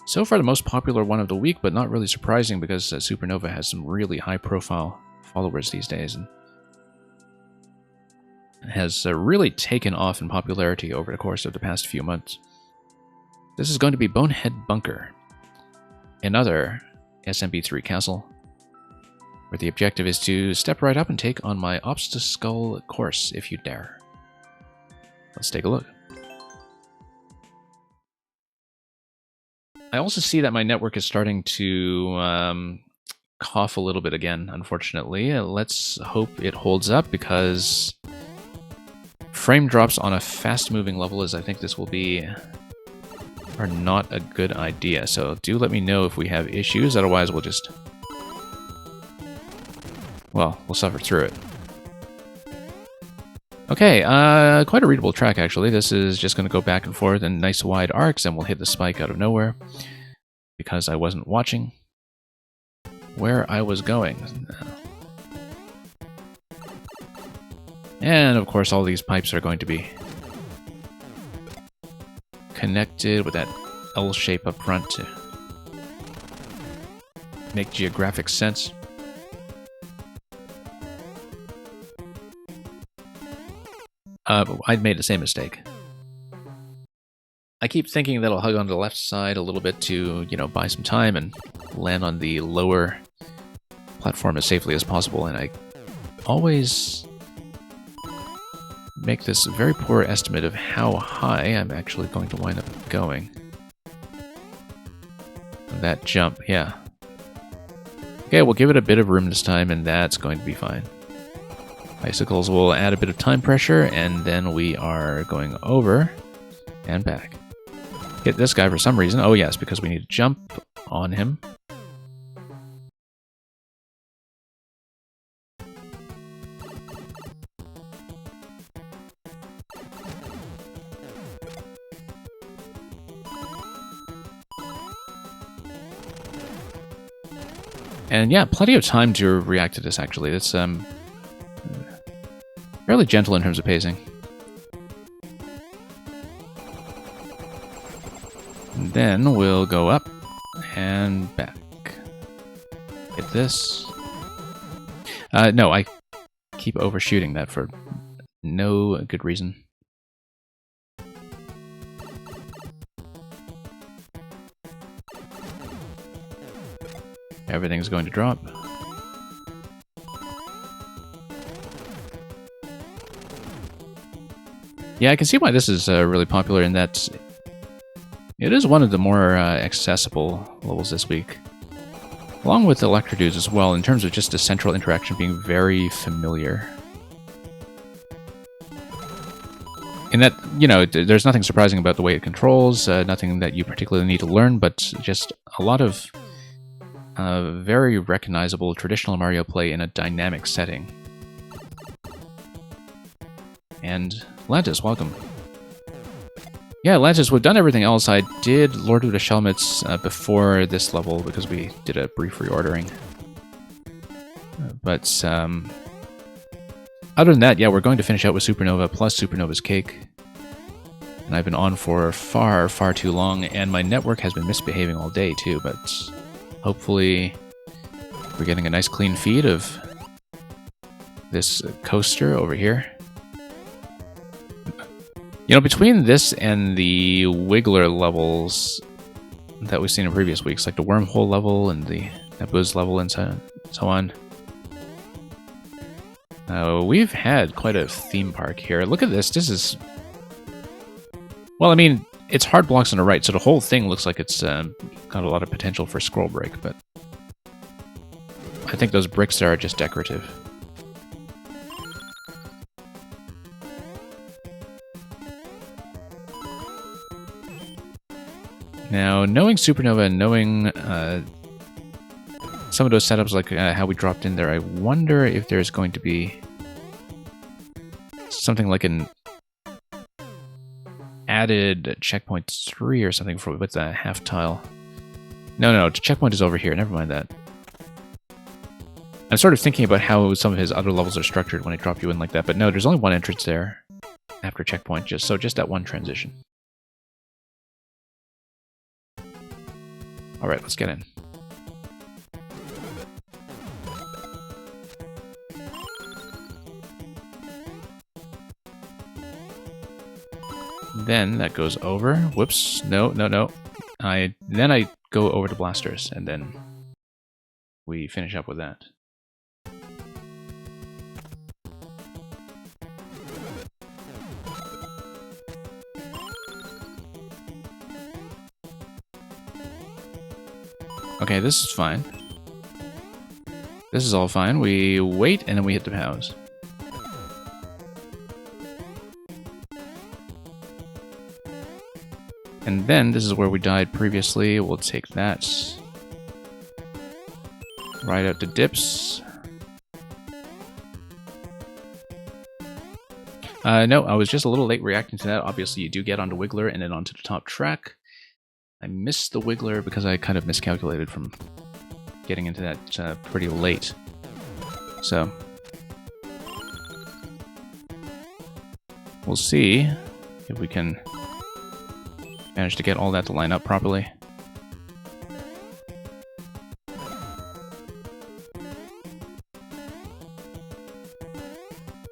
so far the most popular one of the week, but not really surprising because Supernova has some really high-profile followers these days, and has really taken off in popularity over the course of the past few months. This is going to be Bonehead Bunker, another SMP3 castle, where the objective is to step right up and take on my Obstacle course if you dare. Let's take a look. I also see that my network is starting to cough a little bit again, unfortunately. Let's hope it holds up, because frame drops on a fast-moving level, as I think this will be, are not a good idea. So do let me know if we have issues, otherwise we'll just... well, we'll suffer through it. Okay, quite a readable track, actually. This is just going to go back and forth in nice wide arcs, and we'll hit the spike out of nowhere, because I wasn't watching where I was going. And, of course, all these pipes are going to be connected with that L shape up front to make geographic sense. I'd made the same mistake. I keep thinking that I'll hug on the left side a little bit to, you know, buy some time and land on the lower platform as safely as possible, and I always make this very poor estimate of how high I'm actually going to wind up going. That jump, yeah. Okay, we'll give it a bit of room this time, and that's going to be fine. Bicycles will add a bit of time pressure, and then we are going over and back. Hit this guy for some reason. Oh yes, because we need to jump on him. And yeah, plenty of time to react to this, actually. It's fairly gentle in terms of pacing. And then we'll go up and back. Hit this. No, I keep overshooting that for no good reason. Everything's going to drop. Yeah, I can see why this is really popular in that it is one of the more accessible levels this week. Along with Electrodudes as well, in terms of just the central interaction being very familiar. In that, you know, there's nothing surprising about the way it controls, nothing that you particularly need to learn, but just a lot of very recognizable traditional Mario play in a dynamic setting. And Lantis, welcome. Yeah, Lantis, we've done everything else. I did Lord of the Shelmets before this level because we did a brief reordering. But other than that, yeah, we're going to finish out with Supernova plus Supernova's Cake. And I've been on for far, far too long, and my network has been misbehaving all day too, but hopefully we're getting a nice clean feed of this coaster over here. You know, between this and the Wiggler levels that we've seen in previous weeks, like the Wormhole level and the Nebuz level and so on, we've had quite a theme park here. Look at this. This is... Well, I mean, it's hard blocks on the right, so the whole thing looks like it's got a lot of potential for scroll break, but I think those bricks there are just decorative. Now, knowing Supernova and knowing some of those setups, like how we dropped in there, I wonder if there's going to be something like an added checkpoint 3 or something for with the half tile. No, checkpoint is over here. Never mind that. I'm sort of thinking about how some of his other levels are structured when I drop you in like that, but no, there's only one entrance there after checkpoint, just that one transition. Alright, let's get in. Then that goes over. Whoops. No. Then I go over to blasters, and then we finish up with that. Okay, this is fine. This is all fine. We wait, and then we hit the POWs. And then, this is where we died previously. We'll take that. Right out to dips. No, I was just a little late reacting to that. Obviously, you do get onto Wiggler and then onto the top track. I missed the Wiggler because I kind of miscalculated from getting into that pretty late. So, we'll see if we can manage to get all that to line up properly.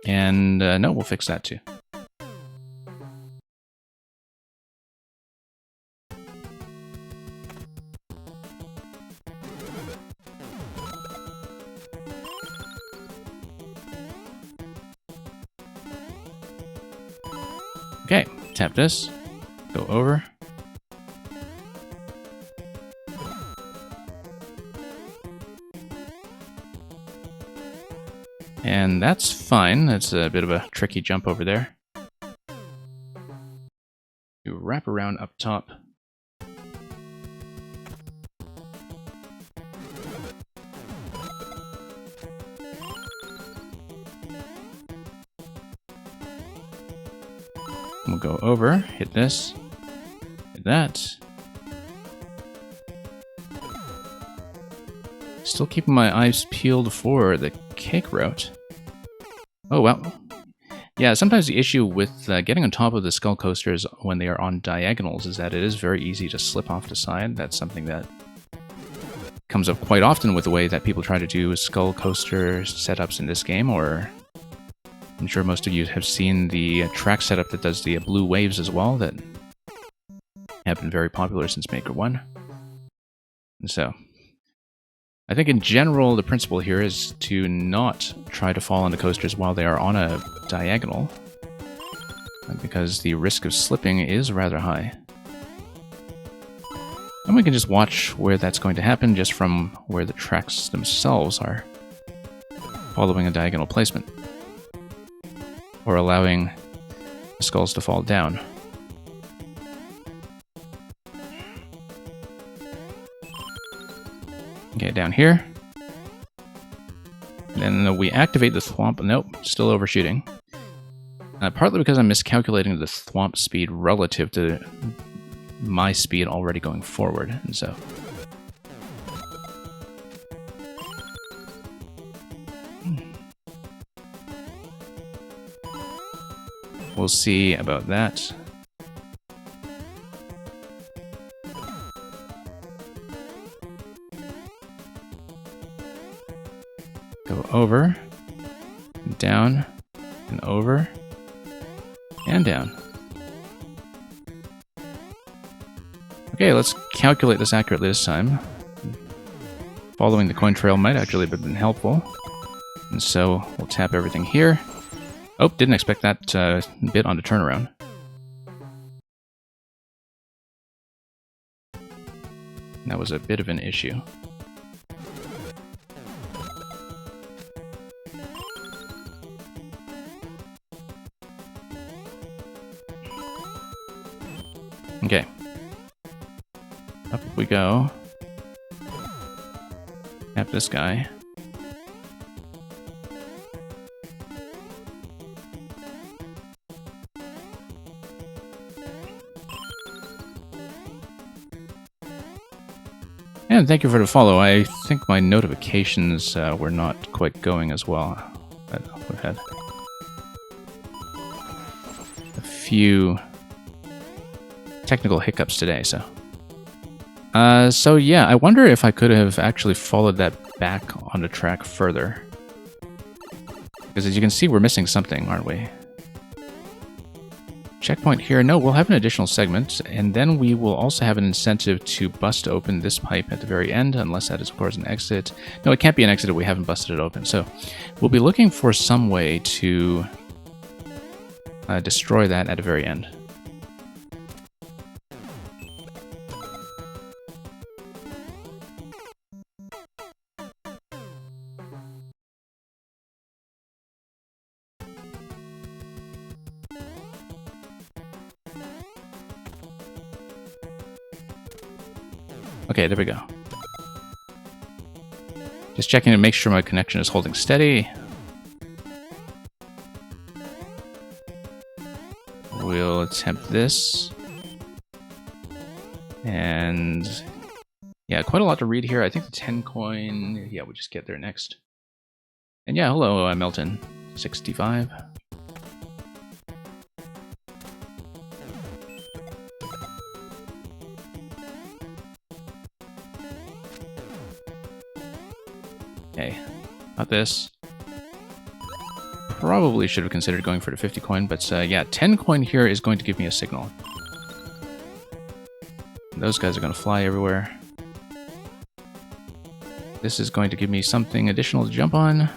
And no, we'll fix that too. Okay, tap this, go over. And that's fine. That's a bit of a tricky jump over there. You wrap around up top. We'll go over, hit this, hit that. Still keeping my eyes peeled for the cake route. Oh, well. Yeah, sometimes the issue with getting on top of the skull coasters when they are on diagonals is that it is very easy to slip off the side. That's something that comes up quite often with the way that people try to do skull coaster setups in this game, or I'm sure most of you have seen the track setup that does the blue waves as well, that have been very popular since Maker 1. And so, I think in general, the principle here is to not try to fall on the coasters while they are on a diagonal, because the risk of slipping is rather high. And we can just watch where that's going to happen just from where the tracks themselves are following a diagonal placement, or allowing the skulls to fall down. Okay, down here. Then we activate the thwomp. Nope, still overshooting. Partly because I'm miscalculating the thwomp speed relative to my speed already going forward, and so. We'll see about that. Go over, and down, and over, and down. Okay, let's calculate this accurately this time. Following the coin trail might actually have been helpful. And so we'll tap everything here. Oh, didn't expect that bit on the turnaround. That was a bit of an issue. Okay. Up we go. Tap this guy. And thank you for the follow. I think my notifications were not quite going as well. We've had a few technical hiccups today, so. So yeah, I wonder if I could have actually followed that back on the track further. Because as you can see, we're missing something, aren't we? Checkpoint here. No, we'll have an additional segment, and then we will also have an incentive to bust open this pipe at the very end, unless that is, of course, an exit. No, it can't be an exit if we haven't busted it open. So we'll be looking for some way to destroy that at the very end. Okay, there we go. Just checking to make sure my connection is holding steady. We'll attempt this. And yeah, quite a lot to read here. I think the 10 coin, yeah, we'll just get there next. And yeah, hello, I'm Melton, 65. Okay, got this. Probably should have considered going for the 50 coin, but yeah, 10 coin here is going to give me a signal. And those guys are going to fly everywhere. This is going to give me something additional to jump on.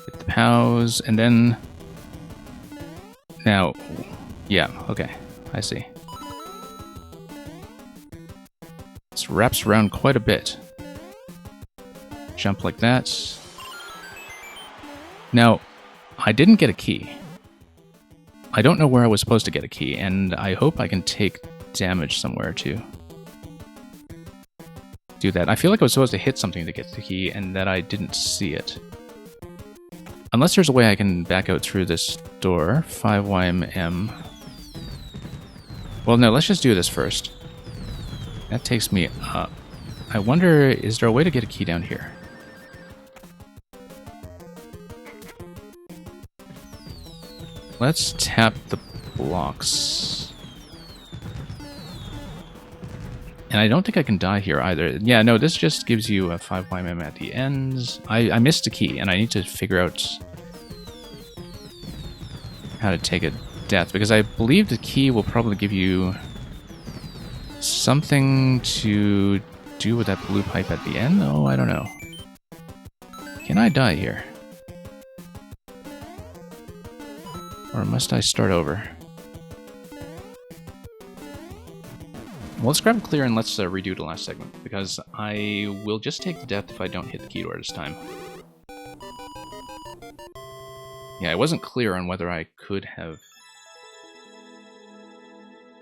Hit the POWs, and then... Now... Yeah, okay. I see. This wraps around quite a bit. Jump like that. Now, I didn't get a key. I don't know where I was supposed to get a key, and I hope I can take damage somewhere to do that. I feel like I was supposed to hit something to get the key, and that I didn't see it. Unless there's a way I can back out through this door. 5YMM. Well, no, let's just do this first. That takes me up. I wonder, is there a way to get a key down here? Let's tap the blocks. And I don't think I can die here either. Yeah, no, this just gives you a 5YM at the ends. I missed a key, and I need to figure out how to take a death, because I believe the key will probably give you something to do with that blue pipe at the end. Oh, I don't know. Can I die here? Or must I start over? Well, let's grab a clear and let's redo the last segment, because I will just take the death if I don't hit the key door this time. Yeah, I wasn't clear on whether I could have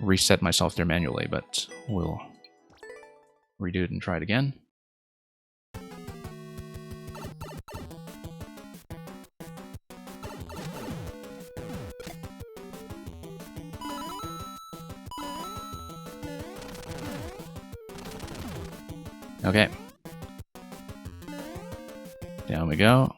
reset myself there manually, but we'll redo it and try it again. Okay. Down we go.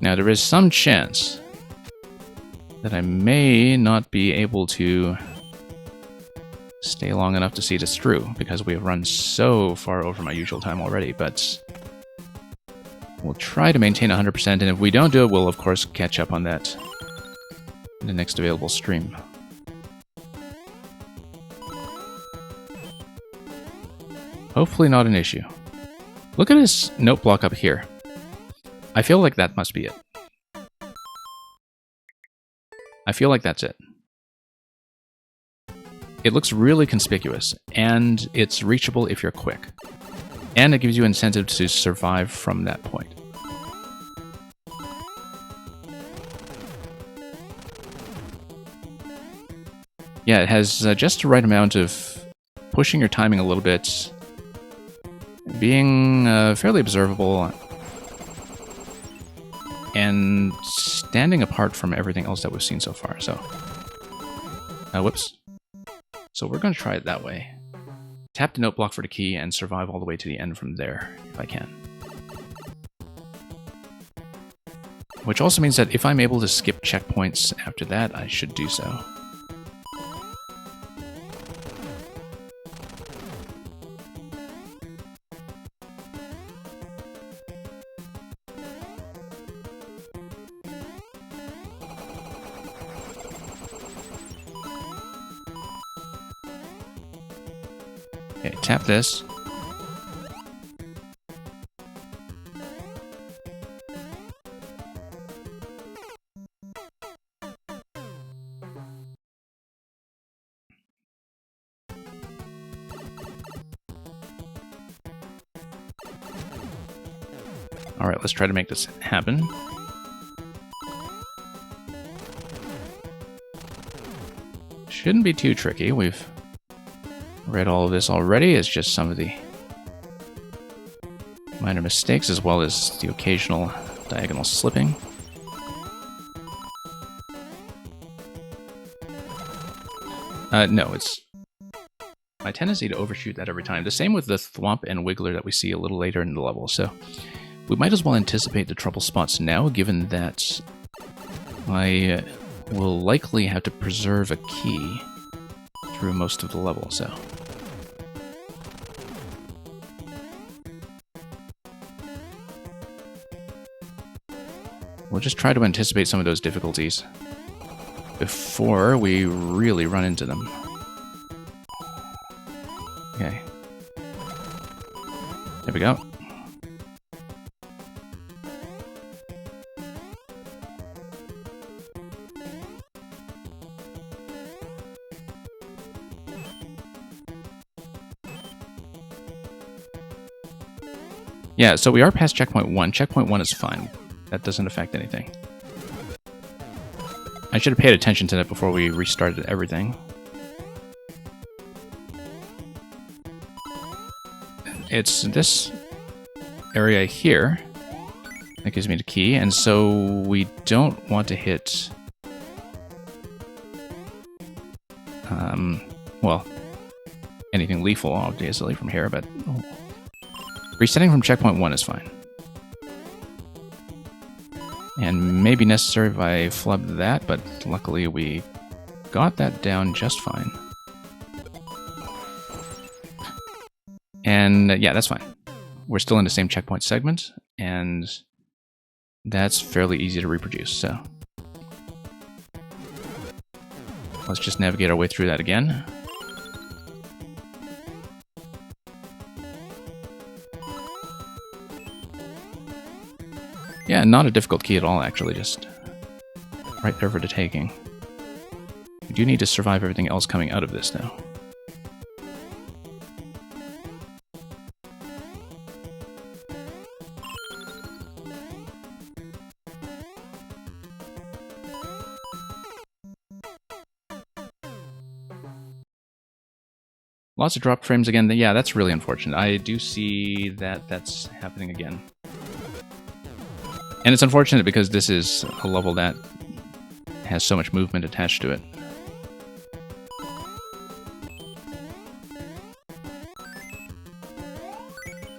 Now, there is some chance that I may not be able to stay long enough to see this through, because we have run so far over my usual time already, but we'll try to maintain 100%, and if we don't do it, we'll of course catch up on that in the next available stream. Hopefully not an issue. Look at this note block up here. I feel like that must be it. I feel like that's it. It looks really conspicuous, and it's reachable if you're quick. And it gives you incentive to survive from that point. Yeah, it has just the right amount of pushing your timing a little bit, being fairly observable, and standing apart from everything else that we've seen so far. So, whoops. So we're going to try it that way. Tap the note block for the key and survive all the way to the end from there, if I can. Which also means that if I'm able to skip checkpoints after that, I should do so. Okay, tap this. All right, let's try to make this happen. Shouldn't be too tricky. We've read all of this already. It's just some of the minor mistakes as well as the occasional diagonal slipping. No, it's my tendency to overshoot that every time. The same with the thwomp and wiggler that we see a little later in the level. So we might as well anticipate the trouble spots now, given that I will likely have to preserve a key through most of the level, so. We'll just try to anticipate some of those difficulties before we really run into them. Okay. There we go. Yeah, so we are past checkpoint 1. Checkpoint 1 is fine. That doesn't affect anything. I should have paid attention to that before we restarted everything. It's this area here that gives me the key, and so we don't want to hit... well, anything lethal, obviously, from here, but... resetting from checkpoint 1 is fine. And maybe necessary if I flubbed that, but luckily we got that down just fine. And yeah, that's fine. We're still in the same checkpoint segment, and that's fairly easy to reproduce, so. Let's just navigate our way through that again. Yeah, not a difficult key at all, actually, just right there for the taking. We do need to survive everything else coming out of this, though. Lots of drop frames again. Yeah, that's really unfortunate. I do see that that's happening again. And it's unfortunate because this is a level that has so much movement attached to it.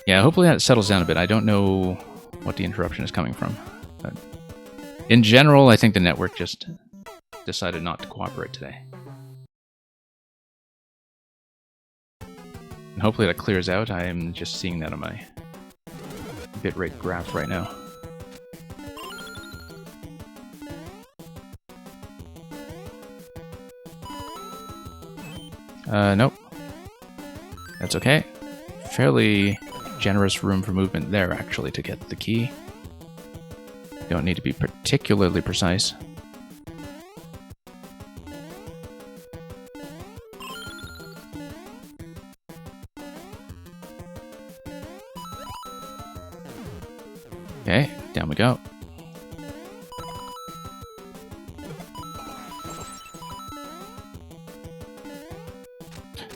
Yeah, hopefully that settles down a bit. I don't know what the interruption is coming from, but In general, I think the network just decided not to cooperate today. And hopefully that clears out. I am just seeing that on my bitrate graph right now. Nope. That's okay. Fairly generous room for movement there, actually, to get the key. Don't need to be particularly precise. Okay, down we go.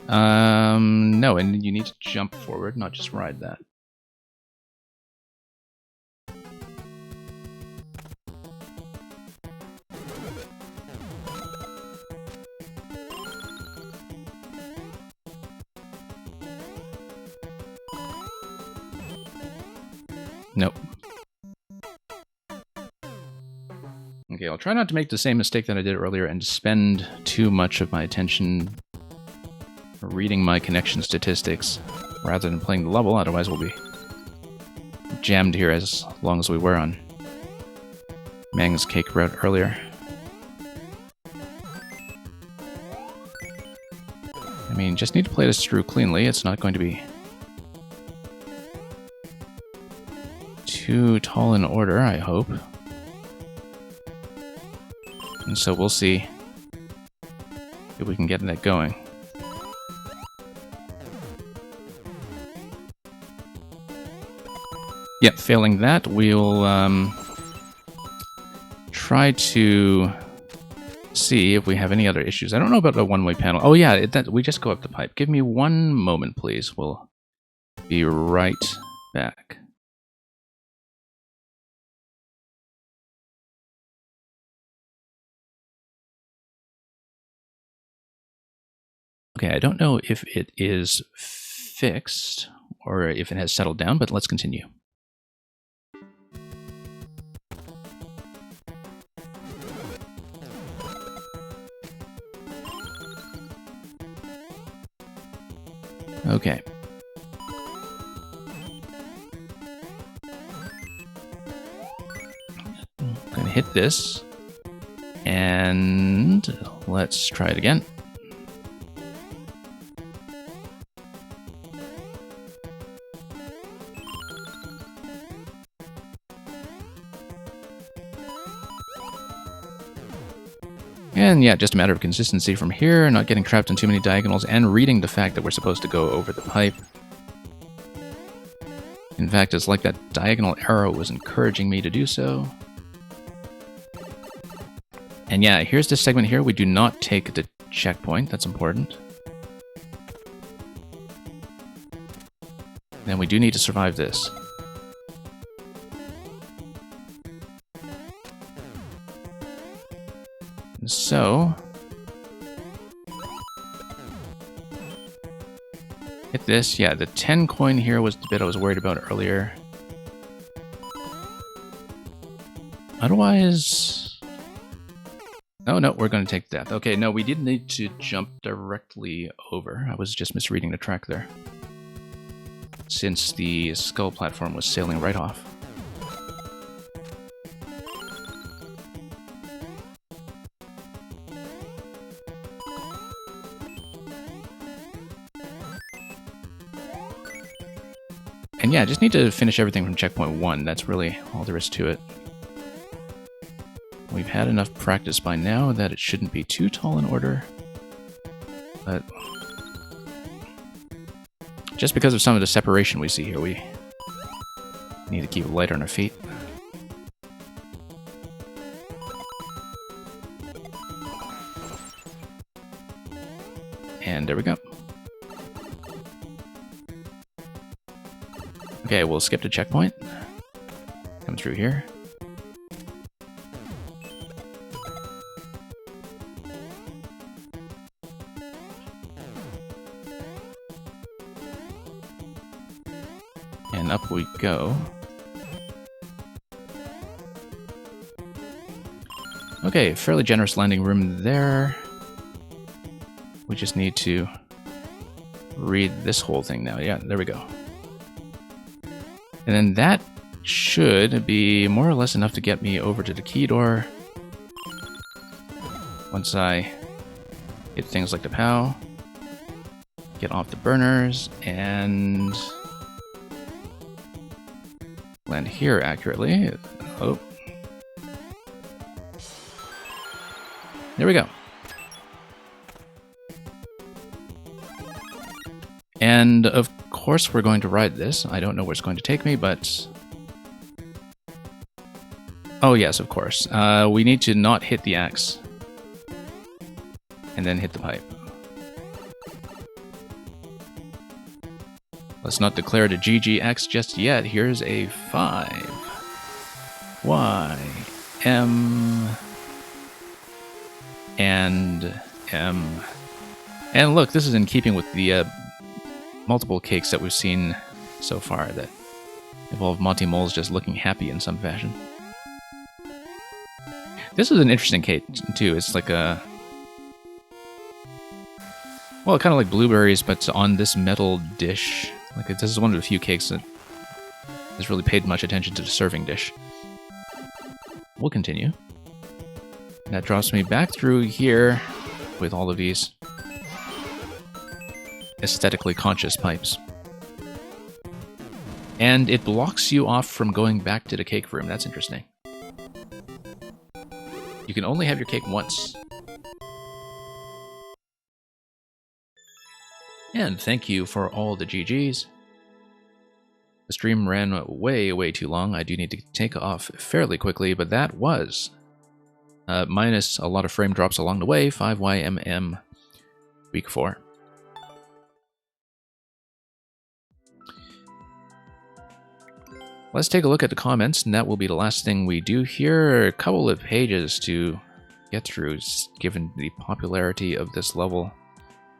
No, and you need to jump forward, not just ride that. Nope. Okay, I'll try not to make the same mistake that I did earlier and spend too much of my attention reading my connection statistics rather than playing the level, otherwise we'll be jammed here as long as we were on Mang's Cake route earlier. I mean, just need to play this through cleanly. It's not going to be too tall in order, I hope. And so we'll see if we can get that going. Yep, failing that, we'll try to see if we have any other issues. I don't know about the one-way panel. Oh yeah, we just go up the pipe. Give me one moment, please. We'll be right back. Okay, I don't know if it is fixed or if it has settled down, but let's continue. Okay. I'm gonna hit this, and let's try it again. And yeah, just a matter of consistency from here, not getting trapped in too many diagonals, and reading the fact that we're supposed to go over the pipe. In fact, it's like that diagonal arrow was encouraging me to do so. And yeah, here's this segment here. We do not take the checkpoint. That's important. And we do need to survive this. So, hit this. Yeah, the 10 coin here was the bit I was worried about earlier. Otherwise... Oh, no, we're going to take death. Okay, no, we didn't need to jump directly over. I was just misreading the track there, since the skull platform was sailing right off. And yeah, just need to finish everything from checkpoint 1. That's really all there is to it. We've had enough practice by now that it shouldn't be too tall in order. But just because of some of the separation we see here, we need to keep light on our feet. And there we go. Okay, we'll skip to checkpoint. Come through here. And up we go. Okay, fairly generous landing room there. We just need to read this whole thing now. Yeah, there we go. And then that should be more or less enough to get me over to the key door. Once I hit things like the POW, get off the burners, and land here accurately. Oh. There we go. And of course we're going to ride this. I don't know where it's going to take me, but... Oh yes, of course. We need to not hit the axe. And then hit the pipe. Let's not declare it a GGX just yet. Here's a 5. Y. M. And M. And look, this is in keeping with the multiple cakes that we've seen so far that involve Monty Moles just looking happy in some fashion. This is an interesting cake, too. It's like a... Well, kind of like blueberries, but on this metal dish. Like, this is one of the few cakes that has really paid much attention to the serving dish. We'll continue. That drops me back through here with all of these aesthetically conscious pipes. And it blocks you off from going back to the cake room. That's interesting. You can only have your cake once. And thank you for all the GGs. The stream ran way too long. I do need to take off fairly quickly, but that was, minus a lot of frame drops along the way, 5YMM week 4. Let's take a look at the comments, and that will be the last thing we do here. A couple of pages to get through, given the popularity of this level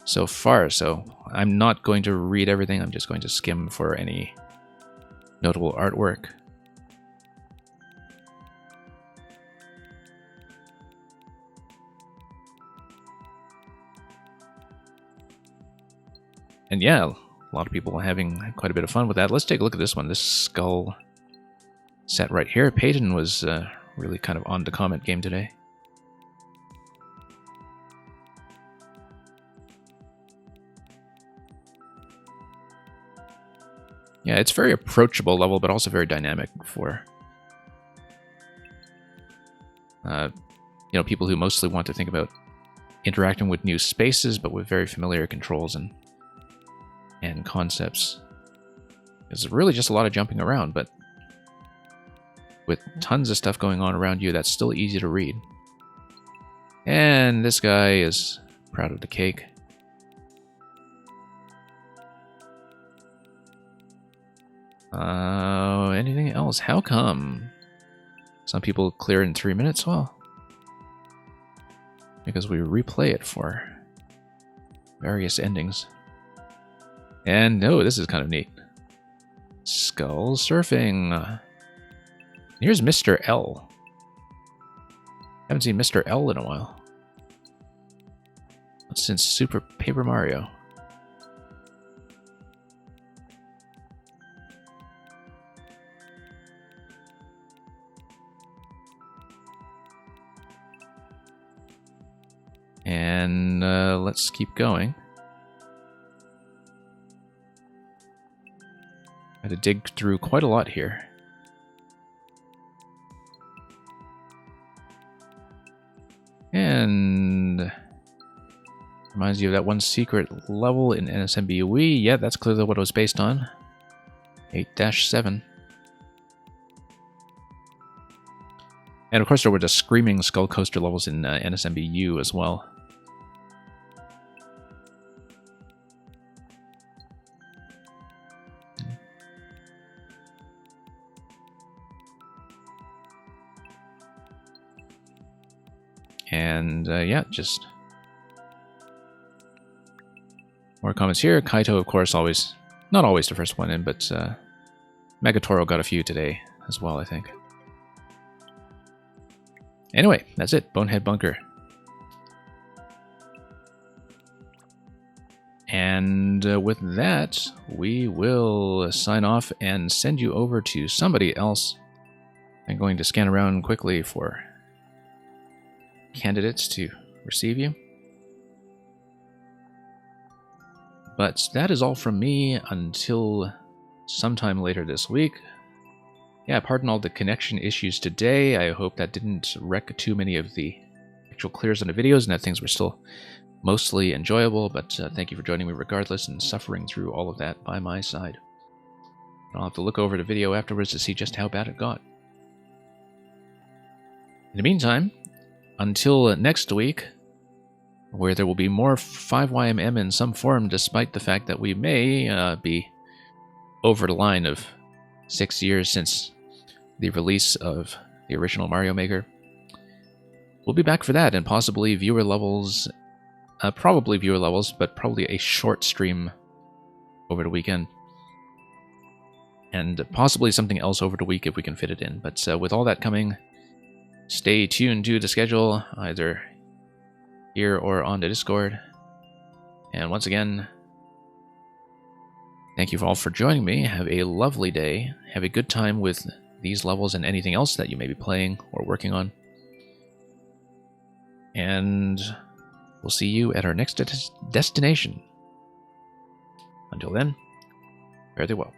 so far. So I'm not going to read everything, I'm just going to skim for any notable artwork. And yeah, a lot of people are having quite a bit of fun with that. Let's take a look at this one, this skull set right here. Peyton was really kind of on the comment game today. Yeah, it's very approachable level, but also very dynamic for you know, people who mostly want to think about interacting with new spaces, but with very familiar controls and concepts. It's really just a lot of jumping around, but with tons of stuff going on around you, that's still easy to read. And this guy is proud of the cake. Anything else? How come? Some people clear in 3 minutes? Well, because we replay it for various endings. And no, this is kind of neat. Skull surfing. Here's Mr. L. Haven't seen Mr. L in a while. Not since Super Paper Mario. And let's keep going. I had to dig through quite a lot here. And reminds you of that one secret level in NSMB Wii. Yeah, that's clearly what it was based on. 8-7. And of course there were the Screaming Skull Coaster levels in NSMB U as well. And yeah, just more comments here. Kaito, of course, always, not always the first one in, but Megatoro got a few today as well, I think. Anyway, that's it. Bonehead Bunker. And with that, we will sign off and send you over to somebody else. I'm going to scan around quickly for candidates to receive you. But that is all from me until sometime later this week. Yeah, pardon all the connection issues today. I hope that didn't wreck too many of the actual clears on the videos and that things were still mostly enjoyable, but thank you for joining me regardless and suffering through all of that by my side. I'll have to look over the video afterwards to see just how bad it got. In the meantime, until next week, where there will be more 5YMM in some form, despite the fact that we may be over the line of 6 years since the release of the original Mario Maker. We'll be back for that, and possibly viewer levels, probably viewer levels, but probably a short stream over the weekend. And possibly something else over the week if we can fit it in. But with all that coming, stay tuned to the schedule, either here or on the Discord. And once again, thank you all for joining me. Have a lovely day. Have a good time with these levels and anything else that you may be playing or working on. And we'll see you at our next destination. Until then, fare thee well.